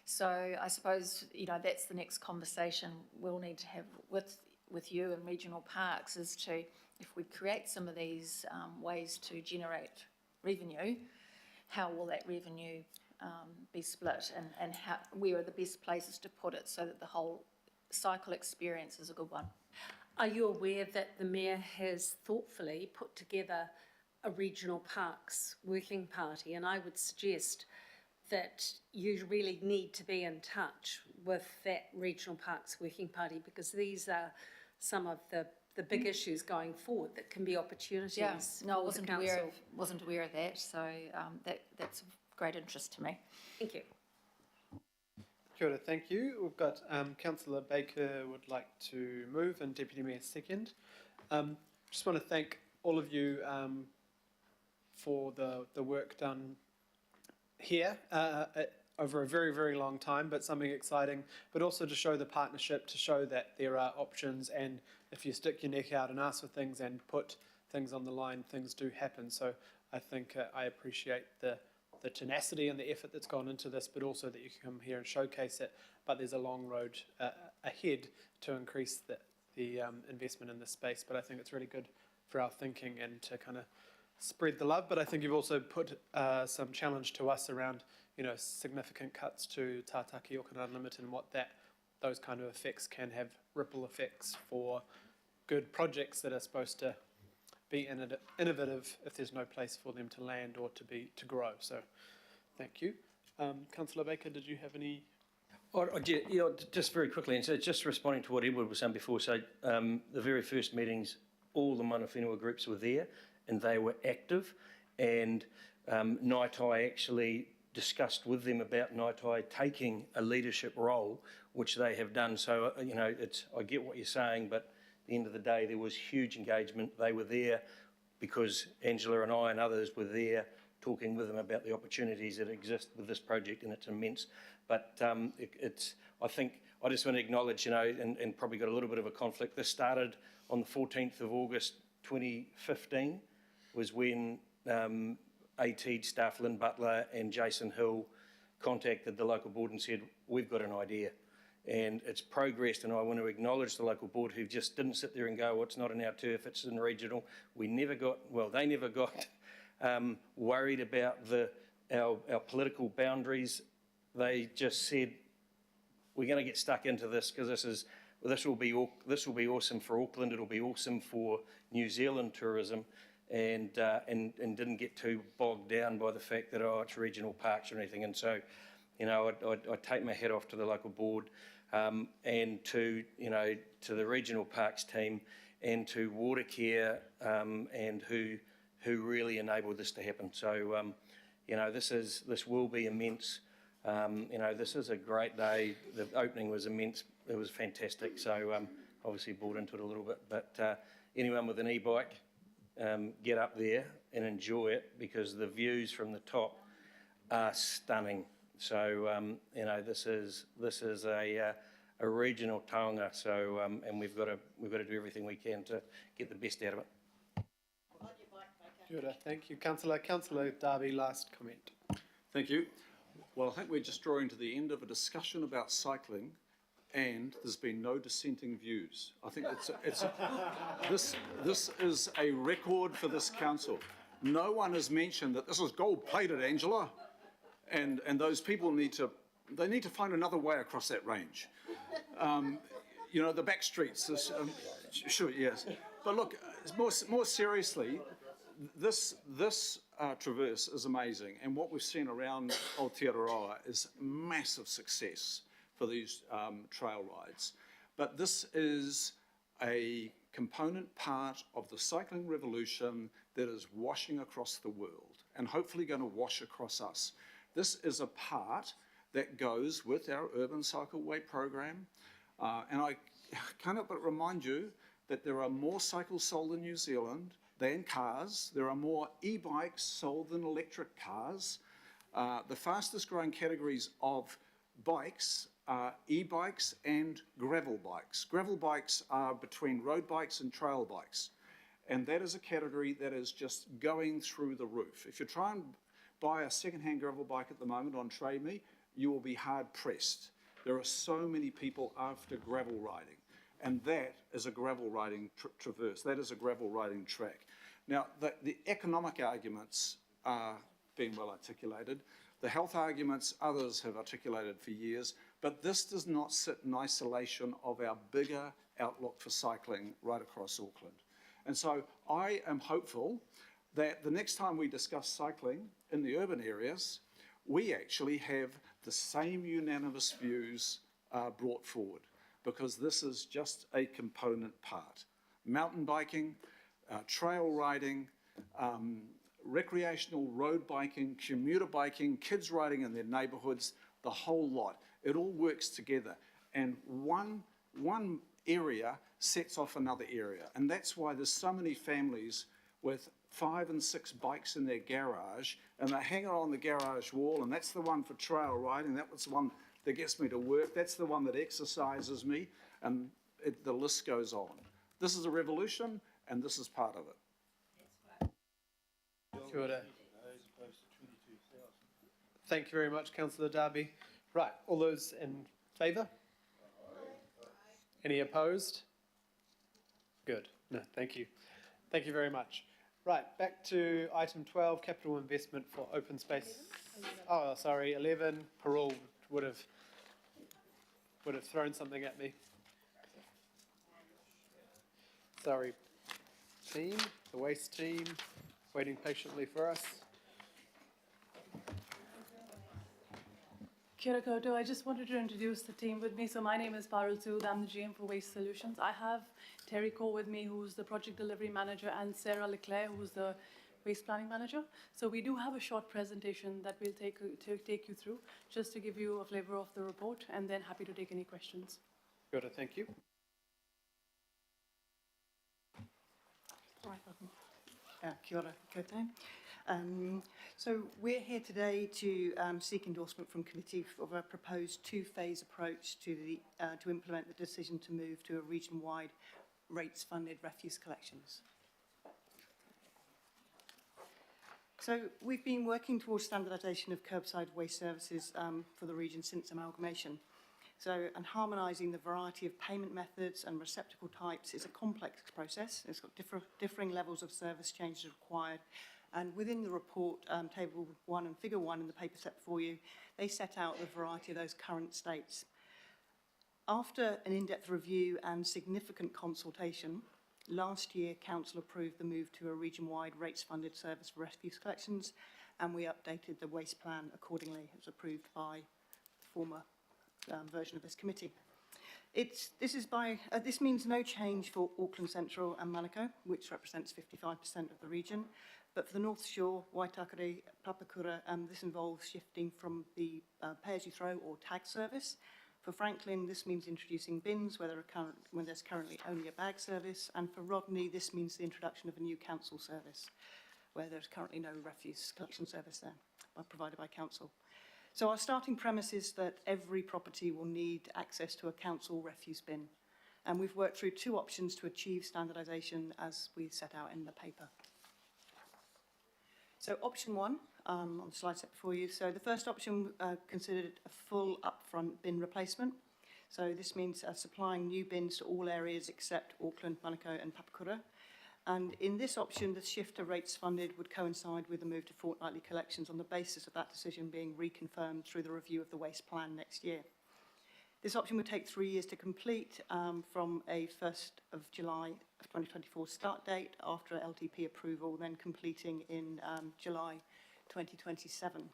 So I suppose, you know, that's the next conversation we'll need to have with you and regional parks, is to, if we create some of these ways to generate revenue, how will that revenue be split, and where are the best places to put it so that the whole cycle experience is a good one. Are you aware that the Mayor has thoughtfully put together a regional parks working party? And I would suggest that you really need to be in touch with that regional parks working party, because these are some of the big issues going forward that can be opportunities. Yeah, no, I for the council. wasn't aware of that, so that's of great interest to me. Thank you. Kia ora, thank you. We've got Councillor Baker would like to move and Deputy Mayor second. Just want to thank all of you for the work done here over a very, very long time, but something exciting, but also to show the partnership, to show that there are options, and if you stick your neck out and ask for things and put things on the line, things do happen. So I think I appreciate the tenacity and the effort that's gone into this, but also that you can come here and showcase it. But there's a long road ahead to increase the investment in this space. But I think it's really good for our thinking and to kind of spread the love. But I think you've also put some challenge to us around, you know, significant cuts to Tātaki Auckland Unlimited, and what those kind of effects can have, ripple effects for good projects that are supposed to be innovative if there's no place for them to land or to grow. So thank you. Councillor Baker, did you have any? Yeah, just very quickly, and so just responding to what Edward was saying before, so the very first meetings, all the mana whenua groups were there and they were active, and Ngāi Tai actually discussed with them about Ngāi Tai taking a leadership role, which they have done. So, you know, I get what you're saying, but at the end of the day, there was huge engagement. They were there because Angela and I and others were there talking with them about the opportunities that exist with this project, and it's immense. But I think I just want to acknowledge, you know, and probably got a little bit of a conflict. This started on the 14th of August 2015, was when AT staff Lynn Butler and Jason Hill contacted the local board and said, we've got an idea. and it's progressed, and I want to acknowledge the local board who just didn't sit there and go, well, it's not in our turf, it's in regional. They never got worried about our political boundaries. They just said, we're going to get stuck into this because this will be awesome for Auckland, it'll be awesome for New Zealand tourism, and didn't get too bogged down by the fact that, oh, it's regional parks or anything. And so, I take my hat off to the local board, and to the regional parks team and to Watercare, and who really enabled this to happen. So, this will be immense. This is a great day. The opening was immense. It was fantastic. So, obviously bought into it a little bit, but anyone with an e-bike, get up there and enjoy it, because the views from the top are stunning. So, this is a regional taonga. So, and we've got to do everything we can to get the best out of it. Kia ora. Thank you, Councillor. Councillor Darby, last comment. Thank you. Well, I think we're just drawing to the end of a discussion about cycling, and there's been no dissenting views. I think this is a record for this council. No one has mentioned that this is gold-plated, Angela, and those people need to find another way across that range. The back streets. Sure, yes. But look, more seriously, this traverse is amazing, and what we've seen around Aotearoa is massive success for these trail rides. But this is a component part of the cycling revolution that is washing across the world and hopefully going to wash across us. This is a part that goes with our Urban Cycleway program, and I can't help but remind you that there are more cycles sold in New Zealand than cars. There are more e-bikes sold than electric cars. The fastest growing categories of bikes are e-bikes and gravel bikes. Gravel bikes are between road bikes and trail bikes. And that is a category that is just going through the roof. If you try and buy a second-hand gravel bike at the moment on Trade Me, you will be hard-pressed. There are so many people after gravel riding. And that is a gravel riding traverse. That is a gravel riding track. Now, the economic arguments are being well articulated. The health arguments, others have articulated for years, but this does not sit in isolation of our bigger outlook for cycling right across Auckland. And so I am hopeful that the next time we discuss cycling in the urban areas, we actually have the same unanimous views brought forward, because this is just a component part. Mountain biking, trail riding, recreational road biking, commuter biking, kids riding in their neighbourhoods, the whole lot. It all works together. And one area sets off another area. And that's why there's so many families with 5 and 6 bikes in their garage, and they hang it on the garage wall, and that's the one for trail riding, that was the one that gets me to work, that's the one that exercises me, and the list goes on. This is a revolution, and this is part of it. Kia ora. Thank you very much, Councillor Darby. Right, all those in favour? Any opposed? Good. No, thank you. Thank you very much. Right, back to item 12, capital investment for open space. Oh, sorry, 11, Parole would have thrown something at me. Sorry, team, the waste team, waiting patiently for us. Kia ora koutou. I just wanted to introduce the team with me. So my name is Parul Sood. I'm the GM for Waste Solutions. I have Terry Cole with me, who's the Project Delivery Manager, and Sarah Leclerc, who's the Waste Planning Manager. So we do have a short presentation that we'll take you through, just to give you a flavour of the report, and then happy to take any questions. Good, thank you. Kia ora koutou. So we're here today to seek endorsement from committee of a proposed two-phase approach to implement the decision to move to a region-wide rates-funded refuse collections. So we've been working towards standardisation of curbside waste services for the region since amalgamation. And harmonising the variety of payment methods and receptacle types is a complex process. It's got differing levels of service changes required. And within the report, Table 1 and Figure 1 in the paper set before you, they set out the variety of those current states. After an in-depth review and significant consultation, last year Council approved the move to a region-wide rates-funded service for refuse collections, and we updated the waste plan accordingly. It was approved by the former version of this committee. This means no change for Auckland Central and Manukau, which represents 55% of the region. But for the North Shore, Waitakere, Papakura, this involves shifting from the pay-as-you-throw or tag service. For Franklin, this means introducing bins when there's currently only a bag service. And for Rodney, this means the introduction of a new council service, where there's currently no refuse collection service there provided by council. So our starting premise is that every property will need access to a council refuse bin. And we've worked through two options to achieve standardisation as we set out in the paper. So option 1, on the slide set before you. So the first option considered a full upfront bin replacement. So this means supplying new bins to all areas except Auckland, Manukau and Papakura. And in this option, the shift to rates funded would coincide with the move to fortnightly collections on the basis of that decision being reconfirmed through the review of the waste plan next year. This option would take 3 years to complete from a 1st of July of 2024 start date after LTP approval, then completing in July 2027.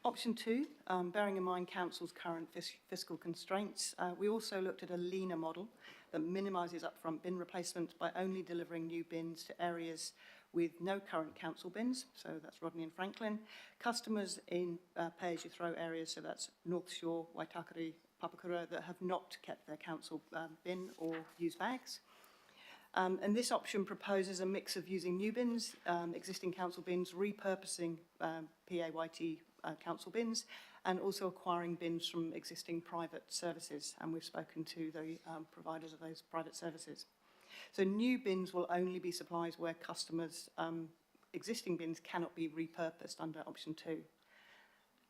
Option 2, bearing in mind Council's current fiscal constraints, we also looked at a leaner model that minimises upfront bin replacement by only delivering new bins to areas with no current council bins, so that's Rodney and Franklin, customers in pay-as-you-throw areas, so that's North Shore, Waitakere, Papakura, that have not kept their council bin or used bags. And this option proposes a mix of using new bins, existing council bins, repurposing PAYT council bins, and also acquiring bins from existing private services. And we've spoken to the providers of those private services. So new bins will only be supplies where customers' existing bins cannot be repurposed under option 2.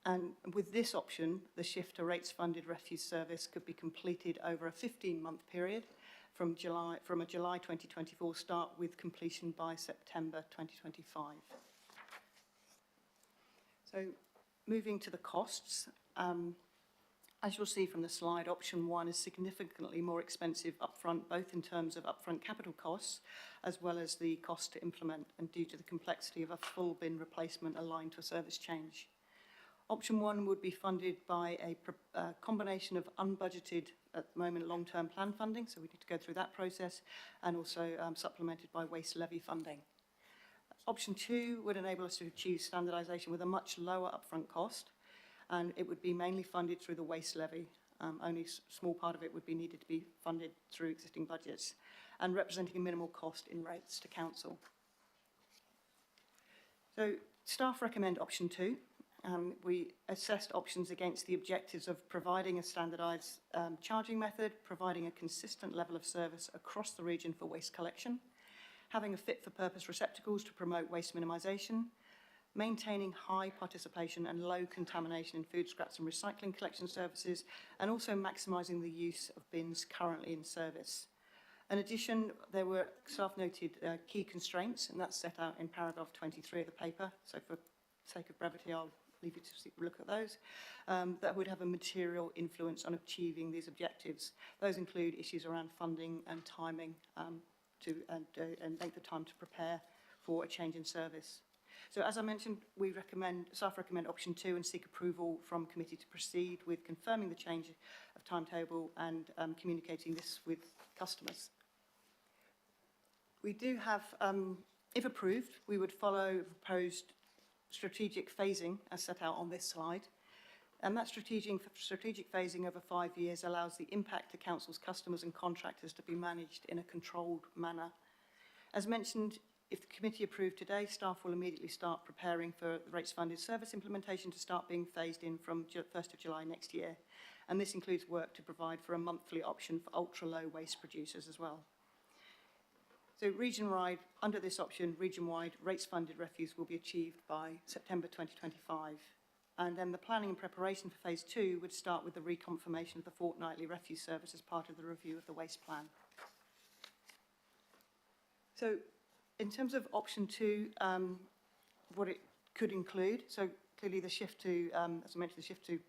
And with this option, the shift to rates-funded refuse service could be completed over a 15-month period from a July 2024 start, with completion by September 2025. So moving to the costs, as you'll see from the slide, option 1 is significantly more expensive upfront, both in terms of upfront capital costs, as well as the cost to implement, and due to the complexity of a full bin replacement aligned to a service change. Option 1 would be funded by a combination of unbudgeted, at the moment, long-term plan funding, so we need to go through that process, and also supplemented by waste levy funding. Option 2 would enable us to achieve standardisation with a much lower upfront cost, and it would be mainly funded through the waste levy. Only a small part of it would be needed to be funded through existing budgets, and representing a minimal cost in rates to council. So staff recommend option 2. We assessed options against the objectives of providing a standardised charging method, providing a consistent level of service across the region for waste collection, having a fit-for-purpose receptacles to promote waste minimisation, maintaining high participation and low contamination in food scraps and recycling collection services, and also maximising the use of bins currently in service. In addition, there were staff-noted key constraints, and that's set out in paragraph 23 of the paper, so for sake of brevity, I'll leave you to look at those, that would have a material influence on achieving these objectives. Those include issues around funding and timing and length of time to prepare for a change in service. So as I mentioned, staff recommend option 2 and seek approval from committee to proceed with confirming the change of timetable and communicating this with customers. We do have, if approved, we would follow proposed strategic phasing as set out on this slide. And that strategic phasing over 5 years allows the impact to council's customers and contractors to be managed in a controlled manner. As mentioned, if the committee approved today, staff will immediately start preparing for the rates-funded service implementation to start being phased in from 1st of July next year. And this includes work to provide for a monthly option for ultra-low waste producers as well. So region-wide, under this option, region-wide rates-funded refuse will be achieved by September 2025. And then the planning and preparation for phase 2 would start with the reconfirmation of the fortnightly refuse service as part of the review of the waste plan. So in terms of option 2, what it could include, so clearly the shift to, as I mentioned, the shift to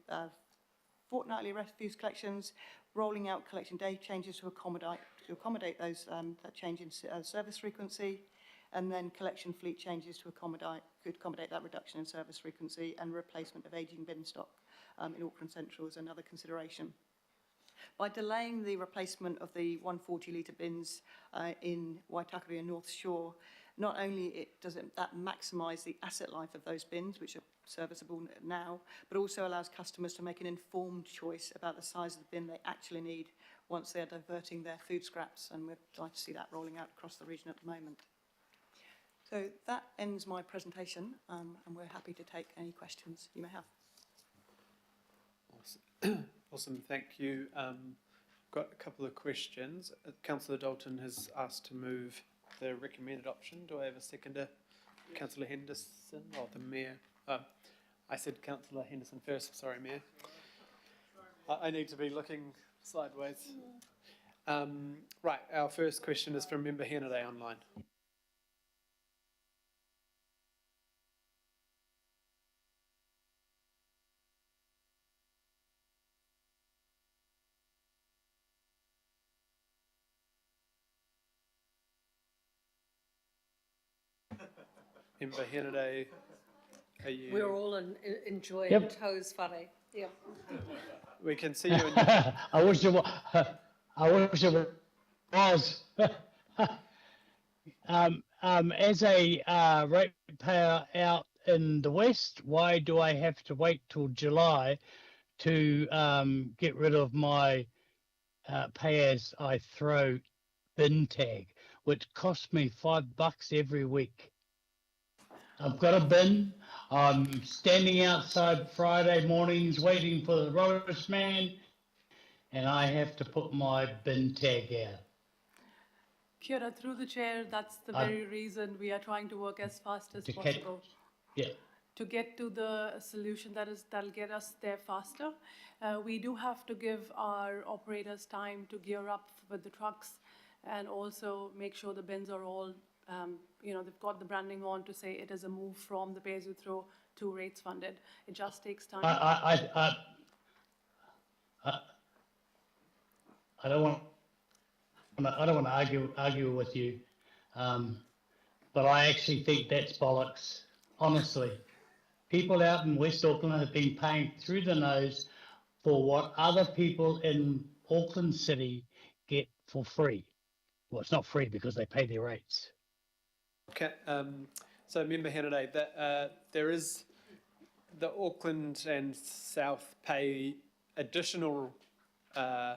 fortnightly refuse collections, rolling out collection day changes to accommodate those that change in service frequency, and then collection fleet changes to accommodate that reduction in service frequency, and replacement of ageing bin stock in Auckland Central is another consideration. By delaying the replacement of the 140-litre bins in Waitakere and North Shore, not only does that maximise the asset life of those bins, which are serviceable now, but also allows customers to make an informed choice about the size of the bin they actually need once they're diverting their food scraps, and we'd like to see that rolling out across the region at the moment. So that ends my presentation, and we're happy to take any questions you may have. Awesome, awesome. Thank you. Got a couple of questions. Councillor Dalton has asked to move the recommended option. Do I have a seconder? Councillor Henderson or the Mayor? I said Councillor Henderson first. Sorry, Mayor. I need to be looking sideways. Right, our first question is from Member Hennaday online. Member Hennaday, are you... We're all enjoying Yep. toes whare. Yeah. We can see you in I wish it was. I wish it was. As a ratepayer out in the west, why do I have to wait till July to get rid of my pay as I throw bin tag, which costs me $5 every week? I've got a bin. I'm standing outside Friday mornings waiting for the roast man, and I have to put my bin tag out. Kia ora, through the chair, that's the very reason we are trying to work as fast as possible. Yeah. To get to the solution that'll get us there faster. We do have to give our operators time to gear up with the trucks and also make sure the bins are all, they've got the branding on to say it is a move from the pay-as-you-throw to rates funded. It just takes time. I don't want to argue with you, but I actually think that's bollocks. Honestly, people out in West Auckland have been paying through the nose for what other people in Auckland City get for free. Well, it's not free because they pay their rates. Okay, so Member Hennaday, there is the Auckland and South pay additional, I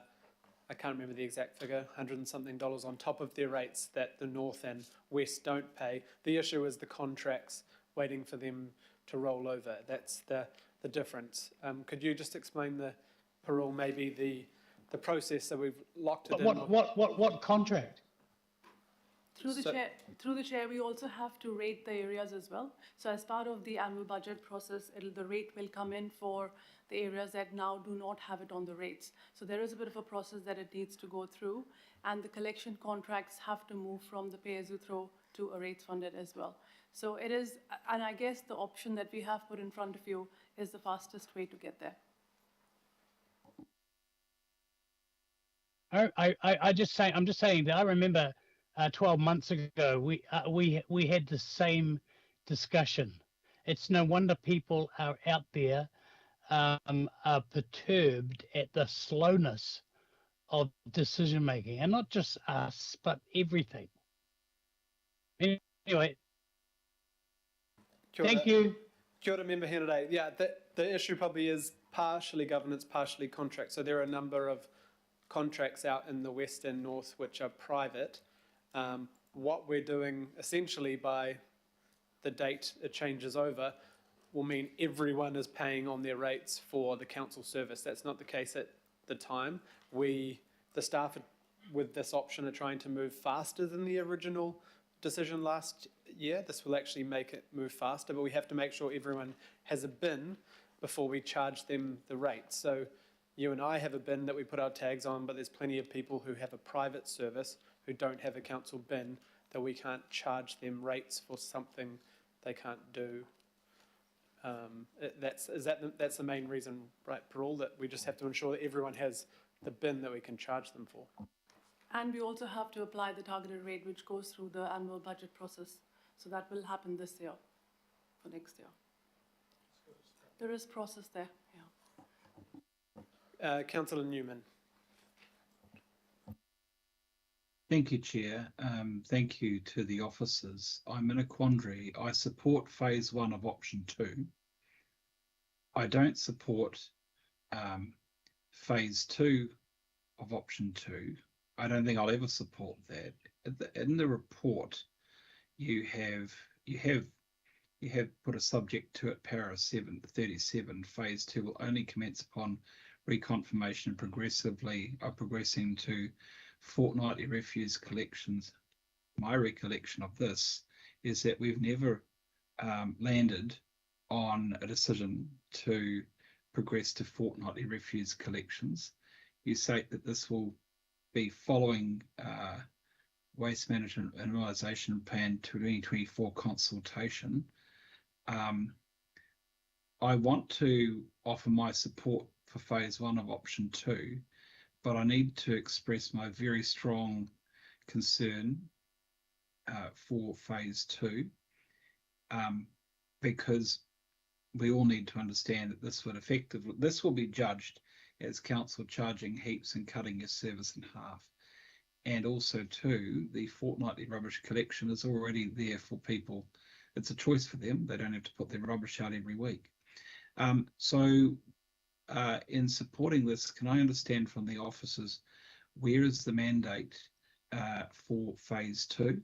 can't remember the exact figure, $100 and something on top of their rates that the North and West don't pay. The issue is the contracts waiting for them to roll over. That's the difference. Could you just explain the parole, maybe the process so we've locked it in? What contract? Through the chair, we also have to rate the areas as well. So as part of the annual budget process, the rate will come in for the areas that now do not have it on the rates. So there is a bit of a process that it needs to go through, and the collection contracts have to move from the pay-as-you-throw to a rates funded as well. So it is, and I guess the option that we have put in front of you is the fastest way to get there. I'm just saying that I remember 12 months ago we had the same discussion. It's no wonder people are out there are perturbed at the slowness of decision making, and not just us, but everything. Anyway, thank you. Kia ora, Member Hennaday. Yeah, the issue probably is partially governance, partially contract. So there are a number of contracts out in the West and North which are private. What we're doing essentially by the date it changes over will mean everyone is paying on their rates for the council service. That's not the case at the time. The staff with this option are trying to move faster than the original decision last year. This will actually make it move faster, but we have to make sure everyone has a bin before we charge them the rate. So you and I have a bin that we put our tags on, but there's plenty of people who have a private service who don't have a council bin that we can't charge them rates for something they can't do. That's the main reason, right, Parul, that we just have to ensure that everyone has the bin that we can charge them for. And we also have to apply the targeted rate, which goes through the annual budget process. So that will happen this year, for next year. There is process there, yeah. Councillor Newman. Thank you, Chair. Thank you to the officers. I'm in a quandary. I support phase 1 of option 2. I don't support phase 2 of option 2. I don't think I'll ever support that. In the report, you have put a subject to it, para 37. Phase 2 will only commence upon reconfirmation progressing to fortnightly refuse collections. My recollection of this is that we've never landed on a decision to progress to fortnightly refuse collections. You say that this will be following Waste Management and Minimisation Plan 2024 consultation. I want to offer my support for phase 1 of option 2, but I need to express my very strong concern for phase 2, because we all need to understand that this will be judged as council charging heaps and cutting your service in half. And also too, the fortnightly rubbish collection is already there for people. It's a choice for them. They don't have to put their rubbish out every week. In supporting this, can I understand from the officers, where is the mandate for phase 2?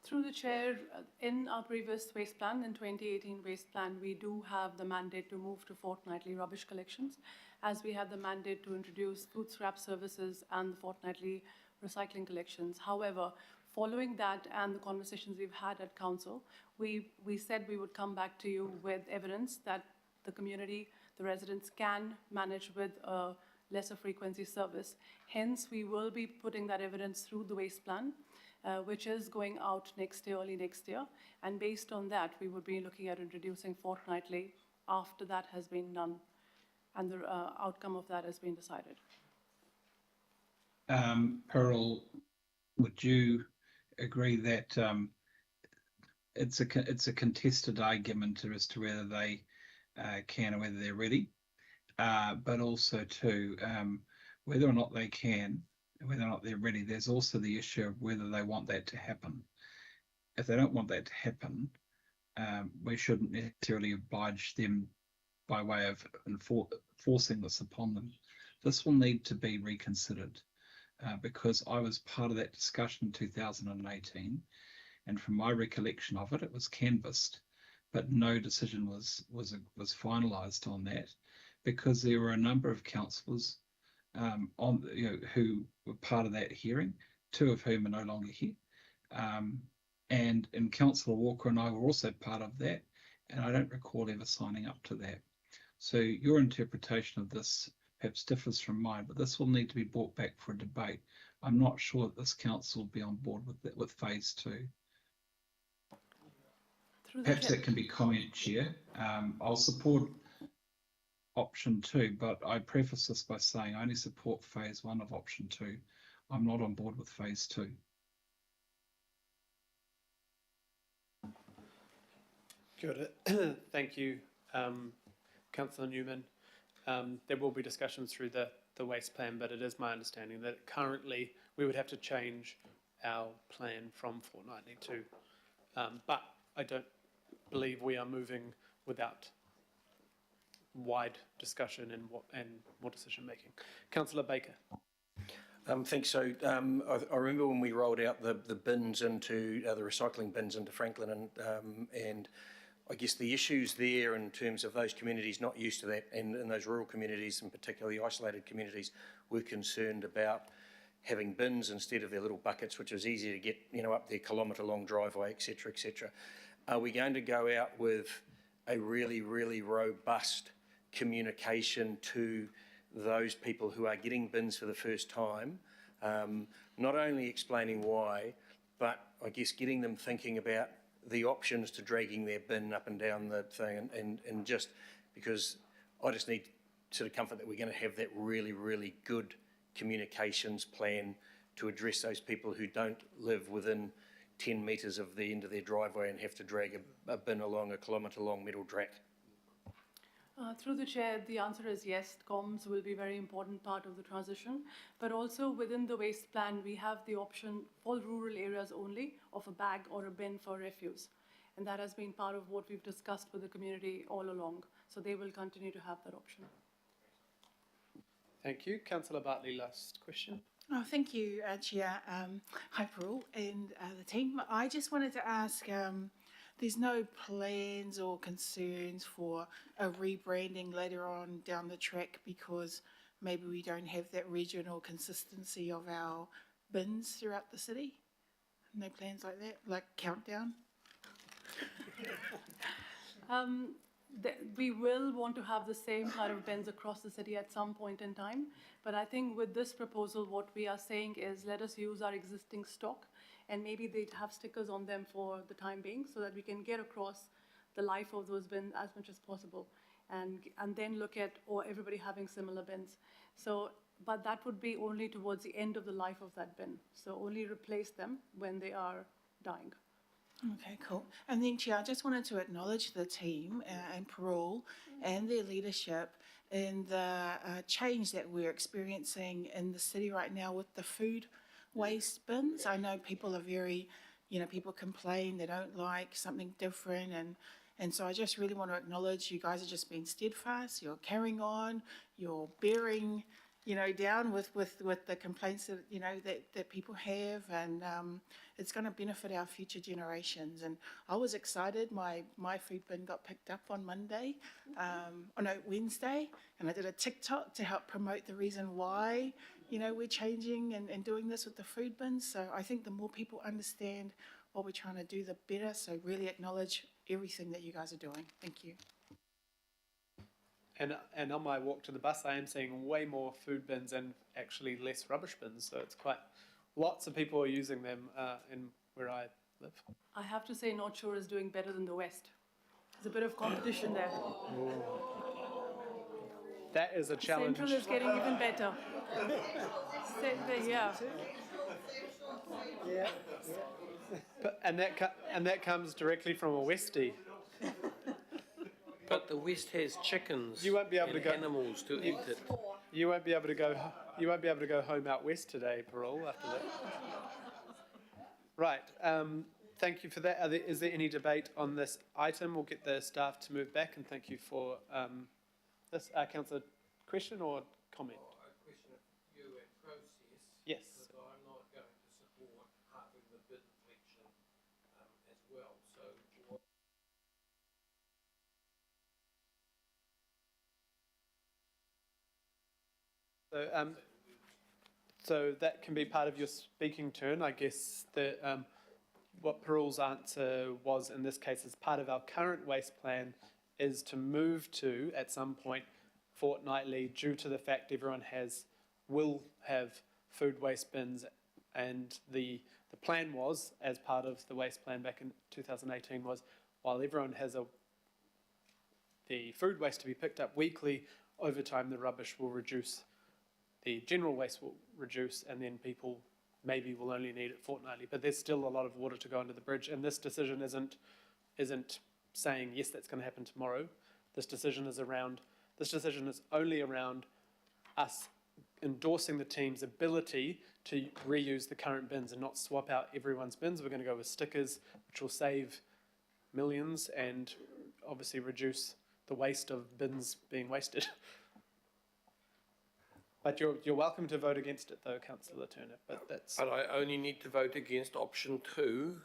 Through the chair, in our previous waste plan, in 2018 waste plan, we do have the mandate to move to fortnightly rubbish collections, as we have the mandate to introduce food scrap services and fortnightly recycling collections. However, following that and the conversations we've had at council, we said we would come back to you with evidence that the community, the residents can manage with a lesser frequency service. Hence, we will be putting that evidence through the waste plan, which is going out next year, early next year. And based on that, we would be looking at introducing fortnightly after that has been done and the outcome of that has been decided. Pearl, would you agree that it's a contested argument as to whether they can or whether they're ready, but also too, whether or not they can, whether or not they're ready, there's also the issue of whether they want that to happen. If they don't want that to happen, we shouldn't necessarily oblige them by way of forcing this upon them. This will need to be reconsidered because I was part of that discussion in 2018, and from my recollection of it, it was canvassed, but no decision was finalised on that, because there were a number of councillors who were part of that hearing, 2 of whom are no longer here, and Councillor Walker and I were also part of that, and I don't recall ever signing up to that. So your interpretation of this perhaps differs from mine, but this will need to be brought back for a debate. I'm not sure that this council will be on board with that, with phase 2. Perhaps that can be comment, Chair. I'll support option 2, but I preface this by saying I only support phase 1 of option 2. I'm not on board with phase 2. Good. Thank you, Councillor Newman. There will be discussions through the waste plan, but it is my understanding that currently we would have to change our plan from fortnightly to, but I don't believe we are moving without wide discussion and more decision making. Councillor Baker. Thanks. So I remember when we rolled out the bins into the recycling bins into Franklin, and I guess the issues there in terms of those communities not used to that, and in those rural communities, and particularly isolated communities, were concerned about having bins instead of their little buckets, which was easy to get, up their kilometre-long driveway, etc., etc. Are we going to go out with a really, really robust communication to those people who are getting bins for the first time, not only explaining why, but I guess getting them thinking about the options to dragging their bin up and down the thing, and just because I just need sort of comfort that we're going to have that really, really good communications plan to address those people who don't live within 10 metres of the end of their driveway and have to drag a bin along a kilometre-long metal track. Through the chair, the answer is yes, comms will be a very important part of the transition, but also within the waste plan, we have the option for rural areas only of a bag or a bin for refuse. And that has been part of what we've discussed with the community all along. So they will continue to have that option. Thank you. Councillor Bartley, last question. Oh, thank you, Chair. Hi, Parul and the team. I just wanted to ask, there's no plans or concerns for a rebranding later on down the track because maybe we don't have that regional consistency of our bins throughout the city? No plans like that, like Countdown? We will want to have the same kind of bins across the city at some point in time. But I think with this proposal, what we are saying is let us use our existing stock and maybe they'd have stickers on them for the time being so that we can get across the life of those bins as much as possible and then look at everybody having similar bins. So, but that would be only towards the end of the life of that bin. So only replace them when they are dying. Okay, cool. And then, Chair, I just wanted to acknowledge the team and Parole and their leadership in the change that we're experiencing in the city right now with the food waste bins. I know people are very, people complain, they don't like something different, and so I just really want to acknowledge you guys have just been steadfast, you're carrying on, you're bearing, down with the complaints that, that people have, and it's going to benefit our future generations. And I was excited, my food bin got picked up on Wednesday, and I did a TikTok to help promote the reason why, we're changing and doing this with the food bins. So I think the more people understand what we're trying to do, the better. So really acknowledge everything that you guys are doing. Thank you. And on my walk to the bus, I am seeing way more food bins and actually less rubbish bins. So it's lots of people are using them in where I live. I have to say North Shore is doing better than the West. There's a bit of competition there. That is a challenge. Central is getting even better. Yeah. And that comes directly from a Westie. But the West has chickens. You won't be able to go animals to eat it. You won't be able to go. You won't be able to go home out west today, Parole. After that. Right. Thank you for that. Is there any debate on this item? We'll get the staff to move back, and thank you for this. Councillor, question or comment? A question of you and process. Yes. Because I'm not going to support halving the bin collection as well. So that can be part of your speaking turn. I guess that what Parule's answer was in this case as part of our current waste plan is to move to, at some point, fortnightly, due to the fact everyone will have food waste bins, and the plan was, as part of the waste plan back in 2018, was while everyone has the food waste to be picked up weekly, over time the rubbish will reduce, the general waste will reduce, and then people maybe will only need it fortnightly. But there's still a lot of water to go under the bridge, and this decision isn't saying yes, that's going to happen tomorrow. This decision is only around us endorsing the team's ability to reuse the current bins and not swap out everyone's bins. We're going to go with stickers, which will save millions and obviously reduce the waste of bins being wasted. But you're welcome to vote against it, though, Councillor Turner. But that's. But I only need to vote against option 2,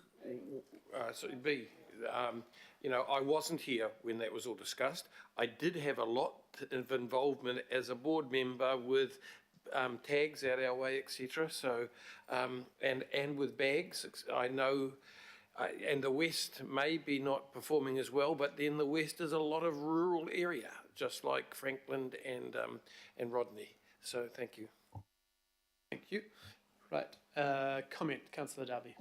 so B. I wasn't here when that was all discussed. I did have a lot of involvement as a board member with tags out our way, etc. So and with bags, I know And the West may be not performing as well, but then the West is a lot of rural area, just like Franklin and Rodney. So thank you. Thank you. Right, comment, Councillor Darby.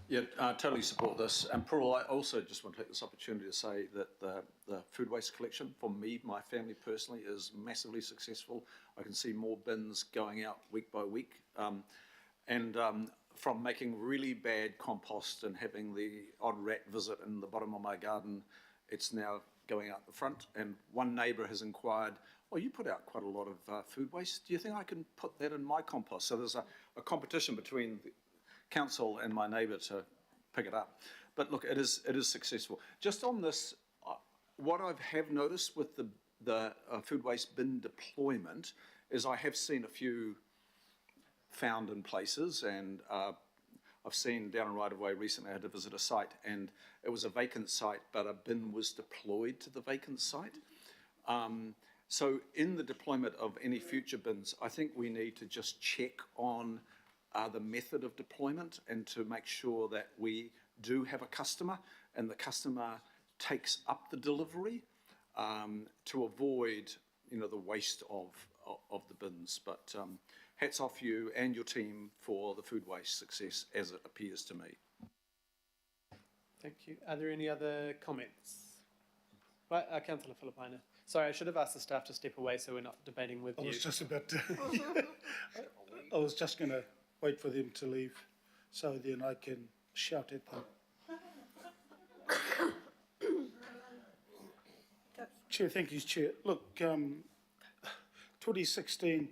Yeah, I totally support this. And Pearl, I also just want to take this opportunity to say that the food waste collection, for me, my family personally, is massively successful. I can see more bins going out week by week. From making really bad compost and having the odd rat visit in the bottom of my garden, it's now going out the front. And one neighbour has inquired, "Oh, you put out quite a lot of food waste. Do you think I can put that in my compost?" So there's a competition between the council and my neighbour to pick it up. But look, it is successful. Just on this, what I have noticed with the food waste bin deployment is I have seen a few found in places, and I've seen down a right-of-way recently, I had to visit a site, and it was a vacant site, but a bin was deployed to the vacant site. So in the deployment of any future bins, I think we need to just check on the method of deployment and to make sure that we do have a customer and the customer takes up the delivery to avoid, the waste of the bins. But hats off you and your team for the food waste success, as it appears to me. Thank you. Are there any other comments? Right, Councillor Filipaina. Sorry, I should have asked the staff to step away so we're not debating with you. I was just about to... I was just going to wait for them to leave so then I can shout at them. Chair, thank you, Chair. Look, 2016,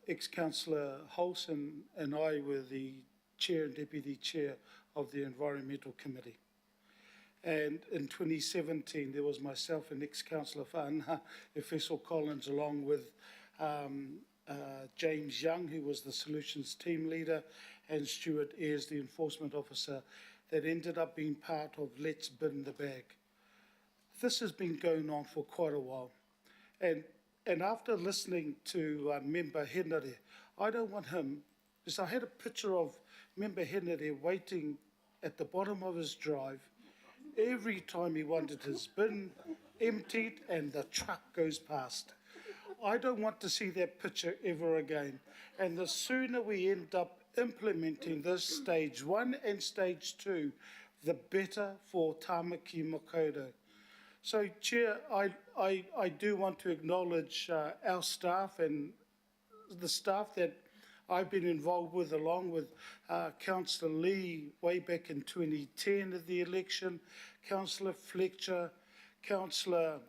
ex-councillor Holson and I were the chair and deputy chair of the Environmental Committee. And in 2017, there was myself and ex-councillor Whanha Efeso Collins, along with James Young, who was the Solutions team leader, and Stuart Ayres, the enforcement officer, that ended up being part of Let's Bin the Bag. This has been going on for quite a while. And after listening to Member Henare, I don't want him, because I had a picture of Member Henare waiting at the bottom of his drive every time he wanted his bin emptied and the truck goes past. I don't want to see that picture ever again. And the sooner we end up implementing this stage 1 and stage 2, the better for Tāmaki Makaurau. So, Chair, I do want to acknowledge our staff and the staff that I've been involved with, along with Councillor Lee way back in 2010 at the election, Councillor Fletcher, Councillor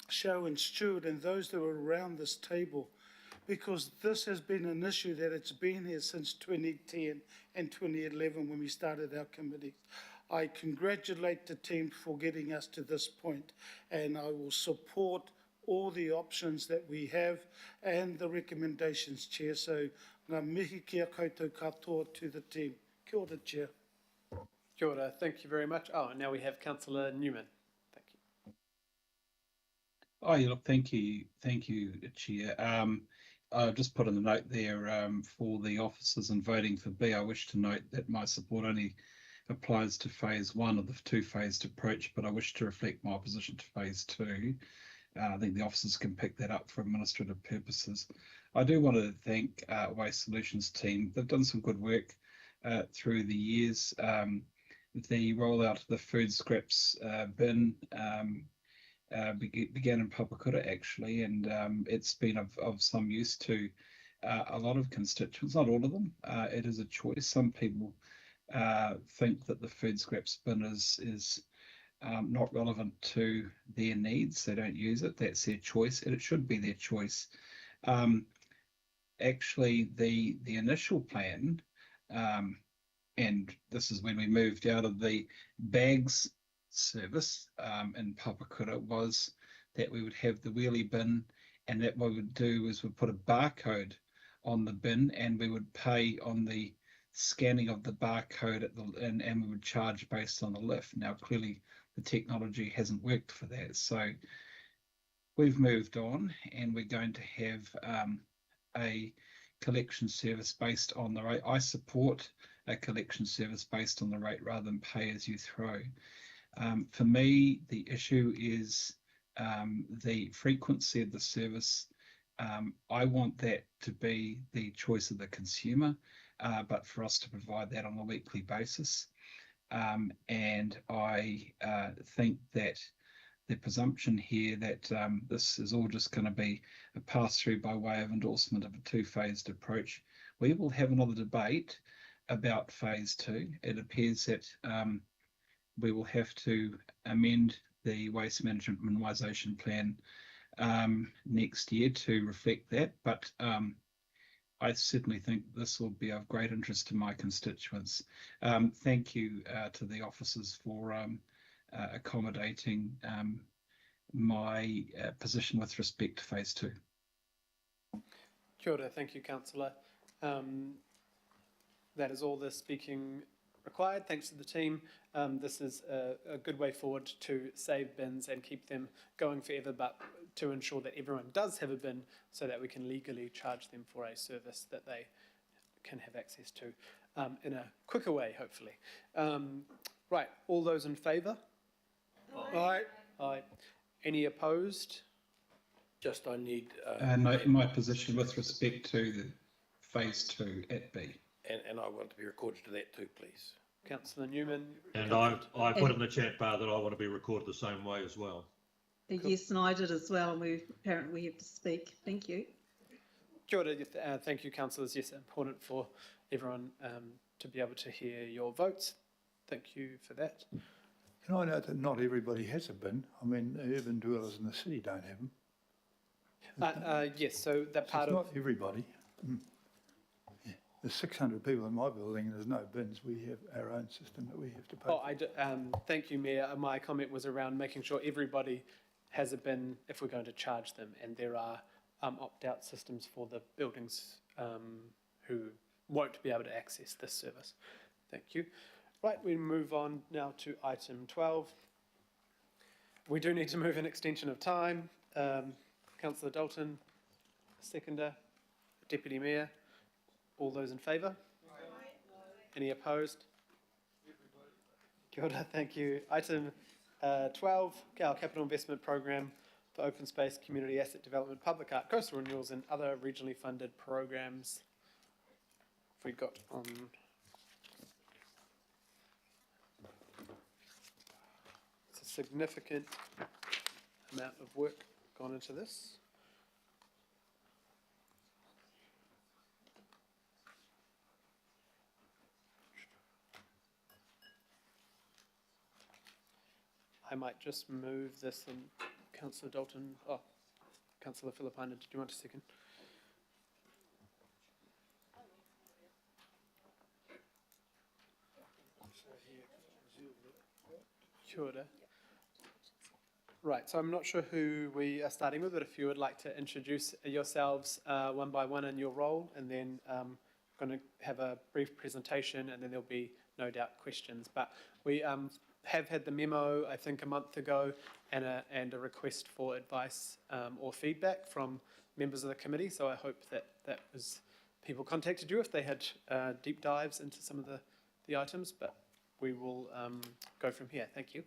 Sharon Stewart, and those that were around this table, because this has been an issue that it's been here since 2010 and 2011 when we started our committees. I congratulate the team for getting us to this point, and I will support all the options that we have and the recommendations, Chair. So, ngā mihi kia koutou katoa to the team. Kia ora, Chair. Kia ora, thank you very much. Oh, and now we have Councillor Newman. Thank you. Oh, yeah, look, thank you, Chair. I've just put in the note there for the officers in voting for B. I wish to note that my support only applies to phase 1 of the two-phased approach, but I wish to reflect my opposition to phase 2. I think the officers can pick that up for administrative purposes. I do want to thank Waste Solutions team. They've done some good work through the years. The rollout of the food scraps bin began in Papakura, actually, and it's been of some use to a lot of constituents, not all of them. It is a choice. Some people think that the food scraps bin is not relevant to their needs. They don't use it. That's their choice, and it should be their choice. Actually, the initial plan, and this is when we moved out of the bags service in Papakura, was that we would have the wheelie bin, and that what we would do is we'd put a barcode on the bin, and we would pay on the scanning of the barcode at and we would charge based on the lift. Now, clearly, the technology hasn't worked for that, so we've moved on, and we're going to have a collection service based on the rate. I support a collection service based on the rate rather than pay as you throw. For me, the issue is the frequency of the service. I want that to be the choice of the consumer, but for us to provide that on a weekly basis. And I think that the presumption here that this is all just going to be a pass-through by way of endorsement of a two-phased approach. We will have another debate about phase two. It appears that we will have to amend the waste management minimisation plan next year to reflect that, but I certainly think this will be of great interest to my constituents. Thank you to the officers for accommodating my position with respect to phase two. Kia ora, thank you, Councillor. That is all the speaking required. Thanks to the team. This is a good way forward to save bins and keep them going forever, but to ensure that everyone does have a bin so that we can legally charge them for a service that they can have access to in a quicker way, hopefully. Right, all those in favour? Aye. Aye. Any opposed? Just I need... my position with respect to the phase two at B. And I want to be recorded to that too, please. Councillor Newman. And I put in the chat bar that I want to be recorded the same way as well. Yes, and I did as well, and apparently we have to speak. Thank you. Kia ora, thank you, councillors. Yes, important for everyone to be able to hear your votes. Thank you for that. Can I note that not everybody has a bin? I mean, urban dwellers in the city don't have them. Yes, so that part of... It's not everybody. Yeah. There's 600 people in my building and there's no bins. We have our own system that we have to pay for. Thank you, Mayor. My comment was around making sure everybody has a bin if we're going to charge them, and there are opt-out systems for the buildings who won't be able to access this service. Thank you. Right, we move on now to item 12. We do need to move an extension of time. Councillor Dalton, seconder. Deputy Mayor, all those in favour? Any opposed? Kia ora, thank you. Item 12, our capital investment program for open space, community asset development, public art, coastal renewals and other regionally funded programs. We got on... It's a significant amount of work gone into this. I might just move this and Councillor Dalton, Councillor Philippina, did you want a second? Kia ora. Right, so I'm not sure who we are starting with, but if you would like to introduce yourselves one by one in your role, and then I'm going to have a brief presentation, and then there'll be no doubt questions. But we have had the memo, I think, a month ago, and a request for advice or feedback from members of the committee. So I hope that was people contacted you if they had deep dives into some of the items. But we will go from here. Thank you.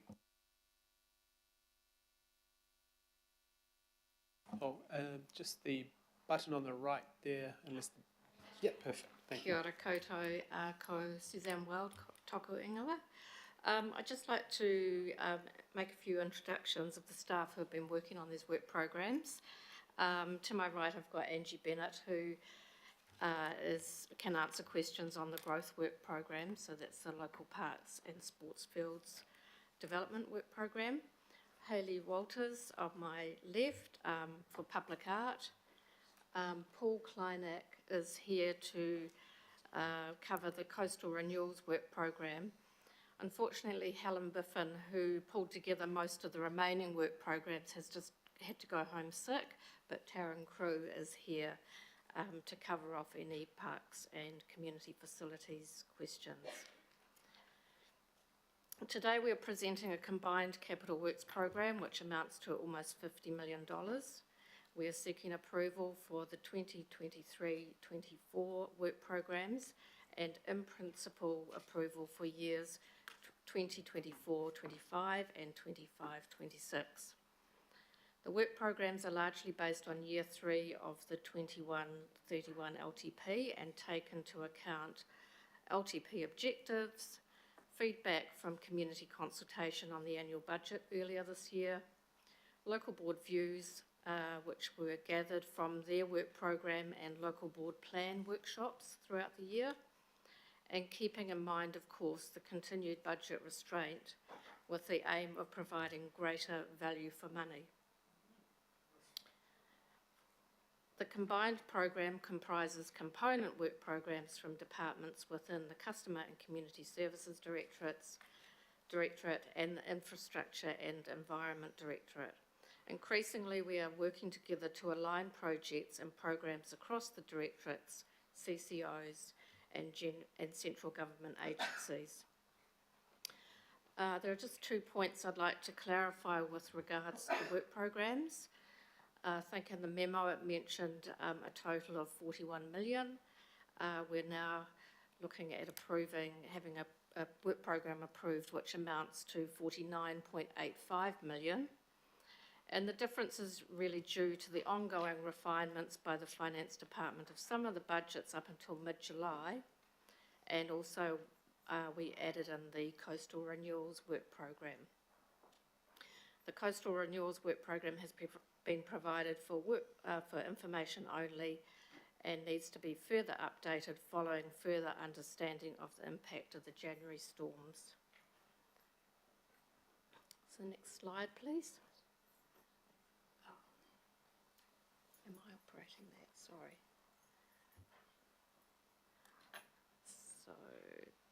Oh, just the button on the right there, unless. Yeah, perfect. Thank you. Kia ora koutou, ko Suzanne Weld, toko ingoa. I'd just like to make a few introductions of the staff who have been working on these work programs. To my right, I've got Angie Bennett, who can answer questions on the growth work program, so that's the local parks and sports fields development work program. Hayley Walters on my left for public art. Paul Kleinak is here to cover the coastal renewals work program. Unfortunately, Helen Biffin, who pulled together most of the remaining work programs, has just had to go home sick, but Taryn Crew is here to cover off any parks and community facilities questions. Today we are presenting a combined capital works program which amounts to almost $50 million. We are seeking approval for the 2023-24 work programs and in principle approval for years 2024-25 and 25-26. The work programs are largely based on year 3 of the 21-31 LTP and take into account LTP objectives, feedback from community consultation on the annual budget earlier this year, local board views which were gathered from their work program and local board plan workshops throughout the year, and keeping in mind, of course, the continued budget restraint with the aim of providing greater value for money. The combined program comprises component work programs from departments within the Customer and Community Services Directorate and the Infrastructure and Environment Directorate. Increasingly, we are working together to align projects and programs across the directorates, CCOs and central government agencies. There are just 2 points I'd like to clarify with regards to the work programs. I think in the memo it mentioned a total of 41 million. We're now looking at having a work program approved which amounts to 49.85 million. And the difference is really due to the ongoing refinements by the Finance Department of some of the budgets up until mid-July, and also we added in the Coastal Renewals Work Program. The Coastal Renewals Work Program has been provided for information only and needs to be further updated following further understanding of the impact of the January storms. So next slide, please. Am I operating that? Sorry. So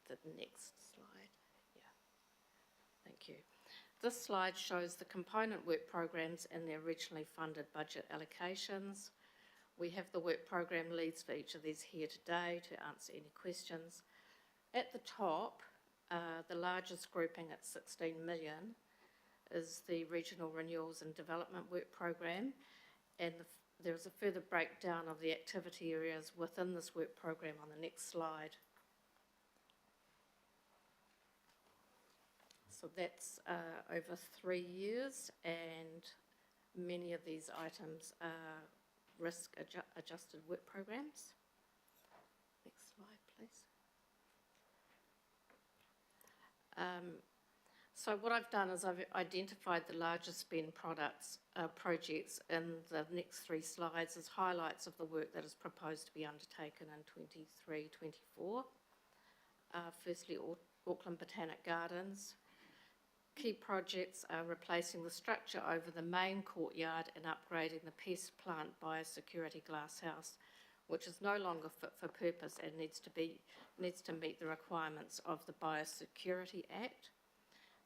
the next slide. Yeah. Thank you. This slide shows the component work programs and their originally funded budget allocations. We have the work program leads for each of these here today to answer any questions. At the top, the largest grouping at 16 million is the Regional Renewals and Development Work Program, and there is a further breakdown of the activity areas within this work program on the next slide. So that's over 3 years, and many of these items are risk-adjusted work programs. Next slide, please. So what I've done is I've identified the largest spend projects in the next 3 slides as highlights of the work that is proposed to be undertaken in 23-24. Firstly, Auckland Botanic Gardens. Key projects are replacing the structure over the main courtyard and upgrading the pest plant biosecurity glasshouse, which is no longer fit for purpose and needs to meet the requirements of the Biosecurity Act.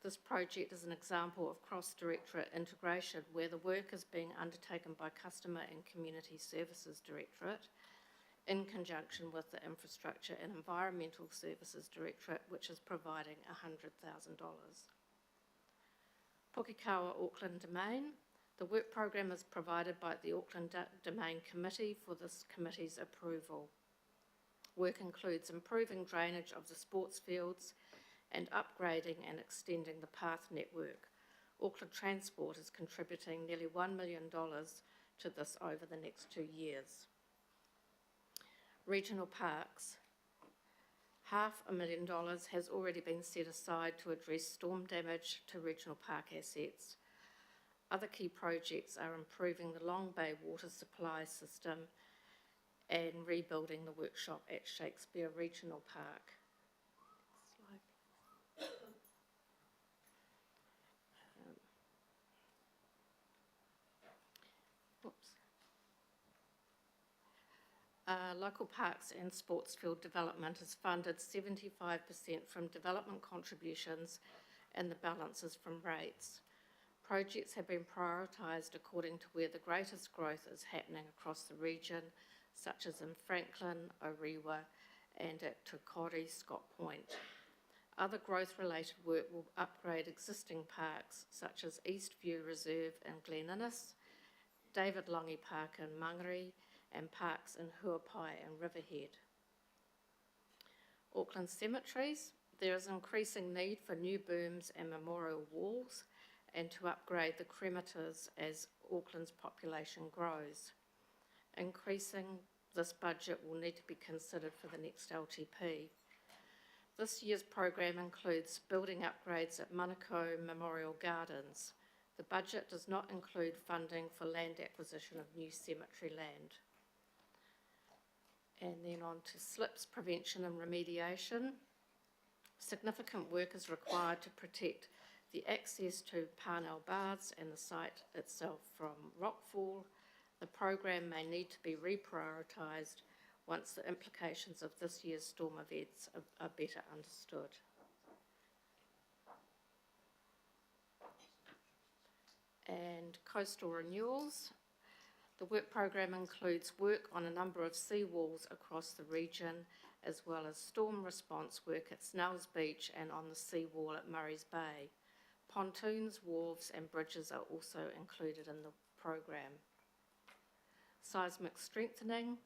This project is an example of cross-directorate integration where the work is being undertaken by Customer and Community Services Directorate in conjunction with the Infrastructure and Environmental Services Directorate, which is providing $100,000. Pukekawa Auckland Domain. The work program is provided by the Auckland Domain Committee for this committee's approval. Work includes improving drainage of the sports fields and upgrading and extending the path network. Auckland Transport is contributing nearly $1 million to this over the next 2 years. Regional Parks. $500,000 has already been set aside to address storm damage to regional park assets. Other key projects are improving the Long Bay water supply system and rebuilding the workshop at Shakespeare Regional Park. Next slide. Local parks and sports field development is funded 75% from development contributions and the balance is from rates. Projects have been prioritised according to where the greatest growth is happening across the region, such as in Franklin, Orewa and at Tukori, Scott Point. Other growth-related work will upgrade existing parks such as Eastview Reserve in Glen Innes, David Longi Park in Mangere, and parks in Huapai and Riverhead. Auckland cemeteries. There is increasing need for new booms and memorial walls and to upgrade the cremators as Auckland's population grows. Increasing this budget will need to be considered for the next LTP. This year's program includes building upgrades at Manukau Memorial Gardens. The budget does not include funding for land acquisition of new cemetery land. And then on to slips prevention and remediation. Significant work is required to protect the access to Parnell Baths and the site itself from rockfall. The program may need to be reprioritised once the implications of this year's storm events are better understood. And coastal renewals. The work program includes work on a number of seawalls across the region, as well as storm response work at Snells Beach and on the seawall at Murray's Bay. Pontoons, wharves and bridges are also included in the program. Seismic strengthening.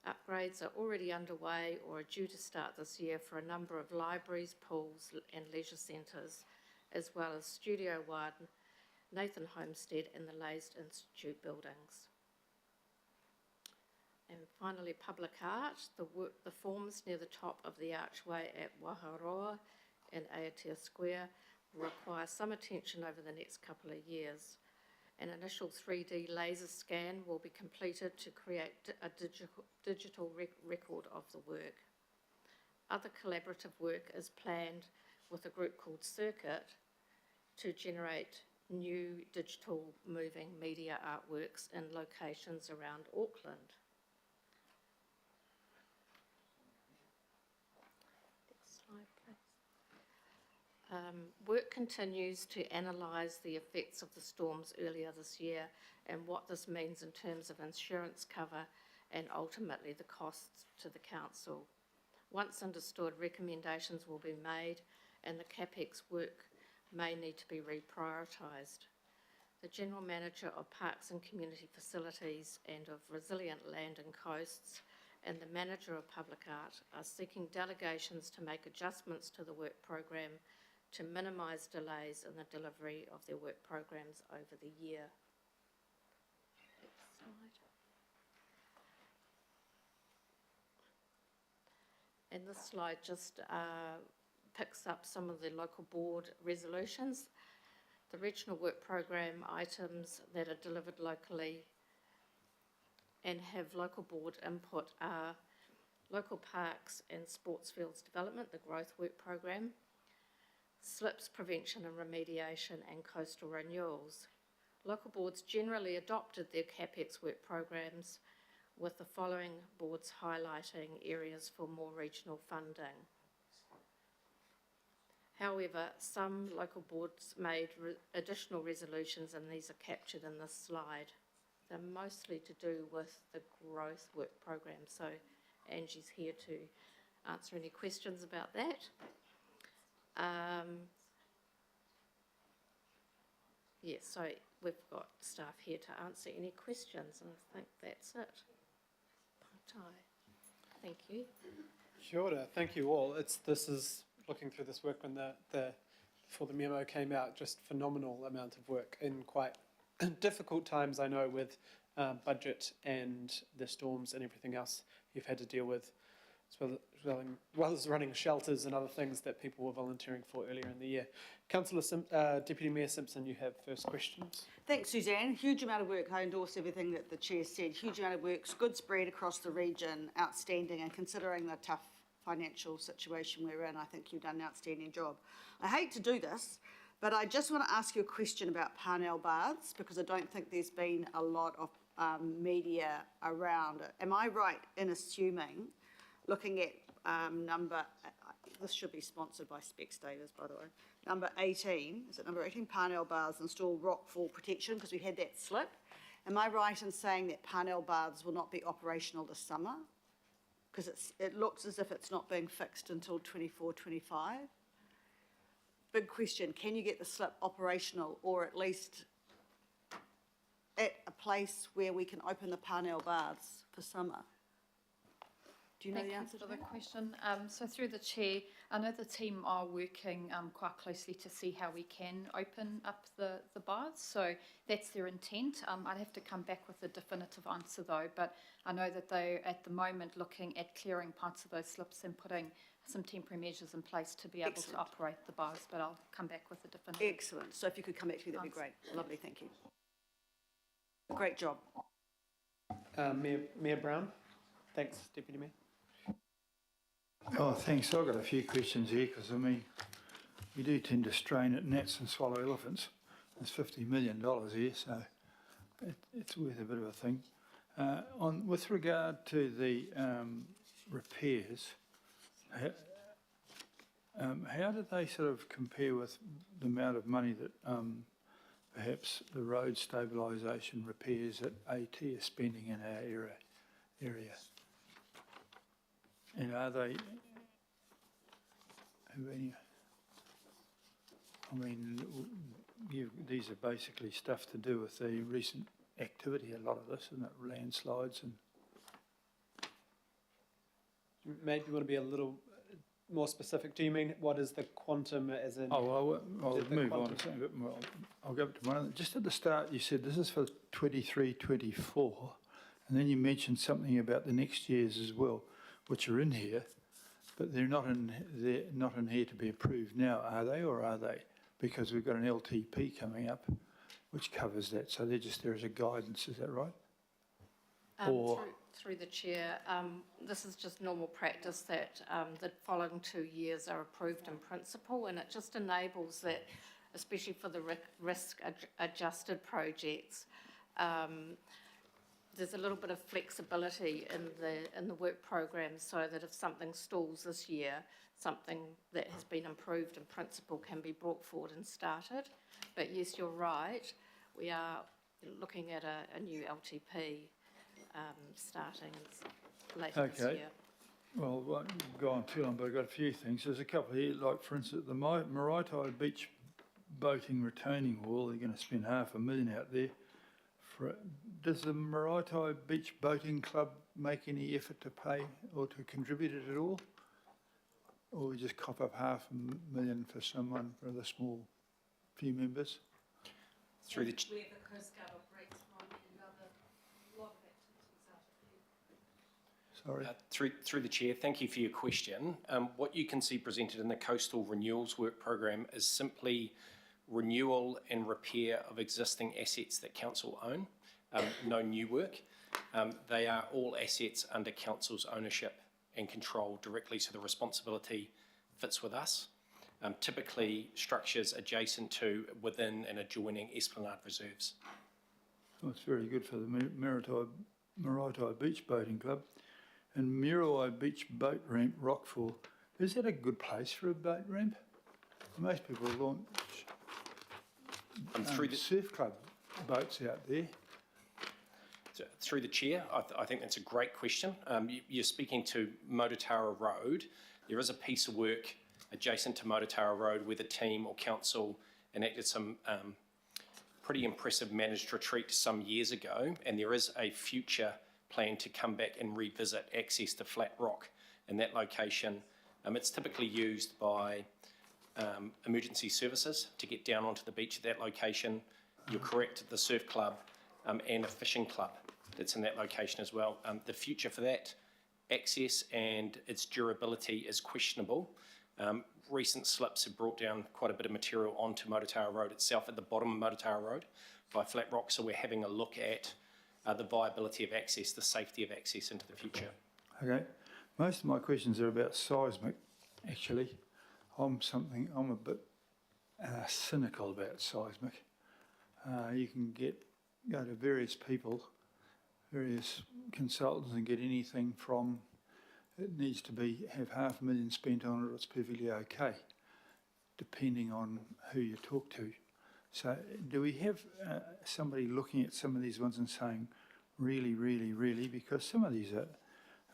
Upgrades are already underway or are due to start this year for a number of libraries, pools and leisure centres, as well as Studio One, Nathan Homestead and the Leys Institute buildings. And finally, public art. The forms near the top of the archway at Waharoa in Aotea Square will require some attention over the next couple of years. An initial 3D laser scan will be completed to create a digital record of the work. Other collaborative work is planned with a group called Circuit to generate new digital moving media artworks in locations around Auckland. Next slide, please. Work continues to analyse the effects of the storms earlier this year and what this means in terms of insurance cover and ultimately the costs to the council. Once understood, recommendations will be made and the CAPEX work may need to be reprioritised. The General Manager of Parks and Community Facilities and of Resilient Land and Coasts and the Manager of Public Art are seeking delegations to make adjustments to the work program to minimise delays in the delivery of their work programs over the year. Next slide. And this slide just picks up some of the local board resolutions. The regional work program items that are delivered locally and have local board input are local parks and sports fields development, the growth work program, slips prevention and remediation and coastal renewals. Local boards generally adopted their CAPEX work programs with the following boards highlighting areas for more regional funding. However, some local boards made additional resolutions and these are captured in this slide. They're mostly to do with the growth work program, so Angie's here to answer any questions about that. Yes, so we've got staff here to answer any questions, and I think that's it. Thank you. Kia ora, thank you all. This is looking through this work when before the memo came out, just phenomenal amount of work in quite difficult times, I know, with budget and the storms and everything else you've had to deal with, as well as running shelters and other things that people were volunteering for earlier in the year. Councillor Deputy Mayor Simpson, you have first questions. Thanks, Suzanne. Huge amount of work. I endorse everything that the Chair said. Huge amount of work, good spread across the region, outstanding, and considering the tough financial situation we're in, I think you've done an outstanding job. I hate to do this, but I just want to ask you a question about Parnell Baths, because I don't think there's been a lot of media around it. Am I right in assuming, looking at this should be sponsored by Spectators, by the way, number 18, is it number 18? Parnell Baths install rockfall protection, because we had that slip. Am I right in saying that Parnell Baths will not be operational this summer? Because it looks as if it's not being fixed until 24-25. Big question, can you get the slip operational, or at least at a place where we can open the Parnell Baths for summer? Do you know Thank the you answer for to the that? question. So through the chair, I know the team are working quite closely to see how we can open up the baths. So that's their intent. I'd have to come back with a definitive answer though, but I know that they're at the moment looking at clearing parts of those slips and putting some temporary measures in place to be able to operate the baths, but I'll come back with a definitive. Excellent. So if you could come back to me, that'd be great. Lovely, thank you. Great job. Mayor Brown. Thanks, Deputy Mayor. Oh, thanks. I've got a few questions here because, I mean, we do tend to strain at gnats and swallow elephants. There's $50 million here, so it's worth a bit of a thing. With regard to the repairs, how do they sort of compare with the amount of money that perhaps the road stabilisation repairs that AT is spending in our area? And are they, these are basically stuff to do with the recent activity, a lot of this, isn't it? Landslides and... Maybe you want to be a little more specific. Do you mean what is the quantum as in? Oh, I'll move on quantum? to something a bit more. I'll go up to one of them. Just at the start, you said this is for 23-24, and then you mentioned something about the next years as well, which are in here, but they're not in here to be approved now, are they, or are they? Because we've got an LTP coming up, which covers that. So they're just there as a guidance. Is that right? Through the chair, this is just normal practice that the following 2 years are approved in principle, and it just enables that, especially for the risk-adjusted projects. There's a little bit of flexibility in the work program, so that if something stalls this year, something that has been improved in principle can be brought forward and started. But yes, you're right. We are looking at a new LTP starting later this year. Well, I won't go on too long, but I've got a few things. There's a couple here, like for instance, the Maraetai Beach boating retaining wall. They're going to spend $500,000 out there. Does the Maraetai Beach Boating Club make any effort to pay or to contribute it at all? Or we just cop up $500,000 for someone, for the small few members? Through the Where the Coast Guard operates from and a lot of activities out Sorry. Through the chair, thank you for your question. What you can see presented in the Coastal Renewals Work Programme is simply renewal and repair of existing assets that council own, no new work. They are all assets under council's ownership and control directly, so the responsibility fits with us. Typically structures adjacent to, within and adjoining Esplanade reserves. Well, it's very good for the Maraetai Beach Boating Club. And Muriwai Beach Boat Ramp, Rockfall, is that a good place for a boat ramp? Most people launch surf club boats out there. Through the chair, I think that's a great question. You're speaking to Mototara Road. There is a piece of work adjacent to Mototara Road where the team or council enacted some pretty impressive managed retreat some years ago, and there is a future plan to come back and revisit access to Flat Rock in that location. It's typically used by emergency services to get down onto the beach at that location. You're correct, the surf club and a fishing club that's in that location as well. The future for that access and its durability is questionable. Recent slips have brought down quite a bit of material onto Mototara Road itself at the bottom of Mototara Road by Flat Rock, so we're having a look at the viability of access, the safety of access into the future. Okay. Most of my questions are about seismic, actually. I'm a bit cynical about seismic. You can go to various people, various consultants, and get anything from it needs to have $500,000 spent on it, or it's perfectly okay, depending on who you talk to. So do we have somebody looking at some of these ones and saying, really, really, really, because some of these are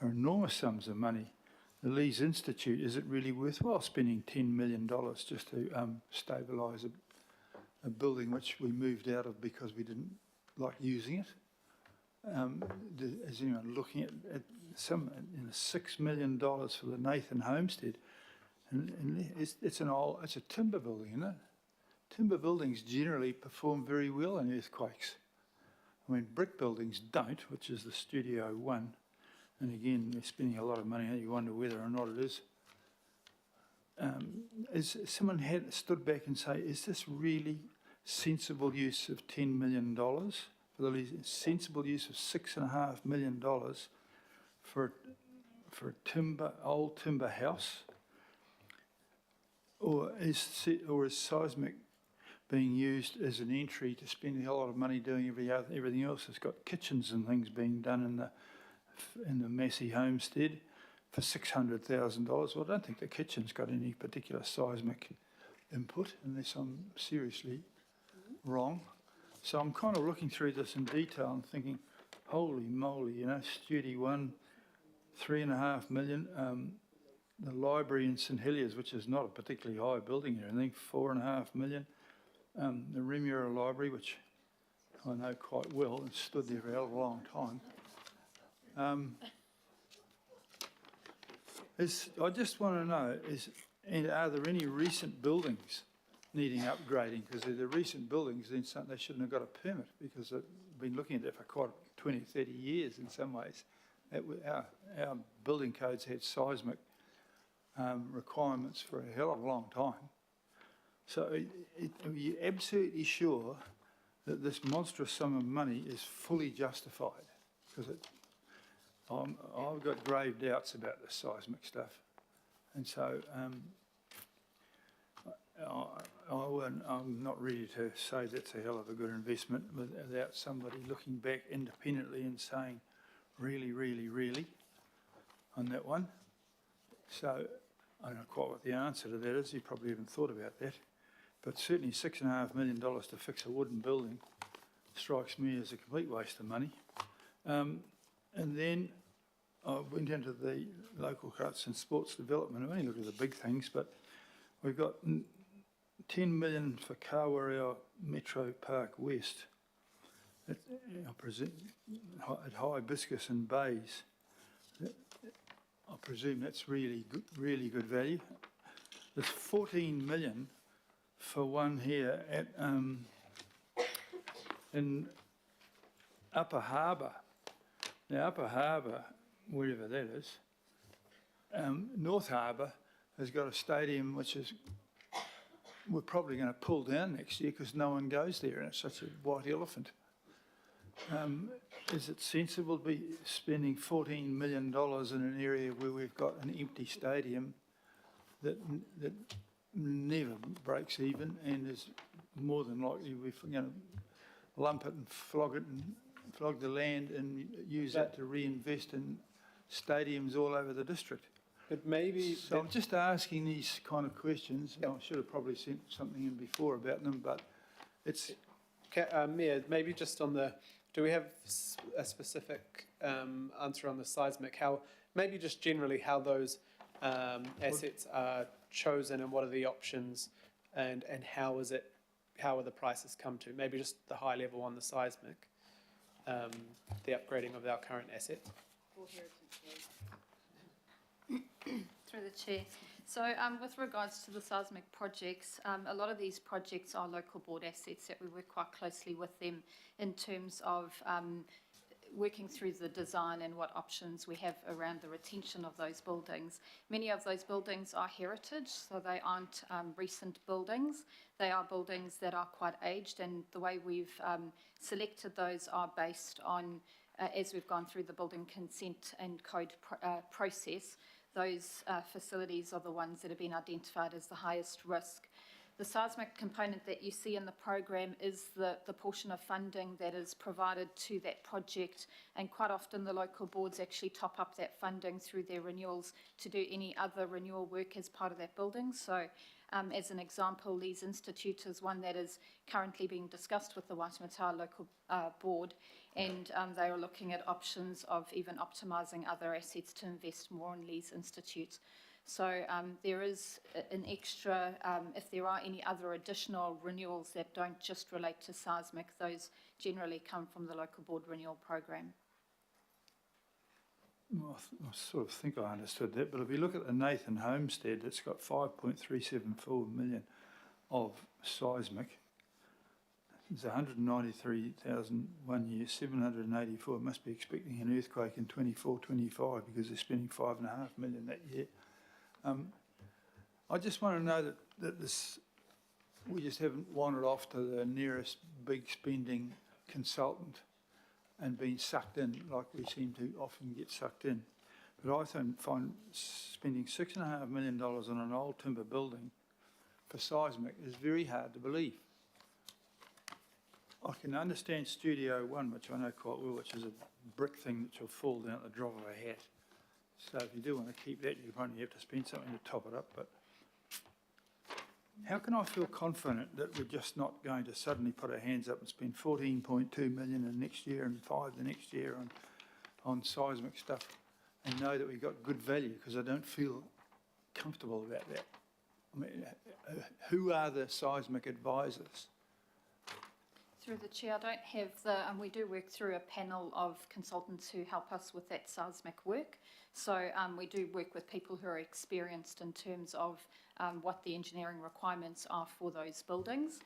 enormous sums of money. The Lees Institute, is it really worthwhile spending $10 million just to stabilise a building which we moved out of because we didn't like using it? is anyone looking at some, $6 million for the Nathan Homestead? And it's a timber building, isn't it? Timber buildings generally perform very well in earthquakes. I mean, brick buildings don't, which is the Studio One. And again, they're spending a lot of money, and you wonder whether or not it is. Someone had stood back and say, is this really sensible use of $10 million? For the sensible use of $6.5 million for a old timber house? Or is seismic being used as an entry to spend a whole lot of money doing everything else? It's got kitchens and things being done in the Massey homestead for $600,000. Well, I don't think the kitchen's got any particular seismic input, unless I'm seriously wrong. So I'm kind of looking through this in detail and thinking, holy moly, Studio One, $3.5 million. The library in St Heliers, which is not a particularly high building or anything, $4.5 million. The Remuera Library, which I know quite well and stood there for a long time. I just want to know, are there any recent buildings needing upgrading? Because if they're recent buildings, then they shouldn't have got a permit, because they've been looking at that for quite 20, 30 years in some ways. Our building codes had seismic requirements for a hell of a long time. So are you absolutely sure that this monstrous sum of money is fully justified? Because I've got grave doubts about the seismic stuff. And so I'm not ready to say that's a hell of a good investment without somebody looking back independently and saying, really, really, really, on that one. So I don't know quite what the answer to that is. You probably haven't thought about that. But certainly $6.5 million to fix a wooden building strikes me as a complete waste of money. And then I went into the local arts and sports development. I only looked at the big things, but we've got $10 million for Kawerau Metro Park West. I presume at Hibiscus and Bays. I presume that's really good value. There's $14 million for one here at in Upper Harbour. Now, Upper Harbour, wherever that is, North Harbour has got a stadium which we're probably going to pull down next year because no one goes there, and it's such a white elephant. Is it sensible to be spending $14 million in an area where we've got an empty stadium that never breaks even, and is more than likely we're going to lump it and flog the land and use that to reinvest in stadiums all over the district? But maybe... So I'm just asking these kind of questions. I should have probably sent something in before about them, but it's... Mia, maybe just on the... Do we have a specific answer on the seismic? Maybe just generally how those assets are chosen and what are the options, and how are the prices come to? Maybe just the high level on the seismic, the upgrading of our current assets. Through the chair. So with regards to the seismic projects, a lot of these projects are local board assets that we work quite closely with them in terms of working through the design and what options we have around the retention of those buildings. Many of those buildings are heritage, so they aren't recent buildings. They are buildings that are quite aged, and the way we've selected those are based on, as we've gone through the building consent and code process, those facilities are the ones that have been identified as the highest risk. The seismic component that you see in the program is the portion of funding that is provided to that project, and quite often the local boards actually top up that funding through their renewals to do any other renewal work as part of that building. So as an example, Lees Institute is one that is currently being discussed with the Waitemata local board, and they are looking at options of even optimising other assets to invest more in Lees Institute. So there is an extra, if there are any other additional renewals that don't just relate to seismic, those generally come from the local board renewal program. Well, I sort of think I understood that, but if you look at the Nathan Homestead, it's got 5.374 million of seismic. It's 193,000 1 year, 784. Must be expecting an earthquake in 24-25 because they're spending 5.5 million that year. I just want to know that we just haven't wandered off to the nearest big spending consultant and been sucked in like we seem to often get sucked in. But I find spending $6.5 million on an old timber building for seismic is very hard to believe. I can understand Studio One, which I know quite well, which is a brick thing that will fall down at the drop of a hat. So if you do want to keep that, you probably have to spend something to top it up. But how can I feel confident that we're just not going to suddenly put our hands up and spend 14.2 million in next year and 5 the next year on seismic stuff and know that we've got good value? Because I don't feel comfortable about that. I mean, who are the seismic advisors? Through the chair, I don't have and we do work through a panel of consultants who help us with that seismic work. So we do work with people who are experienced in terms of what the engineering requirements are for those buildings.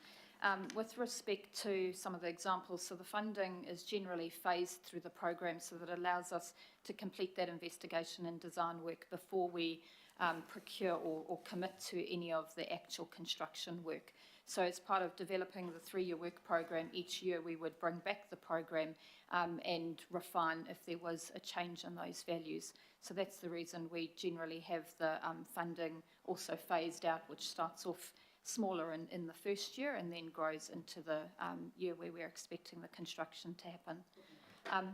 With respect to some of the examples, so the funding is generally phased through the program so that it allows us to complete that investigation and design work before we procure or commit to any of the actual construction work. So as part of developing the 3-year work program, each year we would bring back the program and refine if there was a change in those values. So that's the reason we generally have the funding also phased out, which starts off smaller in the first year and then grows into the year where we're expecting the construction to happen.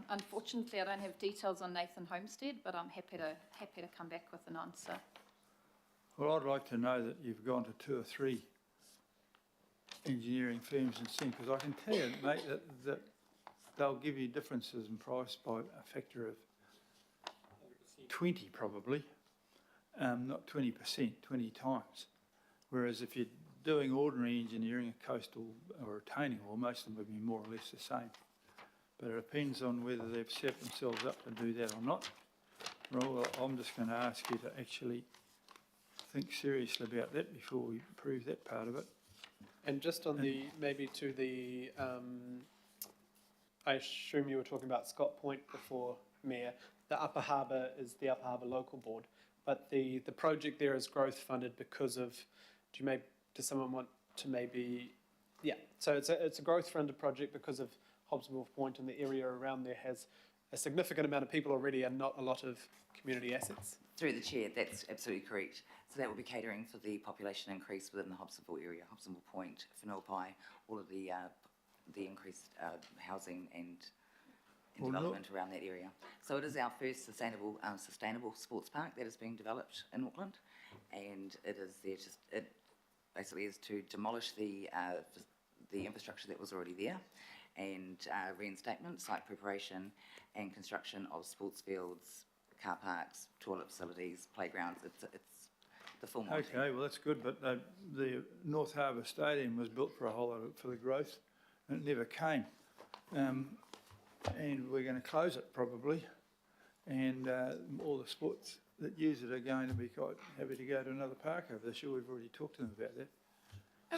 Unfortunately, I don't have details on Nathan Homestead, but I'm happy to come back with an answer. Well, I'd like to know that you've gone to 2 or 3 engineering firms and seen, because I can tell you, mate, that they'll give you differences in price by a factor of 20 probably, not 20%, 20 times. Whereas if you're doing ordinary engineering, a coastal or a retaining wall, most of them would be more or less the same. But it depends on whether they've set themselves up to do that or not. Well, I'm just going to ask you to actually think seriously about that before we approve that part of it. And just on the, maybe to the, I assume you were talking about Scott Point before, Mayor. The Upper Harbour is the Upper Harbour Local Board, but the project there is growth funded because of, does someone want to maybe, yeah, so it's a growth funded project because of Hobsonville Point, and the area around there has a significant amount of people already and not a lot of community assets. Through the chair, that's absolutely correct. So that will be catering for the population increase within the Hobsonville area, Hobsonville Point, Whenuapai, all of the increased housing and development around that area. So it is our first sustainable sports park that is being developed in Auckland, and it is there it basically is to demolish the infrastructure that was already there, and reinstatement, site preparation, and construction of sports fields, car parks, toilet facilities, playgrounds. It's the full Monty. Okay, well that's good, but the North Harbour Stadium was built for a whole lot for the growth, and it never came. And we're going to close it probably, and all the sports that use it are going to be quite happy to go to another park over this year. We've already talked to them about that.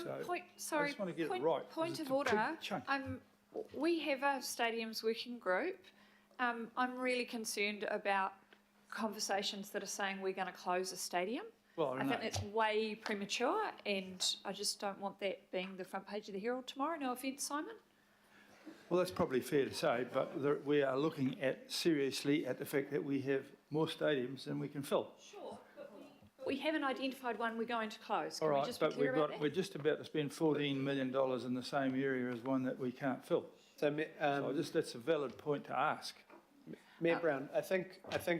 So I just want to get it right. Point of order. We have a stadiums working group. I'm really concerned about conversations that are saying we're going to close a stadium. Well, I think that's way premature, and I just don't want that being the front page of the Herald tomorrow. No offence, Simon. Well, that's probably fair to say, but we are looking seriously at the fact that we have more stadiums than we can fill. Sure, but we haven't identified one we're going to close. Can All right, we just be but clear about that? we're just about to spend $14 million in the same area as one that we can't fill. So that's a valid point to ask. Mayor Brown, I think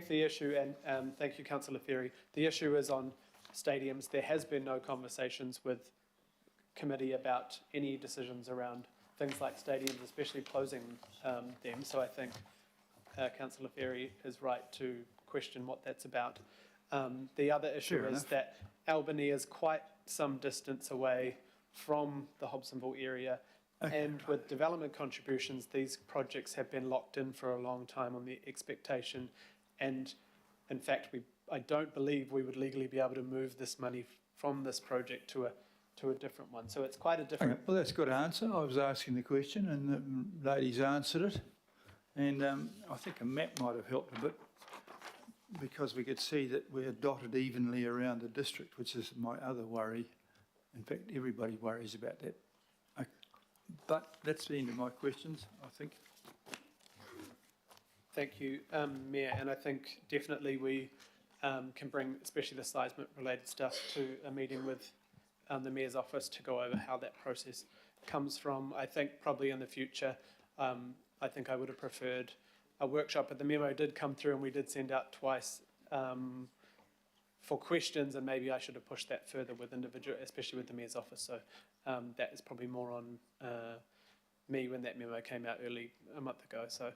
the issue, and thank you, Councillor Ferry, the issue is on stadiums. There has been no conversations with committee about any decisions around things like stadiums, especially closing them. So I think Councillor Ferry is right to question what that's about. The other issue Fair is enough. that Albany is quite some distance away from the Hobsonville area. And with development contributions, these projects have been locked in for a long time on the expectation. And in fact, I don't believe we would legally be able to move this money from this project to a different one. So it's quite a different. Okay, well, that's a good answer. I was asking the question and the ladies answered it. And I think a map might have helped a bit because we could see that we're dotted evenly around the district, which is my other worry. In fact, everybody worries about that. But that's the end of my questions, I think. Thank you, Mayor. And I think definitely we can bring, especially the seismic-related stuff, to a meeting with the Mayor's office to go over how that process comes from. I think probably in the future, I think I would have preferred a workshop, but the memo did come through and we did send out twice for questions, and maybe I should have pushed that further with individual, especially with the Mayor's office. So that is probably more on me when that memo came out early a month ago. So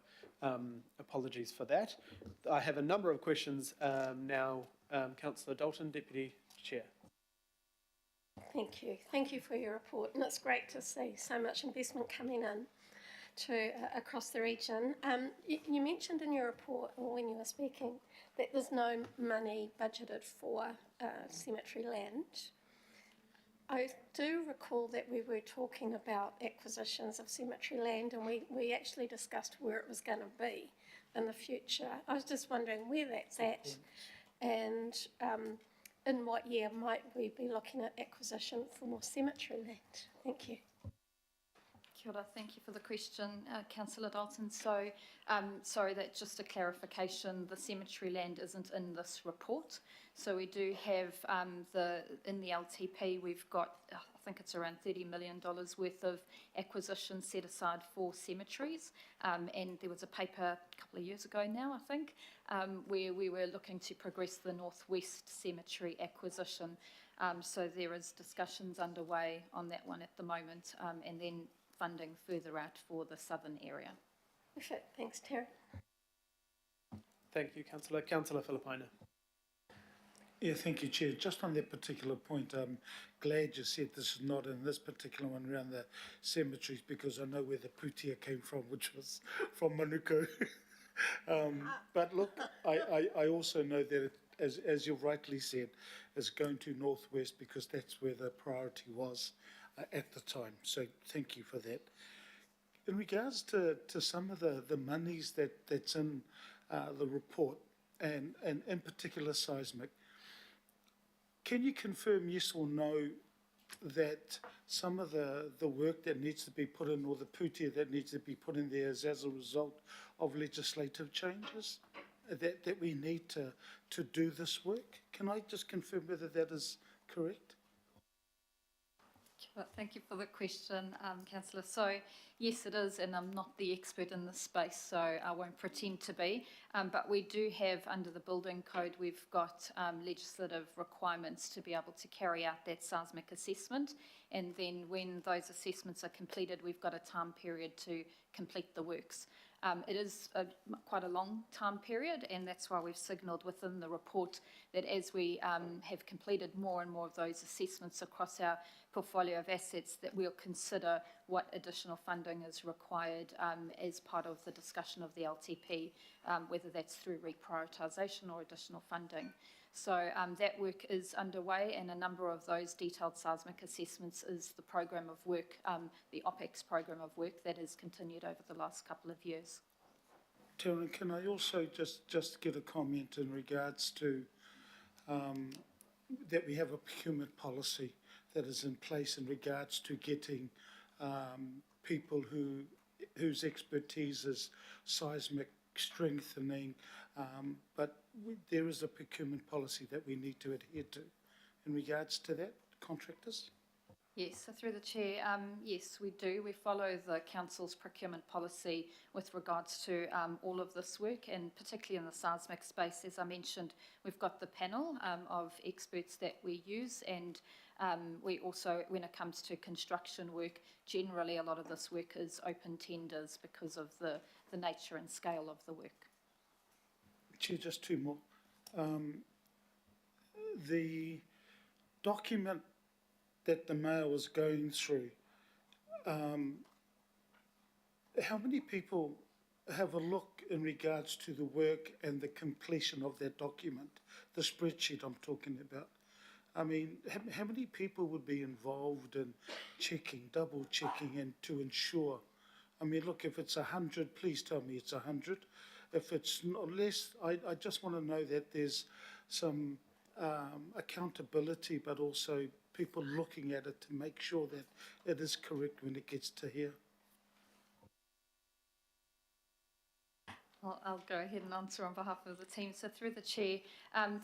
apologies for that. I have a number of questions now. Councillor Dalton, Deputy Chair. Thank you. Thank you for your report, and it's great to see so much investment coming in to across the region. You mentioned in your report, or when you were speaking, that there's no money budgeted for cemetery land. I do recall that we were talking about acquisitions of cemetery land, and we actually discussed where it was going to be in the future. I was just wondering where that's at, and in what year might we be looking at acquisition for more cemetery land? Thank you. Kia ora, thank you for the question, Councillor Dalton. So, sorry, that's just a clarification. The cemetery land isn't in this report. So we do have in the LTP, we've got, I think it's around $30 million worth of acquisition set aside for cemeteries. And there was a paper a couple of years ago now, I think, where we were looking to progress the Northwest Cemetery acquisition. So there is discussions underway on that one at the moment, and then funding further out for the southern area. Perfect. Thanks, Terry. Thank you, Councillor. Councillor Filipina. Yeah, thank you, Chair. Just on that particular point, I'm glad you said this is not in this particular one around the cemeteries, because I know where the putia came from, which was from Manuko. But look, I also know that it, as you rightly said, is going to Northwest because that's where the priority was at the time. So thank you for that. In regards to some of the monies that's in the report, and in particular seismic, can you confirm yes or no that some of the work that needs to be put in, or the putia that needs to be put in there, is as a result of legislative changes that we need to do this work? Can I just confirm whether that is correct? Thank you for the question, Councillor. So, yes, it is, and I'm not the expert in this space, so I won't pretend to be. But we do have, under the building code, we've got legislative requirements to be able to carry out that seismic assessment. And then when those assessments are completed, we've got a time period to complete the works. It is quite a long time period, and that's why we've signalled within the report that as we have completed more and more of those assessments across our portfolio of assets, that we'll consider what additional funding is required as part of the discussion of the LTP, whether that's through reprioritisation or additional funding. So that work is underway, and a number of those detailed seismic assessments is the program of work, the OPEX program of work that has continued over the last couple of years. Taryn, can I also just get a comment in regards to that we have a procurement policy that is in place in regards to getting people whose expertise is seismic strengthening, but there is a procurement policy that we need to adhere to in regards to that, contractors? Yes, so through the Chair, yes, we do. We follow the Council's procurement policy with regards to all of this work, and particularly in the seismic space. As I mentioned, we've got the panel of experts that we use, and we also, when it comes to construction work, generally a lot of this work is open tenders because of the nature and scale of the work. Chair, just two more. the document that the mayor was going through, how many people have a look in regards to the work and the completion of that document, the spreadsheet I'm talking about? I mean, how many people would be involved in checking, double checking, and to ensure? I mean, look, if it's 100, please tell me it's 100. If it's not less, I just want to know that there's some accountability, but also people looking at it to make sure that it is correct when it gets to here. I'll go ahead and answer on behalf of the team. So through the chair,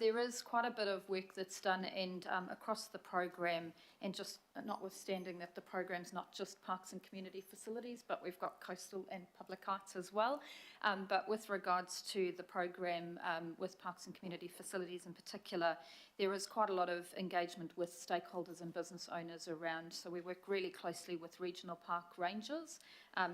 there is quite a bit of work that's done and across the program, and just notwithstanding that the program's not just parks and community facilities, but we've got coastal and public arts as well. But with regards to the program with parks and community facilities in particular, there is quite a lot of engagement with stakeholders and business owners around. So we work really closely with regional park rangers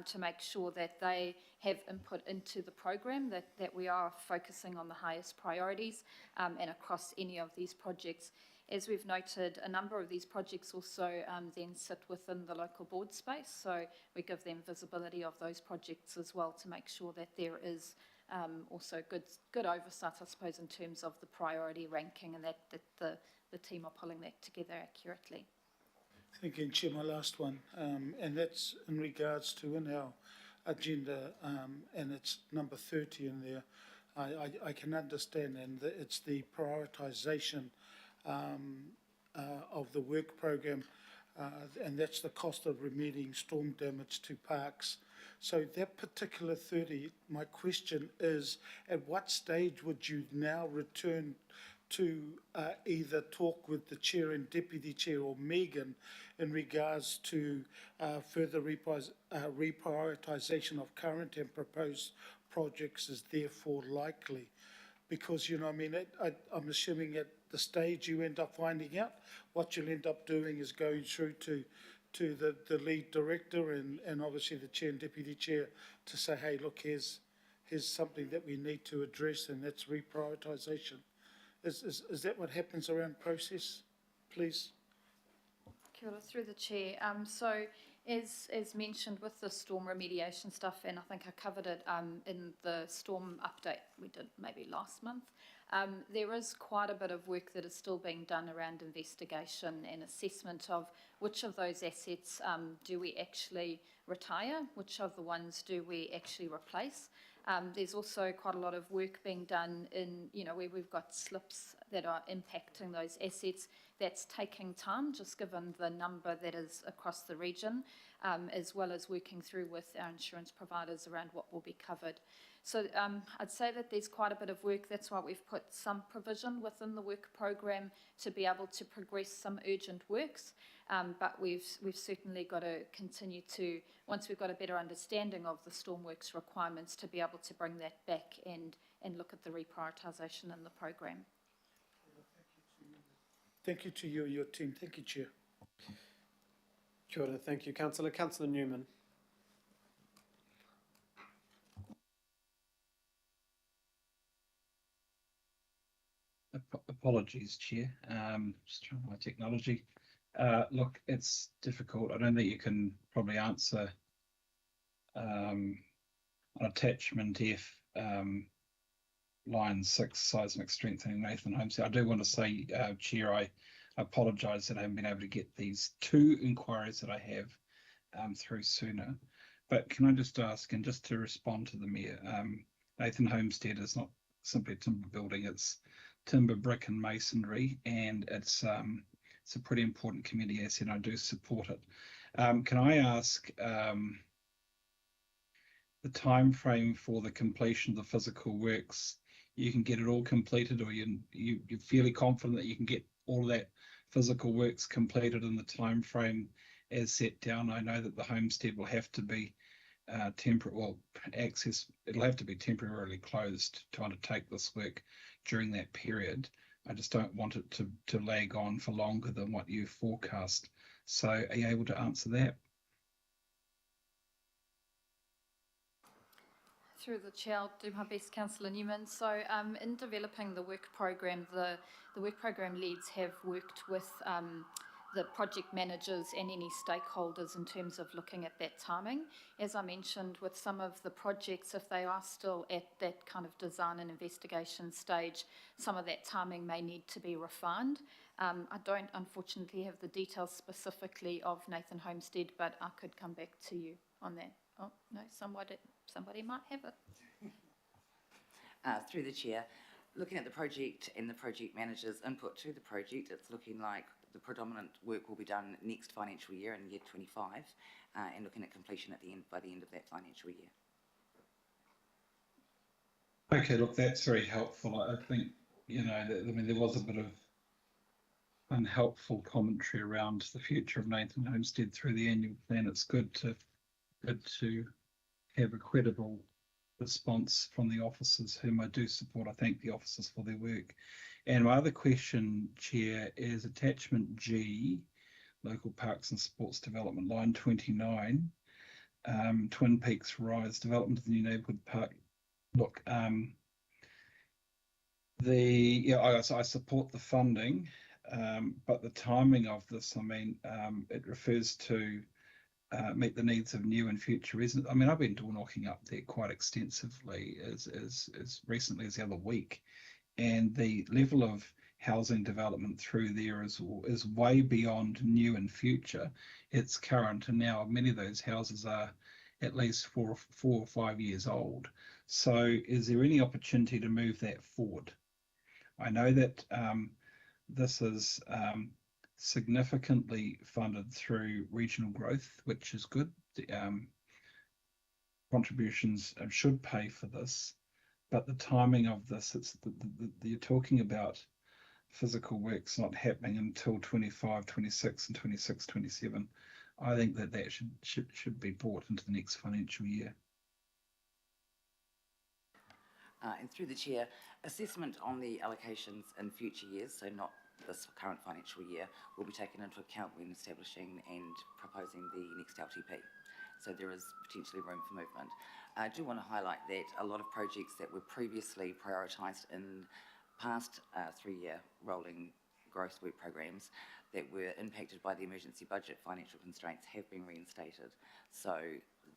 to make sure that they have input into the program, that we are focusing on the highest priorities and across any of these projects. As we've noted, a number of these projects also then sit within the local board space, so we give them visibility of those projects as well to make sure that there is also good oversight, I suppose, in terms of the priority ranking, and that the team are pulling that together accurately. Thank you, Chair. My last one, and that's in regards to in our agenda, and it's number 30 in there. I can understand, and it's the prioritisation of the work program, and that's the cost of remedying storm damage to parks. So that particular 30, my question is, at what stage would you now return to either talk with the chair and deputy chair or Megan in regards to further reprioritisation of current and proposed projects is therefore likely? Because, you know, I mean, I'm assuming at the stage you end up finding out, what you'll end up doing is going through to the lead director and obviously the chair and deputy chair to say, hey, look, here's something that we need to address, and that's reprioritisation. Is that what happens around process, please? Kia ora, through the chair. So as mentioned with the storm remediation stuff, and I think I covered it in the storm update we did maybe last month, there is quite a bit of work that is still being done around investigation and assessment of which of those assets do we actually retire, which of the ones do we actually replace. There's also quite a lot of work being done in, you know, where we've got slips that are impacting those assets. That's taking time, just given the number that is across the region, as well as working through with our insurance providers around what will be covered. So I'd say that there's quite a bit of work. That's why we've put some provision within the work program to be able to progress some urgent works. But we've certainly got to continue to, once we've got a better understanding of the stormworks requirements, to be able to bring that back and look at the reprioritisation in the program. Thank you to you and your team. Thank you, Chair. Kia ora, thank you, Councillor. Councillor Newman. Apologies, Chair. Just trying my technology. Look, it's difficult. I don't think you can probably answer on attachment F, line 6, seismic strengthening Nathan Homestead. I do want to say, Chair, I apologise that I haven't been able to get these 2 inquiries that I have through sooner. But can I just ask, and just to respond to the Mayor, Nathan Homestead is not simply a timber building, it's timber, brick and masonry, and it's a pretty important community asset, and I do support it. Can I ask the time frame for the completion of the physical works? You can get it all completed, or you're fairly confident that you can get all of that physical works completed in the time frame as set down? I know that the homestead will have to be it'll have to be temporarily closed to undertake this work during that period. I just don't want it to lag on for longer than what you forecast. So are you able to answer that? Through the chair, I'll do my best, Councillor Newman. So in developing the work program, the work program leads have worked with the project managers and any stakeholders in terms of looking at that timing. As I mentioned, with some of the projects, if they are still at that kind of design and investigation stage, some of that timing may need to be refined. I don't unfortunately have the details specifically of Nathan Homestead, but I could come back to you on that. Oh, no, somebody might have it. Through the chair, looking at the project and the project manager's input to the project, it's looking like the predominant work will be done next financial year in year 25, and looking at completion at the end by the end of that financial year. Okay, look, that's very helpful. I think, you know, there was a bit of unhelpful commentary around the future of Nathan Homestead through the annual plan. It's good to have a credible response from the officers, whom I do support. I thank the officers for their work. And my other question, Chair, is attachment G, Local Parks and Sports Development, line 29, Twin Peaks Rise, development of the new neighbourhood park. Look, I support the funding, but the timing of this, I mean, it refers to meet the needs of new and future residents. I mean, I've been door knocking up there quite extensively as recently as the other week, and the level of housing development through there is way beyond new and future. It's current, and now many of those houses are at least 4 or 5 years old. So is there any opportunity to move that forward? I know that this is significantly funded through regional growth, which is good. Contributions should pay for this, but the timing of this, you're talking about physical works not happening until 25, 26 and 26, 27. I think that should be brought into the next financial year. And through the chair, assessment on the allocations in future years, so not this current financial year, will be taken into account when establishing and proposing the next LTP. So there is potentially room for movement. I do want to highlight that a lot of projects that were previously prioritised in past 3-year rolling growth work programs that were impacted by the emergency budget financial constraints have been reinstated. So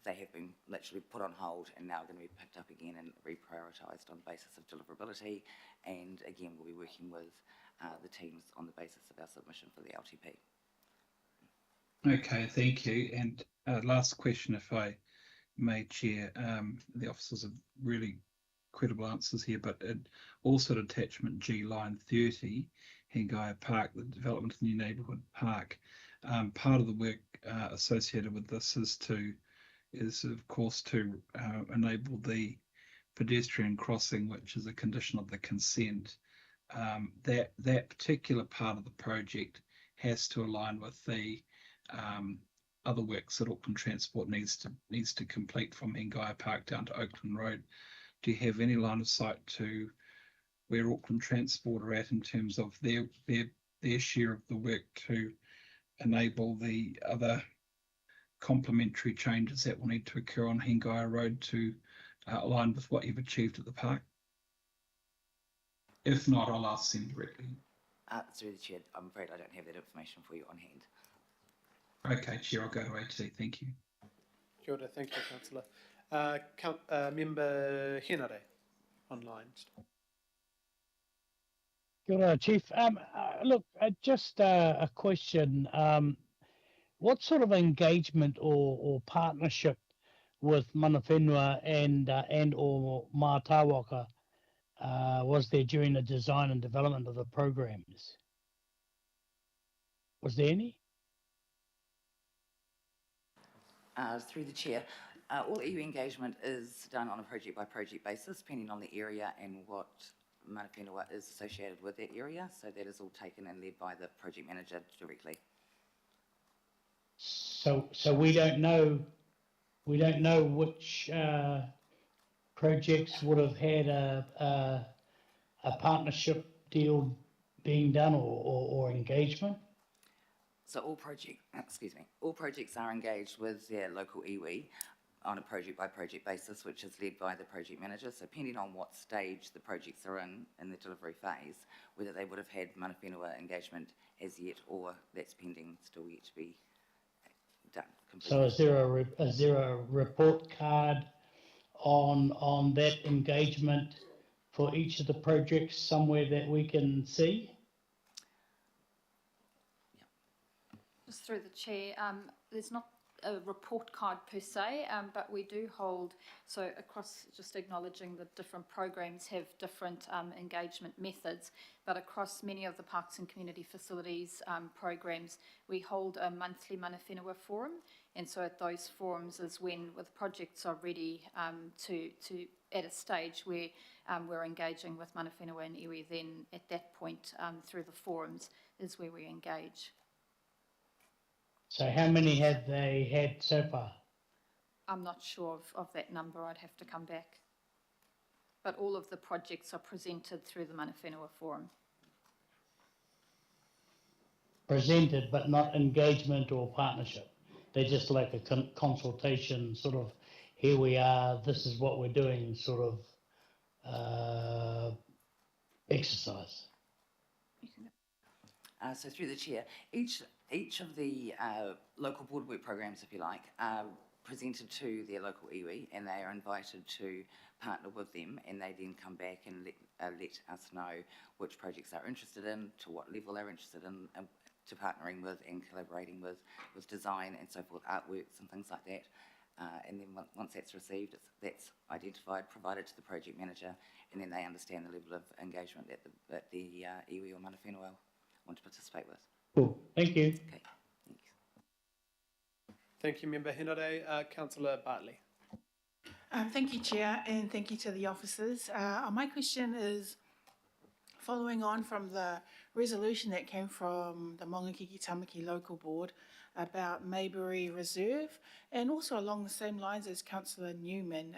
they have been literally put on hold and now going to be picked up again and reprioritised on the basis of deliverability. And again, we'll be working with the teams on the basis of our submission for the LTP. Okay, thank you. And last question, if I may, Chair. The officers have really credible answers here, but also attachment G, line 30, Hengaya Park, the development of the new neighbourhood park. Part of the work associated with this is of course to enable the pedestrian crossing, which is a condition of the consent. That particular part of the project has to align with the other works that Auckland Transport needs to complete from Hengaya Park down to Auckland Road. Do you have any line of sight to where Auckland Transport are at in terms of their share of the work to enable the other complementary changes that will need to occur on Hengaya Road to align with what you've achieved at the park? If not, I'll ask them directly. Through the chair, I'm afraid I don't have that information for you on hand. Okay, Chair, I'll go to AT. Thank you. Kia ora, thank you, Councillor. Member Henare, online. Kia ora, Chief. Look, just a question. What sort of engagement or partnership with mana whenua and or mātāwaka was there during the design and development of the programs? Was there any? Through the chair, all EU engagement is done on a project by project basis, depending on the area and what mana whenua is associated with that area. So that is all taken and led by the project manager directly. So we don't know which projects would have had a partnership deal being done or engagement. So all projects are engaged with their local iwi, on a project-by-project basis, which is led by the project manager. So depending on what stage the projects are in the delivery phase, whether they would have had mana whenua engagement as yet, or that's pending, still yet to be done. So Completed. is there a report card on that engagement for each of the projects somewhere that we can see? Just through the chair, there's not a report card per se, but we do hold, so across, just acknowledging the different programs have different engagement methods, but across many of the parks and community facilities programs, we hold a monthly mana whenua forum, and so at those forums is when the projects are ready to at a stage where we're engaging with mana whenua and iwi, then at that point through the forums is where we engage. So how many have they had so far? I'm not sure of that number, I'd have to come back. But all of the projects are presented through the mana whenua forum. Presented but not engagement or partnership. They're just like a consultation, sort of, here we are, this is what we're doing, sort of exercise. So through the chair, each of the local board work programs, if you like, are presented to their local iwi, and they are invited to partner with them, and they then come back and let us know which projects they're interested in, to what level they're interested in, to partnering with and collaborating with design and so forth, artworks and things like that. And then once that's received, that's identified, provided to the project manager, and then they understand the level of engagement that the iwi or mana whenua want to participate with. Cool, thank you. Okay, thanks. Thank you, Member Henare. Councillor Bartley. Thank you, Chair, and thank you to the officers. My question is following on from the resolution that came from the Mongakiki Tamaki Local Board about Maybury Reserve, and also along the same lines as Councillor Newman,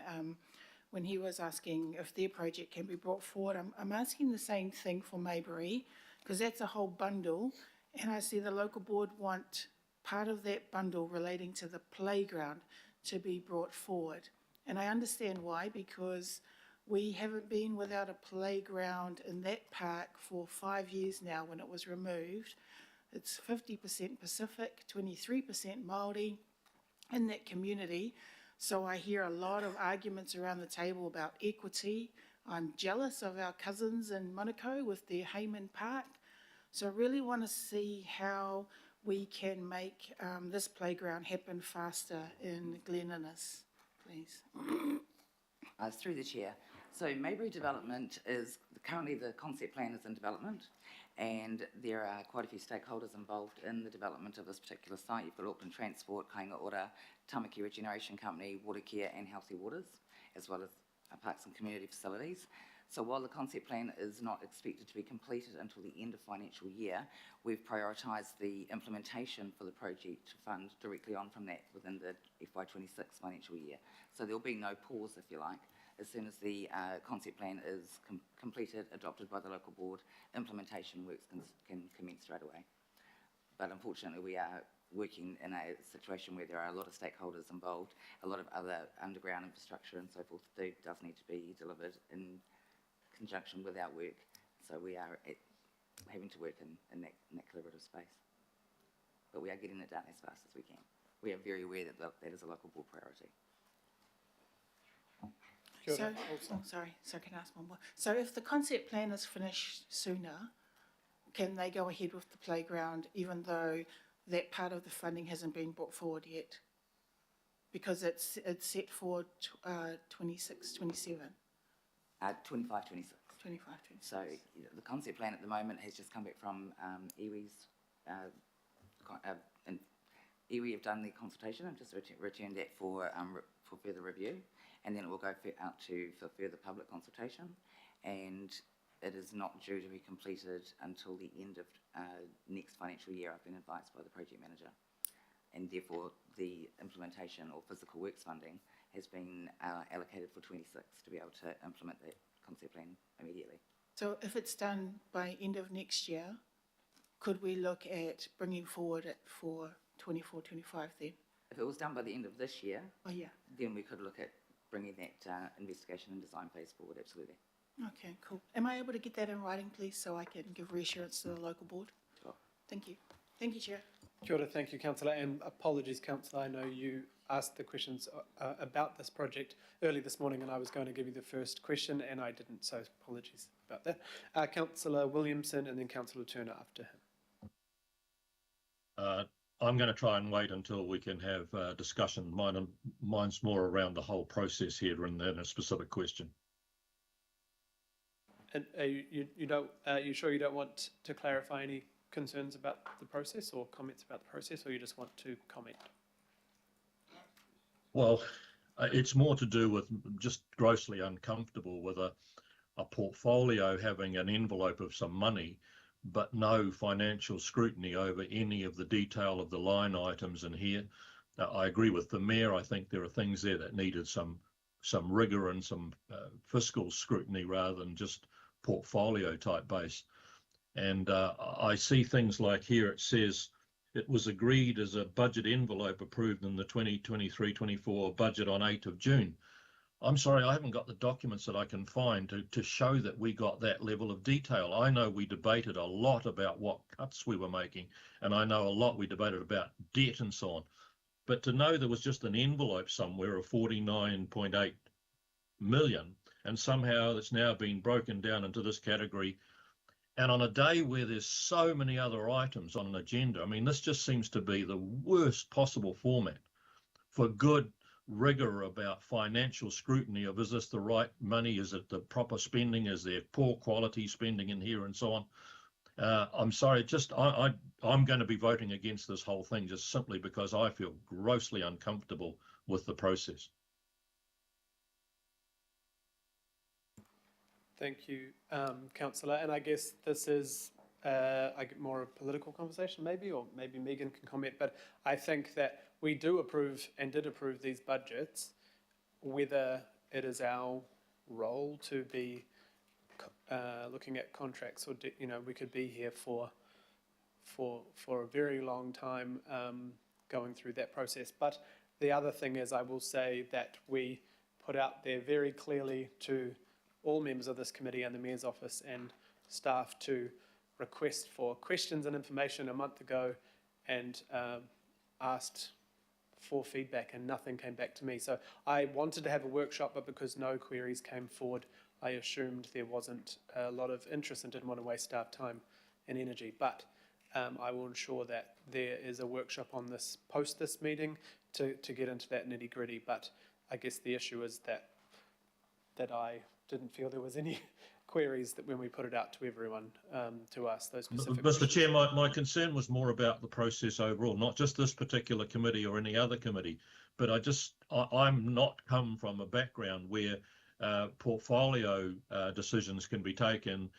when he was asking if their project can be brought forward. I'm asking the same thing for Maybury, because that's a whole bundle, and I see the local board want part of that bundle relating to the playground to be brought forward. And I understand why, because we haven't been without a playground in that park for 5 years now when it was removed. It's 50% Pacific, 23% Māori in that community. So I hear a lot of arguments around the table about equity. I'm jealous of our cousins in Manukau with their Hayman Park. So I really want to see how we can make this playground happen faster in Glen Innes, please. Through the chair. So Maybury development is, currently the concept plan is in development, and there are quite a few stakeholders involved in the development of this particular site. You've got Auckland Transport, Kainga Ora, Tamaki Regeneration Company, Water Care and Healthy Waters, as well as parks and community facilities. So while the concept plan is not expected to be completed until the end of financial year, we've prioritised the implementation for the project to fund directly on from that within the FY26 financial year. So there'll be no pause, if you like. As soon as the concept plan is completed, adopted by the local board, implementation works can commence straight away. But unfortunately, we are working in a situation where there are a lot of stakeholders involved, a lot of other underground infrastructure and so forth that does need to be delivered in conjunction with our work. So we are having to work in that collaborative space. But we are getting it done as fast as we can. We are very aware that that is a local board priority. So, so can I ask one more? So if the concept plan is finished sooner, can they go ahead with the playground even though that part of the funding hasn't been brought forward yet? Because it's set for 26, 27. 25, 26. 25, 26. So the concept plan at the moment has just come back from iwi's, and iwi have done the consultation and just returned that for further review, and then it will go out for further public consultation, and it is not due to be completed until the end of next financial year, I've been advised by the project manager, and therefore the implementation or physical works funding has been allocated for 26 to be able to implement that concept plan immediately. So if it's done by end of next year, could we look at bringing forward it for 24, 25 then? If it was done by the end of this year, Oh, yeah. then we could look at bringing that investigation and design phase forward, absolutely. Okay, cool. Am I able to get that in writing, please, so I can give reassurance to the local board? Sure. Thank you. Thank you, Chair. Kia ora, thank you, Councillor, and apologies, Councillor. I know you asked the questions about this project early this morning, and I was going to give you the first question, and I didn't, so apologies about that. Councillor Williamson and then Councillor Turner after him. I'm going to try and wait until we can have a discussion. Mine's more around the whole process here than a specific question. And you sure you don't want to clarify any concerns about the process or comments about the process, or you just want to comment? Well, it's more to do with just grossly uncomfortable with a portfolio having an envelope of some money, but no financial scrutiny over any of the detail of the line items in here. I agree with the Mayor. I think there are things there that needed some rigour and some fiscal scrutiny rather than just portfolio type base. And I see things like here it says it was agreed as a budget envelope approved in the 2023-24 budget on 8th of June. I'm sorry, I haven't got the documents that I can find to show that we got that level of detail. I know we debated a lot about what cuts we were making, and I know a lot we debated about debt and so on. But to know there was just an envelope somewhere of 49.8 million, and somehow it's now been broken down into this category, and on a day where there's so many other items on an agenda, I mean, this just seems to be the worst possible format for good rigour about financial scrutiny of, is this the right money? Is it the proper spending? Is there poor quality spending in here and so on? I'm sorry, I'm going to be voting against this whole thing just simply because I feel grossly uncomfortable with the process. Thank you, Councillor. And I guess this is more a political conversation maybe, or maybe Megan can comment, but I think that we do approve and did approve these budgets, whether it is our role to be looking at contracts, or we could be here for a very long time going through that process. But the other thing is, I will say that we put out there very clearly to all members of this committee and the Mayor's office and staff to request for questions and information a month ago, and asked for feedback, and nothing came back to me. So I wanted to have a workshop, but because no queries came forward, I assumed there wasn't a lot of interest and didn't want to waste staff time and energy. But I will ensure that there is a workshop on this post this meeting to get into that nitty gritty. But I guess the issue is that I didn't feel there was any queries that when we put it out to everyone to ask those specific Mr. Chair, my concern was more about the process overall, not just this particular committee or any other committee, but I'm not come from a background where portfolio decisions can be taken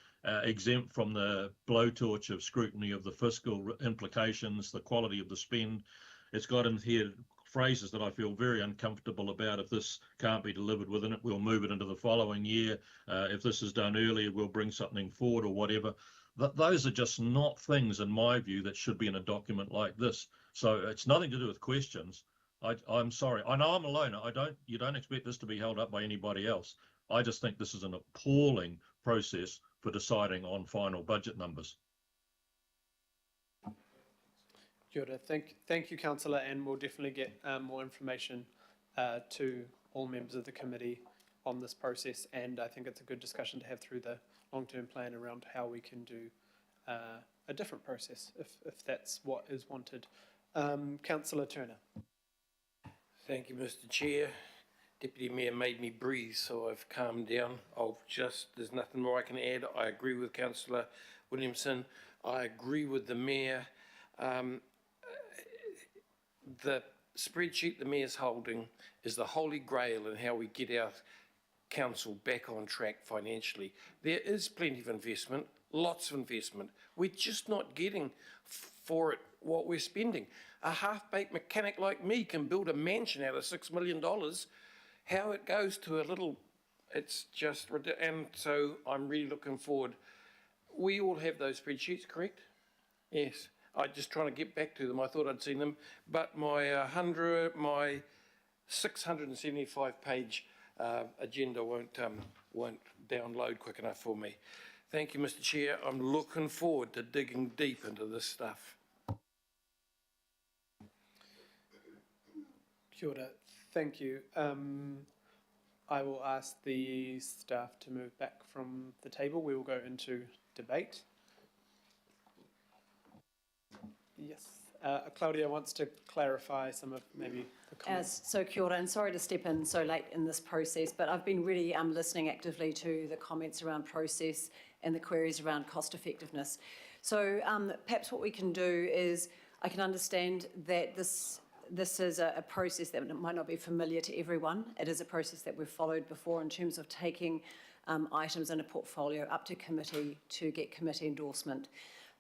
exempt from the blowtorch of scrutiny of the fiscal implications, the quality of the spend. It's got in here phrases that I feel very uncomfortable about. If this can't be delivered within it, we'll move it into the following year. If this is done earlier, we'll bring something forward or whatever. Those are just not things, in my view, that should be in a document like this. So it's nothing to do with questions. I'm sorry. I know I'm alone. You don't expect this to be held up by anybody else. I just think this is an appalling process for deciding on final budget numbers. Kia ora. Thank you, Councillor, and we'll definitely get more information to all members of the committee on this process, and I think it's a good discussion to have through the long-term plan around how we can do a different process if that's what is wanted. Councillor Turner. Thank you, Mr. Chair. Deputy Mayor made me breathe, so I've calmed down. There's nothing more I can add. I agree with Councillor Williamson. I agree with the Mayor. The spreadsheet the Mayor's holding is the holy grail in how we get our council back on track financially. There is plenty of investment, lots of investment. We're just not getting for it what we're spending. A half-baked mechanic like me can build a mansion out of $6 million. How it goes to a little, it's just ridiculous. And so I'm really looking forward. We all have those spreadsheets, correct? Yes. I'm just trying to get back to them. I thought I'd seen them, but my 675-page agenda won't download quick enough for me. Thank you, Mr. Chair. I'm looking forward to digging deep into this stuff. Kia ora. Thank you. I will ask the staff to move back from the table. We will go into debate. Yes. Claudia wants to clarify some of maybe the comments. So kia ora, and sorry to step in so late in this process, but I've been really listening actively to the comments around process and the queries around cost effectiveness. So perhaps what we can do is, I can understand that this is a process that might not be familiar to everyone. It is a process that we've followed before in terms of taking items in a portfolio up to committee to get committee endorsement.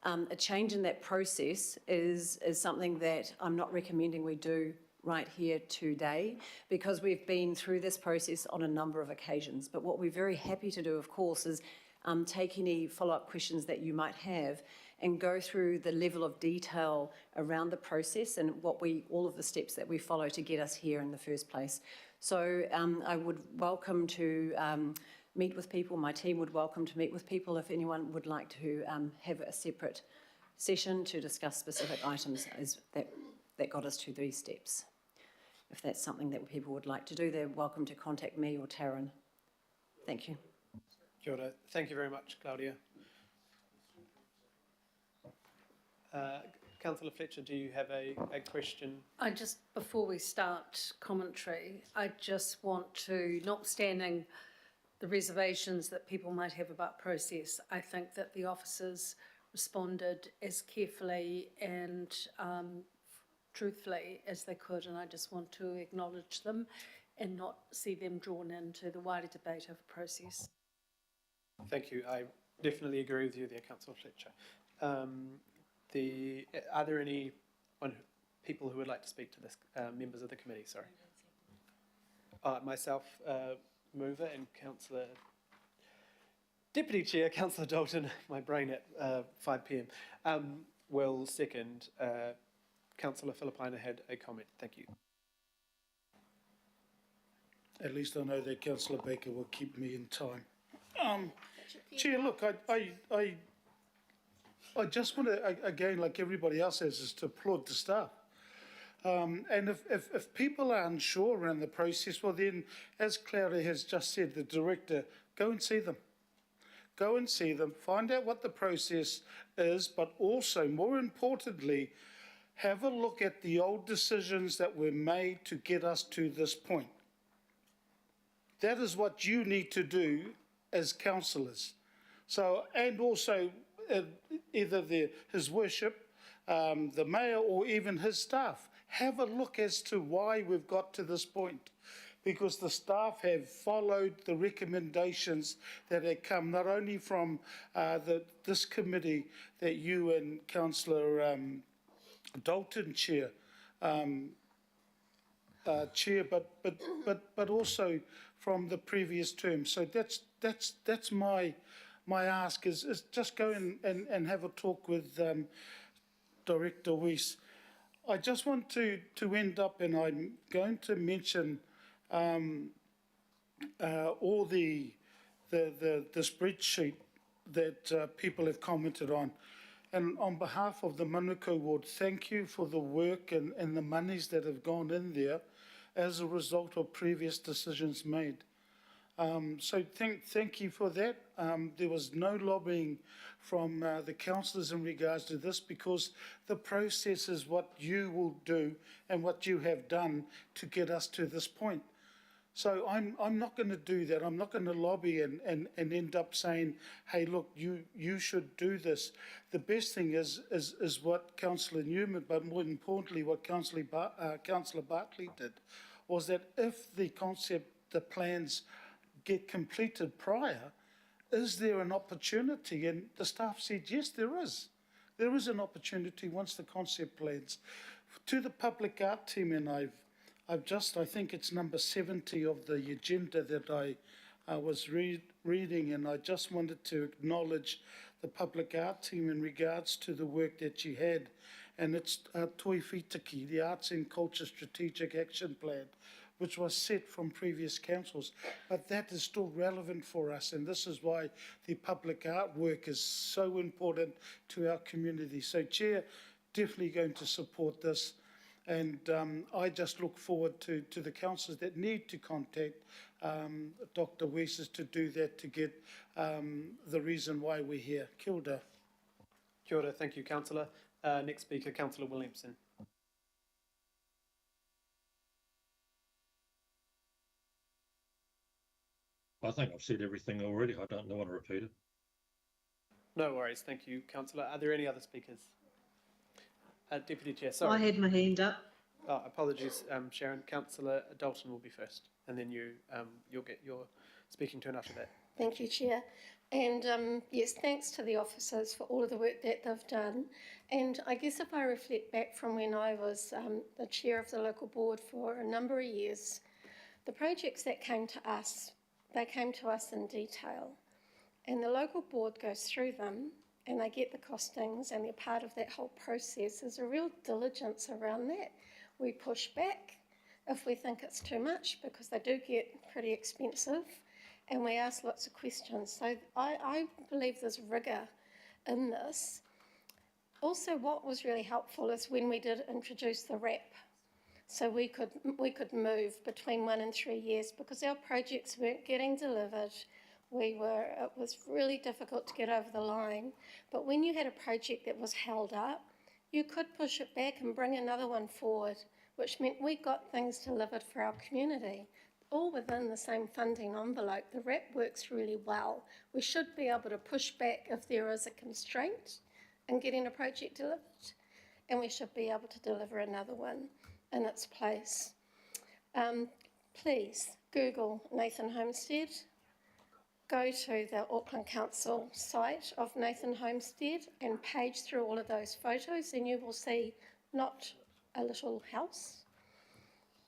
A change in that process is something that I'm not recommending we do right here today, because we've been through this process on a number of occasions. But what we're very happy to do, of course, is take any follow-up questions that you might have and go through the level of detail around the process and all of the steps that we follow to get us here in the first place. So I would welcome to meet with people. My team would welcome to meet with people if anyone would like to have a separate session to discuss specific items that got us to these steps. If that's something that people would like to do, they're welcome to contact me or Taryn. Thank you. Kia ora. Thank you very much, Claudia. Councillor Fletcher, do you have a question? Before we start commentary, I just want to, notwithstanding the reservations that people might have about process, I think that the officers responded as carefully and truthfully as they could, and I just want to acknowledge them and not see them drawn into the wider debate of the process. Thank you. I definitely agree with you there, Councillor Fletcher. Are there any people who would like to speak to this? Members of the committee, sorry. Myself, mover, and Councillor Deputy Chair, Councillor Dalton, my brain at 5 p.m. Will second. Councillor Filipaina had a comment. Thank you. At least I know that Councillor Baker will keep me in time. Chair, look, I just want to, again, like everybody else has, is to applaud the staff. And if people are unsure around the process, well then, as Claudia has just said, the director, go and see them. Go and see them, find out what the process is, but also, more importantly, have a look at the old decisions that were made to get us to this point. That is what you need to do as councillors. So, and also, either His Worship, the Mayor, or even his staff, have a look as to why we've got to this point. Because the staff have followed the recommendations that have come not only from this committee that you and Councillor Dalton chair, but also from the previous term. So that's my ask is just go and have a talk with Director Weiss. I just want to end up, and I'm going to mention all the spreadsheet that people have commented on. And on behalf of the Manukau Ward, thank you for the work and the monies that have gone in there as a result of previous decisions made. So thank you for that. There was no lobbying from the councillors in regards to this, because the process is what you will do and what you have done to get us to this point. So I'm not going to do that. I'm not going to lobby and end up saying, hey, look, you should do this. The best thing is what Councillor Newman, but more importantly what Councillor Bartley did, was that if the plans get completed prior, is there an opportunity? And the staff said, yes, there is. There is an opportunity once the concept plans. To the public art team, and I think it's number 70 of the agenda that I was reading, and I just wanted to acknowledge the public art team in regards to the work that you had, and it's Toi Whitaki, the Arts and Culture Strategic Action Plan, which was set from previous councils, but that is still relevant for us, and this is why the public art work is so important to our community. So, Chair, definitely going to support this, and I just look forward to the councillors that need to contact Dr. Wesses to do that, to get the reason why we're here. Kia ora. Kia ora, thank you, Councillor. Next speaker, Councillor Williamson. I think I've said everything already. I don't want to repeat it. No worries, thank you, Councillor. Are there any other speakers? Deputy Chair, sorry. I had my hand up. Oh, apologies, Sharon. Councillor Dalton will be first, and then you'll get your speaking turn after that. Thank you, Chair. And yes, thanks to the officers for all of the work that they've done. And I guess if I reflect back from when I was the chair of the local board for a number of years, the projects that came to us, they came to us in detail. And the local board goes through them and they get the costings and they're part of that whole process. There's a real diligence around that. We push back if we think it's too much because they do get pretty expensive, and we ask lots of questions. So I believe there's rigour in this. Also, what was really helpful is when we did introduce the RAP. So we could move between 1 and 3 years because our projects weren't getting delivered. It was really difficult to get over the line. But when you had a project that was held up, you could push it back and bring another one forward, which meant we got things delivered for our community, all within the same funding envelope. The RAP works really well. We should be able to push back if there is a constraint in getting a project delivered, and we should be able to deliver another one in its place. Please Google Nathan Homestead. Go to the Auckland Council site of Nathan Homestead and page through all of those photos, and you will see not a little house.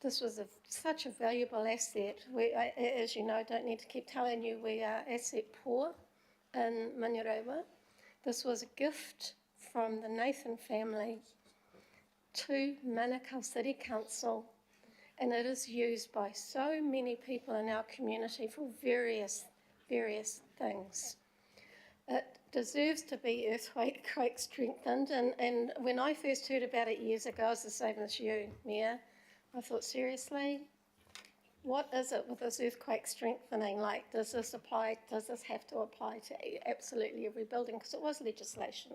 This was such a valuable asset. As you know, I don't need to keep telling you, we are asset poor in Manurewa. This was a gift from the Nathan family to Manukau City Council, and it is used by so many people in our community for various things. It deserves to be earthquake strengthened, and when I first heard about it years ago, I was the same as you, Mia. I thought, seriously? What is it with this earthquake strengthening? Like, does this have to apply to absolutely every building? Because it was legislation.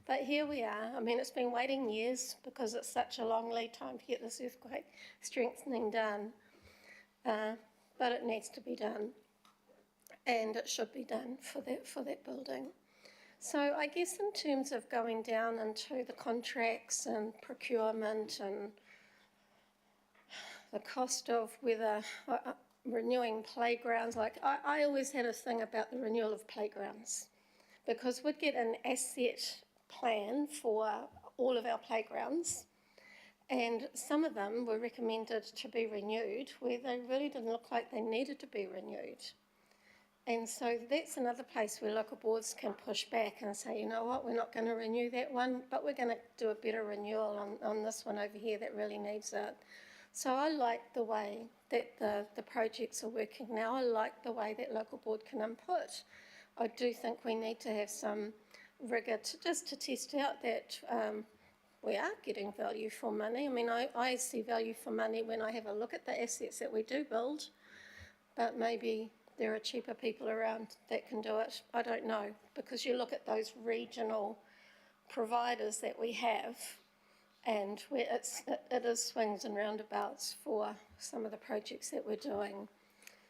But here we are. I mean, it's been waiting years because it's such a long lead time to get this earthquake strengthening done. But it needs to be done. And it should be done for that building. So I guess in terms of going down into the contracts and procurement and the cost of whether renewing playgrounds, like I always had a thing about the renewal of playgrounds, because we'd get an asset plan for all of our playgrounds, and some of them were recommended to be renewed where they really didn't look like they needed to be renewed. And so that's another place where local boards can push back and say, you know what, we're not going to renew that one, but we're going to do a better renewal on this one over here that really needs it. So I like the way that the projects are working now. I like the way that local board can input. I do think we need to have some rigour just to test out that we are getting value for money. I mean, I see value for money when I have a look at the assets that we do build, but maybe there are cheaper people around that can do it. I don't know, because you look at those regional providers that we have, and where it is swings and roundabouts for some of the projects that we're doing.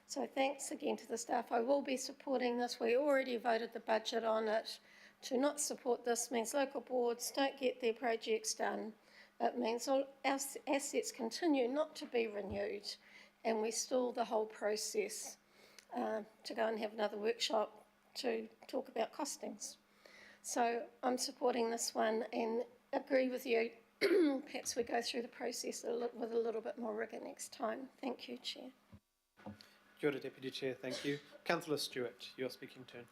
So thanks again to the staff. I will be supporting this. We already voted the budget on it. To not support this means local boards don't get their projects done. It means all our assets continue not to be renewed, and we stall the whole process to go and have another workshop to talk about costings. So I'm supporting this one and agree with you. Perhaps we go through the process with a little bit more rigour next time. Thank you, Chair. Kia ora, Deputy Chair, thank you. Councillor Stewart, your speaking turn.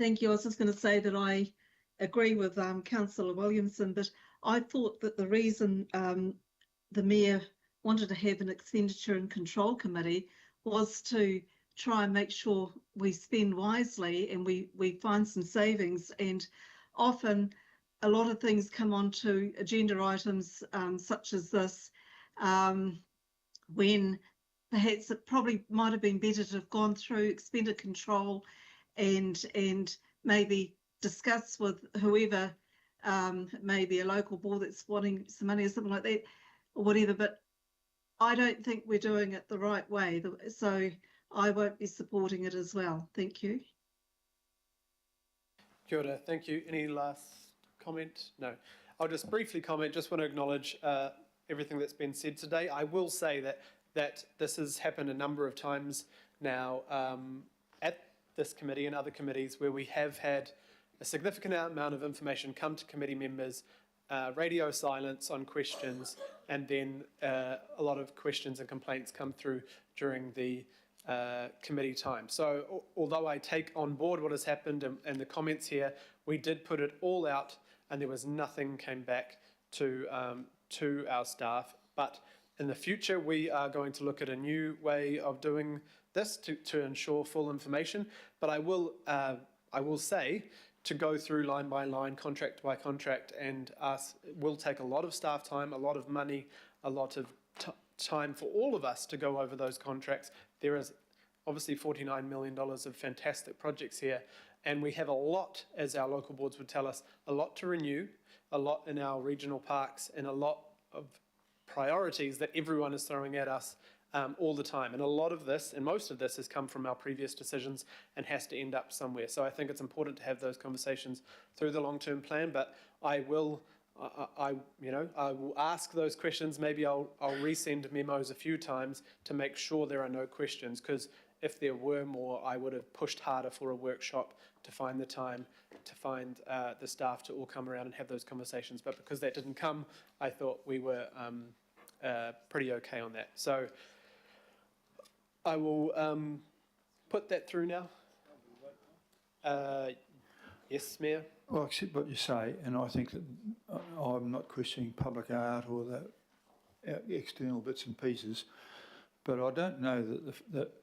Thank you. I was just going to say that I agree with Councillor Williamson, but I thought that the reason the Mayor wanted to have an expenditure and control committee was to try and make sure we spend wisely and we find some savings. And often a lot of things come onto agenda items such as this when perhaps it probably might have been better to have gone through expenditure control and maybe discuss with whoever, maybe a local board that's wanting some money or something like that, or whatever. But I don't think we're doing it the right way, so I won't be supporting it as well. Thank you. Kia ora, thank you. Any last comment? No. I'll just briefly comment, just want to acknowledge everything that's been said today. I will say that this has happened a number of times now at this committee and other committees where we have had a significant amount of information come to committee members, radio silence on questions, and then a lot of questions and complaints come through during the committee time. So although I take on board what has happened and the comments here, we did put it all out and there was nothing came back to our staff. But in the future, we are going to look at a new way of doing this to ensure full information. But I will say, to go through line by line, contract by contract, and us will take a lot of staff time, a lot of money, a lot of time for all of us to go over those contracts. There is obviously $49 million of fantastic projects here, and we have a lot, as our local boards would tell us, a lot to renew, a lot in our regional parks, and a lot of priorities that everyone is throwing at us all the time. And a lot of this, and most of this, has come from our previous decisions and has to end up somewhere. So I think it's important to have those conversations through the long-term plan, but I will ask those questions. Maybe I'll resend memos a few times to make sure there are no questions, because if there were more, I would have pushed harder for a workshop to find the time, to find the staff to all come around and have those conversations. But because that didn't come, I thought we were pretty okay on that. So I will put that through now. Yes, Mayor? Well, I accept what you say, and I think that I'm not questioning public art or the external bits and pieces, but I don't know that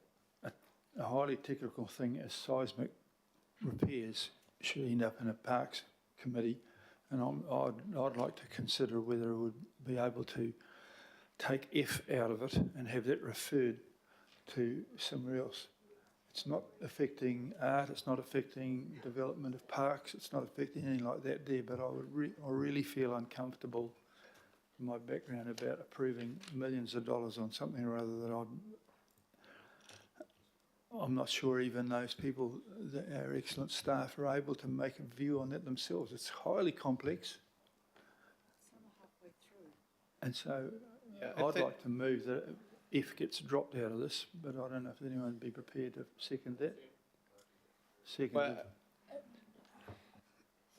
a highly technical thing as seismic repairs should end up in a parks committee, and I'd like to consider whether it would be able to take F out of it and have that referred to somewhere else. It's not affecting art, it's not affecting development of parks, it's not affecting anything like that there, but I really feel uncomfortable from my background about approving millions of dollars on something or other that I'm not sure even those people, our excellent staff, are able to make a view on that themselves. It's highly complex. And so I'd like to move that F gets dropped out of this, but I don't know if anyone would be prepared to second that. Seconded.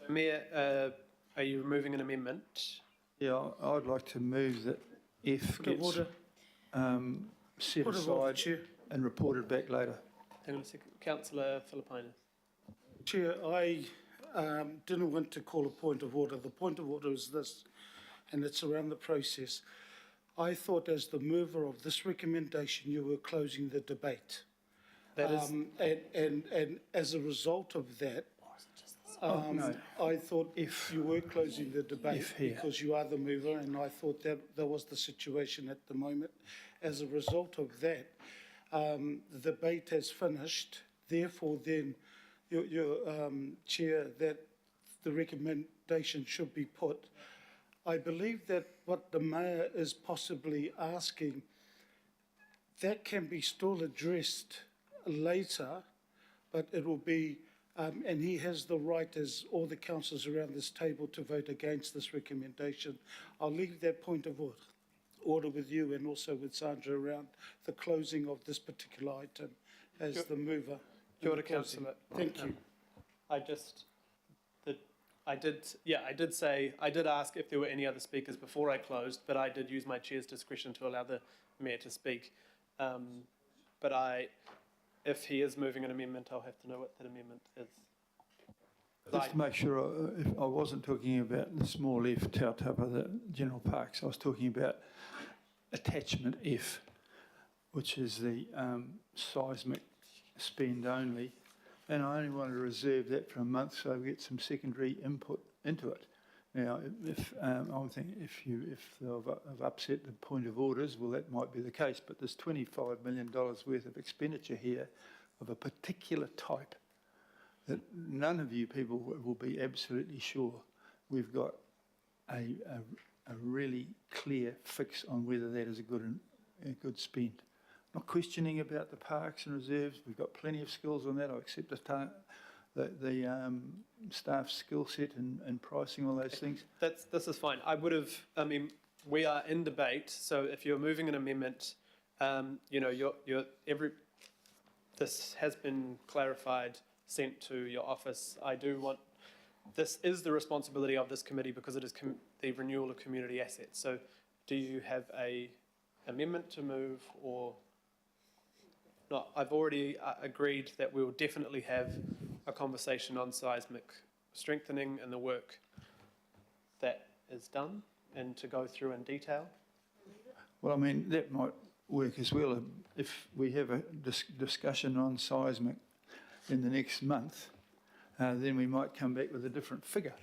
Mayor, are you removing an amendment? Yeah, I'd like to move that F gets set aside and reported back later. Hang on a second. Councillor Philippines. Chair, I didn't want to call a point of order. The point of order is this, and it's around the process. I thought as the mover of this recommendation, you were closing the debate. That is... And as a result of that, no. I thought if you were closing the debate because you are the mover, and I thought that was the situation at the moment. As a result of that, the debate has finished. Therefore, then, your Chair, that the recommendation should be put. I believe that what the Mayor is possibly asking, that can be still addressed later, but it will be, and he has the right, as all the councillors around this table, to vote against this recommendation. I'll leave that point of order with you and also with Sandra around the closing of this particular item as the mover. Kia ora, Councillor. Thank you. I did ask if there were any other speakers before I closed, but I did use my chair's discretion to allow the Mayor to speak. But if he is moving an amendment, I'll have to know what that amendment is. Just to make sure, if I wasn't talking about the small F tautapa, the general parks, I was talking about attachment F, which is the seismic spend only, and I only want to reserve that for a month so I get some secondary input into it. Now, if I'm thinking if I've upset the point of orders, well, that might be the case, but there's $25 million worth of expenditure here of a particular type that none of you people will be absolutely sure we've got a really clear fix on whether that is a good spend. Not questioning about the parks and reserves. We've got plenty of skills on that. I accept the staff skill set and pricing, all those things. This is fine. I mean, we are in debate. So if you're moving an amendment, this has been clarified, sent to your office. This is the responsibility of this committee because it is the renewal of community assets. So do you have a amendment to move or not? I've already agreed that we will definitely have a conversation on seismic strengthening and the work that is done and to go through in detail. Well, I mean, that might work as well. If we have a discussion on seismic in the next month, then we might come back with a different figure.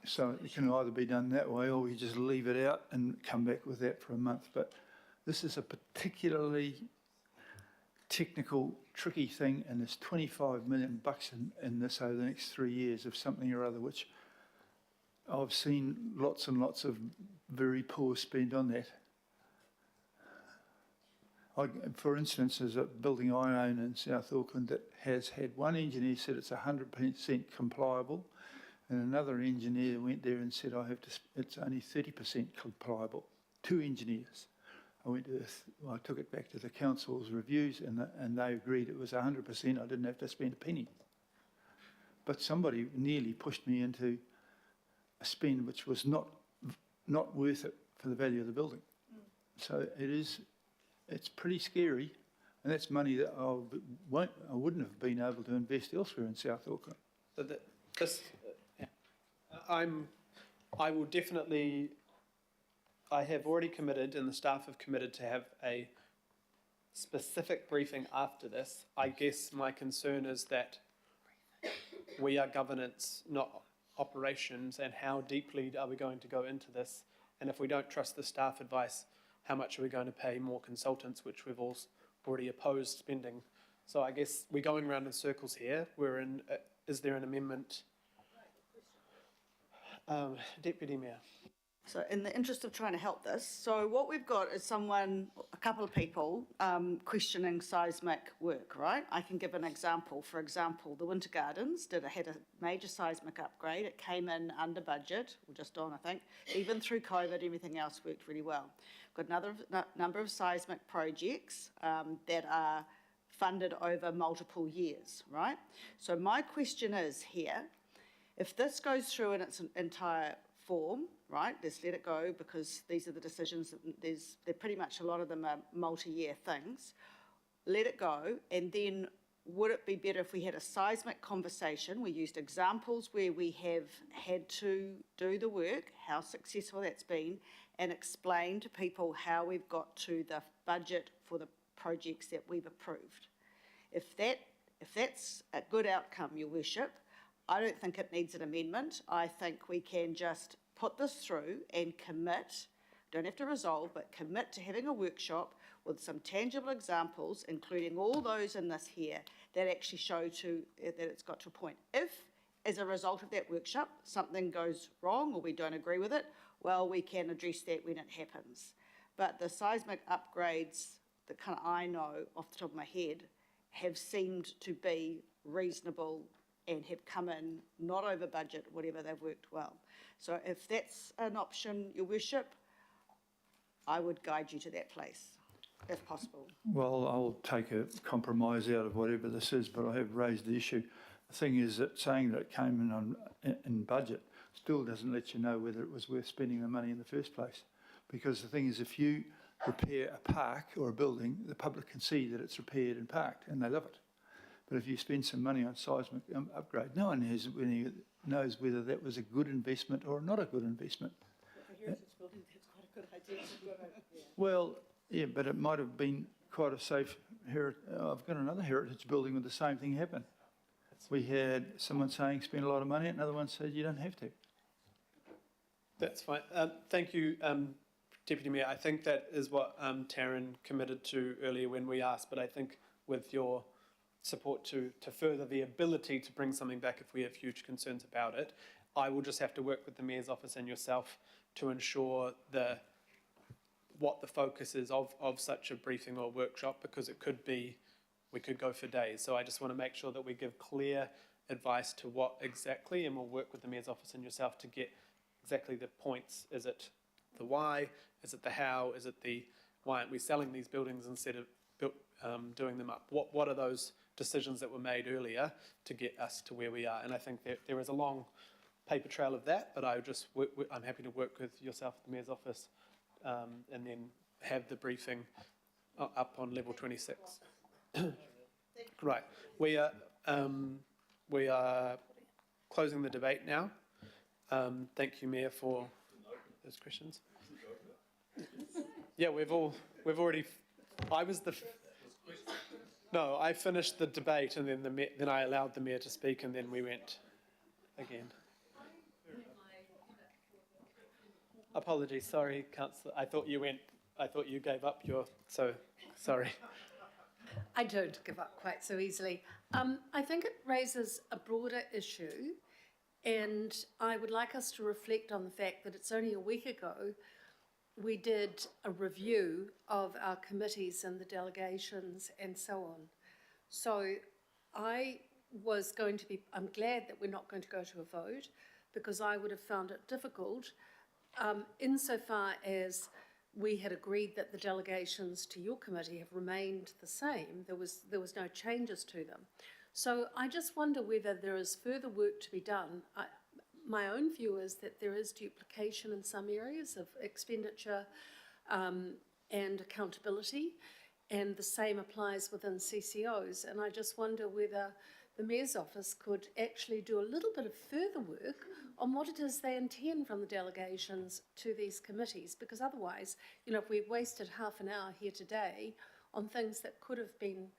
So it can either be done that way or we just leave it out and come back with that for a month. But this is a particularly technical, tricky thing, and there's $25 million in this over the next 3 years of something or other, which I've seen lots and lots of very poor spend on that. For instance, there's a building I own in South Auckland that has had one engineer said it's 100% compliable, and another engineer went there and said it's only 30% compliable. 2 engineers. I took it back to the council's reviews, and they agreed it was 100%. I didn't have to spend a penny. But somebody nearly pushed me into a spend which was not worth it for the value of the building. So it's pretty scary, and that's money that I wouldn't have been able to invest elsewhere in South Auckland. I have already committed, and the staff have committed to have a specific briefing after this. I guess my concern is that we are governance, not operations, and how deeply are we going to go into this? And if we don't trust the staff advice, how much are we going to pay more consultants, which we've all already opposed spending? So I guess we're going around in circles here. Is there an amendment? Deputy Mayor. So in the interest of trying to help this, so what we've got is a couple of people questioning seismic work, right? I can give an example. For example, the Winter Gardens had a major seismic upgrade. It came in under budget, or just on, I think. Even through COVID, everything else worked really well. Got another number of seismic projects that are funded over multiple years, right? So my question is here, if this goes through in its entire form, right, let's let it go because these are the decisions, they're pretty much a lot of them are multi-year things. Let it go, and then would it be better if we had a seismic conversation? We used examples where we have had to do the work, how successful that's been, and explain to people how we've got to the budget for the projects that we've approved. If that's a good outcome, Your Worship, I don't think it needs an amendment. I think we can just put this through and commit, don't have to resolve, but commit to having a workshop with some tangible examples, including all those in this here, that actually show that it's got to a point. If, as a result of that workshop, something goes wrong or we don't agree with it, well, we can address that when it happens. But the seismic upgrades that kind of I know off the top of my head have seemed to be reasonable and have come in not over budget, whatever, they've worked well. So if that's an option, Your Worship, I would guide you to that place, if possible. Well, I'll take a compromise out of whatever this is, but I have raised the issue. The thing is that saying that it came in budget still doesn't let you know whether it was worth spending the money in the first place. Because the thing is, if you repair a park or a building, the public can see that it's repaired and parked, and they love it. But if you spend some money on seismic upgrade, no one knows whether that was a good investment or not a good investment. Well, yeah, but it might have been quite a safe I've got another heritage building where the same thing happened. We had someone saying spend a lot of money, another one said you don't have to. That's fine. Thank you, Deputy Mayor. I think that is what Taryn committed to earlier when we asked, but I think with your support to further the ability to bring something back if we have huge concerns about it, I will just have to work with the Mayor's office and yourself to ensure what the focus is of such a briefing or workshop, because it could be, we could go for days. So I just want to make sure that we give clear advice to what exactly, and we'll work with the Mayor's office and yourself to get exactly the points. Is it the why? Is it the how? Is it the why aren't we selling these buildings instead of doing them up? What are those decisions that were made earlier to get us to where we are? And I think there is a long paper trail of that, but I'm happy to work with yourself at the Mayor's office and then have the briefing up on level 26. Right, we are closing the debate now. Thank you, Mayor, for those questions. Yeah, we've already. No, I finished the debate and then I allowed the Mayor to speak and then we went again. Apologies, sorry, Councillor. I thought you gave up so sorry. I don't give up quite so easily. I think it raises a broader issue, and I would like us to reflect on the fact that it's only a week ago we did a review of our committees and the delegations and so on. So I'm glad that we're not going to go to a vote, because I would have found it difficult insofar as we had agreed that the delegations to your committee have remained the same. There was no changes to them. So I just wonder whether there is further work to be done. My own view is that there is duplication in some areas of expenditure and accountability, and the same applies within CCOs. And I just wonder whether the Mayor's office could actually do a little bit of further work on what it is they intend from the delegations to these committees, because otherwise, if we've wasted half an hour here today on things that could have been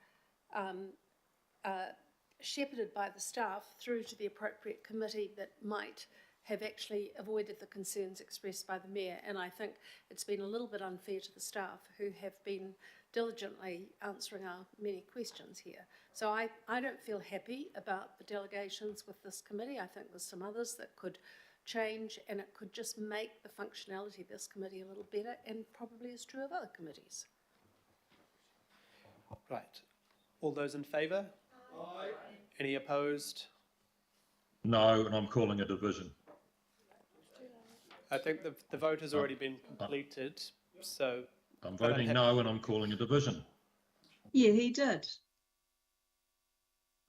shepherded by the staff through to the appropriate committee that might have actually avoided the concerns expressed by the Mayor. And I think it's been a little bit unfair to the staff who have been diligently answering our many questions here. So I don't feel happy about the delegations with this committee. I think there's some others that could change, and it could just make the functionality of this committee a little better, and probably is true of other committees. Right. All those in favour? Aye. Any opposed? No, and I'm calling a division. I think the vote has already been completed, so... I'm voting no and I'm calling a division. Yeah, he did.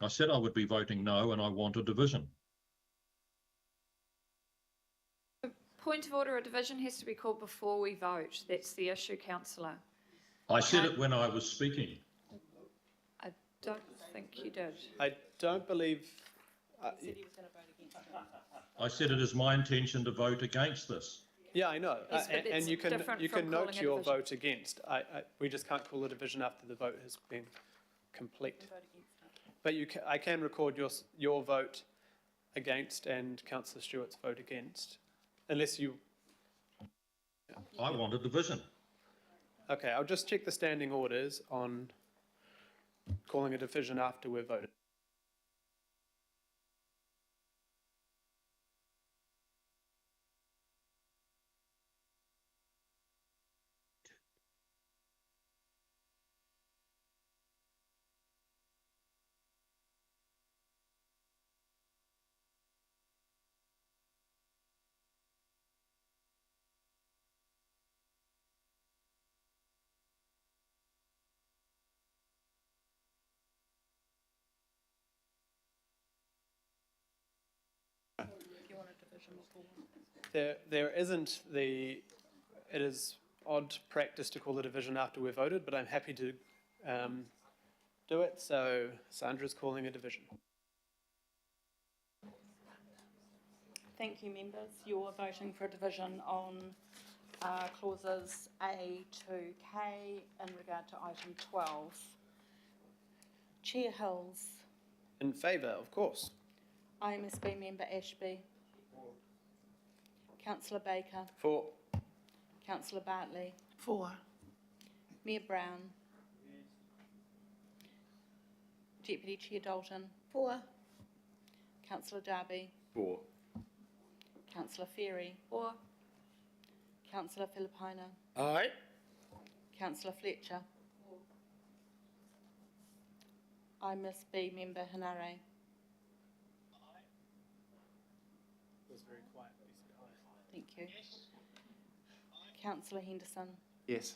I said I would be voting no and I want a division. Point of order, a division has to be called before we vote. That's the issue, Councillor. I said it when I was speaking. I don't think you did. I don't believe... I said it is my intention to vote against this. Yeah, I know, Yes, but and you can different from note calling a your division. vote against. We just can't call a division after the vote has been complete. But I can record your vote against and Councillor Stewart's vote against, unless you... I want a division. Okay, I'll just check the standing orders on calling a division after we've voted. There isn't it is odd practice to call a division after we're voted, but I'm happy to do it, so Sandra's calling a division. Thank you, members. You're voting for a division on clauses A to K in regard to item 12. Chair Hills. In favour, of course. IMSB member Ashby. Councillor Baker. For. Councillor Bartley. For. Mayor Brown. Deputy Chair Dalton. For. Councillor Darby. For. Councillor Ferry. For. Councillor Filipina. Aye. Councillor Fletcher. IMSB member Hanare. It was very quiet. Thank you. Councillor Henderson. Yes.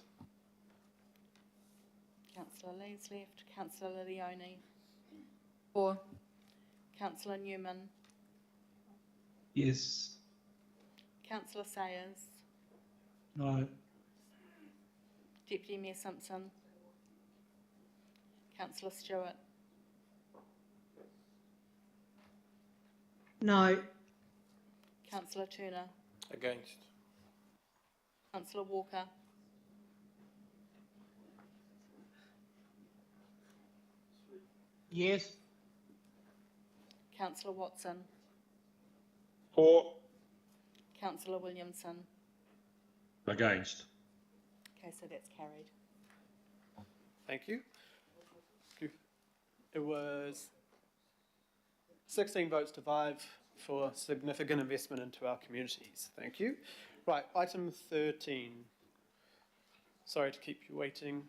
Councillor Lee's left. Councillor Leone. For. Councillor Newman. Yes. Councillor Sayers. No. Deputy Mayor Simpson. Councillor Stewart. No. Councillor Turner. Against. Councillor Walker. Yes. Councillor Watson. For. Councillor Williamson. Against. Okay, so that's carried. Thank you. It was 16 votes to 5 for significant investment into our communities. Thank you. Right, item 13. Sorry to keep you waiting.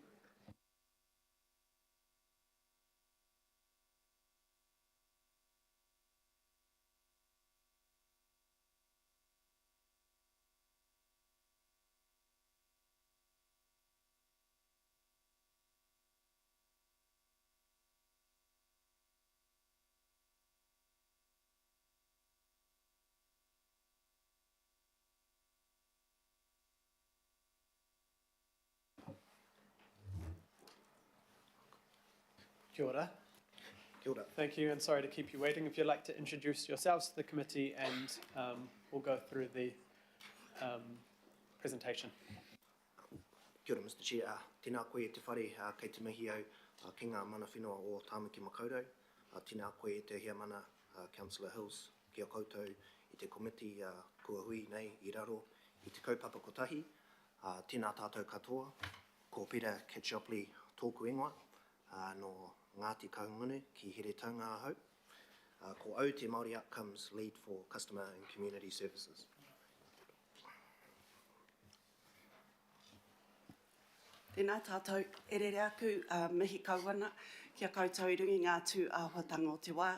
Kia ora. Kia ora. Thank you, and sorry to keep you waiting. If you'd like to introduce yourselves to the committee, and we'll go through the presentation. Kia ora, Mr Chair. Tēnā koe te whare kei te mihi au ki ngā mana whenua o Tāmaki Makaurau. Tēnā koe te hea mana Councillor Hills kia koutou i te komiti kua hui nei i raro i te kaupapa kotahi. Tēnā tātou katoa, ko Peter Ketchopley tōku ingoa no Ngāti Kahungunu ki here taunga hau. Ko au te Māori Outcomes Lead for Customer and Community Services. Tēnā tātou e rere aku mihi kauana kia koutou i rungi ngā tū āhuatanga o te wā.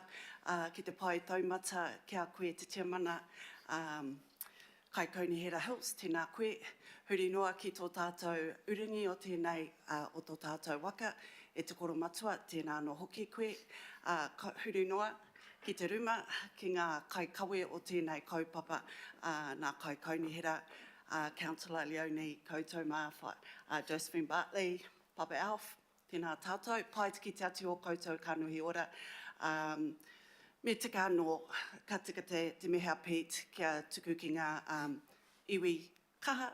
Ki te pai taumata kia koe te tia mana kai Kaunihera Hills, tēnā koe. Huri noa ki tō tātou urungi o tēnei o tō tātou waka. E te koro matua, tēnā no hoki koe. Huri noa ki te ruma ki ngā kai kawe o tēnei kaupapa nā kai Kaunihera. Councillor Leone, koutou mawhai, Josephine Bartley, Papa Alf, tēnā tātou, pai tiki te atu o koutou kanuhi ora. Me te kā no katika te mehea Pete, kia tuku ki ngā iwi kaha,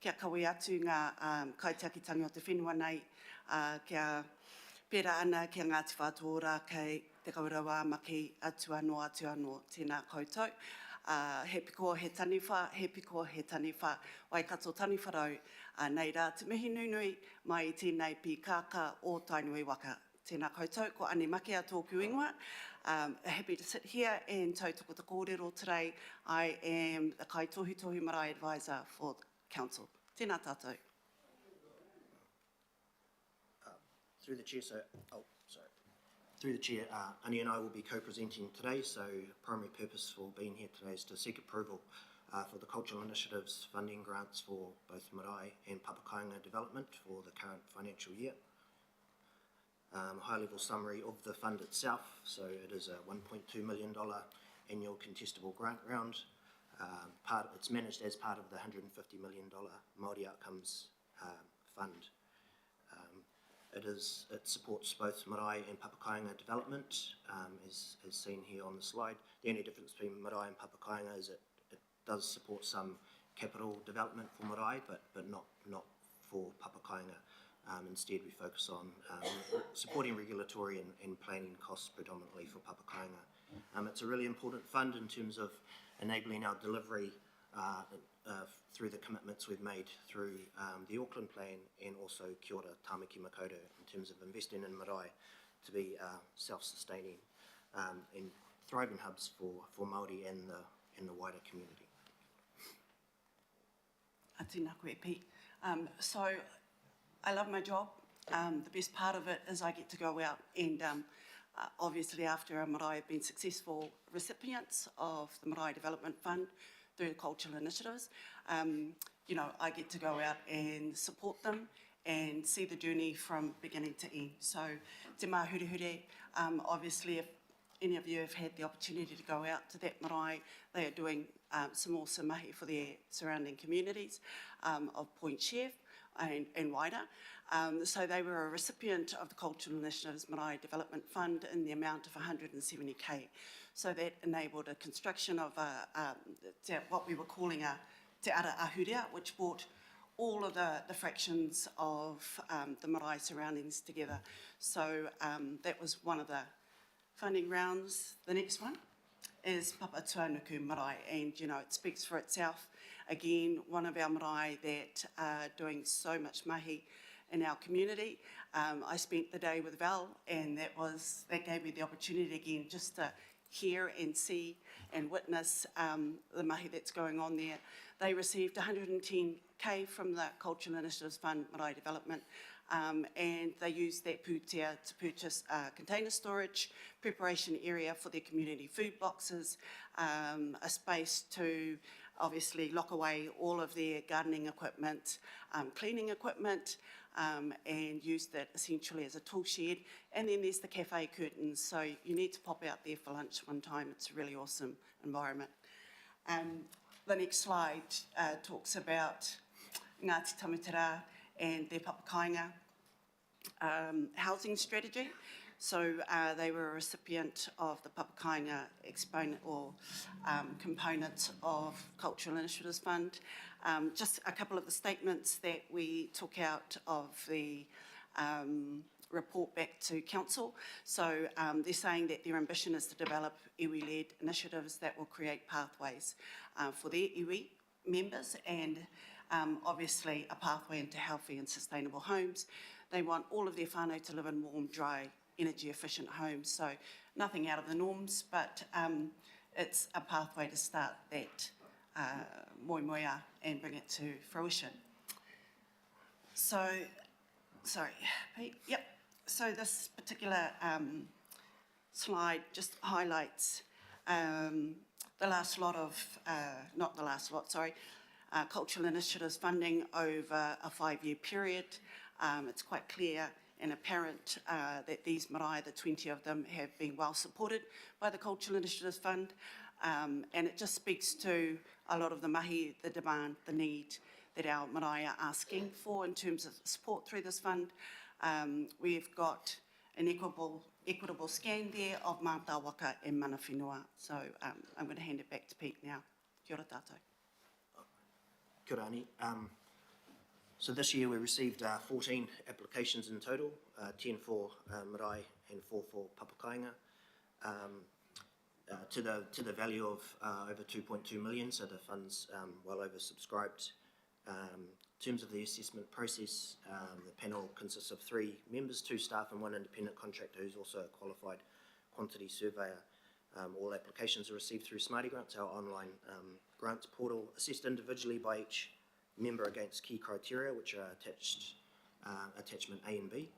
kia kawe atu ngā kaitiakitangi o te whenua nei, kia pera ana kia Ngāti Whātua kei te kaurawa maki atu anō, tēnā koutou. He piko he taniwha, wai kato taniwharau, nei rā te mihi nunui mai I tēnei pi kāka o tainui waka. Tēnā koutou, ko ane make a tōku ingoa. Happy to sit here and tautoko te kōrero today. I am the Kai Tohu Marae Advisor for Council. Tēnā tātou. Through the chair, Through the chair, Annie and I will be co-presenting today, so primary purpose for being here today is to seek approval for the cultural initiatives funding grants for both marae and papakainga development for the current financial year. High-level summary of the fund itself, so it is a $1.2 million annual contestable grant round. It's managed as part of the $150 million Māori Outcomes Fund. It supports both marae and papakainga development, as seen here on the slide. The only difference between marae and papakainga is it does support some capital development for marae, but not for papakainga. Instead, we focus on supporting regulatory and planning costs predominantly for papakainga. It's a really important fund in terms of enabling our delivery through the commitments we've made through the Auckland plan and also Kia ora Tāmaki Makaurau in terms of investing in marae to be self-sustaining and thriving hubs for Māori and the wider community. Tēnā koe, Pete. So I love my job. The best part of it is I get to go out and obviously after our marae have been successful recipients of the Marae Development Fund through cultural initiatives, you know, I get to go out and support them and see the journey from beginning to end. So te mahurehure, obviously if any of you have had the opportunity to go out to that marae, they are doing some awesome mahi for their surrounding communities of Point Chef and wider. So they were a recipient of the Cultural Initiatives Marae Development Fund in the amount of 170K. So that enabled a construction of what we were calling a te ara ahurea, which brought all of the fractions of the marae surroundings together. So that was one of the funding rounds. The next one is Papa Tuanuku Marae, and you know, it speaks for itself. Again, one of our marae that are doing so much mahi in our community. I spent the day with Val, and that gave me the opportunity again just to hear and see and witness the mahi that's going on there. They received 110K from the Cultural Initiatives Fund Marae Development, and they used that pūtea to purchase container storage, preparation area for their community food boxes, a space to obviously lock away all of their gardening equipment, cleaning equipment, and used that essentially as a tool shed. And then there's the cafe curtains, so you need to pop out there for lunch one time. It's a really awesome environment. The next slide talks about Ngāti Tamatera and their papakainga housing strategy. So they were a recipient of the papakainga exponent or component of Cultural Initiatives Fund. Just a couple of the statements that we took out of the report back to Council. So they're saying that their ambition is to develop iwi-led initiatives that will create pathways for their iwi members and obviously a pathway into healthy and sustainable homes. They want all of their whānau to live in warm, dry, energy-efficient homes. So nothing out of the norms, but it's a pathway to start that moemoeā and bring it to fruition. So, sorry, Pete, yep. So this particular slide just highlights the last lot of, not the last lot, sorry, cultural initiatives funding over a 5-year period. It's quite clear and apparent that these marae, the 20 of them, have been well supported by the Cultural Initiatives Fund, and it just speaks to a lot of the mahi, the demand, the need that our marae are asking for in terms of support through this fund. We've got an equitable scan there of Mātā Waka and Mana Whenua. So I'm going to hand it back to Pete now. Kia ora tātou. Kia ora, Ani. So this year we received 14 applications in total, 10 for marae and 4 for papakainga, to the value of over 2.2 million, so the fund's well oversubscribed. In terms of the assessment process, the panel consists of 3 members, 2 staff and 1 independent contractor who's also a qualified quantity surveyor. All applications are received through Smarty Grants, our online grants portal, assessed individually by each member against key criteria, which are attachment A and B.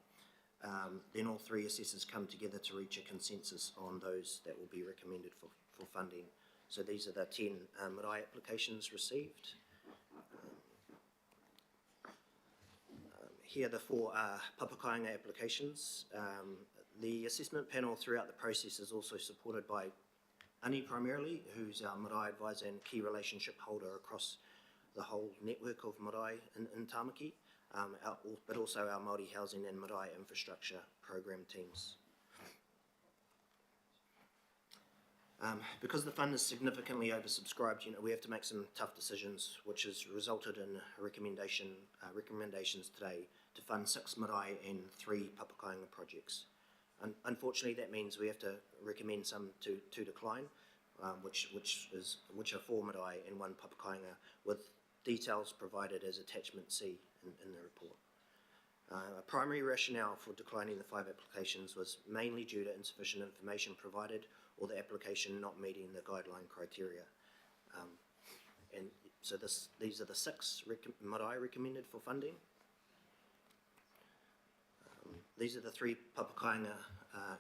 Then all 3 assessors come together to reach a consensus on those that will be recommended for funding. So these are the 10 marae applications received. Here are the 4 papakainga applications. The assessment panel throughout the process is also supported by Ani primarily, who's our marae advisor and key relationship holder across the whole network of marae in Tāmaki, but also our Māori housing and marae infrastructure program teams. Because the fund is significantly oversubscribed, we have to make some tough decisions, which has resulted in recommendations today to fund 6 marae and 3 papakoinga projects. Unfortunately, that means we have to recommend some to decline, which are 4 marae and 1 papakoinga, with details provided as attachment C in the report. A primary rationale for declining the 5 applications was mainly due to insufficient information provided or the application not meeting the guideline criteria. And so these are the 6 marae recommended for funding. These are the 3 papakoinga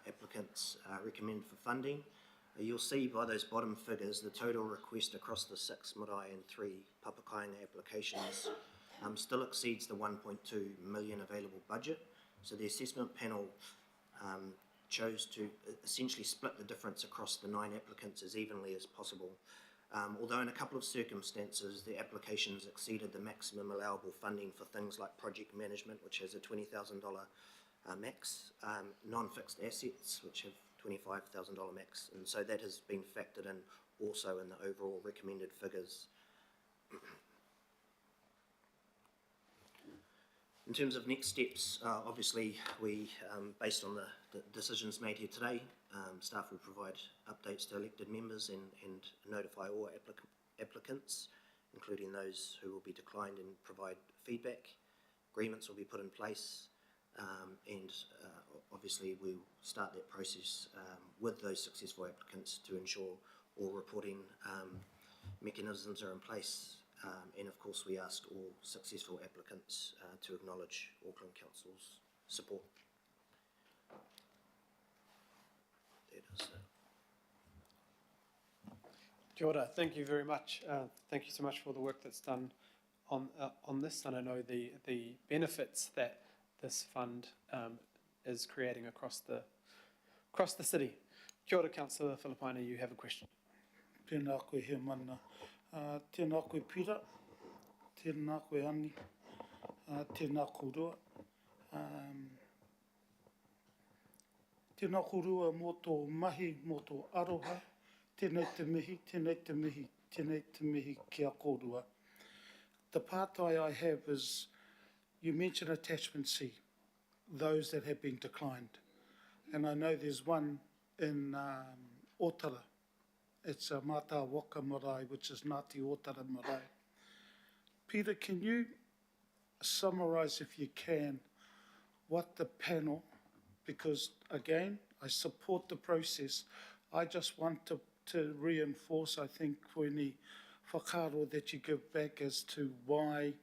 applicants recommended for funding. You'll see by those bottom figures the total request across the 6 marae and 3 papakoinga applications still exceeds the 1.2 million available budget. So the assessment panel chose to essentially split the difference across the 9 applicants as evenly as possible. Although in a couple of circumstances the applications exceeded the maximum allowable funding for things like project management, which has a $20,000 max, non-fixed assets, which have $25,000 max, and so that has been factored in also in the overall recommended figures. In terms of next steps, obviously we, based on the decisions made here today, staff will provide updates to elected members and notify all applicants, including those who will be declined, and provide feedback. Agreements will be put in place, and obviously we'll start that process with those successful applicants to ensure all reporting mechanisms are in place. And of course we ask all successful applicants to acknowledge Auckland Council's support. That is it. Kia ora, thank you very much. Thank you so much for the work that's done on this, and I know the benefits that this fund is creating across the city. Kia ora, Councillor Filipaina, you have a question. Tēnā koe he mana. Tēnā koe Pira, tēnā koe Ani, tēnā korua. Tēnā korua mō tō mahi, mō tō aroha, tēnei te mihi, tēnei te mihi, tēnei te mihi kia korua. The part I have is, you mentioned attachment C, those that have been declined. And I know there's one in Otara. It's a Mata Waka Marae, which is Ngāti Otara Marae. Peter, can you summarise, if you can, what the panel, because again, I support the process. I just want to reinforce, I think, koeni whakaro that you give back as to why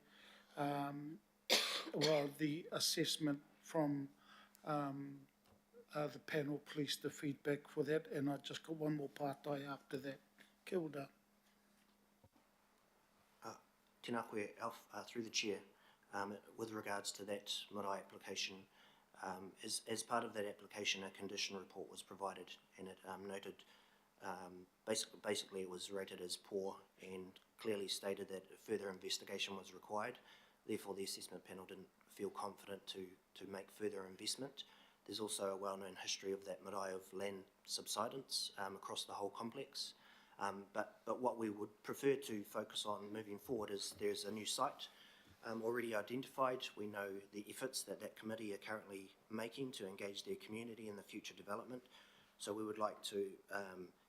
the assessment from the panel, please, the feedback for that, and I just got one more part after that. Kia ora. Tēnā koe, Alf, through the chair, with regards to that marae application, as part of that application, a condition report was provided, and it noted, basically it was rated as poor and clearly stated that further investigation was required. Therefore, the assessment panel didn't feel confident to make further investment. There's also a well-known history of that marae of land subsidence across the whole complex. But what we would prefer to focus on moving forward is there's a new site already identified. We know the efforts that committee are currently making to engage their community in the future development. So we would like to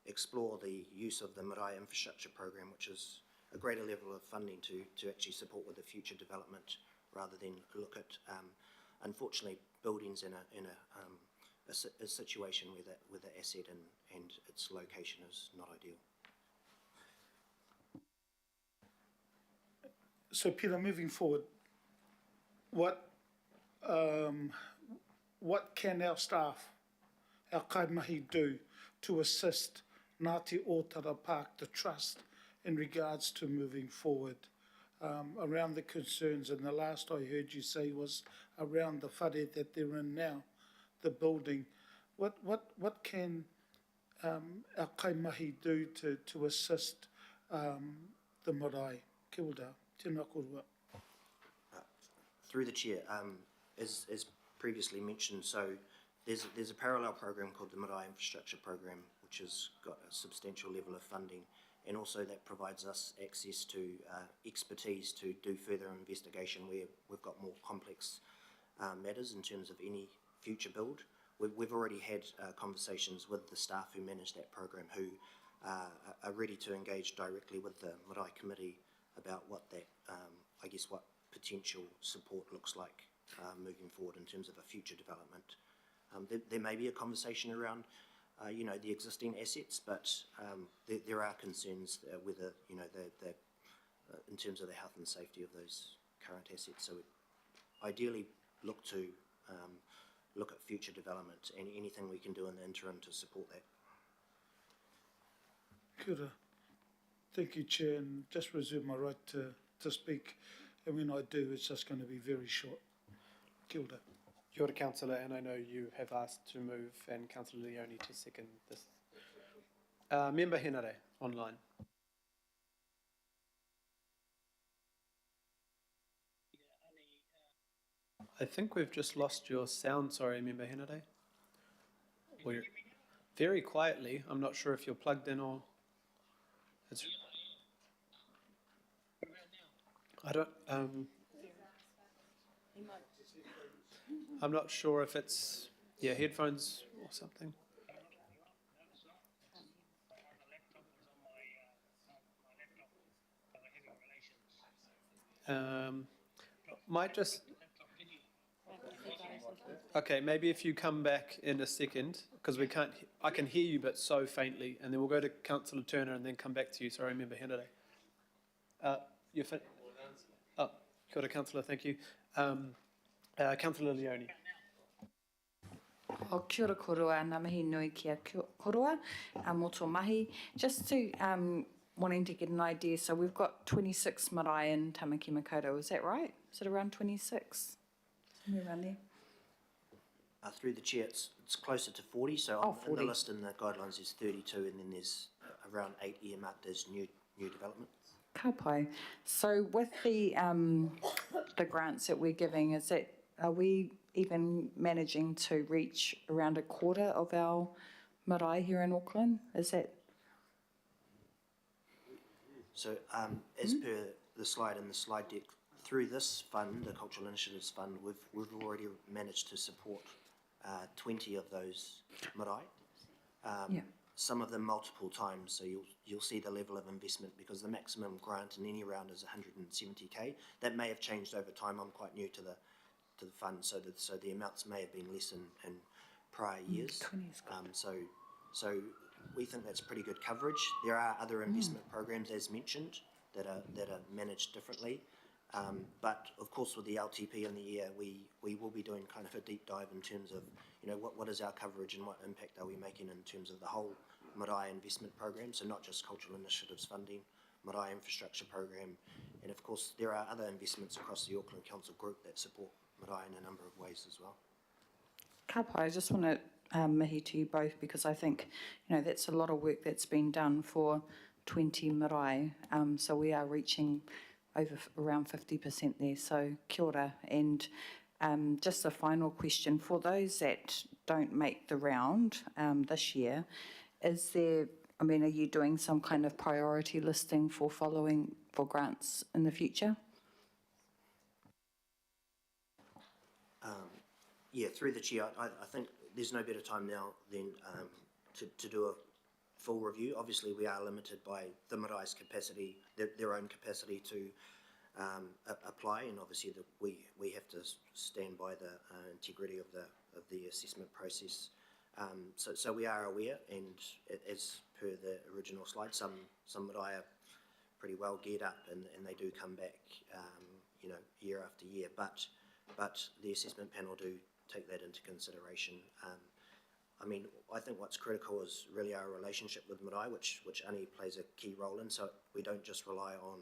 explore the use of the marae infrastructure program, which is a greater level of funding to actually support with the future development, rather than look at, unfortunately, buildings in a situation where the asset and its location is not ideal. So Peter, moving forward, what can our staff, our kaimahi, do to assist Ngāti Otara Park, the Trust, in regards to moving forward around the concerns? And the last I heard you say was around the whare that they're in now, the building. What can our kaimahi do to assist the marae? Kia ora. Tēnā korua. Through the chair, as previously mentioned, so there's a parallel program called the Marae Infrastructure Program, which has got a substantial level of funding, and also that provides us access to expertise to do further investigation where we've got more complex matters in terms of any future build. We've already had conversations with the staff who manage that program, who are ready to engage directly with the Marae Committee about what that, I guess, what potential support looks like moving forward in terms of a future development. There may be a conversation around, you know, the existing assets, but there are concerns whether, you know, in terms of the health and safety of those current assets. So ideally look to look at future development and anything we can do in the interim to support that. Kia ora. Thank you, Chair, and just reserve my right to speak. And when I do, it's just going to be very short. Kia ora. Kia ora, Councillor, and I know you have asked to move, and Councillor Leone to second this. Member Henare, online. I think we've just lost your sound, sorry, Member Henare. We're very quietly. I'm not sure if you're plugged in or... It's... I don't... I'm not sure if it's, yeah, headphones or something. Might just... Okay, maybe if you come back in a second, because we can't, I can hear you but so faintly, and then we'll go to Councillor Turner and then come back to you. Sorry, Member Henare. You're fit? Oh, kia ora, Councillor, thank you. Councillor Leone. O kia ora korua, ngā mihi nui kia korua, mō tō mahi. Just to, wanting to get an idea, so we've got 26 marae in Tamaki Makaurau, is that right? Is it around 26? Somewhere around there? Through the chair, it's closer to 40, so on the list in the guidelines there's 32, and then there's around 8 earmarked as new developments. Ka pai. So with the grants that we're giving, are we even managing to reach around a quarter of our marae here in Auckland? Is that? So as per the slide in the slide deck, through this fund, the Cultural Initiatives Fund, we've already managed to support 20 of those marae. Some of them multiple times, so you'll see the level of investment, because the maximum grant in any round is 170k. That may have changed over time. I'm quite new to the fund, so the amounts may have been less in prior years. So we think that's pretty good coverage. There are other investment programs, as mentioned, that are managed differently. But of course, with the LTP in the year, we will be doing kind of a deep dive in terms of, you know, what is our coverage and what impact are we making in terms of the whole marae investment program. So not just cultural initiatives funding, marae infrastructure program, and of course there are other investments across the Auckland Council group that support marae in a number of ways as well. Ka pai, I just want to mihi to you both, because I think, you know, that's a lot of work that's been done for 20 marae. So we are reaching over around 50% there, so kia ora. And just a final question, for those that don't make the round this year, is there, I mean, are you doing some kind of priority listing for grants in the future? Yeah, through the chair, I think there's no better time now than to do a full review. Obviously, we are limited by the marae's capacity, their own capacity to apply, and obviously we have to stand by the integrity of the assessment process. So we are aware, and as per the original slide, some marae are pretty well geared up, and they do come back, you know, year after year. But the assessment panel do take that into consideration. I mean, I think what's critical is really our relationship with marae, which Ani plays a key role in. So we don't just rely on,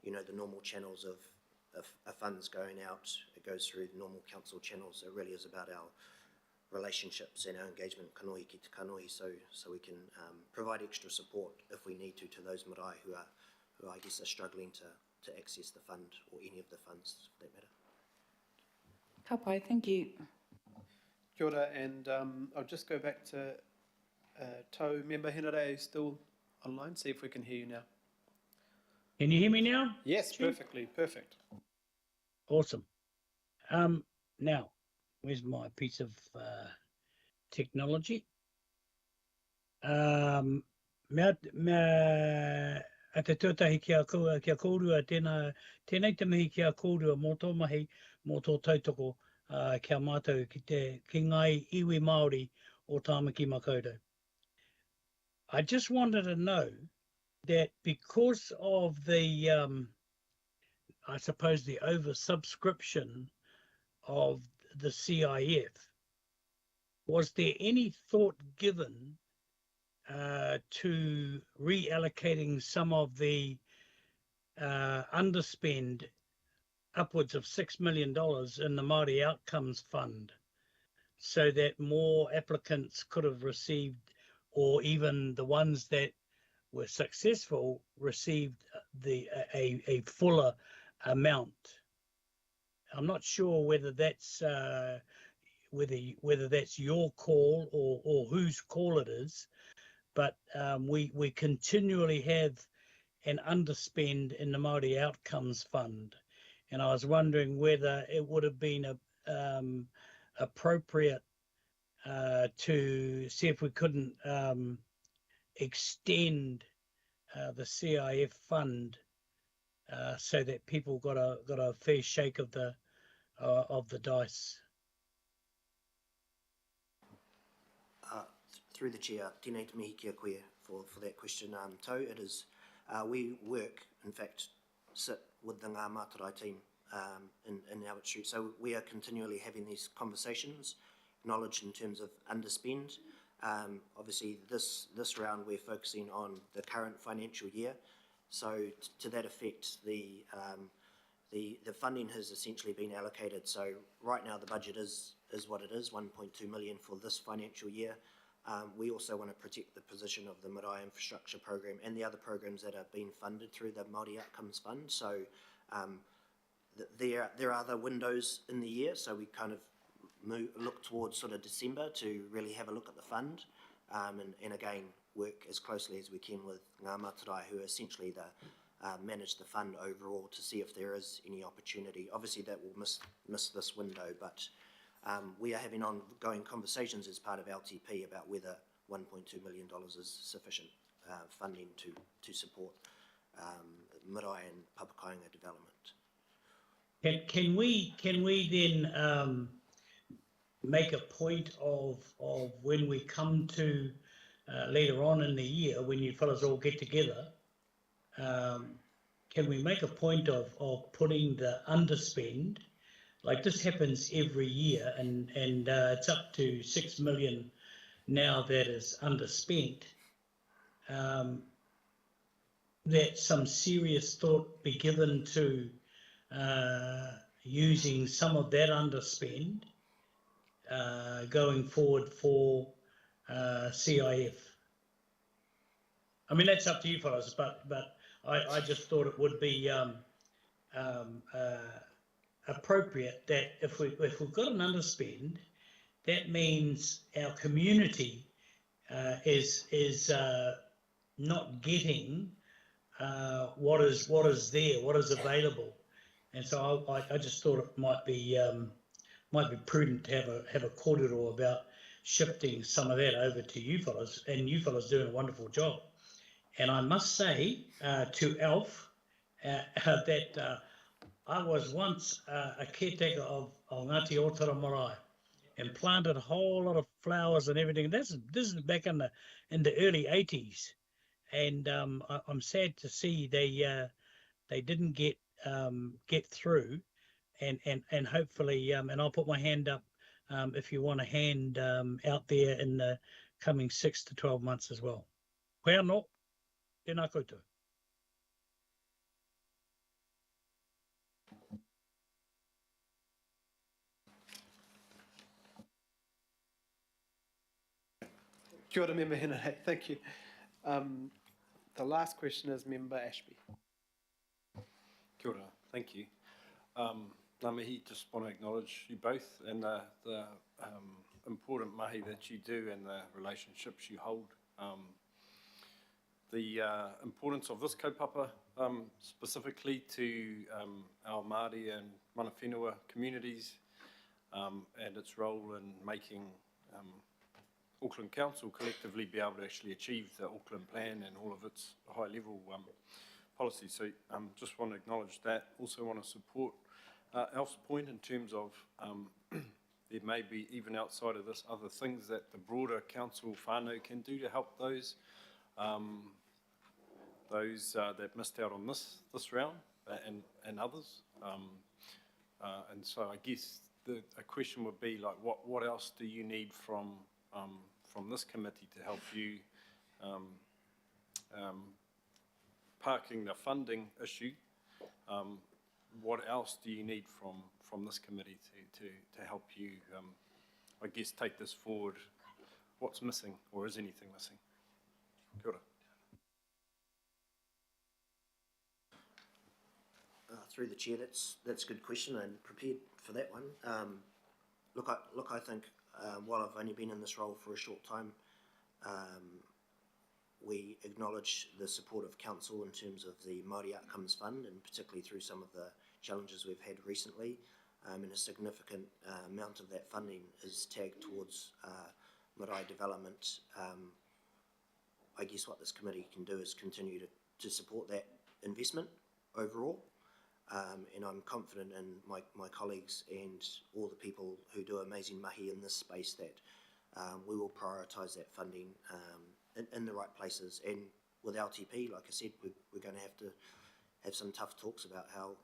you know, the normal channels of funds going out. It goes through the normal council channels. It really is about our relationships and our engagement kanohi ki te kanohi, so we can provide extra support if we need to those marae who I guess are struggling to access the fund or any of the funds for that matter. Ka pai, thank you. Kia ora, and I'll just go back to Tau. Member Henare, are you still online? See if we can hear you now. Can you hear me now? Yes, Chief? perfectly, perfect. Awesome. Now, where's my piece of technology? Mea a te tuatahi kia kōrua tēnei te mihi kia kōrua mō tō mahi mō tō tautoko kia mātou ki ngai iwi Māori o Tāmaki Makaurau. I just wanted to know that because of the, I suppose, the oversubscription of the CIF, was there any thought given to reallocating some of the underspend upwards of $6 million in the Māori Outcomes Fund so that more applicants could have received, or even the ones that were successful received a fuller amount? I'm not sure whether that's whether that's your call or whose call it is, but we continually have an underspend in the Māori Outcomes Fund, and I was wondering whether it would have been appropriate to see if we couldn't extend the CIF fund so that people got a fair shake of the dice. Through the chair, tēnei te mihi kia koe for that question. Tau, it is, we work, in fact, sit with the Ngā Mātarai team in Albert Street. So we are continually having these conversations, knowledge in terms of underspend. Obviously, this round we're focusing on the current financial year. So to that effect, the funding has essentially been allocated. So right now the budget is what it is, 1.2 million for this financial year. We also want to protect the position of the Marae Infrastructure Program and the other programs that are being funded through the Māori Outcomes Fund. So there are other windows in the year, so we kind of look towards sort of December to really have a look at the fund, and again work as closely as we can with Ngā Mātarai, who essentially manage the fund overall, to see if there is any opportunity. Obviously that will miss this window, but we are having ongoing conversations as part of LTP about whether $1.2 million is sufficient funding to support marae and Papakainga development. Can we then make a point of when we come to later on in the year, when you fellas all get together, can we make a point of putting the underspend? Like this happens every year, and it's up to 6 million now that is underspent. That some serious thought be given to using some of that underspend going forward for CIF. I mean, that's up to you fellas, but I just thought it would be appropriate that if we've got an underspend, that means our community is not getting what is there, what is available, and so I just thought it might be prudent to have a kōrero about shifting some of that over to you fellas, and you fellas doing a wonderful job. And I must say to Alf that I was once a caretaker of Ngāti Otara Marae and planted a whole lot of flowers and everything. This is back in the early 80s, and I'm sad to see they didn't get through, and hopefully and I'll put my hand up if you want a hand out there in the coming 6 to 12 months as well. Whea no, tēnā koutou. Kia ora, Member Henare, thank you. The last question is Member Ashby. Kia ora, thank you. Ngā mihi, just want to acknowledge you both and the important mahi that you do and the relationships you hold. The importance of this kaupapa, specifically to our Māori and mana whenua communities, and its role in making Auckland Council collectively be able to actually achieve the Auckland Plan and all of its high-level policies. So just want to acknowledge that. Also want to support Alf's point in terms of there may be, even outside of this, other things that the broader council whānau can do to help those that missed out on this round and others. And so I guess a question would be like, what else do you need from this committee to help you parking the funding issue? What else do you need from this committee to help you, I guess, take this forward? What's missing, or is anything missing? Kia ora. Through the chair, that's a good question, and prepared for that one. Look, I think while I've only been in this role for a short time, we acknowledge the support of council in terms of the Māori Outcomes Fund, and particularly through some of the challenges we've had recently, and a significant amount of that funding is tagged towards marae development. I guess what this committee can do is continue to support that investment overall. And I'm confident in my colleagues and all the people who do amazing mahi in this space that we will prioritise that funding in the right places. And with LTP, like I said, we're going to have some tough talks about how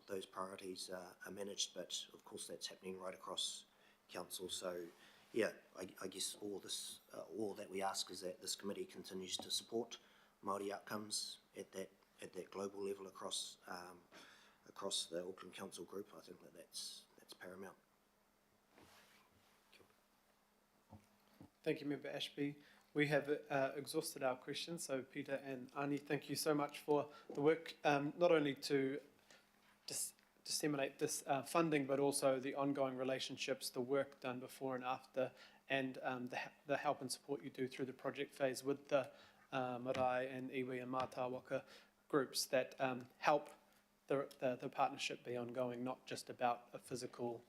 those priorities are managed, but of course that's happening right across council. So yeah, I guess all that we ask is that this committee continues to support Māori outcomes at that global level across the Auckland Council group. I think that's paramount. Thank you, Member Ashby. We have exhausted our questions, so Peter and Ani, thank you so much for the work, not only to disseminate this funding, but also the ongoing relationships, the work done before and after, and the help and support you do through the project phase with the marae and iwi and mātāwaka groups that help the partnership be ongoing, not just about a physical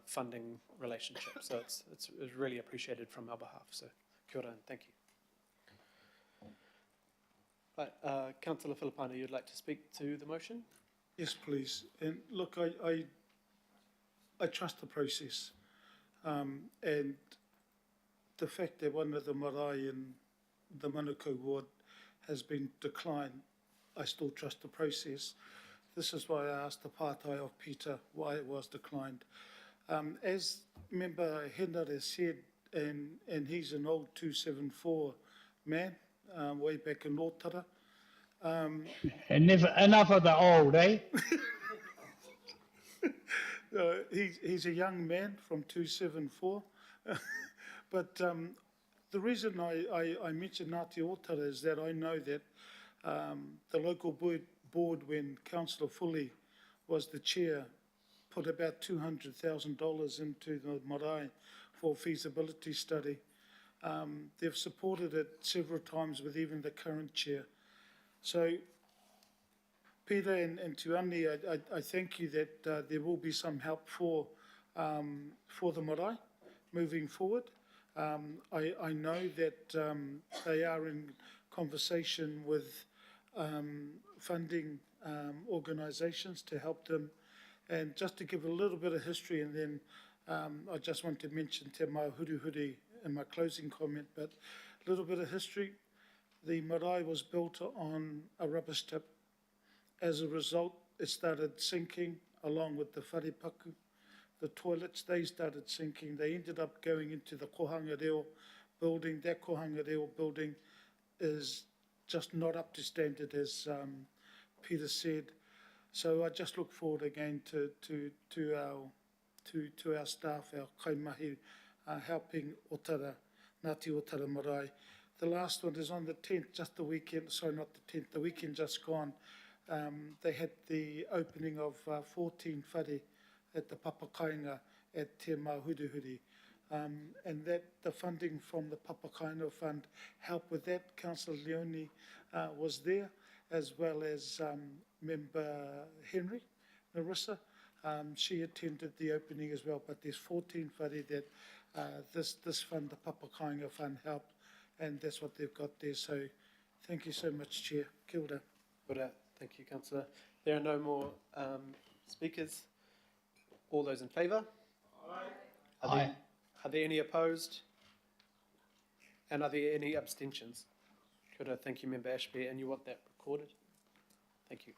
funding relationship. So it's really appreciated from our behalf. So kia ora and thank you. Right, Councillor Filipano, you'd like to speak to the motion? Yes, please. And look, I trust the process, and the fact that one of the marae in the Manukau ward has been declined, I still trust the process. This is why I asked the pātai of Peter why it was declined. As Member Henare said, and he's an old 274 man, way back in Otara. And never enough of the old, eh? He's a young man from 274. But the reason I mention Ngāti Otara is that I know that the local board, when Councillor Fully was the chair, put about $200,000 into the marae for feasibility study. They've supported it several times with even the current chair. So, Peter and to Ani, I thank you that there will be some help for the marae moving forward. I know that they are in conversation with funding organisations to help them. And just to give a little bit of history, and then I just want to mention Te Māhurihuri in my closing comment, but a little bit of history. The marae was built on a rubbish tip. As a result, it started sinking along with the wharepaku. The toilets, they started sinking. They ended up going into the Kohanga Reo building. That Kohanga Reo building is just not up to standard, as Peter said. So I just look forward again to our staff, our kaimahi, helping Otara, Ngāti Otara marae. The last one is on the 10th, just the weekend, sorry, not the 10th, the weekend just gone. they had the opening of 14 whare at the Papakainga at Te Mahuruhuri. And that the funding from the Papakainga Fund helped with that. Councillor Leone was there, as well as Member Henry, Narissa. She attended the opening as well, but there's 14 whare that this fund, the Papakainga Fund, helped, and that's what they've got there. So thank you so much, Chair. Kia ora. Kia ora. Thank you, Councillor. There are no more speakers. All those in favour? Aye. Are there any opposed? And are there any abstentions? Kia ora. Thank you, Member Ashby, and you want that recorded? Thank you.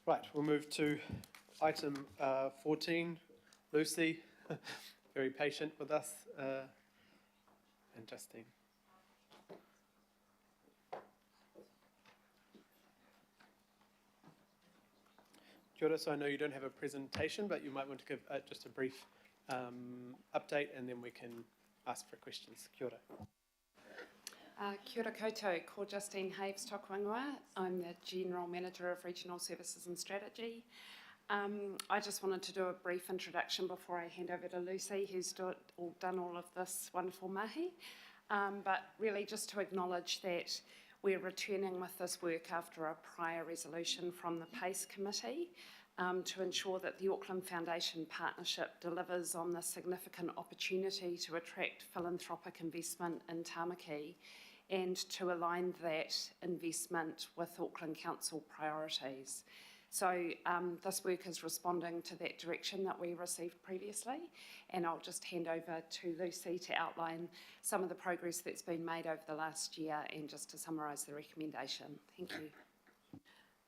Right, we'll move to item 14. Lucy, very patient with us, and Justine. Kia ora, so I know you don't have a presentation, but you might want to give just a brief update, and then we can ask for questions. Kia ora. Kia ora koutou, ko Justine Haves toku ingoa. I'm the General Manager of Regional Services and Strategy. I just wanted to do a brief introduction before I hand over to Lucy, who's done all of this wonderful mahi. But really just to acknowledge that we're returning with this work after a prior resolution from the PACE Committee to ensure that the Auckland Foundation Partnership delivers on the significant opportunity to attract philanthropic investment in Tamaki and to align that investment with Auckland Council priorities. So this work is responding to that direction that we received previously, and I'll just hand over to Lucy to outline some of the progress that's been made over the last year and just to summarise the recommendation. Thank you.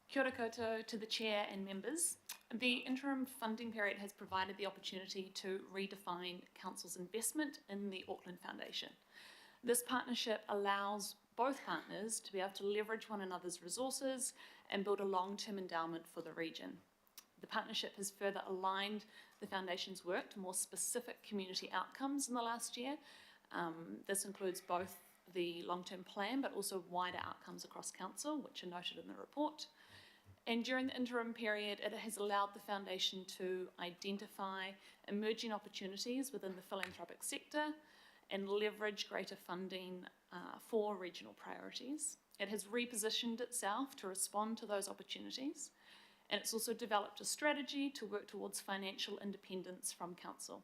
Kia ora koutou to the Chair and members. The interim funding period has provided the opportunity to redefine Council's investment in the Auckland Foundation. This partnership allows both partners to be able to leverage one another's resources and build a long-term endowment for the region. The partnership has further aligned the Foundation's work to more specific community outcomes in the last year. This includes both the long-term plan but also wider outcomes across Council, which are noted in the report. And during the interim period, it has allowed the Foundation to identify emerging opportunities within the philanthropic sector and leverage greater funding for regional priorities. It has repositioned itself to respond to those opportunities, and it's also developed a strategy to work towards financial independence from Council.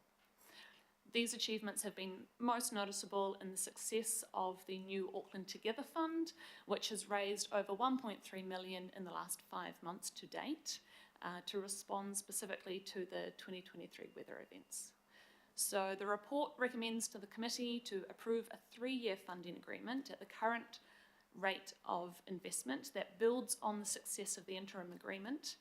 These achievements have been most noticeable in the success of the new Auckland Together Fund, which has raised over 1.3 million in the last 5 months to date to respond specifically to the 2023 weather events. So the report recommends to the committee to approve a 3-year funding agreement at the current rate of investment that builds on the success of the interim agreement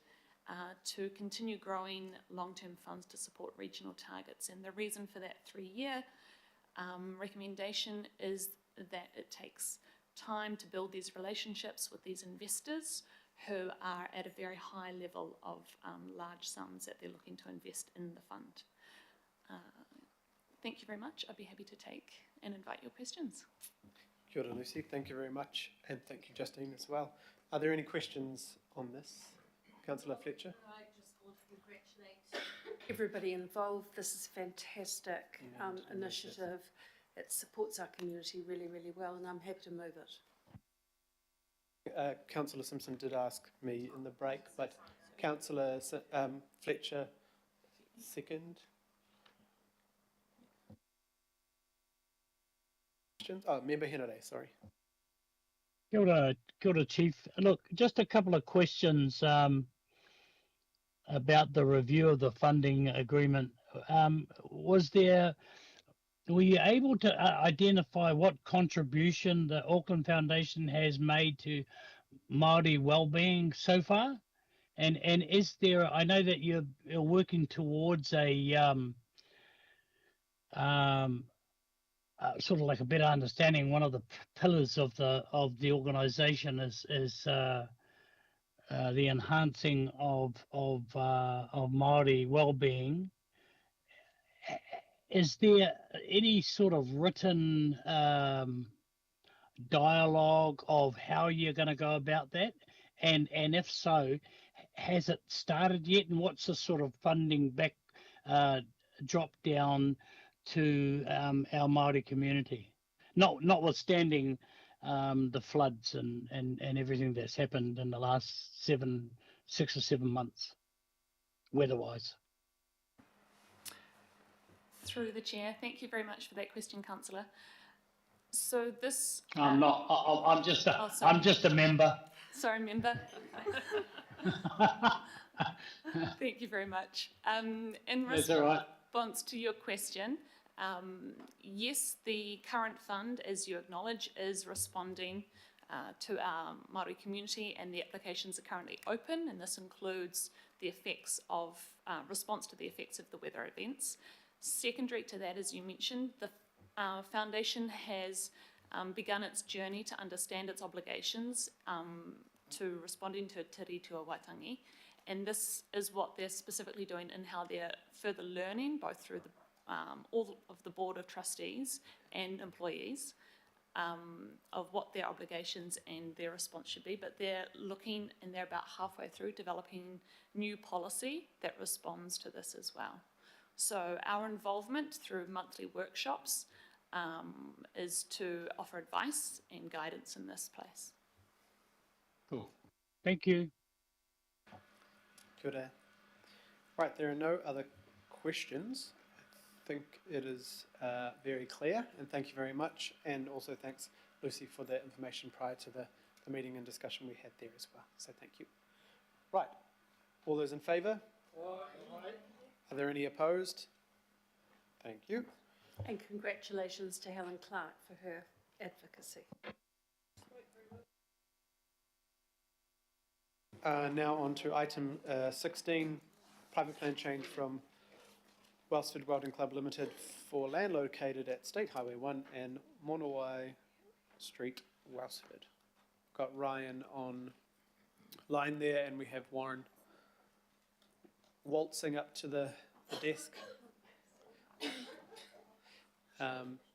to continue growing long-term funds to support regional targets. And the reason for that 3-year recommendation is that it takes time to build these relationships with these investors who are at a very high level of large sums that they're looking to invest in the fund. Thank you very much. I'd be happy to take and invite your questions. Kia ora, Lucy. Thank you very much, and thank you, Justine, as well. Are there any questions on this? Councillor Fletcher. I just want to congratulate everybody involved. This is a fantastic initiative. It supports our community really, really well, and I'm happy to move it. Councillor Simpson did ask me in the break, but Councillor Fletcher, second. Oh, Member Henare, sorry. Kia ora, Chief. Look, just a couple of questions about the review of the funding agreement. Were you able to identify what contribution the Auckland Foundation has made to Māori wellbeing so far? And is there, I know that you're working towards a sort of like a better understanding. One of the pillars of the organisation is the enhancing of Māori wellbeing. Is there any sort of written dialogue of how you're going to go about that? And if so, has it started yet? And what's the sort of funding back drop down to our Maori community? Notwithstanding the floods and everything that's happened in the last 6 or 7 months, weather-wise. Through the chair, thank you very much for that question, councillor. So this. I'm not. I'm just. Sorry. I'm just a member. Sorry, member. Thank you very much. In That's all right. response to your question, yes, the current fund, as you acknowledge, is responding to our Māori community, and the applications are currently open, and this includes the effects of response to the effects of the weather events. Secondary to that, as you mentioned, the foundation has begun its journey to understand its obligations to responding to Te Rītua Waitangi, and this is what they're specifically doing in how they're further learning, both through the, all of the Board of Trustees and employees, of what their obligations and their response should be, but they're looking, and they're about halfway through developing new policy that responds to this as well. So our involvement through monthly workshops is to offer advice and guidance in this place. Cool. Thank you. Kia ora. Right, there are no other questions. I think it is very clear, and thank you very much. And also thanks, Lucy, for that information prior to the meeting and discussion we had there as well. So thank you. Right, all those in favour? Are there any opposed? Thank you. And congratulations to Helen Clark for her advocacy. Now on to item 16, private plan change from Wellsford Welding Club Limited for land located at State Highway 1 and Monowai Street, Wellsford. Got Ryan on line there, and we have Warren waltzing up to the desk.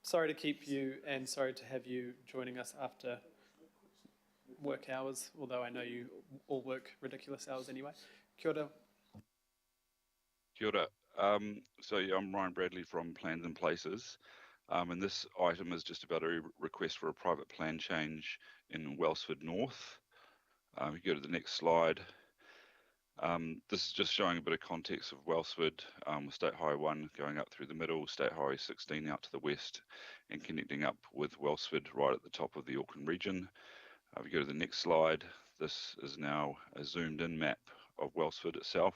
Sorry to keep you, and sorry to have you joining us after work hours, although I know you all work ridiculous hours anyway. Kia ora. Kia ora. I'm Ryan Bradley from Plans and Places, and this item is just about a request for a private plan change in Wellsford North. If you go to the next slide, this is just showing a bit of context of Wellsford, with State Highway 1 going up through the middle, State Highway 16 out to the west, and connecting up with Wellsford right at the top of the Auckland region. If you go to the next slide, this is now a zoomed in map of Wellsford itself,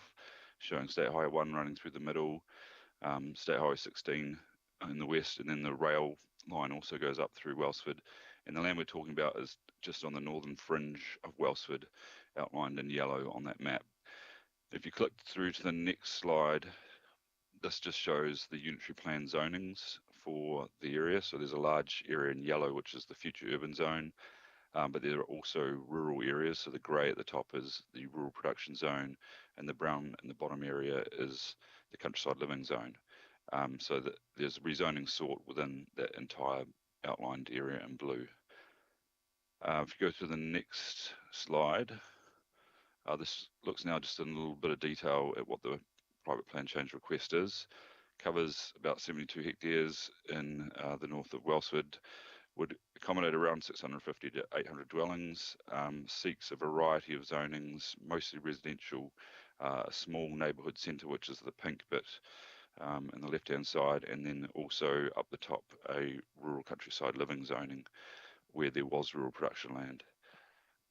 showing State Highway 1 running through the middle, State Highway 16 in the west, and then the rail line also goes up through Wellsford. And the land we're talking about is just on the northern fringe of Wellsford, outlined in yellow on that map. If you click through to the next slide, this just shows the unitary plan zonings for the area. So there's a large area in yellow, which is the future urban zone. But there are also rural areas. So the grey at the top is the rural production zone, and the brown in the bottom area is the countryside living zone. So that there's rezoning sought within that entire outlined area in blue. If you go to the next slide, this looks now just in a little bit of detail at what the private plan change request is. Covers about 72 hectares in the north of Wellsford, would accommodate around 650 to 800 dwellings, seeks a variety of zonings, mostly residential, a small neighbourhood centre, which is the pink bit on the left-hand side, and then also up the top a rural countryside living zoning where there was rural production land.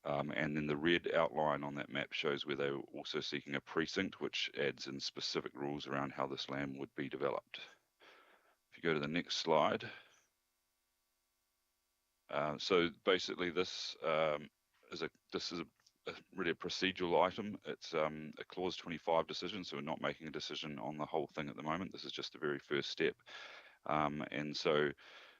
And then the red outline on that map shows where they were also seeking a precinct, which adds in specific rules around how this land would be developed. If you go to the next slide. So basically this is really a procedural item. It's a clause 25 decision, so we're not making a decision on the whole thing at the moment. This is just the very first step. And so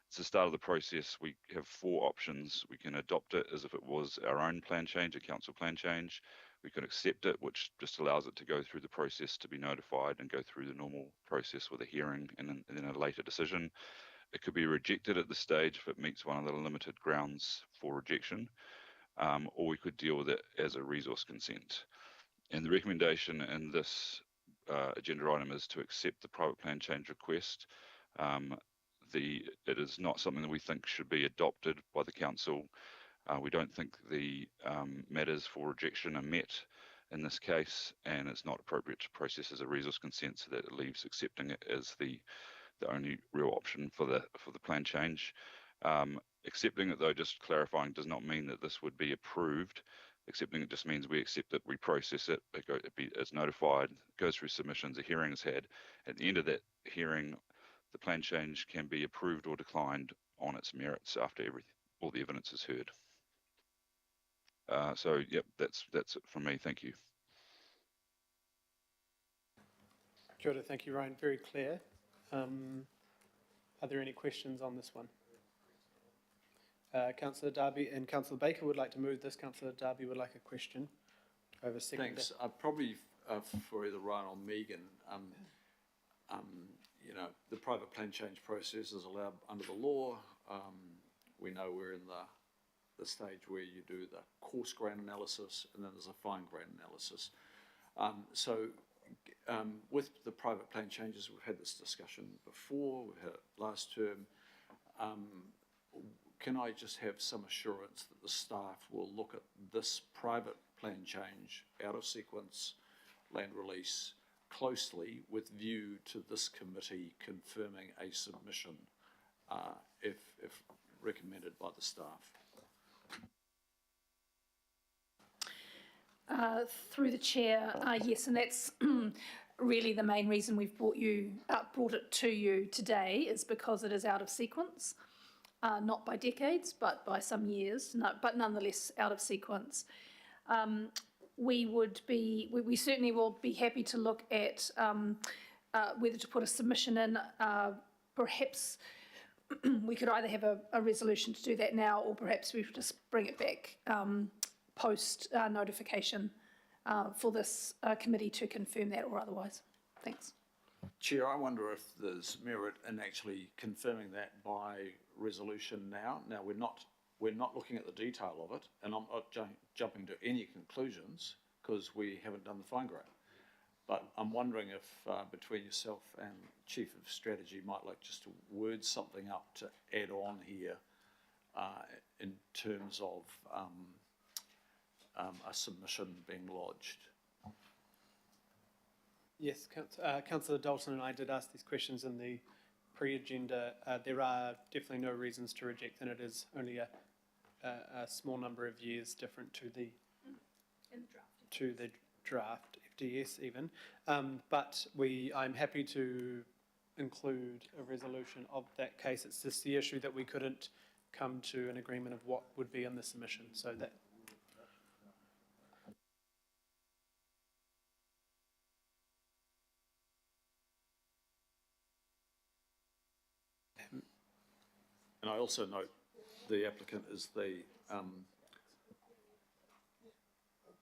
it's the start of the process. We have 4 options. We can adopt it as if it was our own plan change, a council plan change. We can accept it, which just allows it to go through the process to be notified and go through the normal process with a hearing and then a later decision. It could be rejected at this stage if it meets one of the limited grounds for rejection. or we could deal with it as a resource consent. And the recommendation in this agenda item is to accept the private plan change request. It is not something that we think should be adopted by the council. We don't think the matters for rejection are met in this case, and it's not appropriate to process as a resource consent, so that it leaves accepting it as the only real option for the plan change. Accepting it, though, just clarifying, does not mean that this would be approved. Accepting it just means we accept it, we process it, it's notified, goes through submissions, a hearing is had. At the end of that hearing, the plan change can be approved or declined on its merits after all the evidence is heard. So, yep, that's it from me. Thank you. Kia ora, thank you, Ryan. Very clear. Are there any questions on this one? Councillor Darby and Councillor Baker would like to move this. Councillor Darby would like a question. Over second. Thanks. Probably for either Ryan or Megan. You know, the private plan change process is allowed under the law. We know we're in the stage where you do the coarse grain analysis and then there's a fine grain analysis. With the private plan changes, we've had this discussion before, we've had it last term. Can I just have some assurance that the staff will look at this private plan change, out of sequence, land release, closely with view to this committee confirming a submission if recommended by the staff? Through the chair, yes, and that's really the main reason we've brought it to you today, is because it is out of sequence. Not by decades, but by some years, but nonetheless out of sequence. We certainly will be happy to look at whether to put a submission in. Perhaps we could either have a resolution to do that now, or perhaps we should just bring it back post notification for this committee to confirm that or otherwise. Thanks. Chair, I wonder if there's merit in actually confirming that by resolution now. Now, we're not looking at the detail of it, and I'm not jumping to any conclusions because we haven't done the fine grain. But I'm wondering if between yourself and Chief of Strategy might like just to word something up to add on here in terms of a submission being lodged. Yes, Councillor Dalton and I did ask these questions in the pre-agenda. There are definitely no reasons to reject, and it is only a small number of years different to the draft FDS even. But I'm happy to include a resolution of that case. It's just the issue that we couldn't come to an agreement of what would be in the submission. So that. And I also note the applicant is the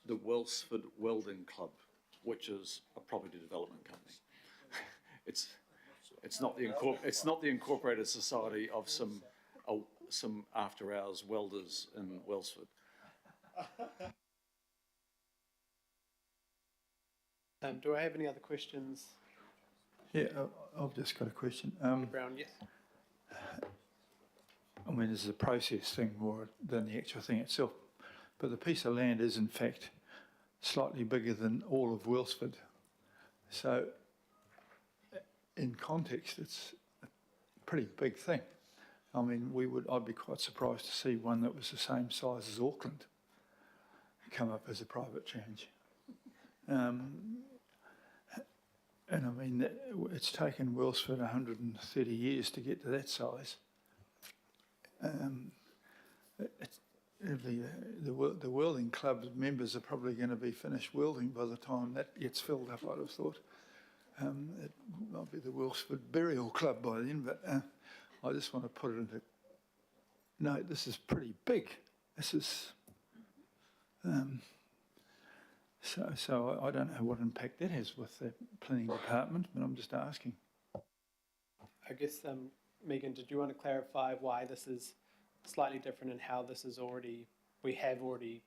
Wellsford Welding Club, which is a property development company. It's not the incorporated society of some after hours welders in Wellsford. Do I have any other questions? Yeah, I've just got a question. Brown, yes. I mean, this is a process thing more than the actual thing itself. But the piece of land is, in fact, slightly bigger than all of Wellsford. So, in context, it's a pretty big thing. I mean, I'd be quite surprised to see one that was the same size as Auckland come up as a private change. And I mean, it's taken Wellsford 130 years to get to that size. The welding club members are probably going to be finished welding by the time that gets filled up, I'd have thought. It might be the Wellsford Burial Club by then, but I just want to put it into... No, this is pretty big. This is... So I don't know what impact that has with the planning department, but I'm just asking. I guess, Megan, did you want to clarify why this is slightly different and how this is already we have already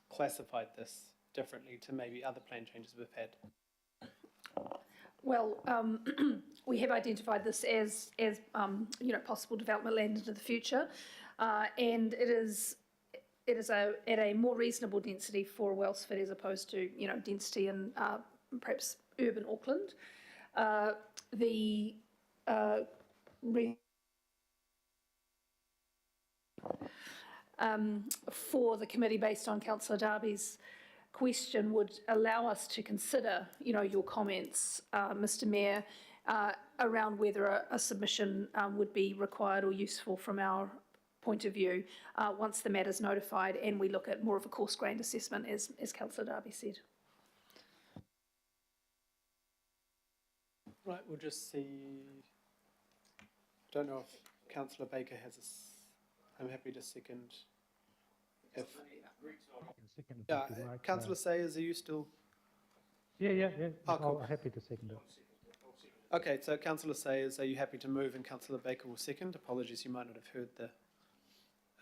classified this differently to maybe other plan changes we've had? Well, we have identified this as possible development land into the future, and it is at a more reasonable density for Wellsford as opposed to density in perhaps urban Auckland. For the committee, based on Councillor Darby's question, would allow us to consider, your comments, Mr. Mayor, around whether a submission would be required or useful from our point of view once the matter's notified and we look at more of a coarse-grained assessment, as Councillor Darby said. Right, we'll just see. I don't know if Councillor Baker has a. I'm happy to second. If yeah, Councillor Sayers, are you still? Yeah. Oh, cool. I'm happy to second it. Okay, so Councillor Sayers, are you happy to move and Councillor Baker will second? Apologies, you might not have heard the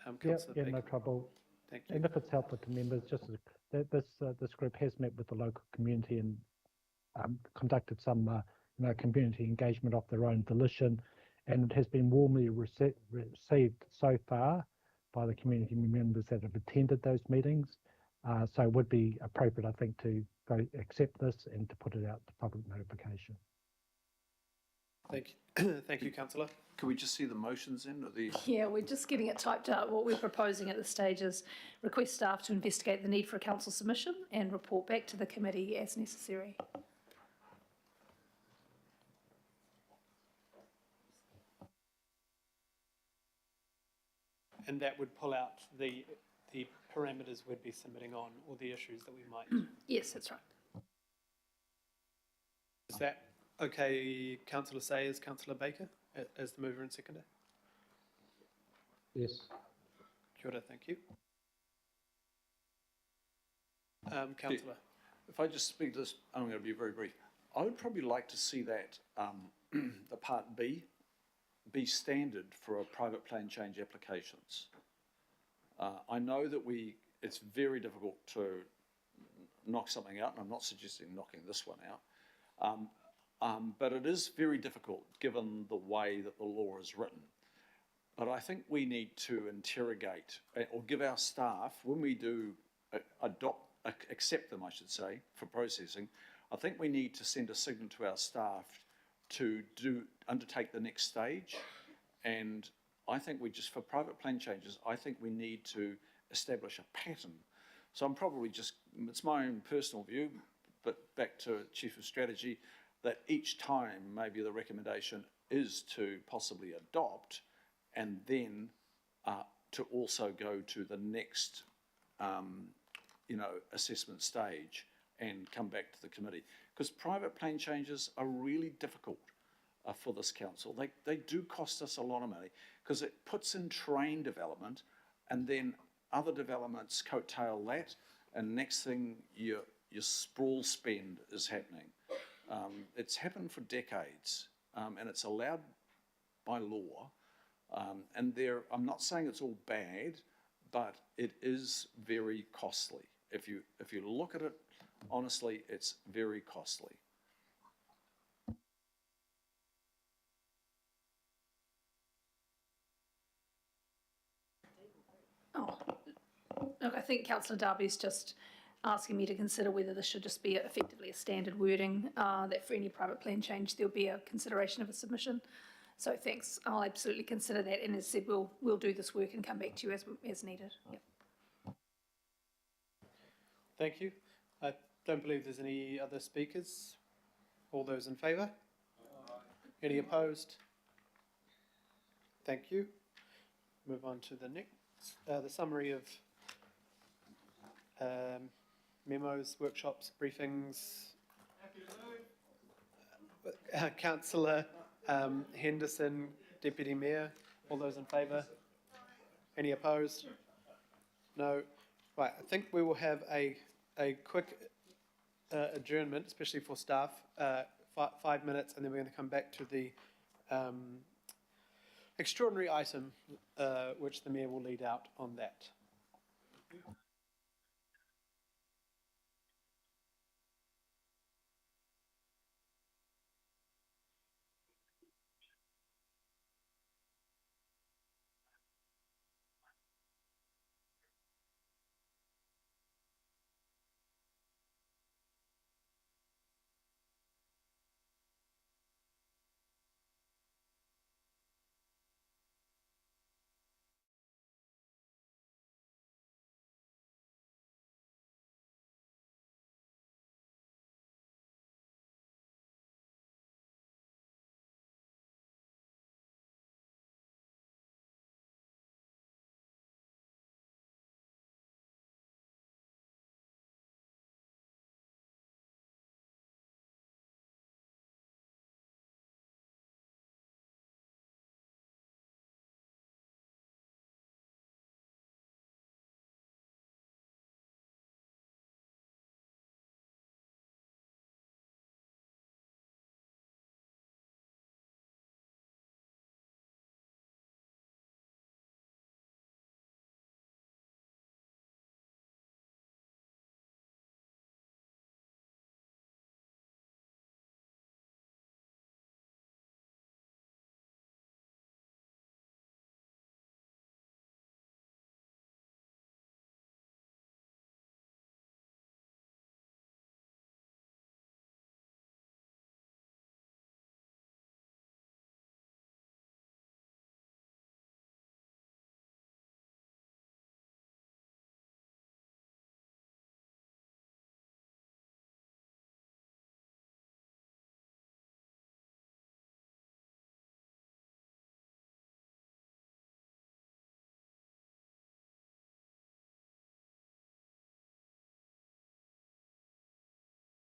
Councillor Baker. No trouble. Thank you. And if it's helpful to members, just this group has met with the local community and conducted some community engagement of their own volition, and it has been warmly received so far by the community members that have attended those meetings. So it would be appropriate, I think, to go accept this and to put it out to public notification. Thank you. Thank you, Councillor. Can we just see the motions in? Or the... Yeah, we're just getting it typed out. What we're proposing at this stage is request staff to investigate the need for a council submission and report back to the committee as necessary. And that would pull out the parameters we'd be submitting on, or the issues that we might. Yes, that's right. Is that okay, Councillor Sayers, Councillor Baker, as the mover and seconder? Yes. Kia ora, thank you. Councillor. If I just speak to this, I'm going to be very brief. I would probably like to see that the Part B be standard for private plan change applications. I know that it's very difficult to knock something out, and I'm not suggesting knocking this one out, but it is very difficult given the way that the law is written. But I think we need to interrogate or give our staff, when we do accept them, I should say, for processing, I think we need to send a signal to our staff to undertake the next stage. And I think for private plan changes, I think we need to establish a pattern. So I'm probably it's my own personal view, but back to Chief of Strategy, that each time maybe the recommendation is to possibly adopt and then to also go to the next assessment stage and come back to the committee. Because private plan changes are really difficult for this council. They do cost us a lot of money because it puts in train development and then other developments coattail that, and next thing your sprawl spend is happening. It's happened for decades and it's allowed by law. And I'm not saying it's all bad, but it is very costly. If you look at it honestly, it's very costly. Look, I think Councillor Darby's just asking me to consider whether this should just be effectively a standard wording, that for any private plan change there'll be a consideration of a submission. So thanks, I'll absolutely consider that, and as I said, we'll do this work and come back to you as needed. Yep. Thank you. I don't believe there's any other speakers. All those in favour? Any opposed? Thank you. Move on to the next, the summary of memos, workshops, briefings. Councillor Henderson, Deputy Mayor, all those in favour? Any opposed? No. Right, I think we will have a quick adjournment, especially for staff, 5 minutes, and then we're going to come back to the extraordinary item which the Mayor will lead out on that.